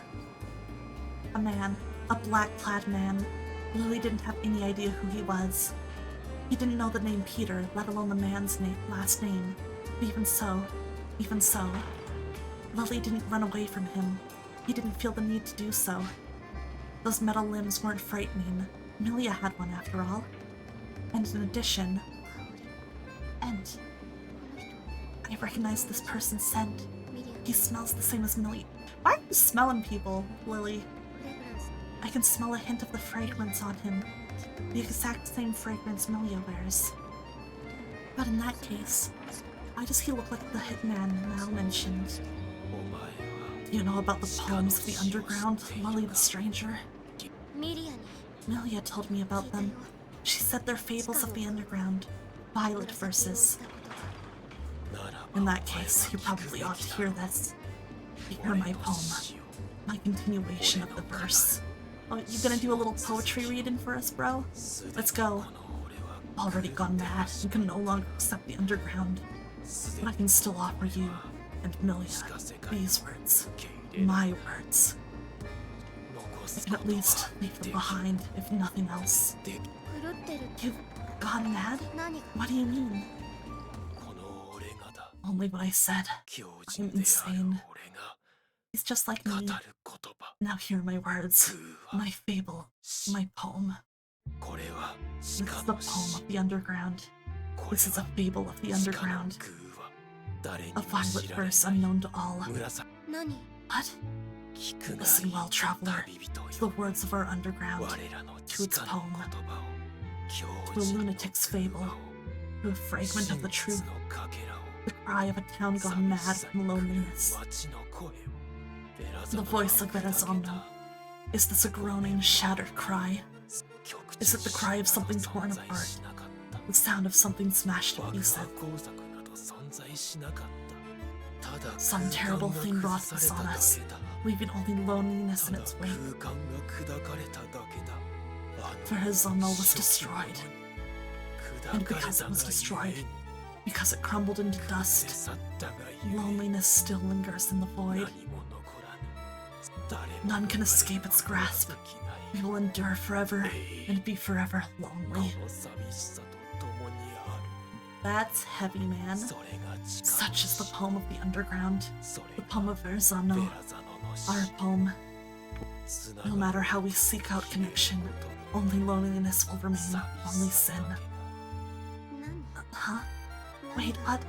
A: A man. A black-clad man. Lily didn't have any idea who he was. He didn't know the name Peter, let alone the man's last name. But even so, Lily didn't run away from him. He didn't feel the need to do so. Those metal limbs weren't frightening. Milia had one after all. And in addition, I recognize this person's scent. He smells the same as Milia. Why are you smelling people, Lily? I can smell a hint of the fragrance on him. The exact same fragrance Milia wears. But in that case, why does he look like the hitman Mal mentioned?
D: お前は
A: You know about the poems of the underground, Lily the stranger?
C: ミリアに
A: Milia told me about them. She said they're fables of the underground. Violet verses.
D: ならば
A: In that case, you probably ought to hear this. Hear my poem. My continuation of the verse. Oh, you gonna do a little poetry reading for us, bro? Let's go.
D: この俺は
A: Already gone mad and can no longer accept the underground. But I can still offer you, and Milia, these words. My words.
D: 残
A: I
D: す
A: can
D: こ
A: at
D: と
A: least
D: は
A: leave them behind, if nothing else.
C: 狂ってるって
A: You've gone mad?
C: 何が
A: What do you mean?
D: この俺がだ
A: Only what I said.
D: 強靭である
A: insane.
D: 俺が
A: He's just like
D: 語
A: me.
D: る言葉
A: Now hear my words.
D: 空は
A: My fable. My poem.
D: これは
A: This is
D: 鹿
A: the
D: の
A: poem
D: 死
A: of the underground.
D: これ
A: This is a
D: は
A: fable of the
D: 鹿の
A: underground.
D: 空は誰に
A: A
D: も
A: violet
D: 知られ
A: verse
D: ない
A: unknown to all.
D: 紫
C: 何
A: What?
D: 聞くが
A: Listen well,
D: いい
A: traveler.
D: 旅人
A: To
D: よ
A: the words of our underground.
D: 我らの
A: To its
D: 地下の
A: poem.
D: 言葉を
A: To a
D: 強靭の
A: lunatic's
D: 空
A: fable.
D: 話を
A: To a fragment of the
D: 真
A: truth.
D: 実のかけらを
A: The cry of a town gone mad from loneliness.
D: 街の声を
A: The voice of Verrazano. Is this a groaning, shattered cry? Is it the cry of something torn apart? The sound of something smashed to pieces? Some terrible thing brought this on us, leaving only loneliness in its wake. Verrazano was destroyed. And because it was destroyed, because it crumbled into dust, loneliness still lingers in the void. None can escape its grasp. We will endure forever and be forever lonely. That's heavy, man. Such is the poem of the underground, the poem of Verrazano, our poem. No matter how we seek out connection, only loneliness will remain, only sin.
C: 何
A: Huh? Wait, what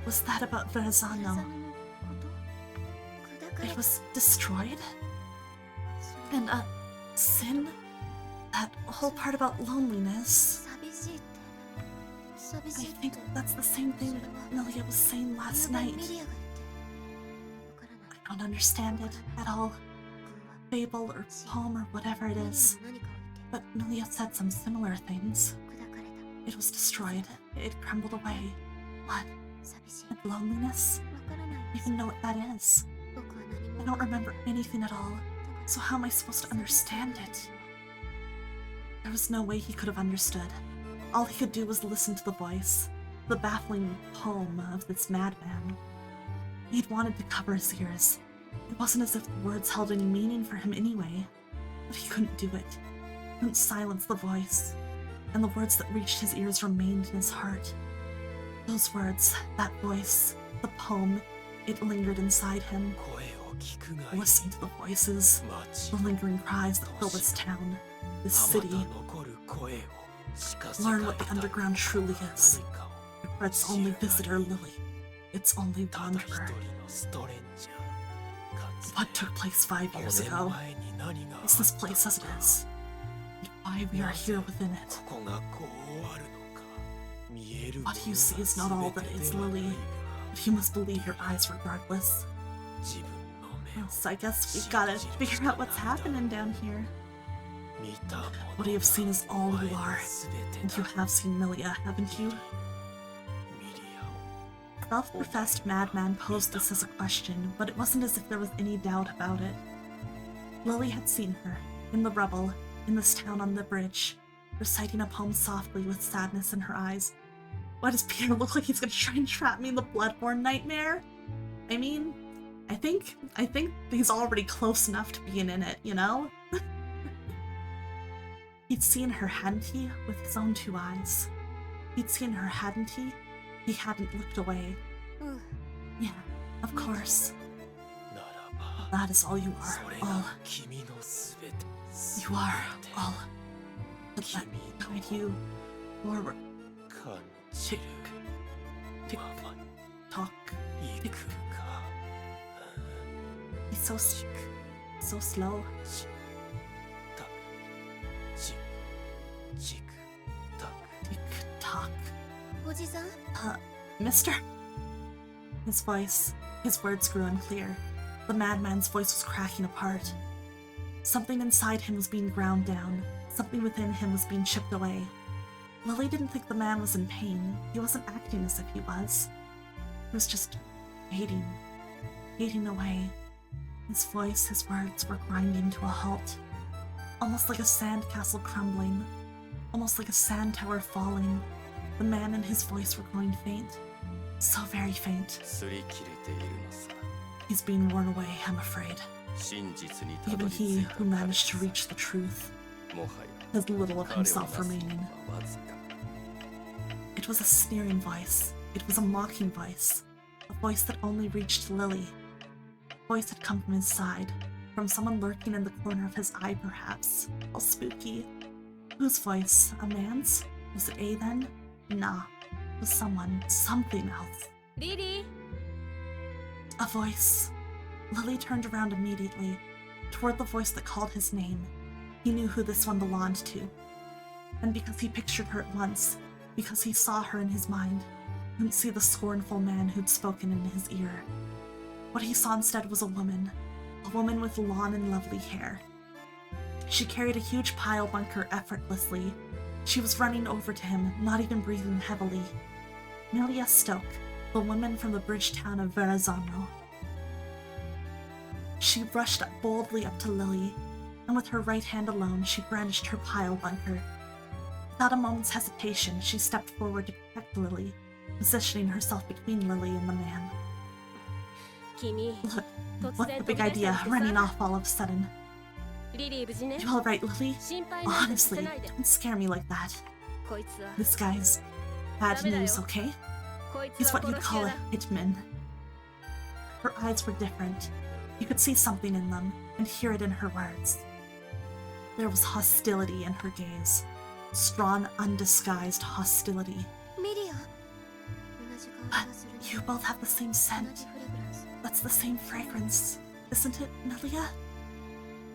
A: was that about Verrazano?
C: のこと砕かれ
A: It was destroyed?
C: それ
A: And sin? That whole part about loneliness?
C: 寂しいって寂
A: I
C: しいって
A: think that's the same thing Melia was saying
C: 夕
A: last
C: 晩
A: night.
C: メリアが言ってわからない
A: I don't understand it at all.
C: 君は
A: Fable or poem or whatever it
C: 何に
A: is.
C: も何かを
A: But Melia said some similar things.
C: 置いて砕かれ
A: It was destroyed. It crumbled away. What?
C: た寂しい
A: And loneliness?
C: わからない
A: I don't even know what that is.
C: 僕は何も
A: I don't remember anything at all.
C: だから
A: So how am I supposed to understand it? There was no way he could have understood. All he could do was listen to the voice, the baffling poem of this madman. He'd wanted to cover his ears. It wasn't as if the words held any meaning for him anyway. But he couldn't do it. Couldn't silence the voice. And the words that reached his ears remained in his heart. Those words, that voice, the poem, it lingered inside him.
D: 声を聞くがいい
A: Listen to the voices,
D: 街
A: the lingering cries that fill this town, this
D: あま
A: city.
D: た残る声を聞かせ
A: Learn
D: た
A: what
D: い
A: the underground truly is.
D: 何かを
A: For its only visitor, Lily. Its only
D: ただ一
A: wanderer.
D: 人のストレンジャーかつて
A: What took place 5
D: 5
A: years
D: 年
A: ago?
D: 前に何があっ
A: Is
D: た
A: this place as it is? And why we are here within it?
D: ここがこうあるのか見える
A: What you see is not all that is,
D: ものが
A: Lily.
D: 全てではないが
A: But you must believe your eyes regardless.
D: 自分の目を
A: So I guess we've gotta figure out what's happening down here.
D: 見たもの
A: What you have seen is all you
D: が
A: are.
D: 全
A: And
D: て
A: you
D: だ
A: have seen Milia, haven't you?
D: ミリアを
A: Self-professed madman posed this as a question, but it wasn't as if there was any doubt about it. Lily had seen her, in the rubble, in this town on the bridge, reciting a poem softly with sadness in her eyes. Why does Peter look like he's gonna try and trap me in the bloodborne nightmare? I mean, I think he's already close enough to being in it, you know? He'd seen her, hadn't he, with his own 2 eyes? He'd seen her, hadn't he? He hadn't looked away.
C: うん
A: Yeah, of course.
D: ならば
A: That is all you
D: そ
A: are,
D: れ
A: all.
D: が君のすべて
A: You are all. Let that
D: 君
A: guide you forward.
D: の感じ
A: Tick,
D: る
A: tick,
D: まま
A: talk.
D: に行くか
A: He's so so slow.
D: チタクチチクタク
A: Tick tock.
C: おじさん
A: Mister? His voice, his words grew unclear. The madman's voice was cracking apart. Something inside him was being ground down. Something within him was being chipped away. Lily didn't think the man was in pain. He wasn't acting as if he was. He was just fading away. His voice, his words were grinding to a halt. Almost like a sandcastle crumbling. Almost like a sand tower falling. The man and his voice were growing faint. So very faint.
D: 擦り切れているのさ
A: He's being worn away, I'm afraid.
D: 真実にた
A: Even
D: どり着
A: he
D: いた
A: who
D: 彼
A: managed to
D: さ
A: reach the truth
D: もは
A: has little
D: や
A: of
D: 彼をな
A: himself
D: すの
A: remaining.
D: はわずか
A: It was a sneering voice. It was a mocking voice. A voice that only reached Lily. A voice had come from his side. From someone lurking in the corner of his eye, perhaps. All spooky. Whose voice? A man's? Was it A then? Nah. It was someone. Something else.
B: リリー
A: A voice. Lily turned around immediately, toward the voice that called his name. He knew who this one belonged to. And because he pictured her at once, because he saw her in his mind, he couldn't see the scornful man who'd spoken in his ear. What he saw instead was a woman with long and lovely hair. She carried a huge pile bunker effortlessly. She was running over to him, not even breathing heavily. Milia Stoke, the woman from the bridge town of Verrazano. She rushed boldly up to Lily, and with her right hand alone, she brandished her pile bunker. Without a moment's hesitation, she stepped forward to protect Lily, positioning herself between Lily and the man.
B: 君
A: Look,
B: 突
A: what's
B: 然
A: the
B: 飛
A: big
B: び出した
A: idea
B: って
A: running
B: さ
A: off all of a sudden?
B: リリー無事ね
A: You alright, Lily?
B: 心配なんてさせ
A: Honestly,
B: ないで
A: don't scare me like that.
B: こいつは
A: This guy's bad
B: ダメだよ
A: news, okay?
B: こいつ
A: He's
B: は
A: what you'd
B: 殺し
A: call
B: 屋
A: a
B: だ
A: hitman. Her eyes were different. You could see something in them and hear it in her words. There was hostility in her gaze. Strong, undisguised hostility.
C: ミリア同
A: But you both have the same scent. That's the same fragrance, isn't it, Melia?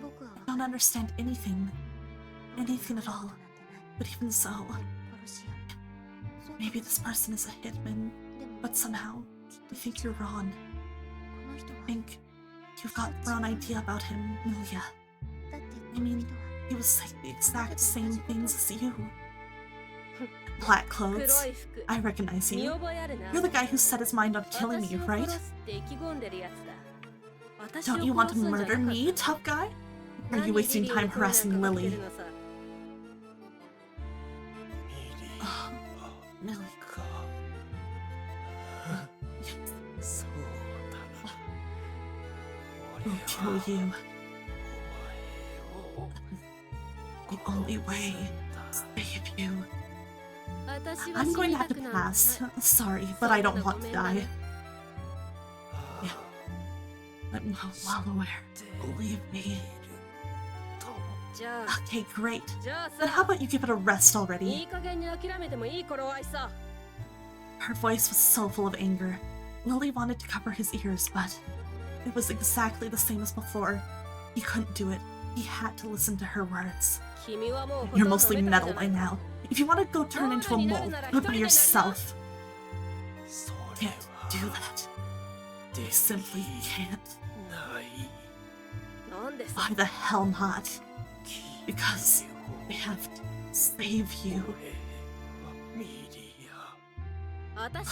A: I don't understand anything. Anything at all. But even so, maybe this person is a hitman, but somehow, I think you're wrong. I think you've got the wrong idea about him, Melia. I mean, he was saying the exact same things as you. Black clothes. I recognize you. You're the guy who set his mind on killing me, right? Don't you want to murder me, tough guy? Or are you wasting time harassing Lily? Oh, Lily. We'll kill you. The only way to save you. I'm going to have to pass. Sorry, but I don't want to die. Yeah. I'm well aware. Believe me. Okay, great. Then how about you give it a rest already? Her voice was so full of anger. Lily wanted to cover his ears, but it was exactly the same as before. He couldn't do it. He had to listen to her words. You're mostly metal by now. If you want to go turn into a mole, do it by yourself. Can't do that. I simply can't. Why the hell not? Because I have to save you.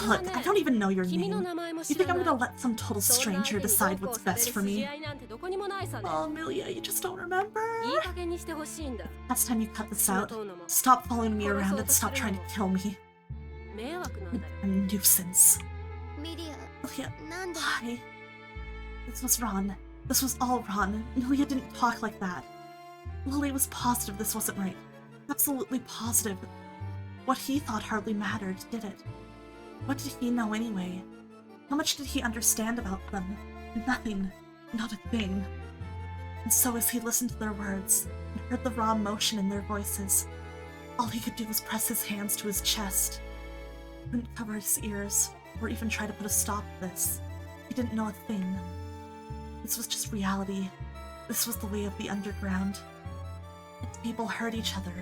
A: Look, I don't even know your name. You think I'm gonna let some total stranger decide what's best for me? Oh, Amelia, you just don't remember? Last time you cut this out, stop following me around and stop trying to kill me. A nuisance. Amelia, why? This was wrong. This was all wrong. Amelia didn't talk like that. Lily was positive this wasn't right. Absolutely positive. What he thought hardly mattered, did it? What did he know anyway? How much did he understand about them? Nothing. Not a thing. And so as he listened to their words, and heard the raw emotion in their voices, all he could do was press his hands to his chest. He couldn't cover his ears, or even try to put a stop to this. He didn't know a thing. This was just reality. This was the way of the underground. People hurt each other.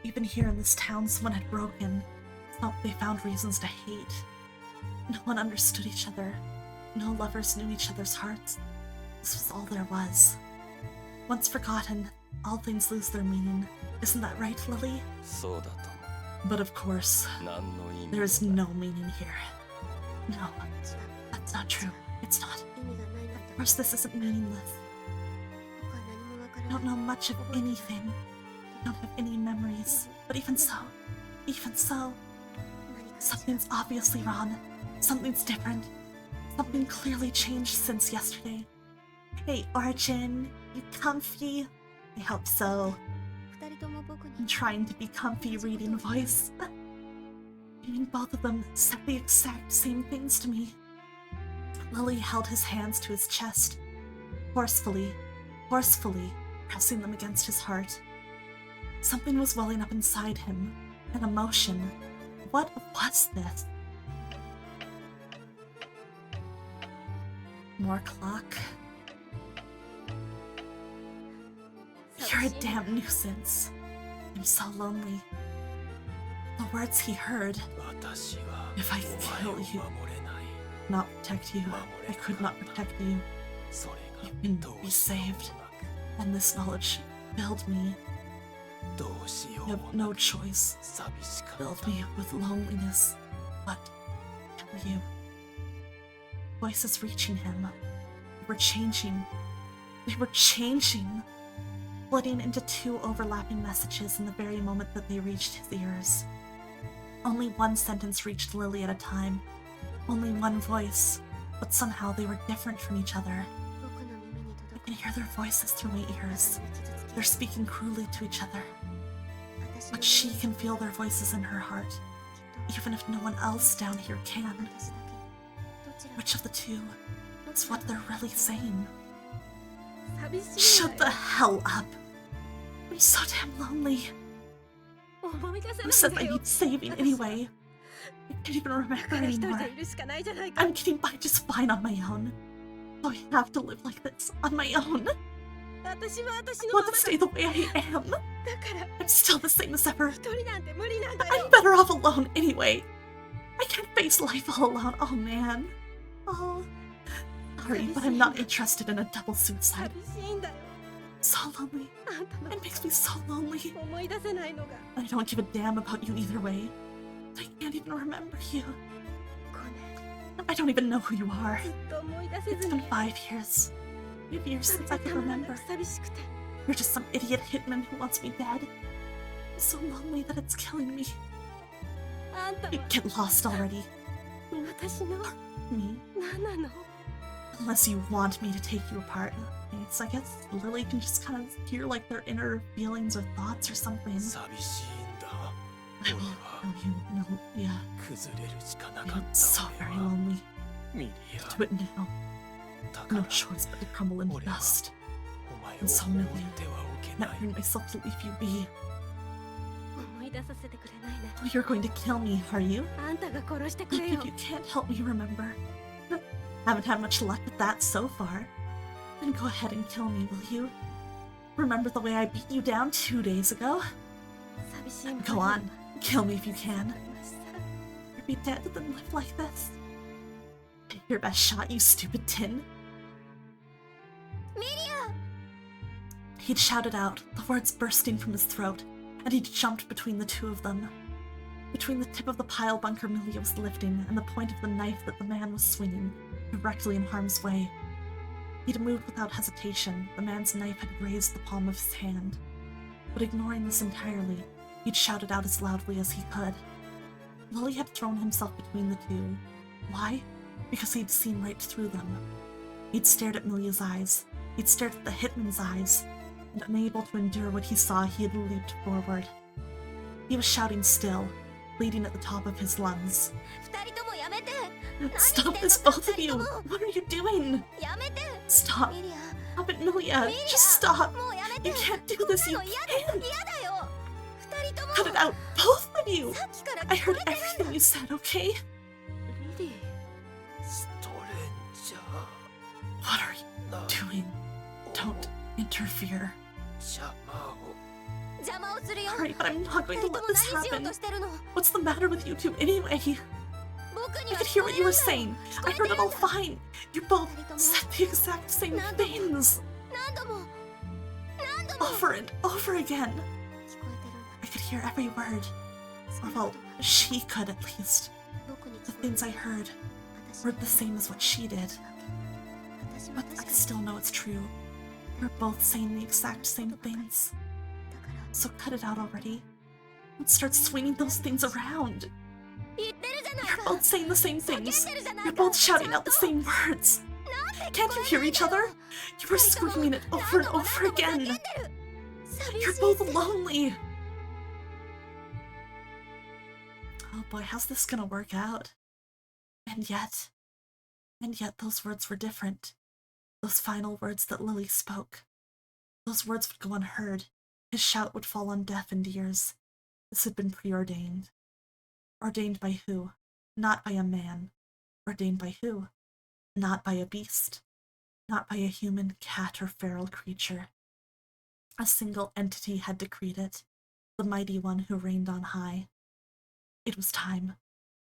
A: Even here in this town, someone had broken. So they found reasons to hate. No one understood each other. No lovers knew each other's hearts. This was all there was. Once forgotten, all things lose their meaning. Isn't that right, Lily? But of course, there is no meaning here. No, that's not true. It's not. Of course this isn't meaningless. I don't know much of anything. I don't have any memories. But even so, something's obviously wrong. Something's different. Something clearly changed since yesterday. Hey, Arjun, you comfy? I hope so. I'm trying to be comfy reading voice. I mean, both of them said the exact same things to me. Lily held his hands to his chest, forcefully, pressing them against his heart. Something was welling up inside him, an emotion. What was this? More clock. You're a damn nuisance. I'm so lonely. The words he heard. If I kill you, not protect you, I could not protect you. You can be saved. And this knowledge filled me. You have no choice. Filled me with loneliness. But kill you. Voices reaching him. They were changing. They were changing. Splitting into two overlapping messages in the very moment that they reached his ears. Only one sentence reached Lily at a time. Only one voice. But somehow they were different from each other. I can hear their voices through my ears. They're speaking cruelly to each other. But she can feel their voices in her heart, even if no one else down here can. Which of the two is what they're really saying? Shut the hell up! I'm so damn lonely. Who said I need saving anyway? I can't even remember
B: だから一人
A: anymore.
B: でいるしかないじゃないか。
A: I'm getting by just fine on my own. So I have to live like this on my own.
B: 私は私
A: I
B: のま
A: want
B: ま
A: to stay the way I am.
B: だから
A: I'm still the same as ever.
B: 一人なんて無理なんだ
A: I'm
B: よ。
A: better off alone anyway. I can't face life all alone. Oh man. Oh. Sorry, but I'm not interested in a double suicide.
B: 寂しいんだよ。
A: So lonely.
B: あんたの
A: It makes me so lonely.
B: 思い出せないのが
A: I don't give a damn about you either way. I can't even remember you.
B: 5年
A: I don't even know who you are.
B: ずっと思い出せ
A: It's
B: ず
A: been
B: に
A: 5 years. 5 years since I
B: た
A: can
B: まらな
A: remember.
B: く寂しくて
A: You're just some idiot hitman who wants me dead. I'm so lonely that it's killing me.
B: あんた
A: You
B: は
A: get lost already.
B: 私の
A: Me?
B: 何なの
A: Unless you want me to take you apart. I guess Lily can just kind of hear like their inner feelings or thoughts or something.
D: 寂しいんだ
A: I
D: 俺
A: will
D: は
A: know you. No, yeah.
D: 崩れるしかな
A: I
D: かっ
A: am so
D: た
A: very
D: 俺は
A: lonely.
D: ミリア
A: Do it now.
D: だから
A: No choice but to crumble into
D: 俺は
A: dust.
D: お前を
A: And so
D: 放
A: Millie,
D: ってはおけ
A: Not
D: ない
A: bring myself to leave you be.
B: 思い出させてくれないね
A: Oh, you're going to kill me, are you?
B: あんたが殺してく
A: Look,
B: れよ
A: if you can't help me remember. Haven't had much luck with that so far. Then go ahead and kill me, will you? Remember the way I beat you down 2 days ago?
B: 寂しいも
A: Go on, kill me if you can.
B: さ
A: Or be dead than live like this. Take your best shot, you stupid tin. He'd shouted out, the words bursting from his throat, and he'd jumped between the two of them. Between the tip of the pile bunker Milia was lifting and the point of the knife that the man was swinging, directly in harm's way. He'd moved without hesitation. The man's knife had grazed the palm of his hand. But ignoring this entirely, he'd shouted out as loudly as he could. Lily had thrown himself between the two. Why? Because he'd seen right through them. He'd stared at Milia's eyes. He'd stared at the hitman's eyes. And unable to endure what he saw, he had leaped forward. He was shouting still, bleeding at the top of his lungs.
C: 二人ともやめて
A: Stop this, both of you! What are you doing?
C: やめて
A: Stop!
C: ミリア
A: Stop it, Milia! Just stop!
C: もうやめて
A: You can't do this, you
C: こんなの嫌だ
A: can't!
C: 嫌だよ二人とも
A: Cut it out, both of you!
C: さっきから
A: I
C: 聞こ
A: heard
C: えてる
A: everything you said, okay?
B: リリー
D: ストレンジャ
A: What are you
D: ーな
A: doing? Don't interfere.
D: 邪魔を
C: 邪魔をするよ
A: Alright, but I'm not
C: 二
A: going
C: 人
A: to
C: と
A: let
C: も
A: this
C: 何しよう
A: happen.
C: としてるの
A: What's the matter with you two anyway?
C: 僕に
A: I
C: は
A: could hear what you were
C: 聞こ
A: saying.
C: 聞こ
A: I
C: えて
A: heard
C: る
A: it all
C: んだ
A: fine. You both
C: 二人とも
A: said the exact same things.
C: 何度も何度も
A: Over and over again.
C: 聞こえてるんだ
A: I could hear every word.
C: そ
A: Or
C: んな
A: well,
C: ことが
A: she could at least.
C: 僕に
A: The
C: 聞こえ
A: things
C: て
A: I
C: る
A: heard
C: 私
A: were the same as what she did.
C: 私も
A: But
C: 確
A: I
C: かに
A: still know it's true. We're both saying the exact same things.
C: だから
A: So cut it out already. And start swinging those things around.
C: 言ってるじゃない
A: You're
C: か
A: both saying the same
C: 叫ん
A: things.
C: でるじゃない
A: You're
C: か
A: both shouting
C: ちゃ
A: out
C: ん
A: the
C: と
A: same words.
C: なんで
A: Can't
C: 聞
A: you
C: こえ
A: hear
C: ないん
A: each
C: だよ
A: other? You were
C: 二人とも
A: screaming it over
C: 何
A: and
C: 度も
A: over
C: 何度も叫んで
A: again.
C: る寂
A: You're
C: しい
A: both
C: って
A: lonely. Oh boy, how's this gonna work out? And yet, those words were different. Those final words that Lily spoke. Those words would go unheard. His shout would fall on deafened ears. This had been preordained. Ordained by who? Not by a man. Ordained by who? Not by a beast. Not by a human, cat, or feral creature. A single entity had decreed it, the mighty one who reigned on high. It was time.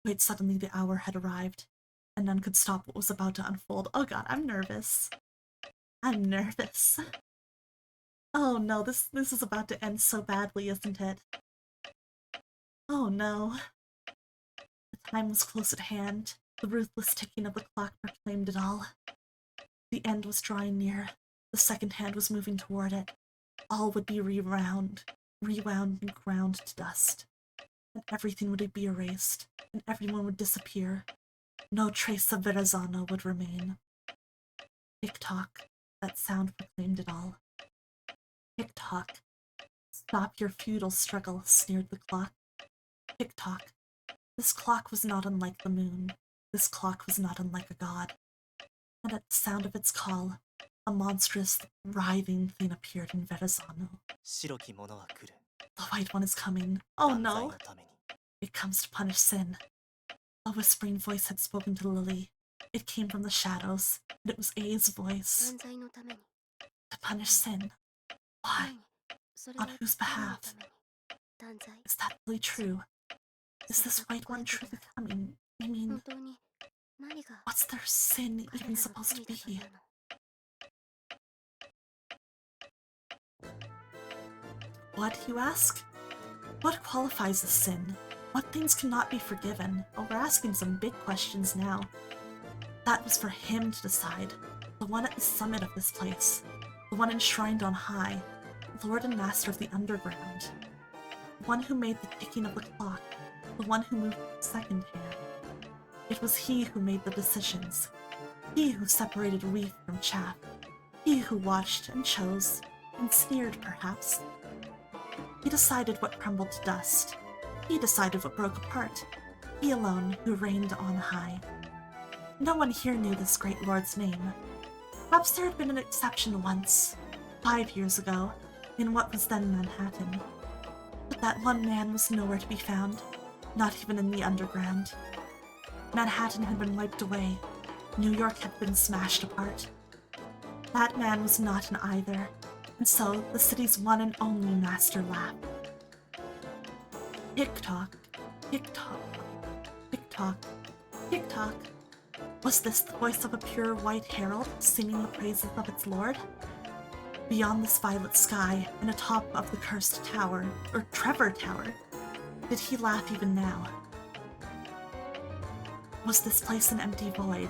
A: Quite suddenly the hour had arrived, and none could stop what was about to unfold. Oh god, I'm nervous. I'm nervous. Oh no, this is about to end so badly, isn't it? Oh no. The time was close at hand. The ruthless ticking of the clock proclaimed it all. The end was drawing near. The second hand was moving toward it. All would be rewound and ground to dust. And everything would be erased, and everyone would disappear. No trace of Verrazano would remain. Tick-tock, that sound proclaimed it all. Tick-tock. Stop your futile struggle, sneered the clock. Tick-tock. This clock was not unlike the moon. This clock was not unlike a god. And at the sound of its call, a monstrous, writhing thing appeared in Verrazano.
E: 白き者は来る
A: The white one is coming. Oh
E: 万歳
A: no!
E: のために
A: It comes to punish sin. A whispering voice had spoken to Lily. It came from the shadows, and it was A's voice.
C: 断罪のために
A: To punish sin. Why?
C: それは
A: On whose
C: 誰の
A: behalf?
C: ために断罪
A: Is that really true? Is
C: それ
A: this
C: が
A: white
C: 聞こえ
A: one
C: てく
A: truly
C: る
A: coming? I mean,
C: 本当に何が
A: what's their sin
C: 彼ら
A: even
C: の
A: supposed to
C: 罪だとい
A: be?
C: うの
A: What, you ask? What qualifies as sin? What things cannot be forgiven? Oh, we're asking some big questions now. That was for him to decide. The one at the summit of this place. The one enshrined on high. Lord and master of the underground. The one who made the ticking of the clock. The one who moved the second hand. It was he who made the decisions. He who separated wheat from chaff. He who watched and chose, and sneered perhaps. He decided what crumbled to dust. He decided what broke apart. He alone who reigned on high. No one here knew this great lord's name. Perhaps there had been an exception once, 5 years ago, in what was then Manhattan. But that one man was nowhere to be found, not even in the underground. Manhattan had been wiped away. New York had been smashed apart. That man was not in either, and so the city's one and only master laughed. Tick-tock, tick-tock, tick-tock, tick-tock. Was this the voice of a pure white herald singing the praises of its lord? Beyond this violet sky and atop of the cursed tower, or Trevor Tower, did he laugh even now? Was this place an empty void?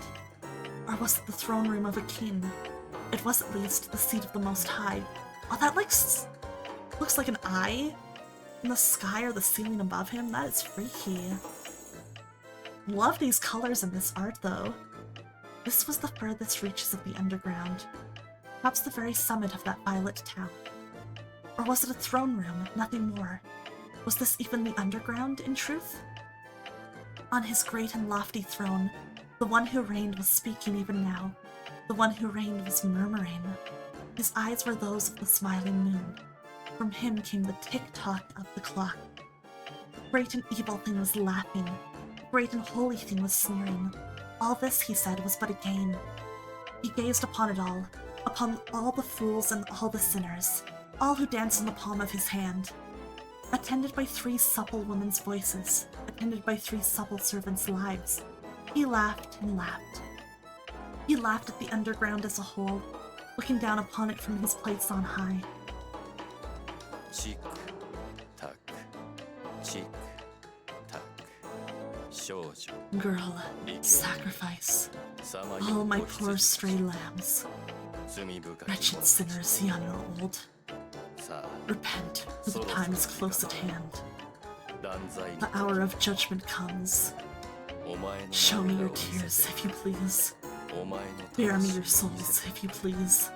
A: Or was it the throne room of a king? It was at least the seat of the Most High. Oh, that looks like an eye in the sky or the ceiling above him. That is freaky. Love these colors in this art, though. This was the furthest reaches of the underground. Perhaps the very summit of that violet tower. Or was it a throne room, nothing more? Was this even the underground, in truth? On his great and lofty throne, the one who reigned was speaking even now. The one who reigned was murmuring. His eyes were those of the smiling moon. From him came the tick-tock of the clock. The great and evil thing was laughing. The great and holy thing was sneering. All this, he said, was but a game. He gazed upon it all, upon all the fools and all the sinners, all who danced in the palm of his hand. Attended by 3 supple women's voices, attended by 3 supple servants' lives, he laughed and laughed. He laughed at the underground as a whole, looking down upon it from his place on high.
D: Tick tack, tick tack. Shoujo,
A: Girl, sacrifice, all my poor stray lambs, wretched sinners, young or old. Repent, for the time is close at hand. The hour of judgment comes. Show me your tears, if you please. Bear me your souls, if you please.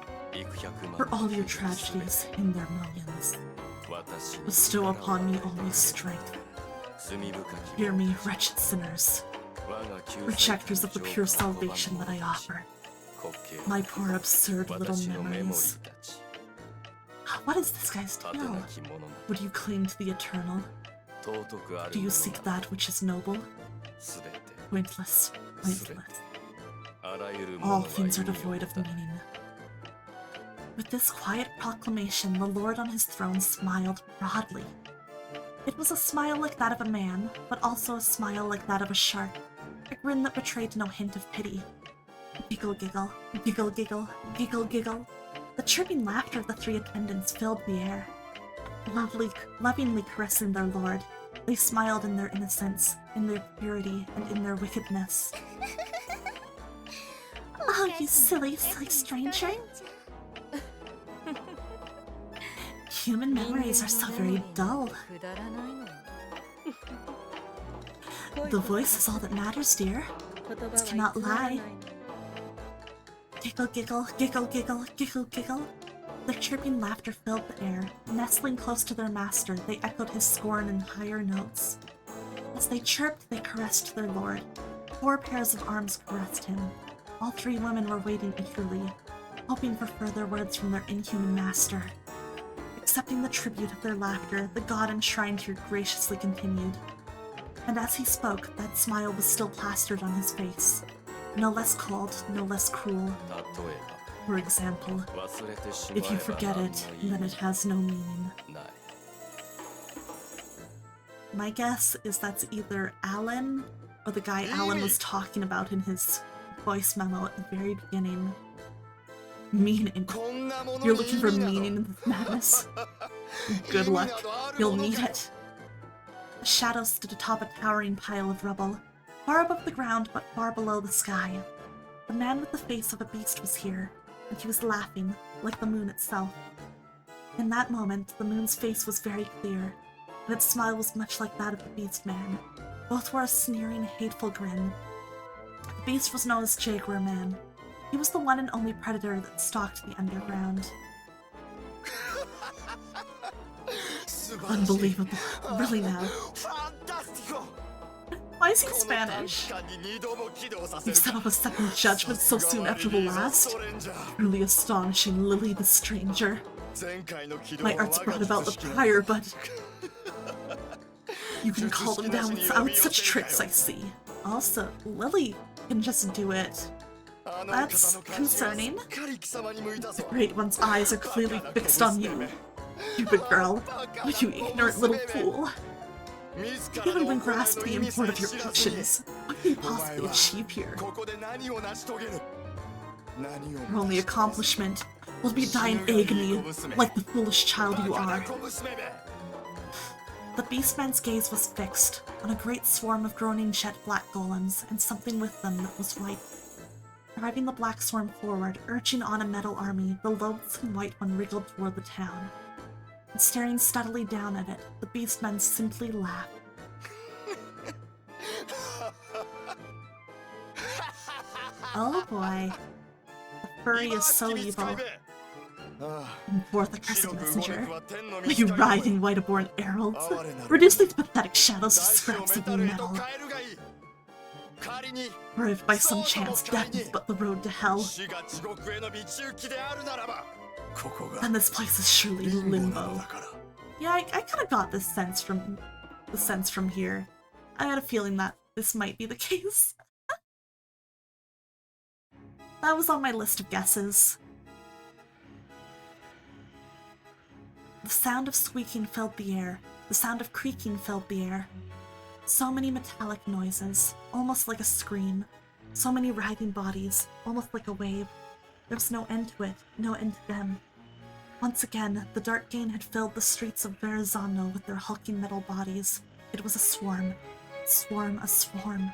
A: For all your tragedies in their millions. Bestow upon me always strength. Hear me, wretched sinners, rejectors of the pure salvation that I offer. My poor absurd little memories. What is this guy's deal? Would you cling to the eternal? Do you seek that which is noble? Pointless, pointless. All things are devoid of meaning. With this quiet proclamation, the Lord on his throne smiled broadly. It was a smile like that of a man, but also a smile like that of a shark, a grin that betrayed no hint of pity. Giggle, giggle, giggle, giggle, giggle, giggle. The chirping laughter of the 3 attendants filled the air. Lovingly caressing their lord, they smiled in their innocence, in their purity, and in their wickedness. Oh, you silly, silly stranger. Human memories are so very dull. The voice is all that matters, dear. It cannot lie. Giggle, giggle, giggle, giggle, giggle, giggle. Their chirping laughter filled the air. Nestling close to their master, they echoed his scorn in higher notes. As they chirped, they caressed their lord. 4 pairs of arms caressed him. All 3 women were waiting eagerly, hoping for further words from their inhuman master. Accepting the tribute of their laughter, the god enshrined here graciously continued. And as he spoke, that smile was still plastered on his face. No less cold, no less cruel.
D: 例え
A: For example,
D: ば忘れてしま
A: if you
D: えば
A: forget
D: 何
A: it,
D: の意
A: then
D: 味
A: it has no meaning.
D: ない
A: My guess is that's either Alan or the guy Alan was talking about in his voice memo at the very beginning. Meaning. You're looking for meaning in this madness? Good luck. You'll need it. The shadow stood atop a towering pile of rubble, far above the ground but far below the sky. The man with the face of a beast was here, and he was laughing, like the moon itself. In that moment, the moon's face was very clear, and its smile was much like that of the beast man. Both wore a sneering, hateful grin. The beast was known as Jaguar Man. He was the one and only predator that stalked the underground. Unbelievable. Really now. Why is he Spanish? You set up a second judgment so soon after the last? Truly astonishing, Lily the Stranger. My arts brought about the prior, but... You can call them down without such tricks, I see. Also, Lily can just do it. That's concerning. The Great One's eyes are clearly fixed on you. Stupid girl. You ignorant little fool. You haven't even grasped the import of your actions. What can you possibly achieve here? Your only accomplishment will be die in agony, like the foolish child you are. The Beastman's gaze was fixed on a great swarm of groaning jet black golems and something with them that was white. Driving the black swarm forward, urging on a metal army, the loathsome white one wriggled toward the town. And staring steadily down at it, the Beastman simply laughed. Oh boy. The furry is so evil. And forth the cursed messenger. You writhing white-aborn heralds. Reduce these pathetic shadows to scraps of metal. Or if by some chance death is but the road to hell, then this place is surely limbo. Yeah, I kind of got this sense from here. I had a feeling that this might be the case. That was on my list of guesses. The sound of squeaking filled the air. The sound of creaking filled the air. So many metallic noises, almost like a scream. So many writhing bodies, almost like a wave. There was no end to it, no end to them. Once again, the Dark Gain had filled the streets of Verrazano with their hulking metal bodies. It was a swarm. Swarm, a swarm.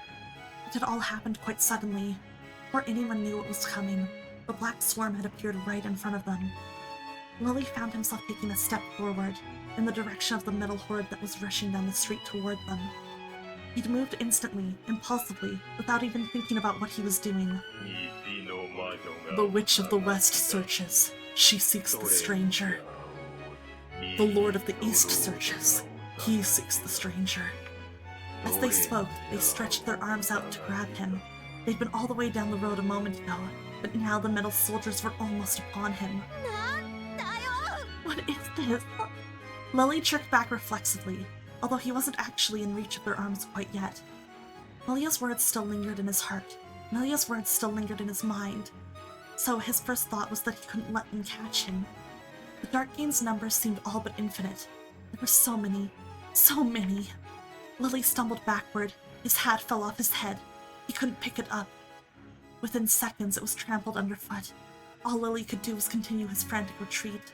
A: It had all happened quite suddenly. Before anyone knew what was coming, the black swarm had appeared right in front of them. Lily found himself taking a step forward, in the direction of the metal horde that was rushing down the street toward them. He'd moved instantly, impulsively, without even thinking about what he was doing. The Witch of the West searches. She seeks the stranger. The Lord of the East searches. He seeks the stranger. As they spoke, they stretched their arms out to grab him. They'd been all the way down the road a moment ago, but now the metal soldiers were almost upon him. What is this? Lily jerked back reflexively, although he wasn't actually in reach of their arms quite yet. Milia's words still lingered in his heart. Milia's words still lingered in his mind. So his first thought was that he couldn't let them catch him. The Dark Gain's numbers seemed all but infinite. There were so many. So many. Lily stumbled backward. His hat fell off his head. He couldn't pick it up. Within seconds, it was trampled underfoot. All Lily could do was continue his frantic retreat.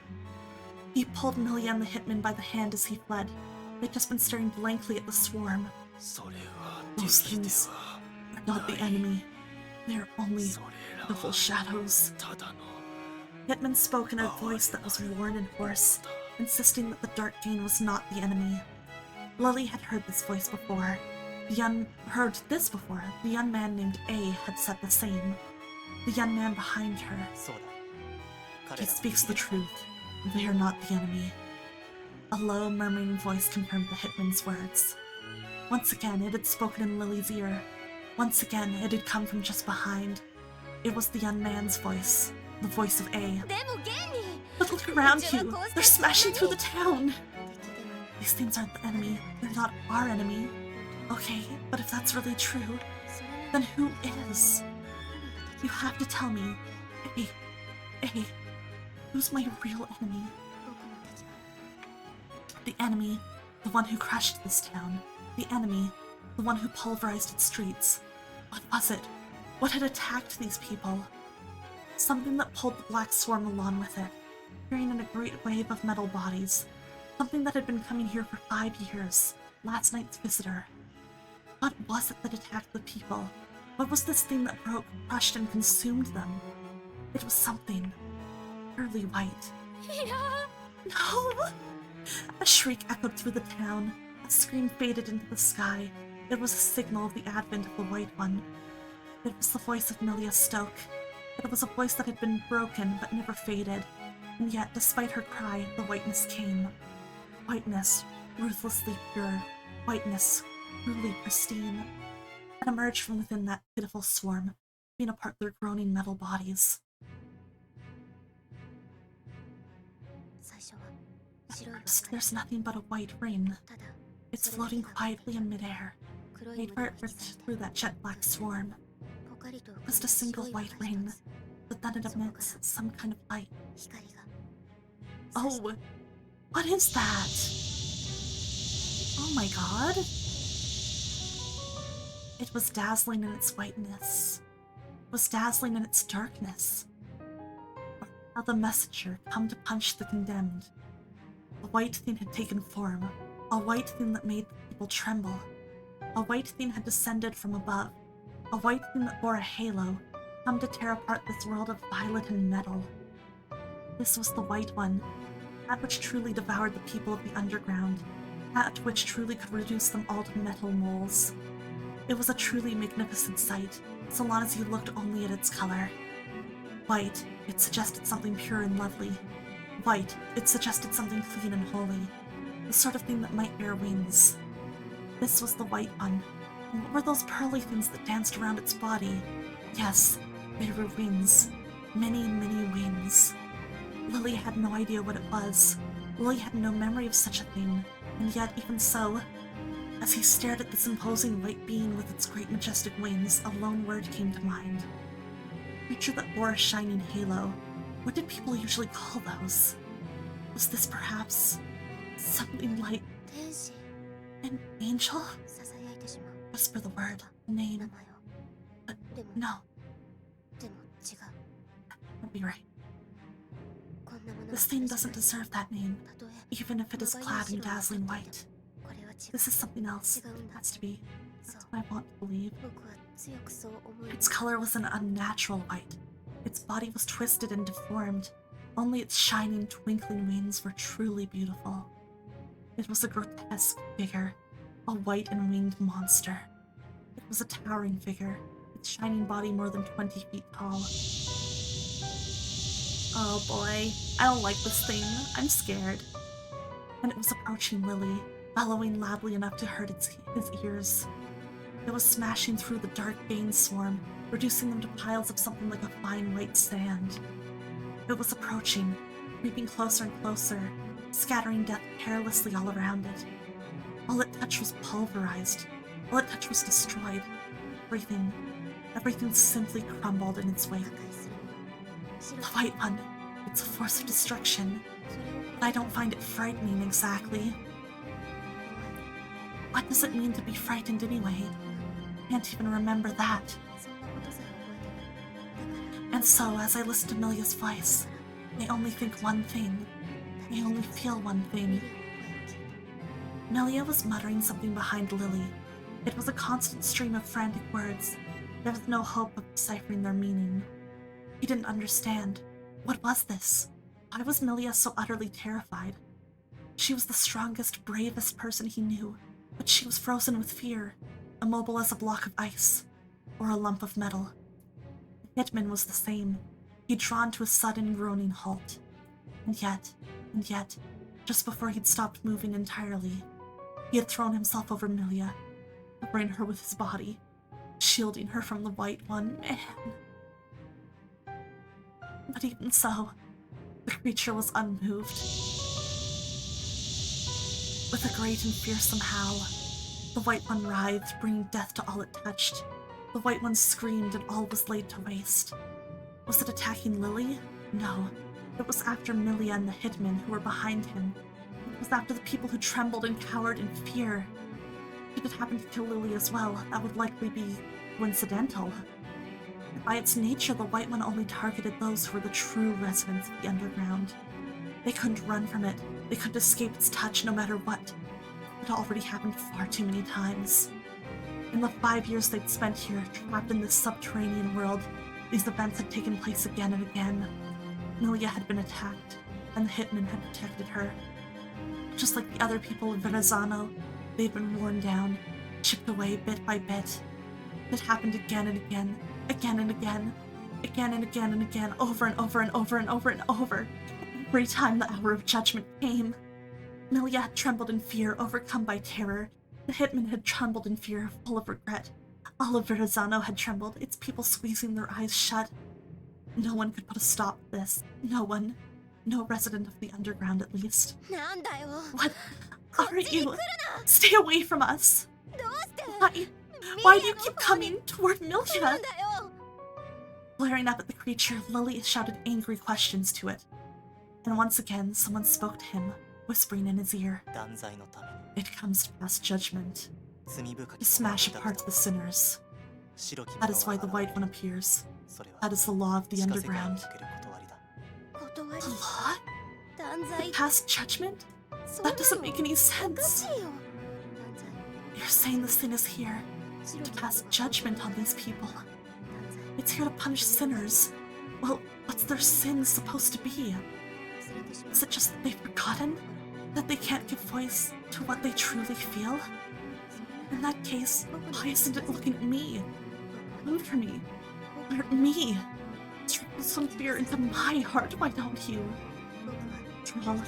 A: He pulled Milia and the hitman by the hand as he fled. They'd just been staring blankly at the swarm. Those things are not the enemy. They are only pitiful shadows. Hitman spoke in a voice that was worn and hoarse, insisting that the Dark Gain was not the enemy. Lily had heard this voice before. The young man named A had said the same. The young man behind her. He speaks the truth. They are not the enemy. A low, murmuring voice confirmed the hitman's words. Once again, it had spoken in Lily's ear. Once again, it had come from just behind. It was the young man's voice. The voice of A. But look around you! They're smashing through the town! These things aren't the enemy. They're not our enemy. Okay, but if that's really true, then who is? You have to tell me. Hey, who's my real enemy? The enemy, the one who crushed this town. The enemy, the one who pulverized its streets. What was it? What had attacked these people? Something that pulled the Black Swarm along with it, carrying in a great wave of metal bodies. Something that had been coming here for 5 years. Last night's visitor. What was it that attacked the people? What was this thing that broke, crushed, and consumed them? It was something purely white. No! A shriek echoed through the town. A scream faded into the sky. It was a signal of the advent of the White One. It was the voice of Milia Stoke. It was a voice that had been broken but never faded. And yet, despite her cry, the whiteness came. Whiteness, ruthlessly pure. Whiteness, truly pristine. It emerged from within that pitiful swarm, being apart their groaning metal bodies. First, there's nothing but a white ring. It's floating quietly in midair, made for it ripped through that jet black swarm. Just a single white ring, but then it emits some kind of light. Oh, what is that? Oh my god. It was dazzling in its whiteness. It was dazzling in its darkness. How the messenger come to punch the condemned. A white thing had taken form, a white thing that made the people tremble. A white thing had descended from above, a white thing that bore a halo, come to tear apart this world of violet and metal. This was the White One, that which truly devoured the people of the underground, that which truly could reduce them all to metal moles. It was a truly magnificent sight, so long as you looked only at its color. White, it suggested something pure and lovely. White, it suggested something clean and holy, the sort of thing that might bear wings. This was the White One, and what were those pearly things that danced around its body? Yes, they were wings. Many, many wings. Lily had no idea what it was. Lily had no memory of such a thing, and yet, even so, as he stared at this imposing white being with its great majestic wings, a lone word came to mind. A creature that bore a shining halo. What did people usually call those? Was this perhaps something like an angel? Whisper the word, name. But no, I'll be right. This thing doesn't deserve that name, even if it is clad in dazzling white. This is something else. It has to be. That's what I want to believe. Its color was an unnatural white. Its body was twisted and deformed. Only its shining, twinkling wings were truly beautiful. It was a grotesque figure, a white and winged monster. It was a towering figure, its shining body more than 20 feet tall. Oh boy, I don't like this thing. I'm scared. And it was approaching Lily, bellowing loudly enough to hurt his ears. It was smashing through the dark vein swarm, reducing them to piles of something like a fine white sand. It was approaching, creeping closer and closer, scattering death carelessly all around it. All it touched was pulverized. All it touched was destroyed. Everything simply crumbled in its wake. The White One, it's a force of destruction, but I don't find it frightening exactly. What does it mean to be frightened anyway? I can't even remember that. And so, as I listen to Milia's voice, I only think one thing. I only feel one thing. Milia was muttering something behind Lily. It was a constant stream of frantic words. There was no hope of deciphering their meaning. He didn't understand. What was this? Why was Milia so utterly terrified? She was the strongest, bravest person he knew, but she was frozen with fear, immobile as a block of ice, or a lump of metal. Hitman was the same. He'd drawn to a sudden, groaning halt. And yet, just before he'd stopped moving entirely, he had thrown himself over Milia, covering her with his body, shielding her from the White One. Man. But even so, the creature was unmoved. With a great and fearsome howl, The White One writhed, bringing death to all it touched. The White One screamed and all was laid to waste. Was it attacking Lily? No. It was after Milia and the Hitmen who were behind him. It was after the people who trembled and cowered in fear. If it happened to kill Lily as well, that would likely be coincidental. By its nature, the White One only targeted those who were the true residents of the underground. They couldn't run from it. They couldn't escape its touch no matter what. It already happened far too many times. In the 5 years they'd spent here, trapped in this subterranean world, these events had taken place again and again. Milia had been attacked, and the Hitmen had protected her. Just like the other people of Verrazzano, they'd been worn down, chipped away bit by bit. It happened again and again, again and again, again and again and again, over and over and over and over and over. Every time the hour of judgment came, Milia had trembled in fear, overcome by terror. The Hitmen had trembled in fear, full of regret. All of Verrazzano had trembled, its people squeezing their eyes shut. No one could put a stop to this. No one. No resident of the underground, at least.
C: なんだよ
A: What
C: こ
A: are
C: っちに
A: you?
C: 来る
A: Stay away from us!
C: などうして
A: Why?
C: ミ
A: Why
C: リ
A: do
C: ア
A: you
C: の
A: keep
C: 方に
A: coming toward
C: 来るん
A: Milia?
C: だよ
A: Glaring up at the creature, Lily shouted angry questions to it. And once again, someone spoke to him, whispering in his ear.
E: 断罪のため
A: It comes to pass judgment,
E: に罪深
A: to
E: き
A: smash
E: 者を
A: apart the sinners.
E: 白き
A: That is
E: 者
A: why the
E: は
A: White One appears.
E: それは
A: That is the law of the
E: 地下世界に
A: underground.
E: おける断りだ
C: 断り
A: The law?
C: 断罪
A: Pass judgment?
C: そんな
A: That doesn't
C: の
A: make any
C: おか
A: sense.
C: しいよ断
A: You're saying this thing is here
C: 罪
A: to pass
C: 白き者
A: judgment on these people.
C: 断罪
A: It's here to punish sinners. Well, what's their sin supposed to be?
C: 忘れてしま
A: Is it just that they've forgotten? That they can't give voice to what they truly feel? In that case, why isn't it looking at me? Come for me. Hurt me. Strike some fear into my heart, why don't you?
C: 僕は
A: Well,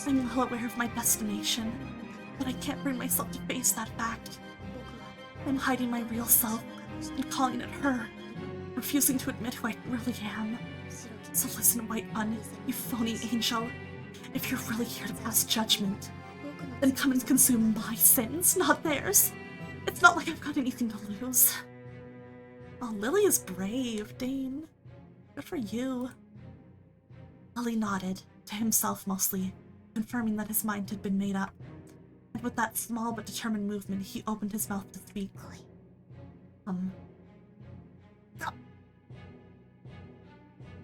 A: I'm well aware of my destination, but I can't bring myself to face that fact.
C: 僕は
A: I'm hiding my real self and calling it her, refusing to admit who I really am. So listen, White One, you phony angel. If you're really here to pass judgment, then come and consume my sins, not theirs. It's not like I've got anything to lose. Oh, Lily is brave, Dane. Good for you. Lily nodded, to himself mostly, confirming that his mind had been made up. And with that small but determined movement, he opened his mouth to speak.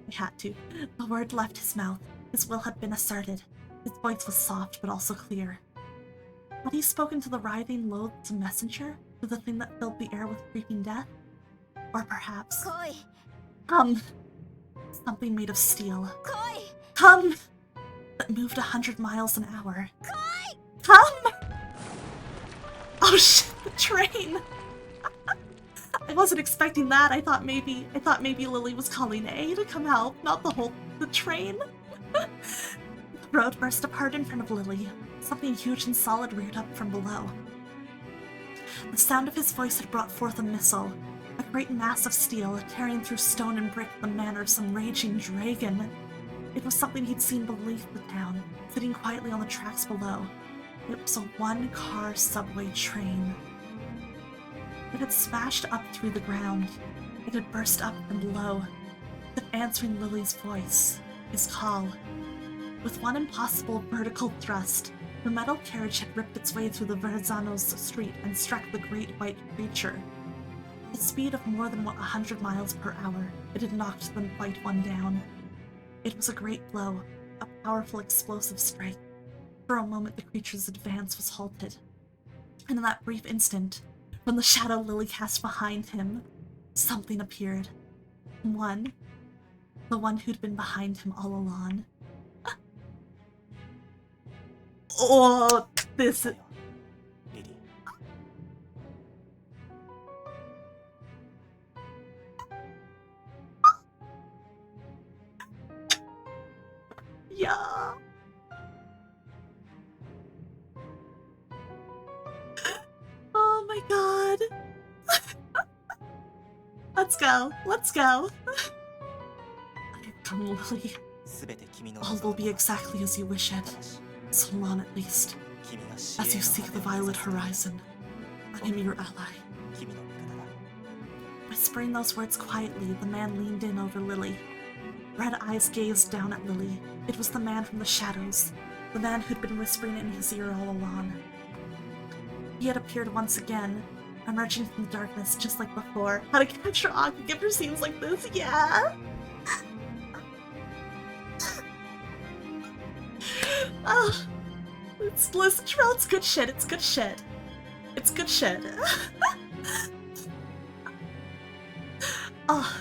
A: He had to. The word left his mouth. His will had been asserted. His voice was soft but also clear. Had he spoken to the writhing, loathsome messenger? To the thing that filled the air with creeping death? Or perhaps...
C: 来い
A: something made of steel.
C: 来い
A: Come! That moved 100 miles an hour. Come! Oh shit, the train! I wasn't expecting that. I thought maybe Lily was calling A to come help, not the train. The road burst apart in front of Lily. Something huge and solid reared up from below. The sound of his voice had brought forth a missile, a great mass of steel tearing through stone and brick the manner of some raging dragon. It was something he'd seen beneath the town, sitting quietly on the tracks below. It was a one-car subway train. It had smashed up through the ground. It had burst up from below, but answering Lily's voice, his call. With one impossible vertical thrust, the metal carriage had ripped its way through the Verrazzano's street and struck the great white creature. At a speed of more than 100 miles per hour, it had knocked the White One down. It was a great blow, a powerful explosive strike. For a moment the creature's advance was halted. And in that brief instant, from the shadow Lily cast behind him, something appeared. One. The one who'd been behind him all along. Oh, this is...
E: リリー
A: Yeah. Oh my god. Let's go. Let's go. Come, Lily.
E: すべて君の
A: All will be exactly as you wish it.
E: ただし
A: So long, at least.
E: 君が
A: As you seek the violet horizon. I am your ally.
E: 君の味方だ。
A: Whispering those words quietly, the man leaned in over Lily. Red eyes gazed down at Lily. It was the man from the shadows, the man who'd been whispering in his ear all along. He had appeared once again, emerging from the darkness just like before. How to capture Akagi for scenes like this, yeah! Oh, listen, Terrell, it's good shit, it's good shit. It's good shit. Oh,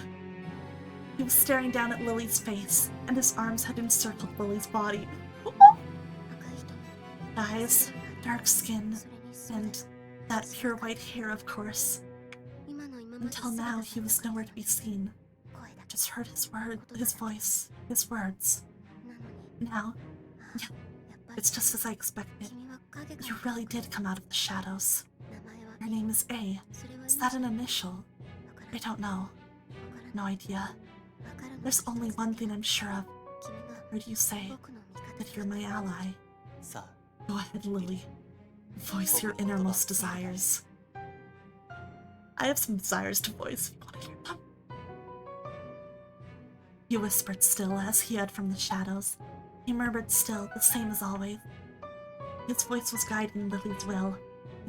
A: he was staring down at Lily's face, and his arms had encircled Lily's body. Eyes, dark skin, and that pure white hair, of course. Until now, he was nowhere to be seen. Just heard his voice, his words. Now, yeah, it's just as I expected. You really did come out of the shadows. Your name is A. Is that an initial? I don't know. No idea. There's only one thing I'm sure of. Heard you say that you're my ally.
E: さ
A: Go ahead, Lily. Voice your innermost desires. I have some desires to voice if you want to hear them. He whispered still as he had from the shadows. He murmured still, the same as always. His voice was guiding Lily's will.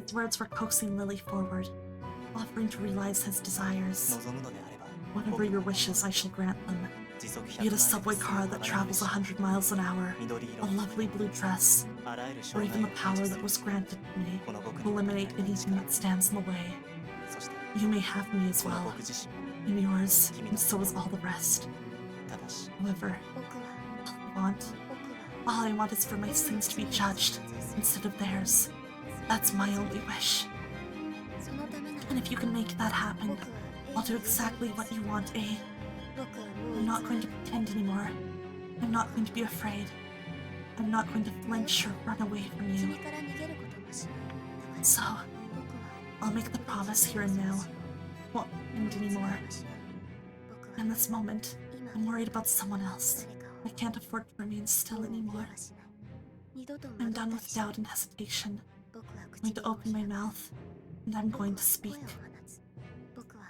A: His words were coaxing Lily forward, offering to realize his
E: あ
A: desires.
E: 望むのであれば
A: Whatever your wishes, I shall grant them.
E: 時速
A: Be it a
E: 100
A: subway car that travels 100 miles an hour,
E: 緑
A: a
E: 色
A: lovely blue dress,
E: あらゆる
A: or
E: 障
A: even
E: 害
A: the
E: を感
A: power
E: 知す
A: that
E: る
A: was granted to me
E: この僕
A: to
E: に
A: eliminate anything that stands in the way.
E: そして
A: You may have me as
E: この
A: well,
E: 僕自身
A: and yours, and so is all the rest.
E: ただし
A: However,
C: 僕は
A: all I want is for my sins to be judged instead of theirs. That's my only wish.
C: そのためなら
A: And if you can make that happen,
C: 僕は
A: I'll do exactly what you want, A.
C: 僕はもう
A: I'm not going to pretend anymore. I'm not going to be afraid. I'm not going to flinch or run away from you.
C: 君から逃げることもしないだから
A: So,
C: 僕は
A: I'll make the promise here and now. Won't end anymore.
C: 僕は
A: In this moment,
C: 今
A: I'm worried about someone else.
C: 誰かを
A: I can't afford to remain still
C: もう見
A: anymore.
C: はしない二度と
A: I'm
C: 戻った
A: done
C: り
A: with
C: しない
A: doubt and hesitation.
C: 僕は
A: I'm going to
C: 唇を
A: open my
C: 開く
A: mouth, and I'm
C: 僕は
A: going to speak.
C: 声を放つ僕は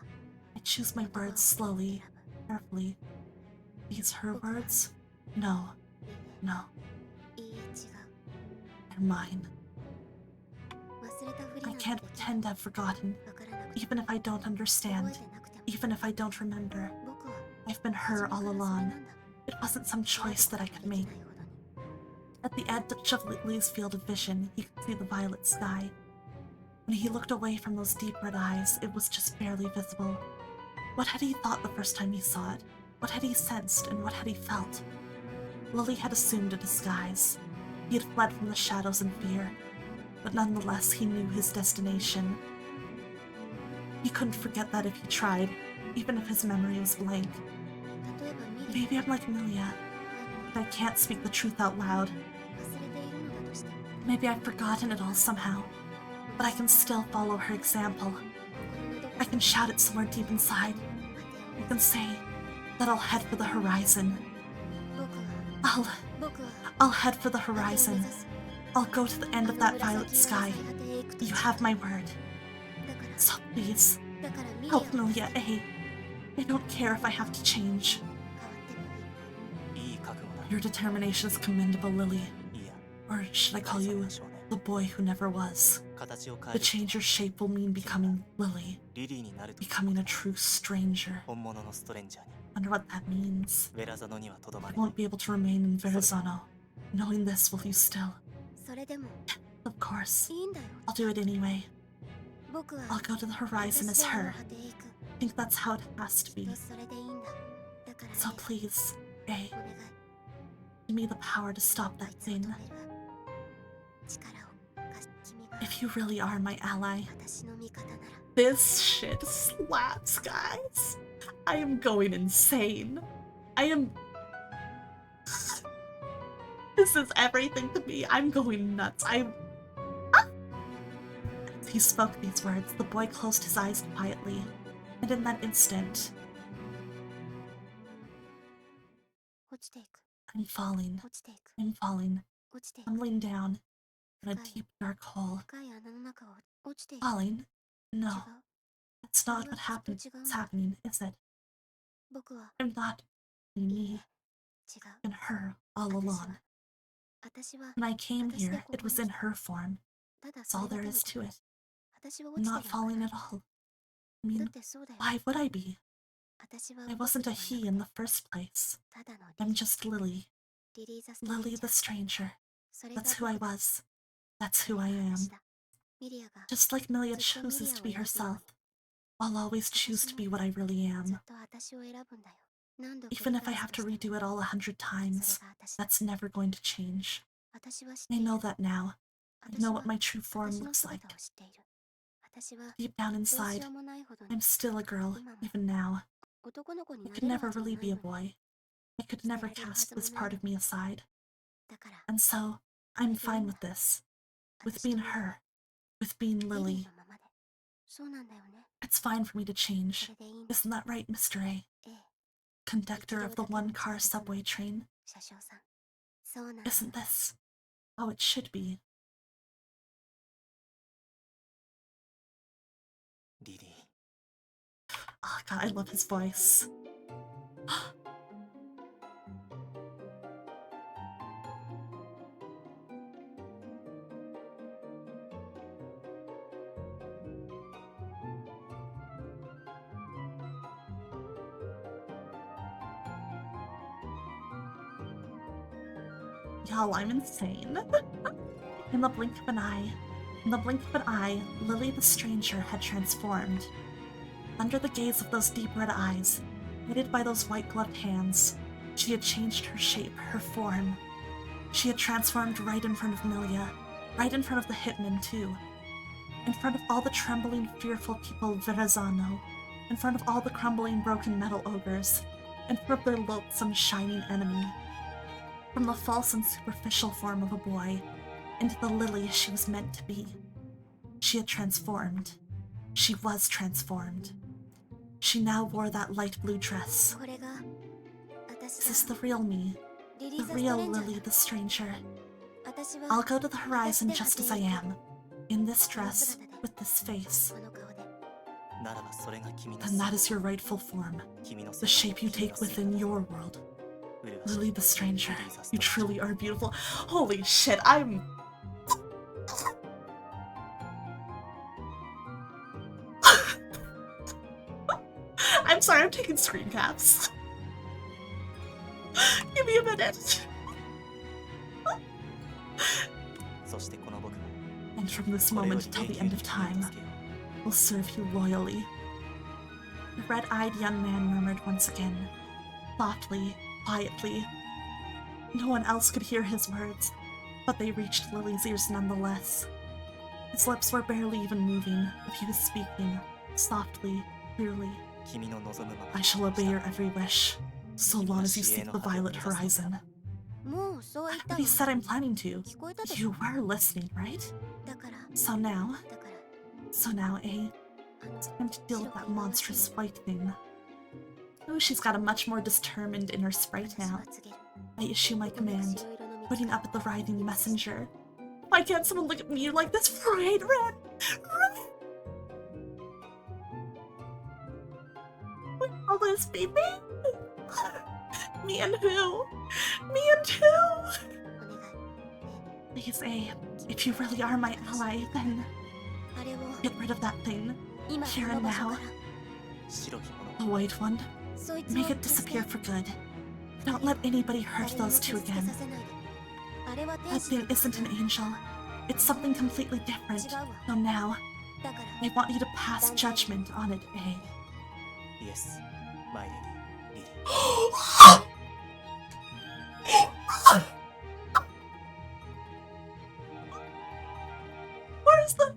A: I choose my
C: 言葉を
A: words slowly,
C: 選
A: carefully. These her words? No,
C: ぶ
A: no,
C: いいえ違う
A: they're mine.
C: 忘れたふり
A: I
C: なんて
A: can't
C: できない
A: pretend I've forgotten,
C: わからなくて
A: even if I don't
C: 覚
A: understand,
C: えてなくても
A: even if I don't remember.
C: 僕は
A: I've been
C: 初
A: her
C: めか
A: all
C: らそれ
A: along.
C: なんだ
A: It wasn't some choice that I could make. At the edge of Lily's field of vision, he could see the violet sky. When he looked away from those deep red eyes, it was just barely visible. What had he thought the first time he saw it? What had he sensed, and what had he felt? Lily had assumed a disguise. He had fled from the shadows in fear, but nonetheless he knew his destination. He couldn't forget that if he tried, even if his memory was blank.
C: 例えばミリ
A: Maybe I'm like Milia, but I can't speak the truth out loud.
C: 忘れているのだとしても
A: Maybe I've forgotten it all somehow, but I can still follow her example.
C: 心のどこ
A: I can shout it somewhere deep inside.
C: 果
A: I
C: て
A: can say that I'll head for the horizon.
C: を僕は
A: I'll head for the
C: 果てを目
A: horizon.
C: 指す
A: I'll go to the end of that violet
C: あの
A: sky.
C: 紫の最果てへ行くと
A: You
C: 誓う
A: have my word.
C: だから
A: So please,
C: だからミリアを
A: help
C: 変わ
A: Milia A. I don't care if I have to change.
C: ってもいい
E: いい覚悟だ
A: Your determination is commendable, Lily.
E: いや
A: Or should I call
E: 大
A: you
E: 作でしょうね
A: the boy who never was?
E: 形を変
A: The
E: える
A: change your shape will mean becoming Lily,
E: リリーになると
A: becoming a true stranger.
E: 本物のストレンジャーに
A: Wonder what that means.
E: ウェラザノにはとどま
A: I
E: れない
A: won't be able to remain in Verrazano. Knowing this, will you still?
C: それでも
A: Of course.
C: いいんだよ
A: I'll do it anyway.
C: 僕は
A: I'll go to the horizon as
C: 私はあの
A: her.
C: 果てへ行く
A: I think that's how it has to
C: きっ
A: be.
C: とそれでいいんだだから
A: So
C: ね
A: please, A,
C: お願い
A: give me the power to stop
C: こ
A: that
C: いつを
A: thing.
C: 止める力を貸し君が
A: If you really are my ally.
C: 私の味方なら
A: This shit slaps, guys. I am going insane. I am... This is everything to me. I'm going nuts. I'm... Ah! As he spoke these words, the boy closed his eyes quietly. And in that instant,
C: 落ちていく
A: I'm falling.
C: 落ちていく
A: I'm falling.
C: 落ちていく
A: Tumbling down. in a deep dark hole.
C: 深い穴の中を落ちていく。
A: Falling?
C: 違
A: No,
C: う。
A: that's not what is happening, is it?
C: 僕は
A: I'm not
C: いい
A: me
C: え、違う。
A: and her all
C: 私
A: along.
C: は、私は
A: When I came
C: 私が
A: here,
C: こ
A: it
C: こ
A: was
C: に
A: in
C: 来た。
A: her form.
C: ただ
A: That's
C: そ
A: all
C: れだ
A: there
C: けの
A: is
C: こ
A: to
C: と。
A: it.
C: 私は
A: I'm
C: 落ちて
A: not
C: るのか
A: falling
C: ら。
A: at all. I
C: だ
A: mean,
C: ってそうだよ。
A: why would I be?
C: 私は
A: I
C: 僕
A: wasn't
C: で
A: a
C: はなく
A: he
C: て
A: in the first place.
C: ただの
A: I'm just Lily.
C: リリーザ・ストレン
A: Lily
C: ジャ
A: the
C: ー。
A: stranger.
C: それが
A: That's who I
C: 僕だ。
A: was. That's
C: そ
A: who
C: れ
A: I
C: が
A: am.
C: 私だ。ミリアが
A: Just like Milia
C: ずっとミリ
A: chooses
C: ア
A: to
C: を
A: be
C: 選ぶよう
A: herself,
C: に。
A: I'll always choose
C: 私
A: to
C: も
A: be what I really
C: ずっ
A: am.
C: と私を選ぶんだよ。何度繰
A: Even
C: り
A: if I
C: 返す
A: have
C: と
A: to
C: しても
A: redo it all 100 times,
C: それが私だ。
A: that's never going to change.
C: 私は知って
A: I
C: いる。
A: know that now. I
C: 私
A: know
C: は
A: what my true form
C: 私の
A: looks like.
C: 姿を知っている。私は
A: Deep down
C: どう
A: inside,
C: しようもないほどに
A: I'm still a girl,
C: 今も
A: even now.
C: 男の子に
A: I
C: な
A: could
C: れる
A: never
C: はずも
A: really
C: ない
A: be a
C: のに。
A: boy. I could
C: 捨てら
A: never
C: れるは
A: cast
C: ずも
A: this
C: ない
A: part
C: の
A: of me
C: に。
A: aside.
C: だから
A: And so,
C: それ
A: I'm
C: でいい
A: fine
C: んだ。
A: with this. With
C: 私と
A: being
C: ミリア
A: her. With being
C: リリー
A: Lily.
C: のままで。そうなんだよね。
A: It's fine for me to
C: そ
A: change.
C: れでいいんだ。
A: Isn't that right, Mr. A?
C: ええ。
A: Conductor of the
C: 一両だけの
A: one-car
C: 地下鉄の
A: subway train?
C: 車掌さん。そうなんだ。
A: Isn't this how it should be?
E: リリー
A: Oh god, I love his voice. Y'all, I'm insane. In the blink of an eye, Lily the stranger had transformed. Under the gaze of those deep red eyes, aided by those white-gloved hands, she had changed her shape, her form. She had transformed right in front of Milia, right in front of the hitman too. In front of all the trembling, fearful people of Verrazano, in front of all the crumbling, broken metal ogres, in front of their loathsome, shining enemy. From the false and superficial form of a boy, into the Lily she was meant to be. She had transformed. She was transformed. She now wore that light blue dress.
C: これが私
A: This is
C: だ。
A: the real me,
C: リリ
A: the
C: ーザ・スト
A: real
C: レンジャー
A: Lily
C: だ。
A: the stranger.
C: 私は
A: I'll go to the horizon
C: 私で
A: just as
C: 果
A: I
C: てへ行く。
A: am, in this
C: この
A: dress,
C: 姿で
A: with this face.
C: この顔で。
E: ならばそれが君の
A: Then that is your rightful form,
E: 君の
A: the shape you take within your world. Lily the stranger, you truly are beautiful. Holy shit, I'm sorry, I'm taking screen caps. Give me a minute.
E: そしてこの僕は
A: And from this
E: これよ
A: moment
E: り
A: till
E: 永
A: the
E: 久
A: end
E: に
A: of
E: 君を
A: time,
E: 助けよう
A: will serve you loyally. The red-eyed young man murmured once again, softly, quietly. No one else could hear his words, but they reached Lily's ears nonetheless. His lips were barely even moving, but he was speaking, softly, clearly.
E: 君の望むまま
A: I shall obey your every wish, so long as you seek the violet horizon.
C: もうそう言った
A: But he
C: の。
A: said I'm planning to.
C: 聞こえたでし
A: You
C: ょ。
A: were listening, right?
C: だから、
A: So now,
C: だから、
A: A,
C: あの、
A: it's time to deal with that monstrous white thing. Oh, she's got a much more determined inner sprite
C: 私
A: now.
C: は告げる。
A: I issue my
C: この
A: command,
C: 白色の道
A: putting
C: から
A: up at the writhing messenger. Why can't someone look at me like this? Right, run! Run! Will this be me? Me and who? Me and who?
C: お願い。
A: Please, A, if you really are my ally, then
C: あれを
A: get rid of that thing.
C: 今
A: Here
C: こ
A: and
C: の場所
A: now.
C: から。
E: 白きも
A: The
E: の
A: white one.
C: そいつを
A: Make it
C: 消して
A: disappear for good. Don't let anybody hurt
C: 誰にも
A: those two
C: 傷つけ
A: again.
C: させないで。あれは天
A: That
C: 使
A: thing isn't an angel. It's something completely different.
C: 違うわ。
A: So now,
C: だから、
A: I want you to pass judgment on it, A.
E: イエスマイレディリリー
A: Where's the...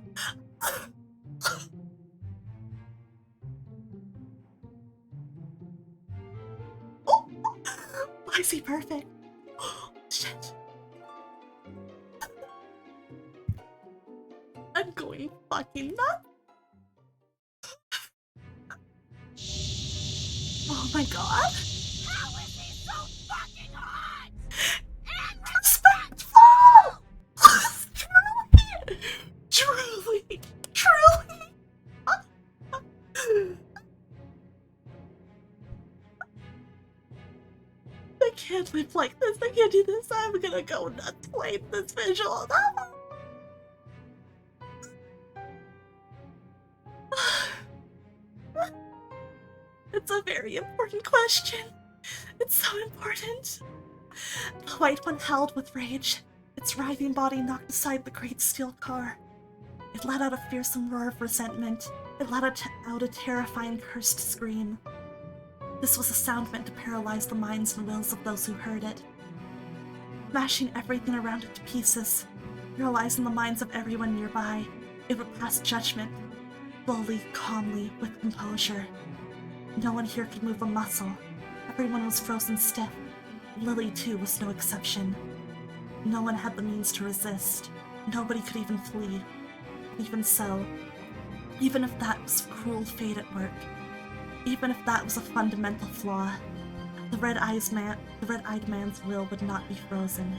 A: Oh! Why is he perfect? Shit. I'm going fucking nuts. Oh my god.
F: How is he so fucking hot? And
A: Respectful! Truly. can't live like this. I can't do this. I'm gonna go nuts playing this visual. It's a very important question. It's so important. The White One howled with rage. Its writhing body knocked aside the great steel car. It let out a fearsome roar of resentment. It let out a terrifying cursed scream. This was a sound meant to paralyze the minds and wills of those who heard it, smashing everything around it to pieces, paralyzing the minds of everyone nearby. It would pass judgment, slowly, calmly, with composure. No one here could move a muscle. Everyone was frozen stiff. Lily, too, was no exception. No one had the means to resist. Nobody could even flee. Even so, even if that was cruel fate at work, even if that was a fundamental flaw, the red-eyed man's will would not be frozen.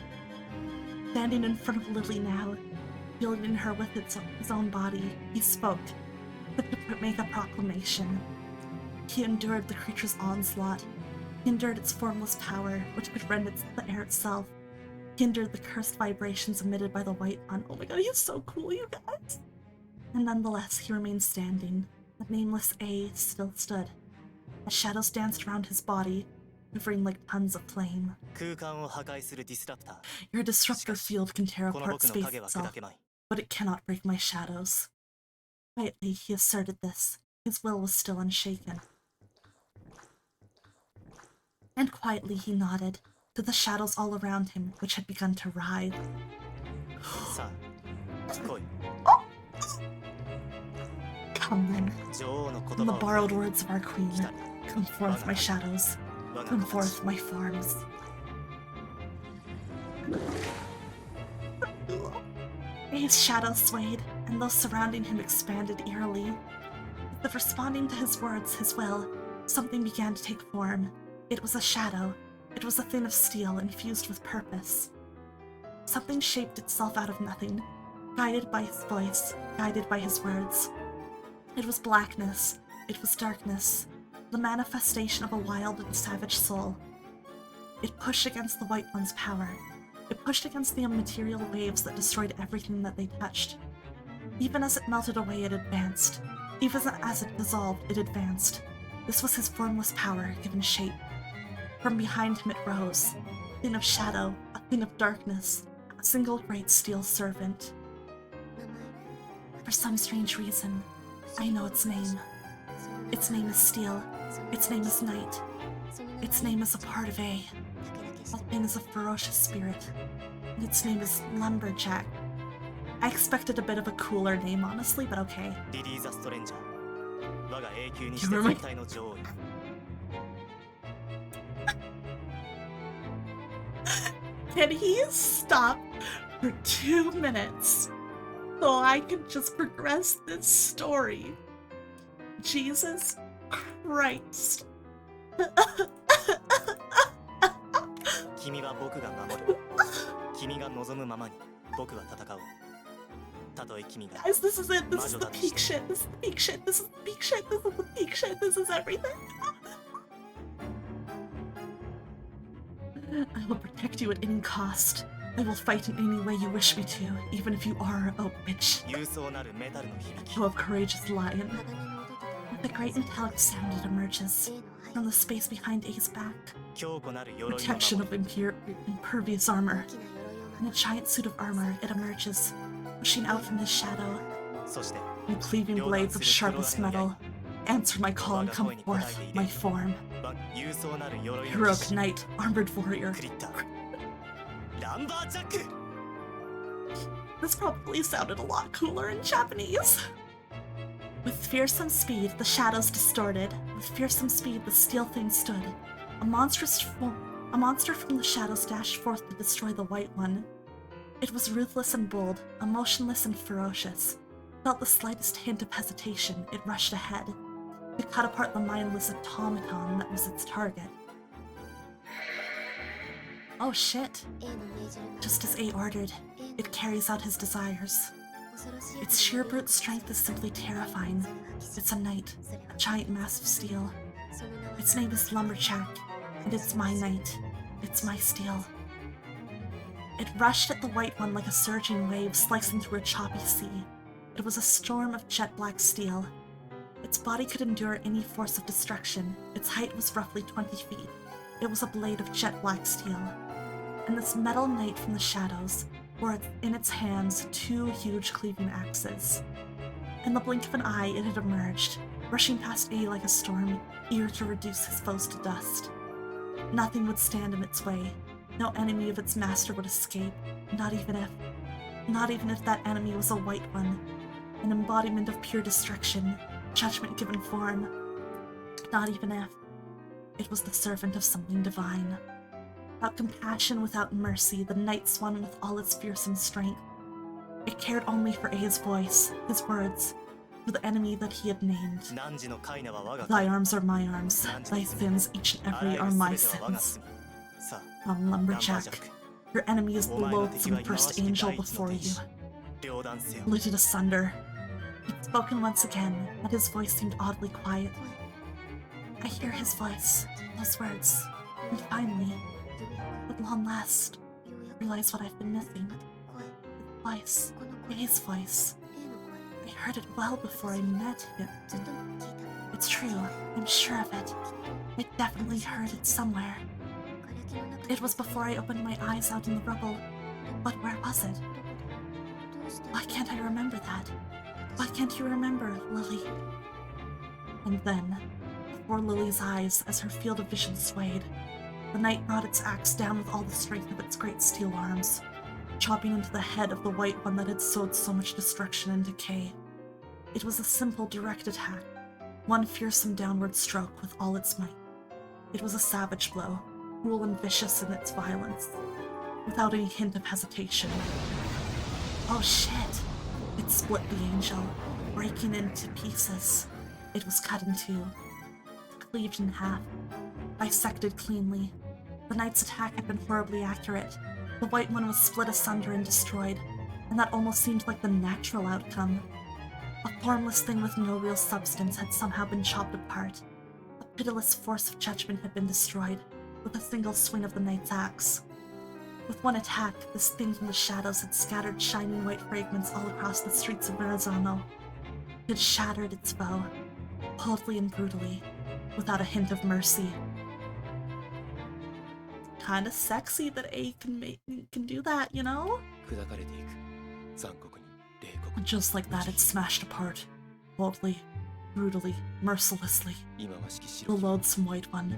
A: Standing in front of Lily now, wielding her with his own body, he spoke, quick to make a proclamation. He endured the creature's onslaught. He endured its formless power, which could rend the air itself. He endured the cursed vibrations emitted by the White One. Oh my god, he's so cool, you guys! And nonetheless, he remained standing. The nameless A still stood. As shadows danced around his body, quivering like tons of flame.
E: 空間を破壊するディスラプター
A: Your disruptor field can tear
E: この
A: apart
E: 僕の
A: space
E: 影は
A: itself,
E: 砕けまい
A: but it cannot break my shadows. Quietly, he asserted this. His will was still unshaken. And quietly he nodded to the shadows all around him, which had begun to writhe.
E: さあ来い
A: Come then,
E: 女王の
A: in
E: 言
A: the
E: 葉を
A: borrowed words of our queen. Come forth, my shadows.
E: 我が
A: Come
E: 形
A: forth, my forms. His shadow swayed, and those surrounding him expanded eerily. As if responding to his words, his will, something began to take form. It was a shadow. It was a thing of steel infused with purpose. Something shaped itself out of nothing, guided by his voice, guided by his words. It was blackness. It was darkness. The manifestation of a wild and savage soul. It pushed against the White One's power. It pushed against the immaterial waves that destroyed everything that they touched. Even as it melted away, it advanced. Even as it dissolved, it advanced. This was his formless power, given shape. From behind him it rose, a thing of shadow, a thing of darkness, a single great steel servant.
C: 名前
A: For some strange reason, I know its name. Its name is Steel. Its name is Night. Its name is a part of A. That thing is a ferocious spirit. And its name is Lumberjack. I expected a bit of a cooler name, honestly, but okay.
E: リリー・ザ・ストレンジャー我が永久に
A: You
E: して
A: remember-
E: 全体の女王に
A: Can he stop for 2 minutes so I can just progress this story? Jesus Christ.
E: 君は僕が守る君が望むままに僕は戦おうたとえ君が
A: Guys, this is it. This is the peak shit. This is the peak shit. This is the peak shit. This is the peak shit. This is everything. I will protect you at any cost. I will fight in any way you wish me to, even if you are a witch.
E: 勇壮なるメタルの響き
A: Oh, a courageous lion.
C: 鋼の音とと
A: The great metallic sound it emerges
C: も A の
A: from
C: 背
A: the space behind A's back.
E: 強固なる鎧の
A: Protection
E: 守
A: of
E: り
A: impervious armor.
C: 大きな鎧を
A: In
C: ま
A: a
C: と
A: giant suit of armor, it emerges, pushing out from his shadow,
E: そして
A: and cleaving blades of sharpest metal. Answer my call and come forth, my form.
E: 勇壮なる鎧の
A: Heroic
E: 騎士
A: knight, armored warrior.
E: クリッターランバージャック
A: This probably sounded a lot cooler in Japanese. With fearsome speed, the shadows distorted. With fearsome speed, the steel thing stood. A monster from the shadows dashed forth to destroy the White One. It was ruthless and bold, emotionless and ferocious. Without the slightest hint of hesitation, it rushed ahead. It cut apart the mindless automaton that was its target. Oh shit.
C: A の命じるが
A: Just as A ordered, it carries out his desires.
C: 恐ろしい
A: Its sheer brute strength is simply terrifying.
C: それは騎士
A: It's a knight,
C: それは
A: a giant mass of steel.
C: その名は
A: Its name is Lumberjack, and it's my knight. It's my steel. It rushed at the white one like a surging wave slicing through a choppy sea. It was a storm of jet black steel. Its body could endure any force of destruction. Its height was roughly 20 feet. It was a blade of jet black steel. And this metal knight from the shadows bore in its hands 2 huge cleaving axes. In the blink of an eye, it had emerged, rushing past A like a storm, eager to reduce his foes to dust. Nothing would stand in its way. No enemy of its master would escape, not even if that enemy was a white one, an embodiment of pure destruction, judgment given form. Not even if it was the servant of something divine. Without compassion, without mercy, the night swung with all its fearsome strength. It cared only for A's voice, his words, for the enemy that he had named. Thy arms are my arms, thy sins, each and every, are my sins. Lumberjack, your enemy is the loathsome first angel before you, littered asunder. He'd spoken once again, but his voice seemed oddly quiet. I hear his voice, those words, and finally, at long last, realize what I've been missing. His voice, A's voice. I heard it well before I met him. It's true, I'm sure of it. I definitely heard it somewhere. It was before I opened my eyes out in the rubble. But where was it? Why can't I remember that? Why can't you remember, Lily? And then, before Lily's eyes, as her field of vision swayed, the knight brought its axe down with all the strength of its great steel arms, chopping into the head of the white one that had sowed so much destruction and decay. It was a simple, direct attack, one fearsome downward stroke with all its might. It was a savage blow, cruel and vicious in its violence, without any hint of hesitation. Oh shit! It split the angel, breaking into pieces. It was cut in two, cleaved in half, bisected cleanly. The knight's attack had been horribly accurate. The white one was split asunder and destroyed, and that almost seemed like the natural outcome. A formless thing with no real substance had somehow been chopped apart. A pitiless force of judgment had been destroyed, with a single swing of the knight's axe. With one attack, this thing from the shadows had scattered shining white fragments all across the streets of Verrazano. It had shattered its foe, coldly and brutally, without a hint of mercy. Kinda sexy that A can do that, you know? Just like that, it smashed apart, boldly, brutally, mercilessly. The loathsome white one,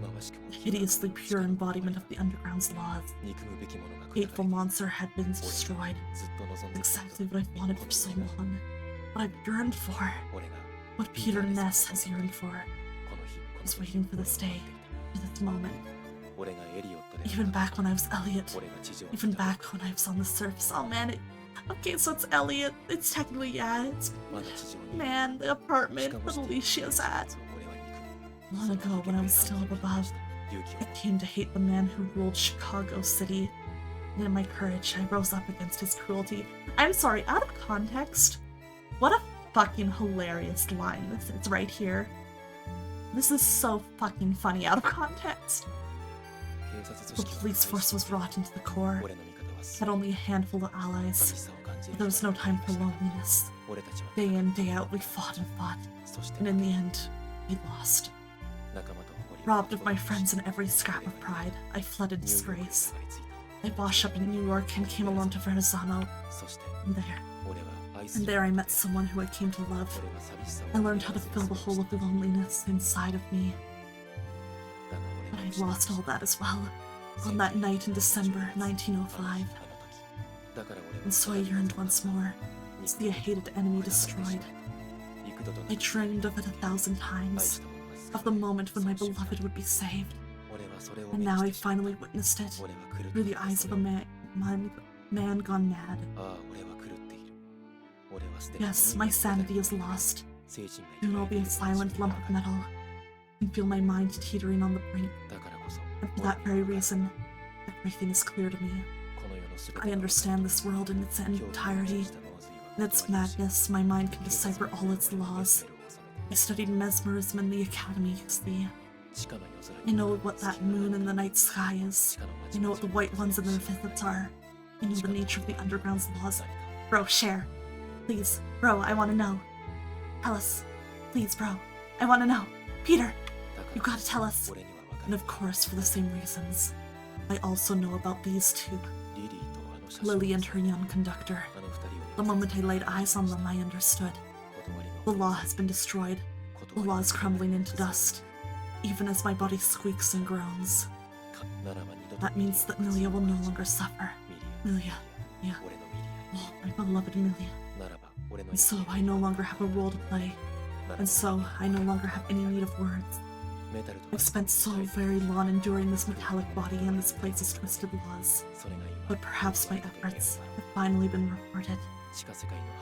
A: the hideously pure embodiment of the underground's laws. Hateful monster had been destroyed. Exactly what I've wanted for so long. What I've yearned for. What Peter Ness has yearned for. I was waiting for this day, for this moment. Even back when I was Elliot. Even back when I was on the surface. Oh man, okay, so it's Elliot. It's technically, yeah, it's... Man, the apartment that Alicia's at. Long ago, when I was still up above, I came to hate the man who ruled Chicago City. And in my courage, I rose up against his cruelty. I'm sorry, out of context, what a fucking hilarious line this is right here. This is so fucking funny out of context. The police force was wrought into the core, had only a handful of allies, but there was no time for loneliness. Day in, day out, we fought and fought, and in the end, we lost. Robbed of my friends and every scrap of pride, I fled in disgrace. I washed up in New York and came alone to Verrazano, and there I met someone who I came to love. I learned how to fill the hole of the loneliness inside of me. But I lost all that as well, on that night in December 1905. And so I yearned once more, to see a hated enemy destroyed. I dreamed of it 1,000 times, of the moment when my beloved would be saved. And now I finally witnessed it, through the eyes of a man gone mad. Yes, my sanity is lost. Soon I'll be a silent lump of metal, and feel my mind teetering on the brink. And for that very reason, everything is clear to me. I understand this world in its entirety. In its madness, my mind can decipher all its laws. I studied mesmerism in the academy, you see. I know what that moon in the night sky is. I know what the white ones and their visits are. I know the nature of the underground's laws. Bro, share. Please, bro, I want to know. Tell us. Please, bro. I want to know. Peter, you gotta tell us. And of course, for the same reasons. I also know about these two. Lily and her young conductor. The moment I laid eyes on them, I understood. The law has been destroyed. The law is crumbling into dust, even as my body squeaks and groans. That means that Milia will no longer suffer. Milia, yeah. Oh, my beloved Milia. And so I no longer have a role to play. And so I no longer have any need of words. I've spent so very long enduring this metallic body and this place's twisted laws. But perhaps my efforts have finally been rewarded.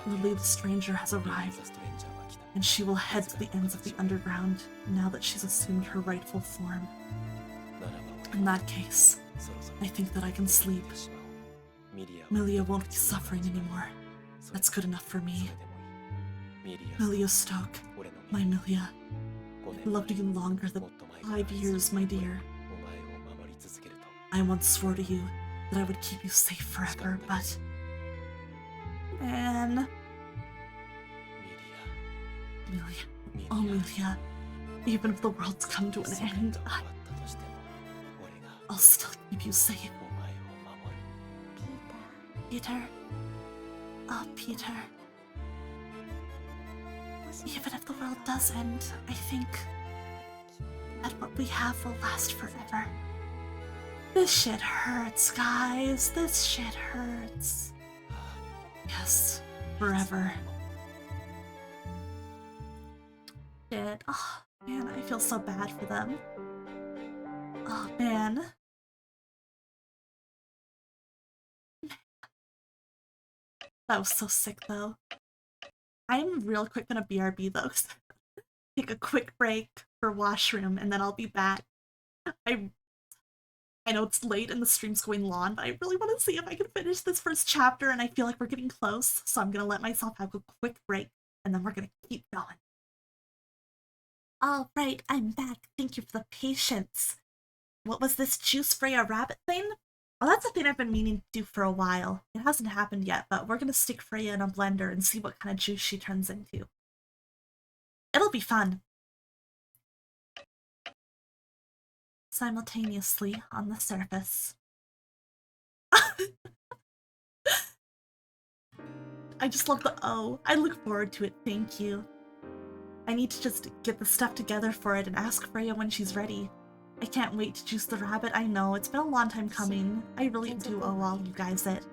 A: Lily the stranger has arrived, and she will head to the ends of the underground now that she's assumed her rightful form. In that case, I think that I can sleep. Milia won't be suffering anymore. That's good enough for me. Milia Stoke, my Milia. I've loved you longer than 5 years, my dear. I once swore to you that I would keep you safe forever, but... Man... Milia. Oh, Milia. Even if the world's come to an end, I'll still keep you safe. Peter. Oh, Peter. Even if the world does end, I think that what we have will last forever. This shit hurts, guys. This shit hurts. Yes, forever. Shit. Oh, man, I feel so bad for them. Oh, man. That was so sick, though. I'm real quick gonna BRB, though. Take a quick break for washroom, and then I'll be back. I know it's late and the stream's going long, but I really want to see if I can finish this first chapter, and I feel like we're getting close, so I'm gonna let myself have a quick break, and then we're gonna keep going. Alright, I'm back. Thank you for the patience. What was this Juice Freya rabbit thing? Well, that's a thing I've been meaning to do for a while. It hasn't happened yet, but we're gonna stick Freya in a blender and see what kind of juice she turns into. It'll be fun. Simultaneously on the surface. I just love the O. I look forward to it, thank you. I need to just get the stuff together for it and ask Freya when she's ready. I can't wait to juice the rabbit, I know. It's been a long time coming. I really do owe all you guys it.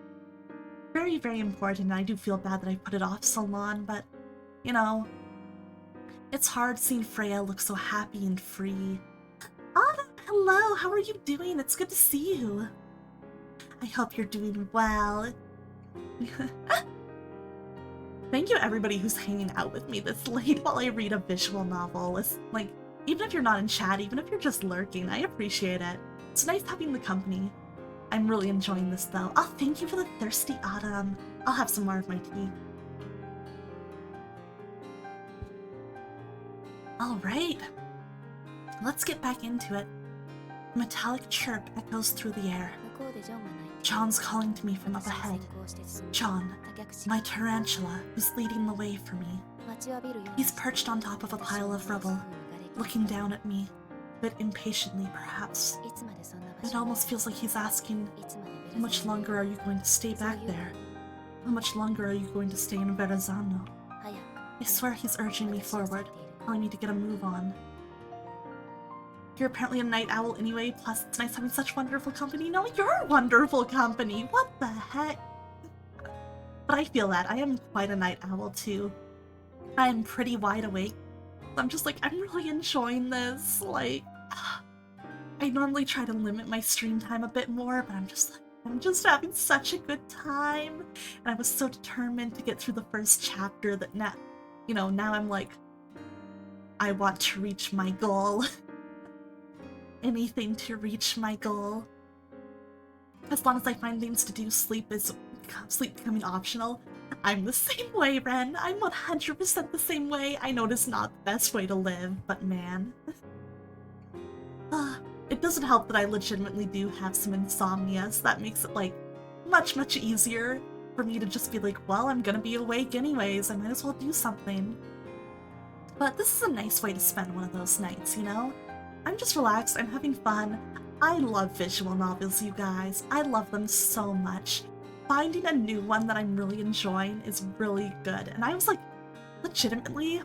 A: Very, very important, and I do feel bad that I put it off so long, but, you know, it's hard seeing Freya look so happy and free. Autumn, hello, how are you doing? It's good to see you. I hope you're doing well. Thank you everybody who's hanging out with me this late while I read a visual novel. It's like, even if you're not in chat, even if you're just lurking, I appreciate it. It's nice having the company. I'm really enjoying this though. Oh, thank you for the thirsty Autumn. I'll have some more of my tea. Alright. Let's get back into it. A metallic chirp echoes through the air. John's calling to me from up ahead. John, my tarantula, who's leading the way for me. He's perched on top of a pile of rubble, looking down at me, a bit impatiently perhaps. It almost feels like he's asking, how much longer are you going to stay back there? How much longer are you going to stay in Verrazano? I swear he's urging me forward, telling me to get a move on. You're apparently a night owl anyway, plus it's nice having such wonderful company. No, you're wonderful company! What the heck? But I feel that. I am quite a night owl too. I am pretty wide awake. I'm just like, I'm really enjoying this. Like, I normally try to limit my stream time a bit more, but I'm just having such a good time. And I was so determined to get through the first chapter that now, you know, now I'm like, I want to reach my goal. Anything to reach my goal. As long as I find things to do, sleep becoming optional. I'm the same way, Ren. I'm 100% the same way. I know it is not the best way to live, but man. it doesn't help that I legitimately do have some insomnia, so that makes it, like, much easier for me to just be like, well, I'm gonna be awake anyways, I might as well do something. But this is a nice way to spend one of those nights, you know? I'm just relaxed, I'm having fun. I love visual novels, you guys. I love them so much. Finding a new one that I'm really enjoying is really good. And I was like, legitimately,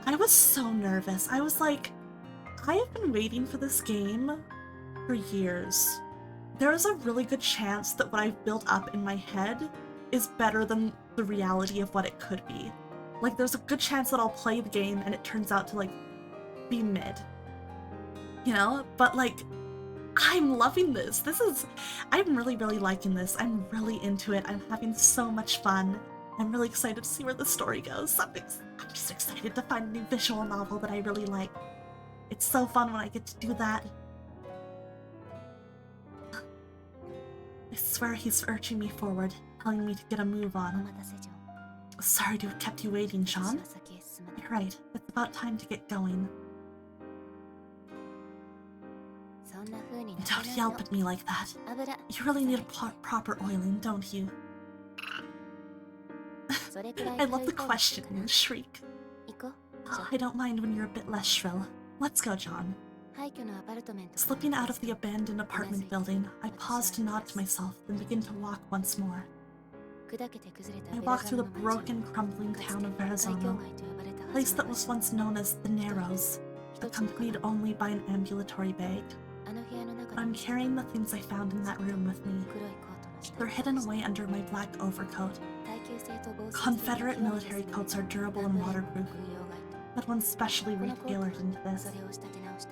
A: I was so nervous. I was like, I have been waiting for this game for years. There is a really good chance that what I've built up in my head is better than the reality of what it could be. Like, there's a good chance that I'll play the game and it turns out to, like, be mid. You know? But, like, I'm loving this. I'm really liking this. I'm really into it. I'm having so much fun. I'm really excited to see where the story goes. I'm just excited to find a new visual novel that I really like. It's so fun when I get to do that. I swear he's urging me forward, telling me to get a move
C: お
A: on.
C: 待たせジョン
A: Sorry to have kept you waiting,
C: 私
A: Sean.
C: は先へ進まない
A: You're right. It's about time to get going.
C: そんな風になら
A: Don't
C: ない
A: yelp
C: の
A: at me like that.
C: 油
A: You really need a proper oiling, don't you?
C: それくらい
A: I love the
C: 軽い方がいいか
A: question
C: な
A: and shriek.
C: 行こう
A: Oh, I don't mind when you're a bit less shrill. Let's go, John.
C: 廃墟のアパルトメント
A: Slipping out of the abandoned apartment building, I pause to nod to myself, then begin to walk once more.
C: 砕けて崩れた
A: I
C: ベ
A: walk
C: ル
A: through
C: ザ
A: the
C: ノの街
A: broken, crumbling
C: かつ
A: town of
C: て海峡
A: Verrazano,
C: 街と呼ばれた
A: a
C: は
A: place
C: ず
A: that
C: の
A: was
C: 場所
A: once known as the Narrows,
C: 一つの
A: accompanied only by an ambulatory bag.
C: あの部屋の中
A: I'm
C: に見つけた
A: carrying the things I found in that room with me.
C: 黒いコートの下
A: They're hidden away under my black overcoat.
C: 耐久性と防水性
A: Confederate
C: が極め
A: military
C: て
A: coats are durable
C: 南
A: and
C: 米軍
A: waterproof,
C: 用街と
A: but one specially
C: このコート
A: retailored into
C: は
A: this.
C: それを仕立て直した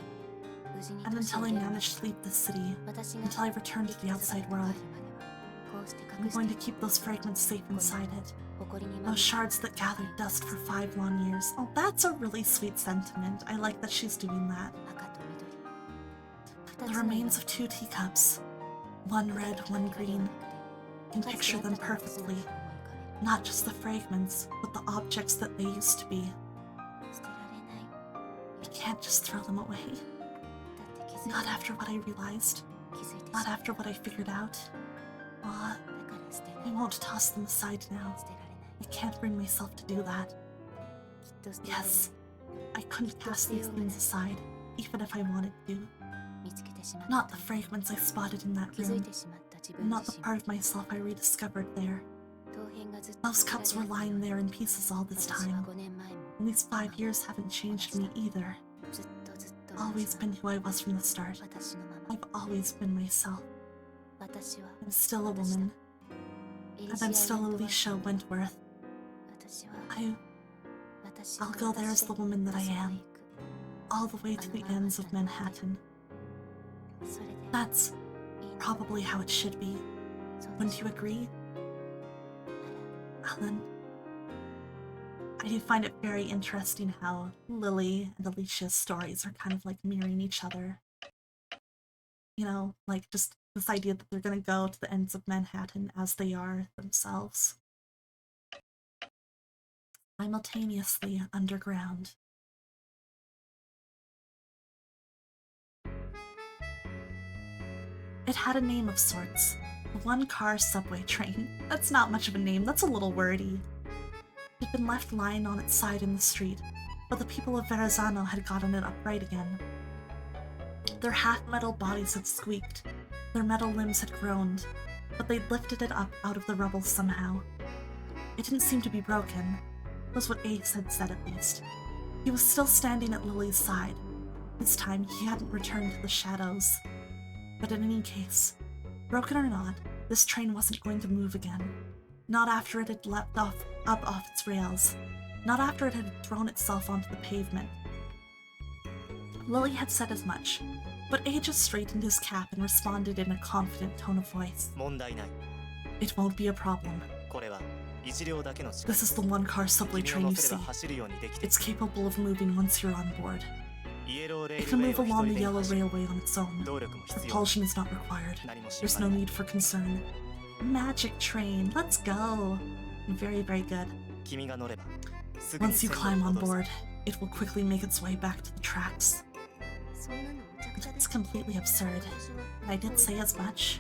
C: 無事に
A: And
C: 都市
A: until
C: を
A: I
C: 出る
A: manage to leave this city,
C: 私が
A: until I return to
C: 生
A: the
C: き
A: outside
C: 姿
A: world,
C: で帰るまではこうして
A: I'm
C: 隠し
A: going
C: て
A: to keep those fragments safe inside it.
C: 誇りにまみ
A: Those
C: れ
A: shards that gathered dust for 5 long years. Oh, that's a really sweet sentiment. I like that she's doing that.
C: 赤と緑
A: The remains of 2 teacups, one red, one green. I can picture them perfectly. Not just the fragments, but the objects that they used to be.
C: 捨てられない
A: I can't just throw them away.
C: だって気づい
A: Not
C: た
A: after what I realized.
C: 気づいてし
A: Not
C: まった
A: after what I figured out. Aw,
C: だから捨てな
A: I
C: い
A: won't toss them aside now.
C: 捨てられない
A: I can't bring myself to do that.
C: きっと捨てられない
A: Yes, I couldn't cast these things aside, even if I wanted to.
C: 見つけてしまった
A: Not the fragments I spotted in that
C: 気づい
A: room.
C: てしまった自分
A: Not
C: 自
A: the
C: 身
A: part of myself I rediscovered there.
C: 陶片がずっと
A: Those cups were lying there in pieces all this
C: 私は
A: time.
C: 5年前も
A: And these 5 years haven't changed me either.
C: ずっとずっと
A: Always been who I was from the start.
C: 私のまま
A: I've always been myself.
C: 私は
A: I'm still a woman,
C: エリ
A: and
C: シア
A: I'm still
C: ウェントワース
A: Alicia Wentworth.
C: 私は
A: I'll go there as the woman that I am, all the way to the ends of Manhattan.
C: それで
A: That's
C: いいの
A: probably how it should be.
C: そう
A: Wouldn't you agree? Alan, I do find it very interesting how Lily and Alicia's stories are kind of like mirroring each other. You know, like just this idea that they're gonna go to the ends of Manhattan as they are themselves. Simultaneously underground. It had a name of sorts. The one-car subway train. That's not much of a name, that's a little wordy. It had been left lying on its side in the street, but the people of Verrazano had gotten it upright again. Their half-metal bodies had squeaked, their metal limbs had groaned, but they'd lifted it up out of the rubble somehow. It didn't seem to be broken, was what Ace had said at least. He was still standing at Lily's side. This time he hadn't returned to the shadows. But in any case, broken or not, this train wasn't going to move again. Not after it had leapt up off its rails. Not after it had thrown itself onto the pavement. Lily had said as much, but A just straightened his cap and responded in a confident tone of voice.
E: 問題ない
A: It won't be a problem.
E: これは一両だけの力
A: This is the one-car subway
E: 君
A: train
E: を
A: you
E: 乗せれ
A: see.
E: ば走るようにできて
A: It's capable of moving once you're on board.
E: イエローレー
A: It
E: ルウ
A: can
E: ェイ
A: move
E: を一
A: along
E: 人
A: the
E: で
A: yellow
E: 走る
A: railway on its own.
E: 動力も必要
A: Propulsion is not required.
E: 何も心
A: There's
E: 配
A: no
E: ない
A: need for concern. Magic train, let's go! Very, very good.
E: 君が乗ればすぐに
A: Once you
E: 線路に
A: climb on
E: 戻る
A: board, it will quickly make its way back to the tracks.
C: そんなの無茶
A: It's completely absurd. I did say as much.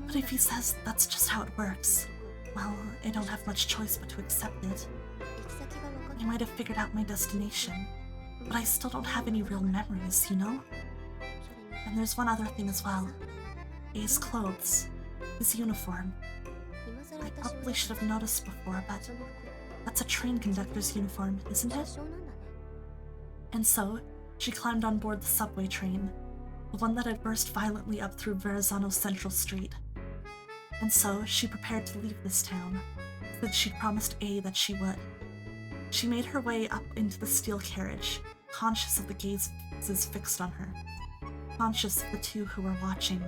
A: But if he says that's just how it works, well, I don't have much choice but to accept it. I might have figured out my destination, but I still don't have any real memories, you know? And there's one other thing as well. A's clothes. His uniform. I probably should have noticed before, but that's a train conductor's uniform, isn't it? And so, she climbed on board the subway train, the one that had burst violently up through Verrazano's Central Street. And so, she prepared to leave this town, since she'd promised A that she would. She made her way up into the steel carriage, conscious of the gazes fixed on her, conscious of the two who were watching.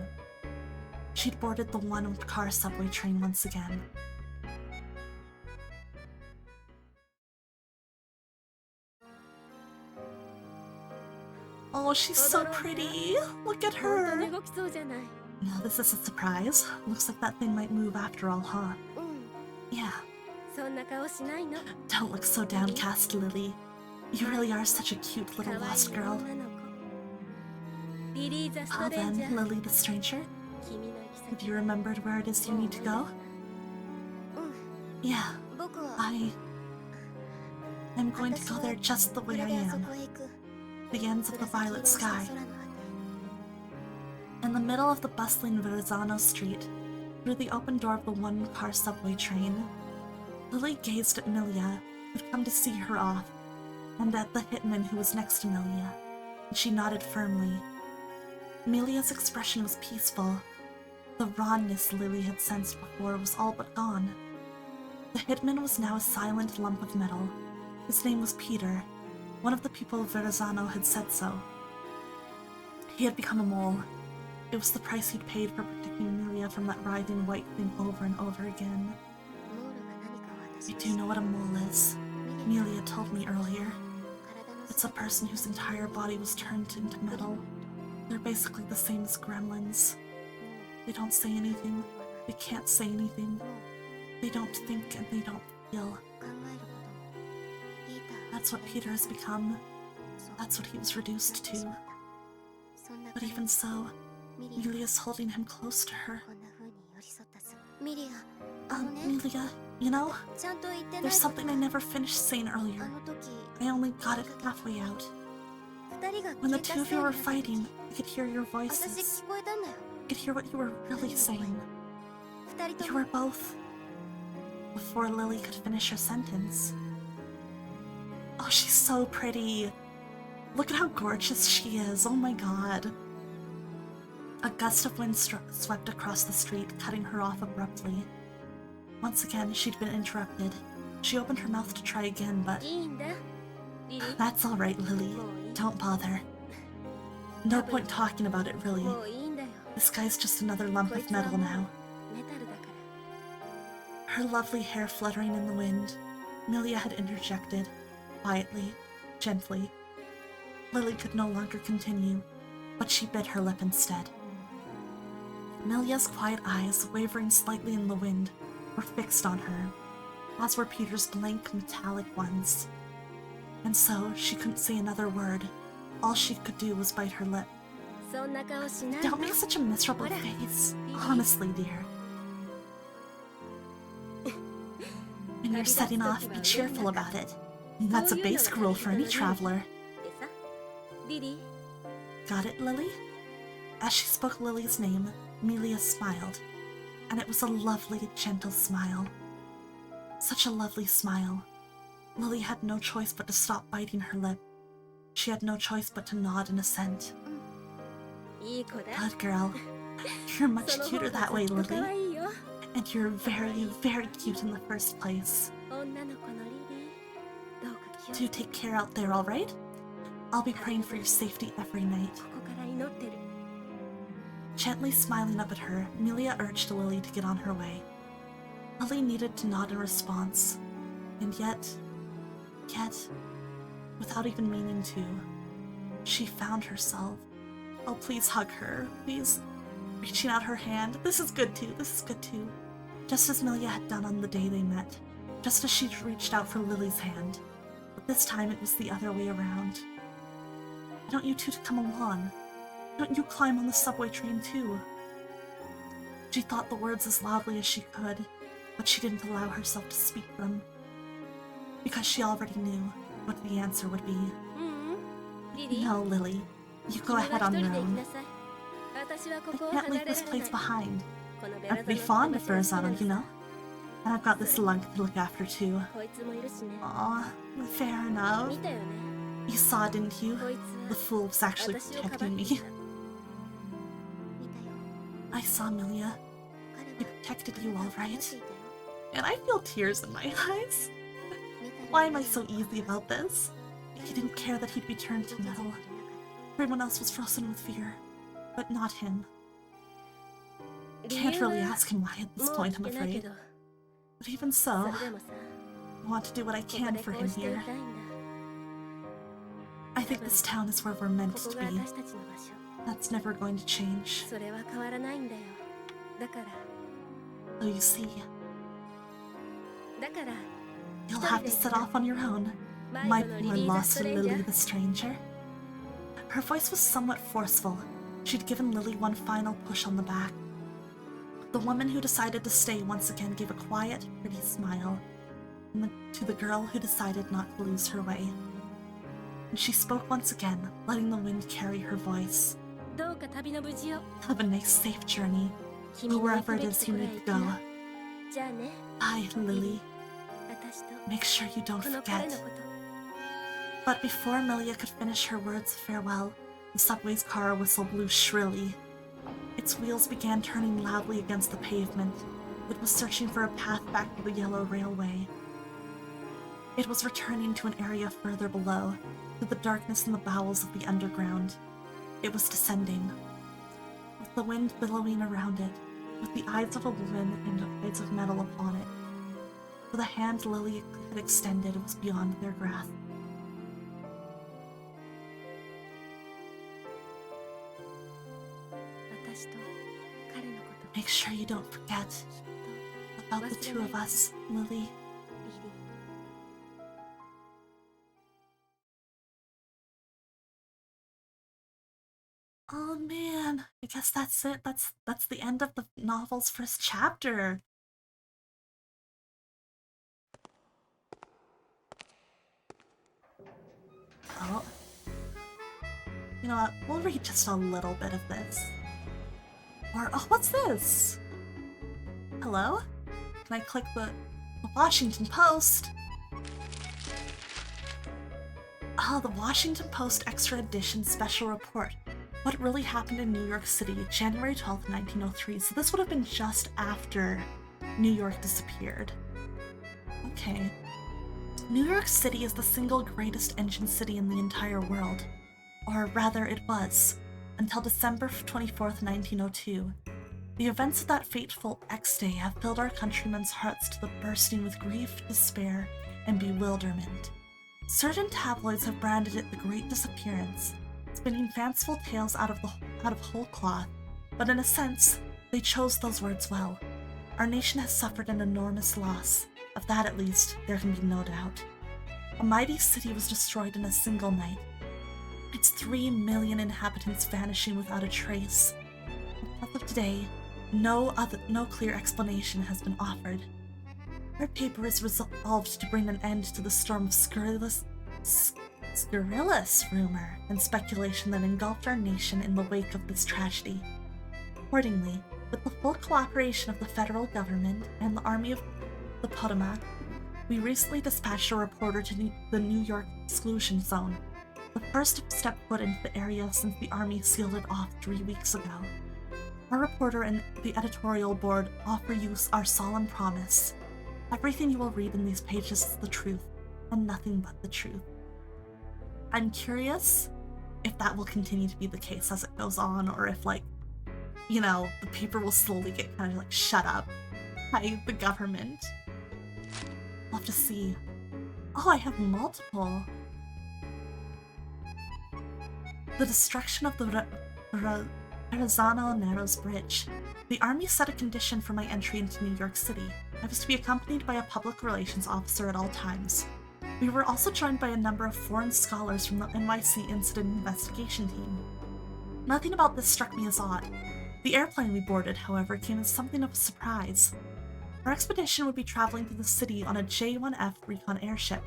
A: She'd boarded the one-car subway train once again. Oh, she's so pretty! Look at
B: 本当
A: her!
B: に動きそうじゃない
A: No, this is a surprise. Looks like that thing might move after all, huh?
B: うん
A: Yeah.
B: そんな顔しないの
A: Don't look so downcast, Lily. You really are such a cute
B: 可
A: little
B: 愛い
A: lost
B: 女
A: girl.
B: の子リリー・ザ・ス
A: How
B: トレンジャ
A: then,
B: ー
A: Lily the stranger?
B: 君の行き
A: Have
B: 先
A: you remembered where it is you need to go?
C: うん
A: Yeah,
C: 僕は
A: I'm going to go there just the way I
C: これであそ
A: am.
C: こへ行く
A: The ends of the
C: 紫色
A: violet
C: をした
A: sky.
C: 空の果て
A: In the middle of the bustling Verrazano street, through the open door of the one-car subway train, Lily gazed at Milia, who'd come to see her off, and at the hitman who was next to Milia, and she nodded firmly. Milia's expression was peaceful. The rawness Lily had sensed before was all but gone. The hitman was now a silent lump of metal. His name was Peter. One of the people of Verrazano had said so. He had become a mole. It was the price he'd paid for protecting Milia from that writhing white thing over and over again.
C: モールが何かを私
A: You
C: に
A: do know what a mole is.
C: ミリ
A: Milia told me earlier.
C: 体の
A: It's a person whose entire body was turned into metal. They're basically the same as gremlins. They don't say anything. They can't say anything.
C: もう
A: They don't think and they don't feel.
C: 考えることもピーター
A: That's what Peter has become.
C: そう
A: That's what he was reduced
C: なってし
A: to.
C: まったそんな
A: But
C: 彼
A: even so,
C: ミリア
A: Milia's holding him close to her.
C: こんな風に寄り添ったすミリアあのね
A: Milia, you know,
C: ちゃんと言ってない
A: there's
C: こと
A: something I never finished saying
C: あ
A: earlier.
C: の時
A: I only got it halfway out.
C: 二人が
A: When the
C: 消えた
A: two of
C: せい
A: you
C: に
A: were
C: なった時
A: fighting, I could hear your
C: 私
A: voices.
C: 聞こえたんだよ
A: I could hear what you were really saying.
C: 二人と
A: You
C: も
A: were both. Before Lily could finish her sentence. Oh, she's so pretty. Look at how gorgeous she is. Oh my god. A gust of wind swept across the street, cutting her off abruptly. Once again, she'd been interrupted. She opened her mouth to try again, but
B: いいんだリリー
A: that's all right, Lily.
B: もういい
A: Don't bother. No point talking about it, really.
B: もういいんだよ
A: This guy's just another lump
B: こい
A: of
B: つは
A: metal
B: もう
A: now.
B: メタルだから
A: Her lovely hair fluttering in the wind, Milia had interjected, quietly, gently. Lily could no longer continue, but she bit her lip instead. Milia's quiet eyes, wavering slightly in the wind, were fixed on her, as were Peter's blank, metallic ones. And so, she couldn't say another word. All she could do was bite her lip.
B: そんな顔しない
A: Don't make such a miserable
B: What a-
A: face. Honestly, dear. When you're setting off, be cheerful about it. That's a basic rule for any traveler.
B: でさリリー
A: Got it, Lily? As she spoke Lily's name, Milia smiled, and it was a lovely, gentle smile. Such a lovely smile. Lily had no choice but to stop biting her lip. She had no choice but to nod in assent.
B: いい子だ
A: Good girl. You're much
B: その方
A: cuter
B: が
A: that way,
B: ずっと可
A: Lily.
B: 愛いよ
A: And you're very, very cute in the first place.
B: 女の子のリリーどうか気を
A: Do take care out there, alright? I'll be praying for your safety every night.
B: ここから祈ってる
A: Gently smiling up at her, Milia urged Lily to get on her way. Lily needed to nod in response, and yet, without even meaning to, she found herself. Oh, please hug her, please. Reaching out her hand. This is good too, this is good too. Just as Milia had done on the day they met, just as she'd reached out for Lily's hand. But this time it was the other way around. Why don't you two come along? don't you climb on the subway train too? She thought the words as loudly as she could, but she didn't allow herself to speak them, because she already knew what the answer would be.
B: リリー
A: No, Lily. You go ahead on
B: 君
A: your
B: は一人で行き
A: own.
B: なさい。私はこ
A: I
B: こを
A: can't
B: 離れ
A: leave
B: ら
A: this
B: れな
A: place
B: い。
A: behind.
B: このベ
A: I'd
B: ラ
A: be
B: ザ
A: fond
B: の
A: of
B: 場所が好きな
A: Verrazano,
B: の
A: you know?
B: さ。
A: And I've got this lunk to look after too.
B: こいつもいるしね。
A: Aw, fair enough.
B: 見たよね。
A: You saw, didn't you?
B: こい
A: The
B: つ
A: fool was
B: は
A: actually
B: 私をかばって
A: protecting
B: い
A: me.
B: た。
C: 見たよ。
A: I saw Milia.
C: 彼
A: He
C: は
A: protected you all
C: 話
A: right.
C: していたよ。
A: And I feel tears in my eyes.
C: 見たり
A: Why am I so easy about this? He didn't care that he'd be turned to
C: 見た
A: metal.
C: りなかっ
A: Everyone else was frozen with fear. But not him.
B: 理
A: Can't
B: 由
A: really
B: は
A: ask him why at
B: も
A: this
B: う
A: point,
B: 聞
A: I'm
B: けないけ
A: afraid.
B: ど、
A: But even
B: そ
A: so,
B: れでもさ、
A: I want to do what I
B: ここ
A: can
B: で
A: for
B: こ
A: him
B: うしてい
A: here.
B: たいんだ。
A: I think this town is where we're meant
B: ここ
A: to
B: が
A: be.
B: 私たちの場所。
A: That's never going to change.
B: それは変わらないんだよ。だから、
A: So you see,
B: だから、
A: you'll have to set off on your own.
B: 迷
A: My
B: 子の
A: poor
B: リリーザ・
A: lost
B: ストレンジャ
A: Lily
B: ー。
A: the stranger. Her voice was somewhat forceful. She'd given Lily one final push on the back. The woman who decided to stay once again gave a quiet, pretty smile to the girl who decided not to lose her way. And she spoke once again, letting the wind carry her voice.
B: どうか旅の無事を。
A: Have a nice, safe journey,
B: 君の行
A: wherever
B: く
A: it
B: べ
A: is
B: きと
A: you
B: ころへ
A: need
B: 行
A: to
B: きな。
A: go.
B: じゃあね、
A: Bye, Lily.
B: 私と
A: Make sure you don't
B: この彼
A: forget.
B: のこと。
A: But before Milia could finish her words of farewell, the subway's car whistle blew shrilly. Its wheels began turning loudly against the pavement. It was searching for a path back to the yellow railway. It was returning to an area further below, to the darkness in the bowels of the underground. It was descending, with the wind billowing around it, with the eyes of a woman and eyes of metal upon it. For the hand Lily had extended was beyond their grasp. Make sure you don't forget about the two of us, Lily. Oh man, I guess that's it. That's the end of the novel's first chapter. Oh. You know what? We'll read just a little bit of this. Or, oh, what's this? Hello? Can I click the Washington Post? Oh, the Washington Post Extra Edition Special Report. What really happened in New York City, January 12th, 1903. So this would have been just after New York disappeared. Okay. New York City is the single greatest engine city in the entire world. Or rather, it was, until December 24th, 1902. The events of that fateful X-Day have filled our countrymen's hearts to the bursting with grief, despair, and bewilderment. Certain tabloids have branded it the Great Disappearance, spinning fanciful tales out of whole cloth, but in a sense, they chose those words well. Our nation has suffered an enormous loss. Of that, at least, there can be no doubt. A mighty city was destroyed in a single night, its 3 million inhabitants vanishing without a trace. As of today, no clear explanation has been offered. Our paper is resolved to bring an end to the storm of scurrilous rumor and speculation that engulfed our nation in the wake of this tragedy. Accordingly, with the full cooperation of the federal government and the Army of the Potomac, we recently dispatched a reporter to the New York exclusion zone, the first to step foot into the area since the Army sealed it off 3 weeks ago. Our reporter and the editorial board offer you our solemn promise. Everything you will read in these pages is the truth, and nothing but the truth. I'm curious if that will continue to be the case as it goes on, or if, like, you know, the paper will slowly get kind of, like, shut up by the government. We'll have to see. Oh, I have multiple. The destruction of the Verrazano-Narrows Bridge. The Army set a condition for my entry into New York City. I was to be accompanied by a public relations officer at all times. We were also joined by a number of foreign scholars from the NYC Incident Investigation Team. Nothing about this struck me as odd. The airplane we boarded, however, came as something of a surprise. Our expedition would be traveling to the city on a J-1F recon airship.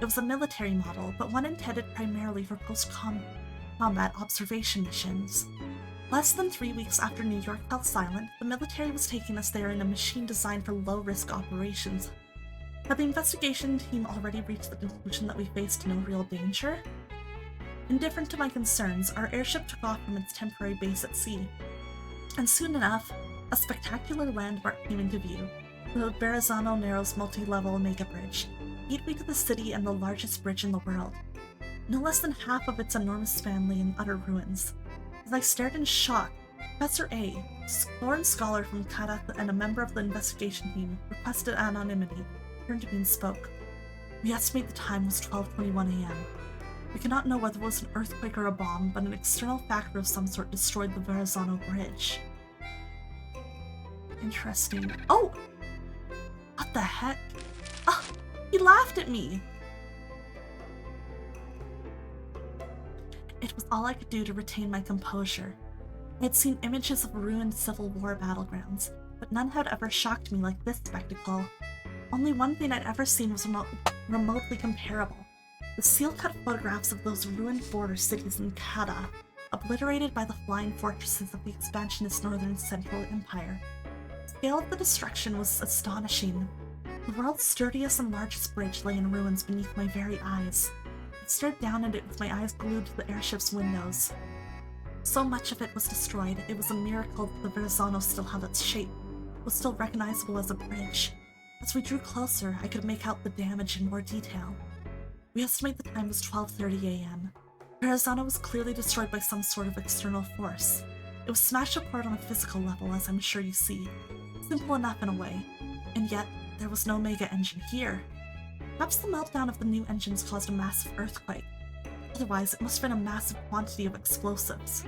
A: It was a military model, but one intended primarily for post-combat observation missions. Less than 3 weeks after New York fell silent, the military was taking us there in a machine designed for low-risk operations. Had the investigation team already reached the conclusion that we faced no real danger? Indifferent to my concerns, our airship took off from its temporary base at sea. And soon enough, a spectacular landmark came into view, the Verrazano-Narrows multi-level mega bridge, gateway to the city and the largest bridge in the world. No less than half of its enormous span lay in utter ruins. As I stared in shock, Professor A, a foreign scholar from Kara and a member of the investigation team, requested anonymity, turned to me and spoke. We estimate the time was 12:21 a.m. We cannot know whether it was an earthquake or a bomb, but an external factor of some sort destroyed the Verrazano Bridge. Interesting. Oh! What the heck? Ah! He laughed at me! It was all I could do to retain my composure. I had seen images of ruined Civil War battlegrounds, but none had ever shocked me like this spectacle. Only one thing I'd ever seen was remotely comparable. The seal-cut photographs of those ruined border cities in Kara, obliterated by the flying fortresses of the expansionist Northern Central Empire. The scale of the destruction was astonishing. The world's sturdiest and largest bridge lay in ruins beneath my very eyes. I stared down at it with my eyes glued to the airship's windows. So much of it was destroyed, it was a miracle that the Verrazano still had its shape, was still recognizable as a bridge. As we drew closer, I could make out the damage in more detail. We estimate the time was 12:30 a.m. Verrazano was clearly destroyed by some sort of external force. It was smashed apart on a physical level, as I'm sure you see. Simple enough in a way. And yet, there was no mega engine here. Perhaps the meltdown of the new engines caused a massive earthquake. Otherwise, it must have been a massive quantity of explosives.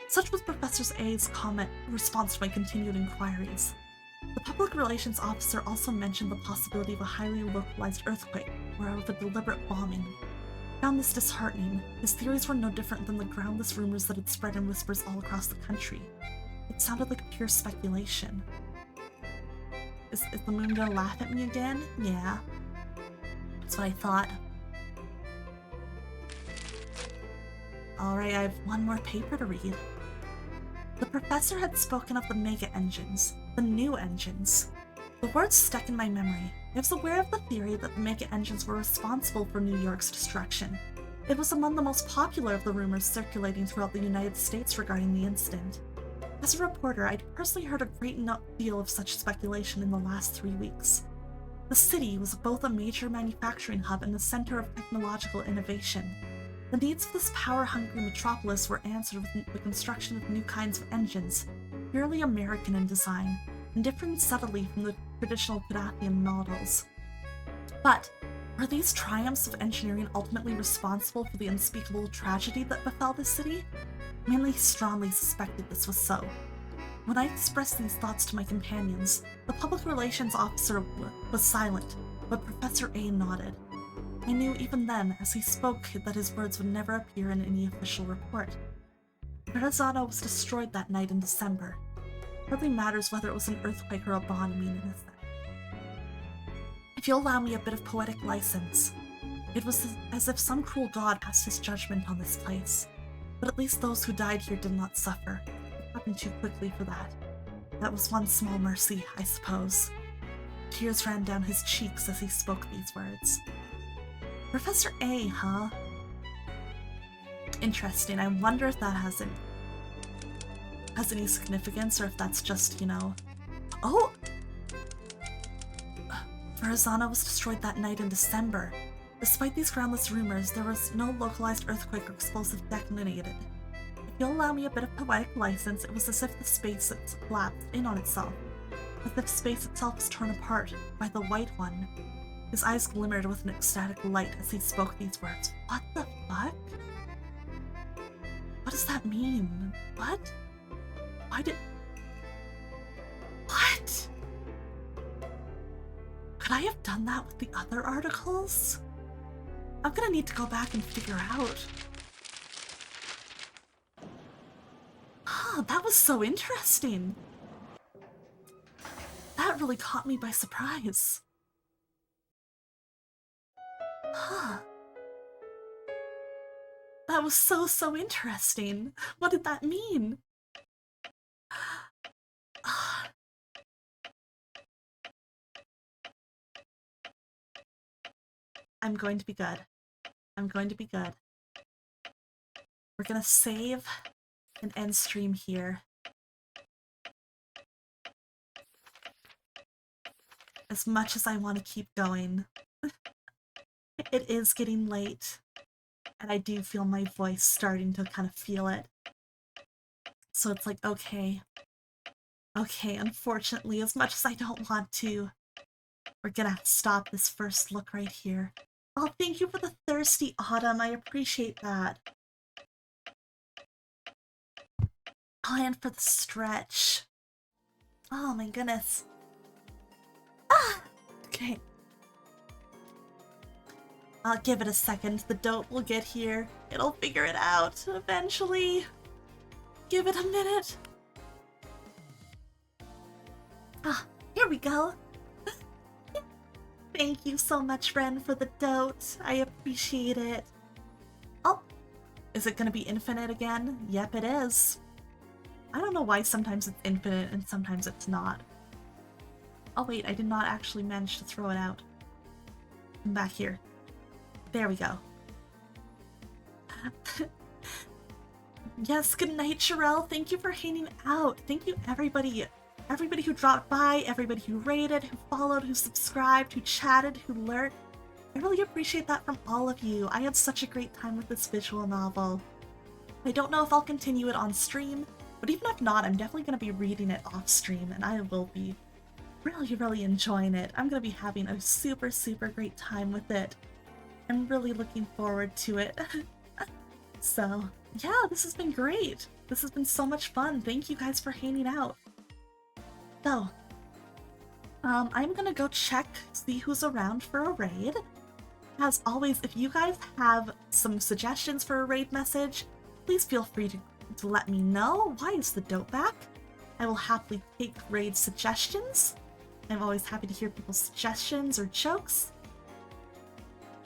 A: Such was Professor A's comment in response to my continued inquiries. The public relations officer also mentioned the possibility of a highly localized earthquake, or of a deliberate bombing. I found this disheartening. His theories were no different than the groundless rumors that had spread in whispers all across the country. It sounded like pure speculation. Is the moon gonna laugh at me again? Yeah. That's what I thought. Alright, I have one more paper to read. The professor had spoken of the mega engines, the new engines. The words stuck in my memory. I was aware of the theory that the mega engines were responsible for New York's destruction. It was among the most popular of the rumors circulating throughout the United States regarding the incident. As a reporter, I'd personally heard a great deal of such speculation in the last 3 weeks. The city was both a major manufacturing hub and a center of technological innovation. The needs of this power-hungry metropolis were answered with the construction of new kinds of engines, purely American in design, and differing subtly from the traditional Kudathian models. But were these triumphs of engineering ultimately responsible for the unspeakable tragedy that befell the city? I mainly strongly suspected this was so. When I expressed these thoughts to my companions, the public relations officer was silent, but Professor A nodded. I knew even then, as he spoke, that his words would never appear in any official report. Verrazano was destroyed that night in December. It hardly matters whether it was an earthquake or a bombing in a sense. If you'll allow me a bit of poetic license, it was as if some cruel god passed his judgment on this place. But at least those who died here did not suffer. It happened too quickly for that. That was one small mercy, I suppose. Tears ran down his cheeks as he spoke these words. Professor A, huh? Interesting. I wonder if that has any significance, or if that's just, Oh! Verrazano was destroyed that night in December. Despite these groundless rumors, there was no localized earthquake or explosive detonated. If you'll allow me a bit of poetic license, it was as if the space collapsed in on itself, as if space itself was torn apart by the White One. His eyes glimmered with an ecstatic light as he spoke these words. What the fuck? What does that mean? What? Why did... What? Could I have done that with the other articles? I'm gonna need to go back and figure out. Wow, that was so interesting. That really caught me by surprise. Huh. That was so interesting. What did that mean? I'm going to be good. I'm going to be good. We're gonna save and end stream here. As much as I want to keep going, it is getting late, and I do feel my voice starting to kind of feel it. So it's like, okay, unfortunately, as much as I don't want to, we're gonna have to stop this first look right here. Oh, thank you for the thirsty autumn, I appreciate that. Oh, and for the stretch. Oh my goodness. Ah! Okay. I'll give it a second. The dope will get here. It'll figure it out eventually. Give it a minute. Ah, here we go. Thank you so much, Ren, for the dote. I appreciate it. Oh, is it gonna be infinite again? Yep, it is. I don't know why sometimes it's infinite and sometimes it's not. Oh wait, I did not actually manage to throw it out. I'm back here. There we go. Yes, good night, Sherelle. Thank you for hanging out. Thank you, everybody. Everybody who dropped by, everybody who rated, who followed, who subscribed, who chatted, who learned. I really appreciate that from all of you. I had such a great time with this visual novel. I don't know if I'll continue it on stream, but even if not, I'm definitely going to be reading it off stream, and I will be really enjoying it. I'm going to be having a super great time with it. I'm really looking forward to it. So, yeah, this has been great. This has been so much fun. Thank you guys for hanging out. So, I'm gonna go check, see who's around for a raid. As always, if you guys have some suggestions for a raid message, please feel free to let me know. Why is the dope back? I will happily take raid suggestions. I'm always happy to hear people's suggestions or jokes.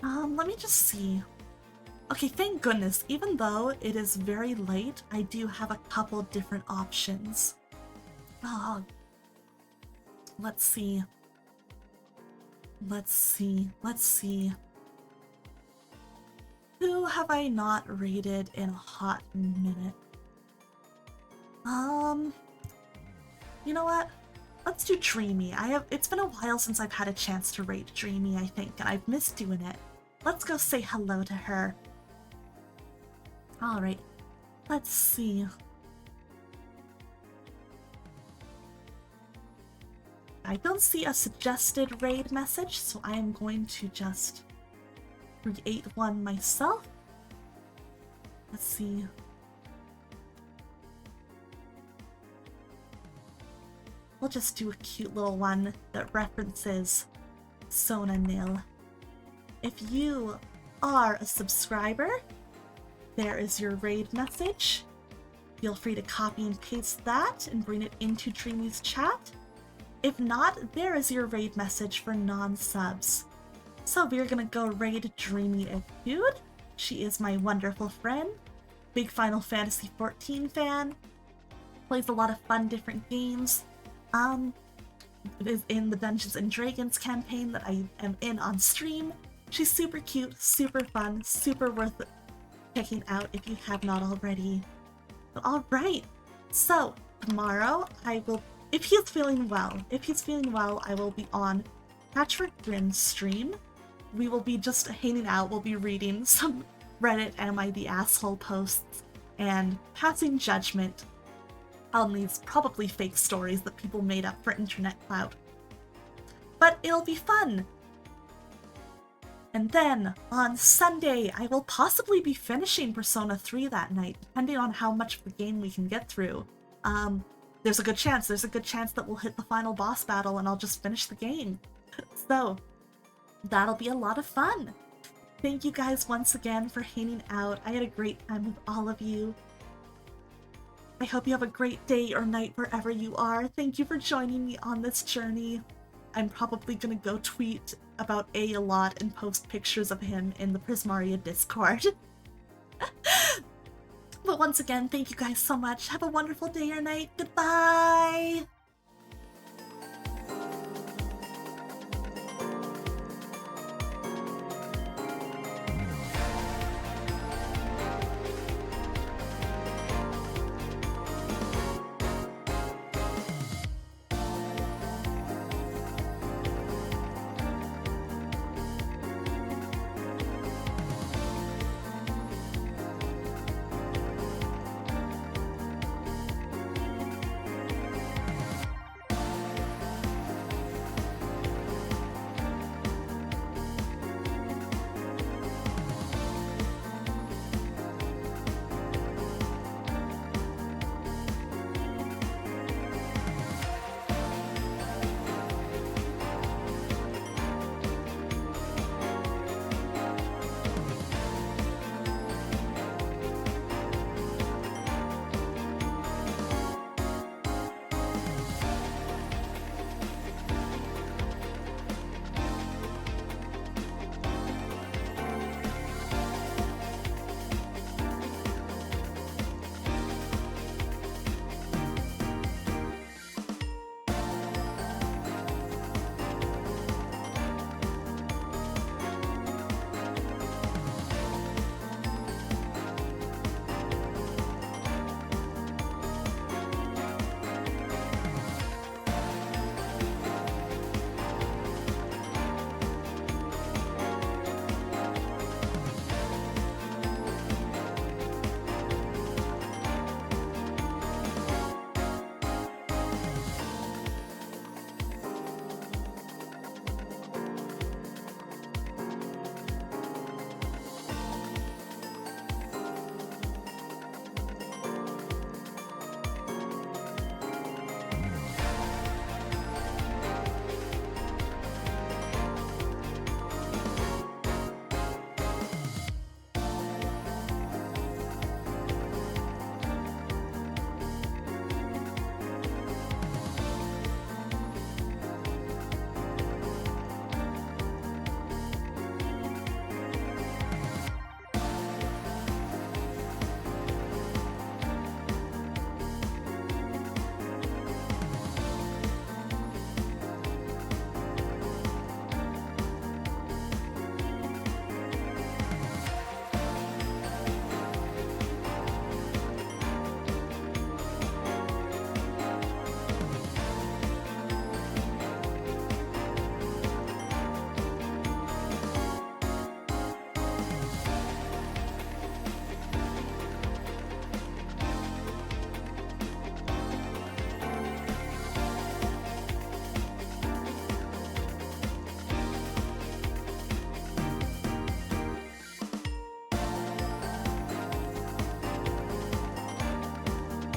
A: Let me just see. Okay, thank goodness, even though it is very late, I do have a couple different options. Oh, let's see. Who have I not rated in a hot minute? You know what? Let's do Dreamy. It's been a while since I've had a chance to rate Dreamy, I think, and I've missed doing it. Let's go say hello to her. Alright, let's see. I don't see a suggested raid message, so I am going to just create one myself. Let's see. We'll just do a cute little one that references Sona-Nyl. If you are a subscriber, there is your raid message. Feel free to copy and paste that and bring it into Dreamy's chat. If not, there is your raid message for non-subs. So we're gonna go raid Dreamy a dude. She is my wonderful friend, big Final Fantasy XIV fan, plays a lot of fun different games. Is in the Dungeons and Dragons campaign that I am in on stream. She's super cute, super fun, super worth checking out if you have not already. Alright, so tomorrow if he's feeling well, I will be on Patrick Grin's stream. We will be just hanging out, we'll be reading some Reddit Am I the Asshole posts and passing judgment on these probably fake stories that people made up for internet clout. But it'll be fun! And then, on Sunday, I will possibly be finishing Persona 3 that night, depending on how much of the game we can get through. There's a good chance that we'll hit the final boss battle and I'll just finish the game. So, that'll be a lot of fun! Thank you guys once again for hanging out. I had a great time with all of you. I hope you have a great day or night wherever you are. Thank you for joining me on this journey. I'm probably gonna go tweet about A lot and post pictures of him in the Prismaria Discord. But once again, thank you guys so much. Have a wonderful day or night. Goodbye!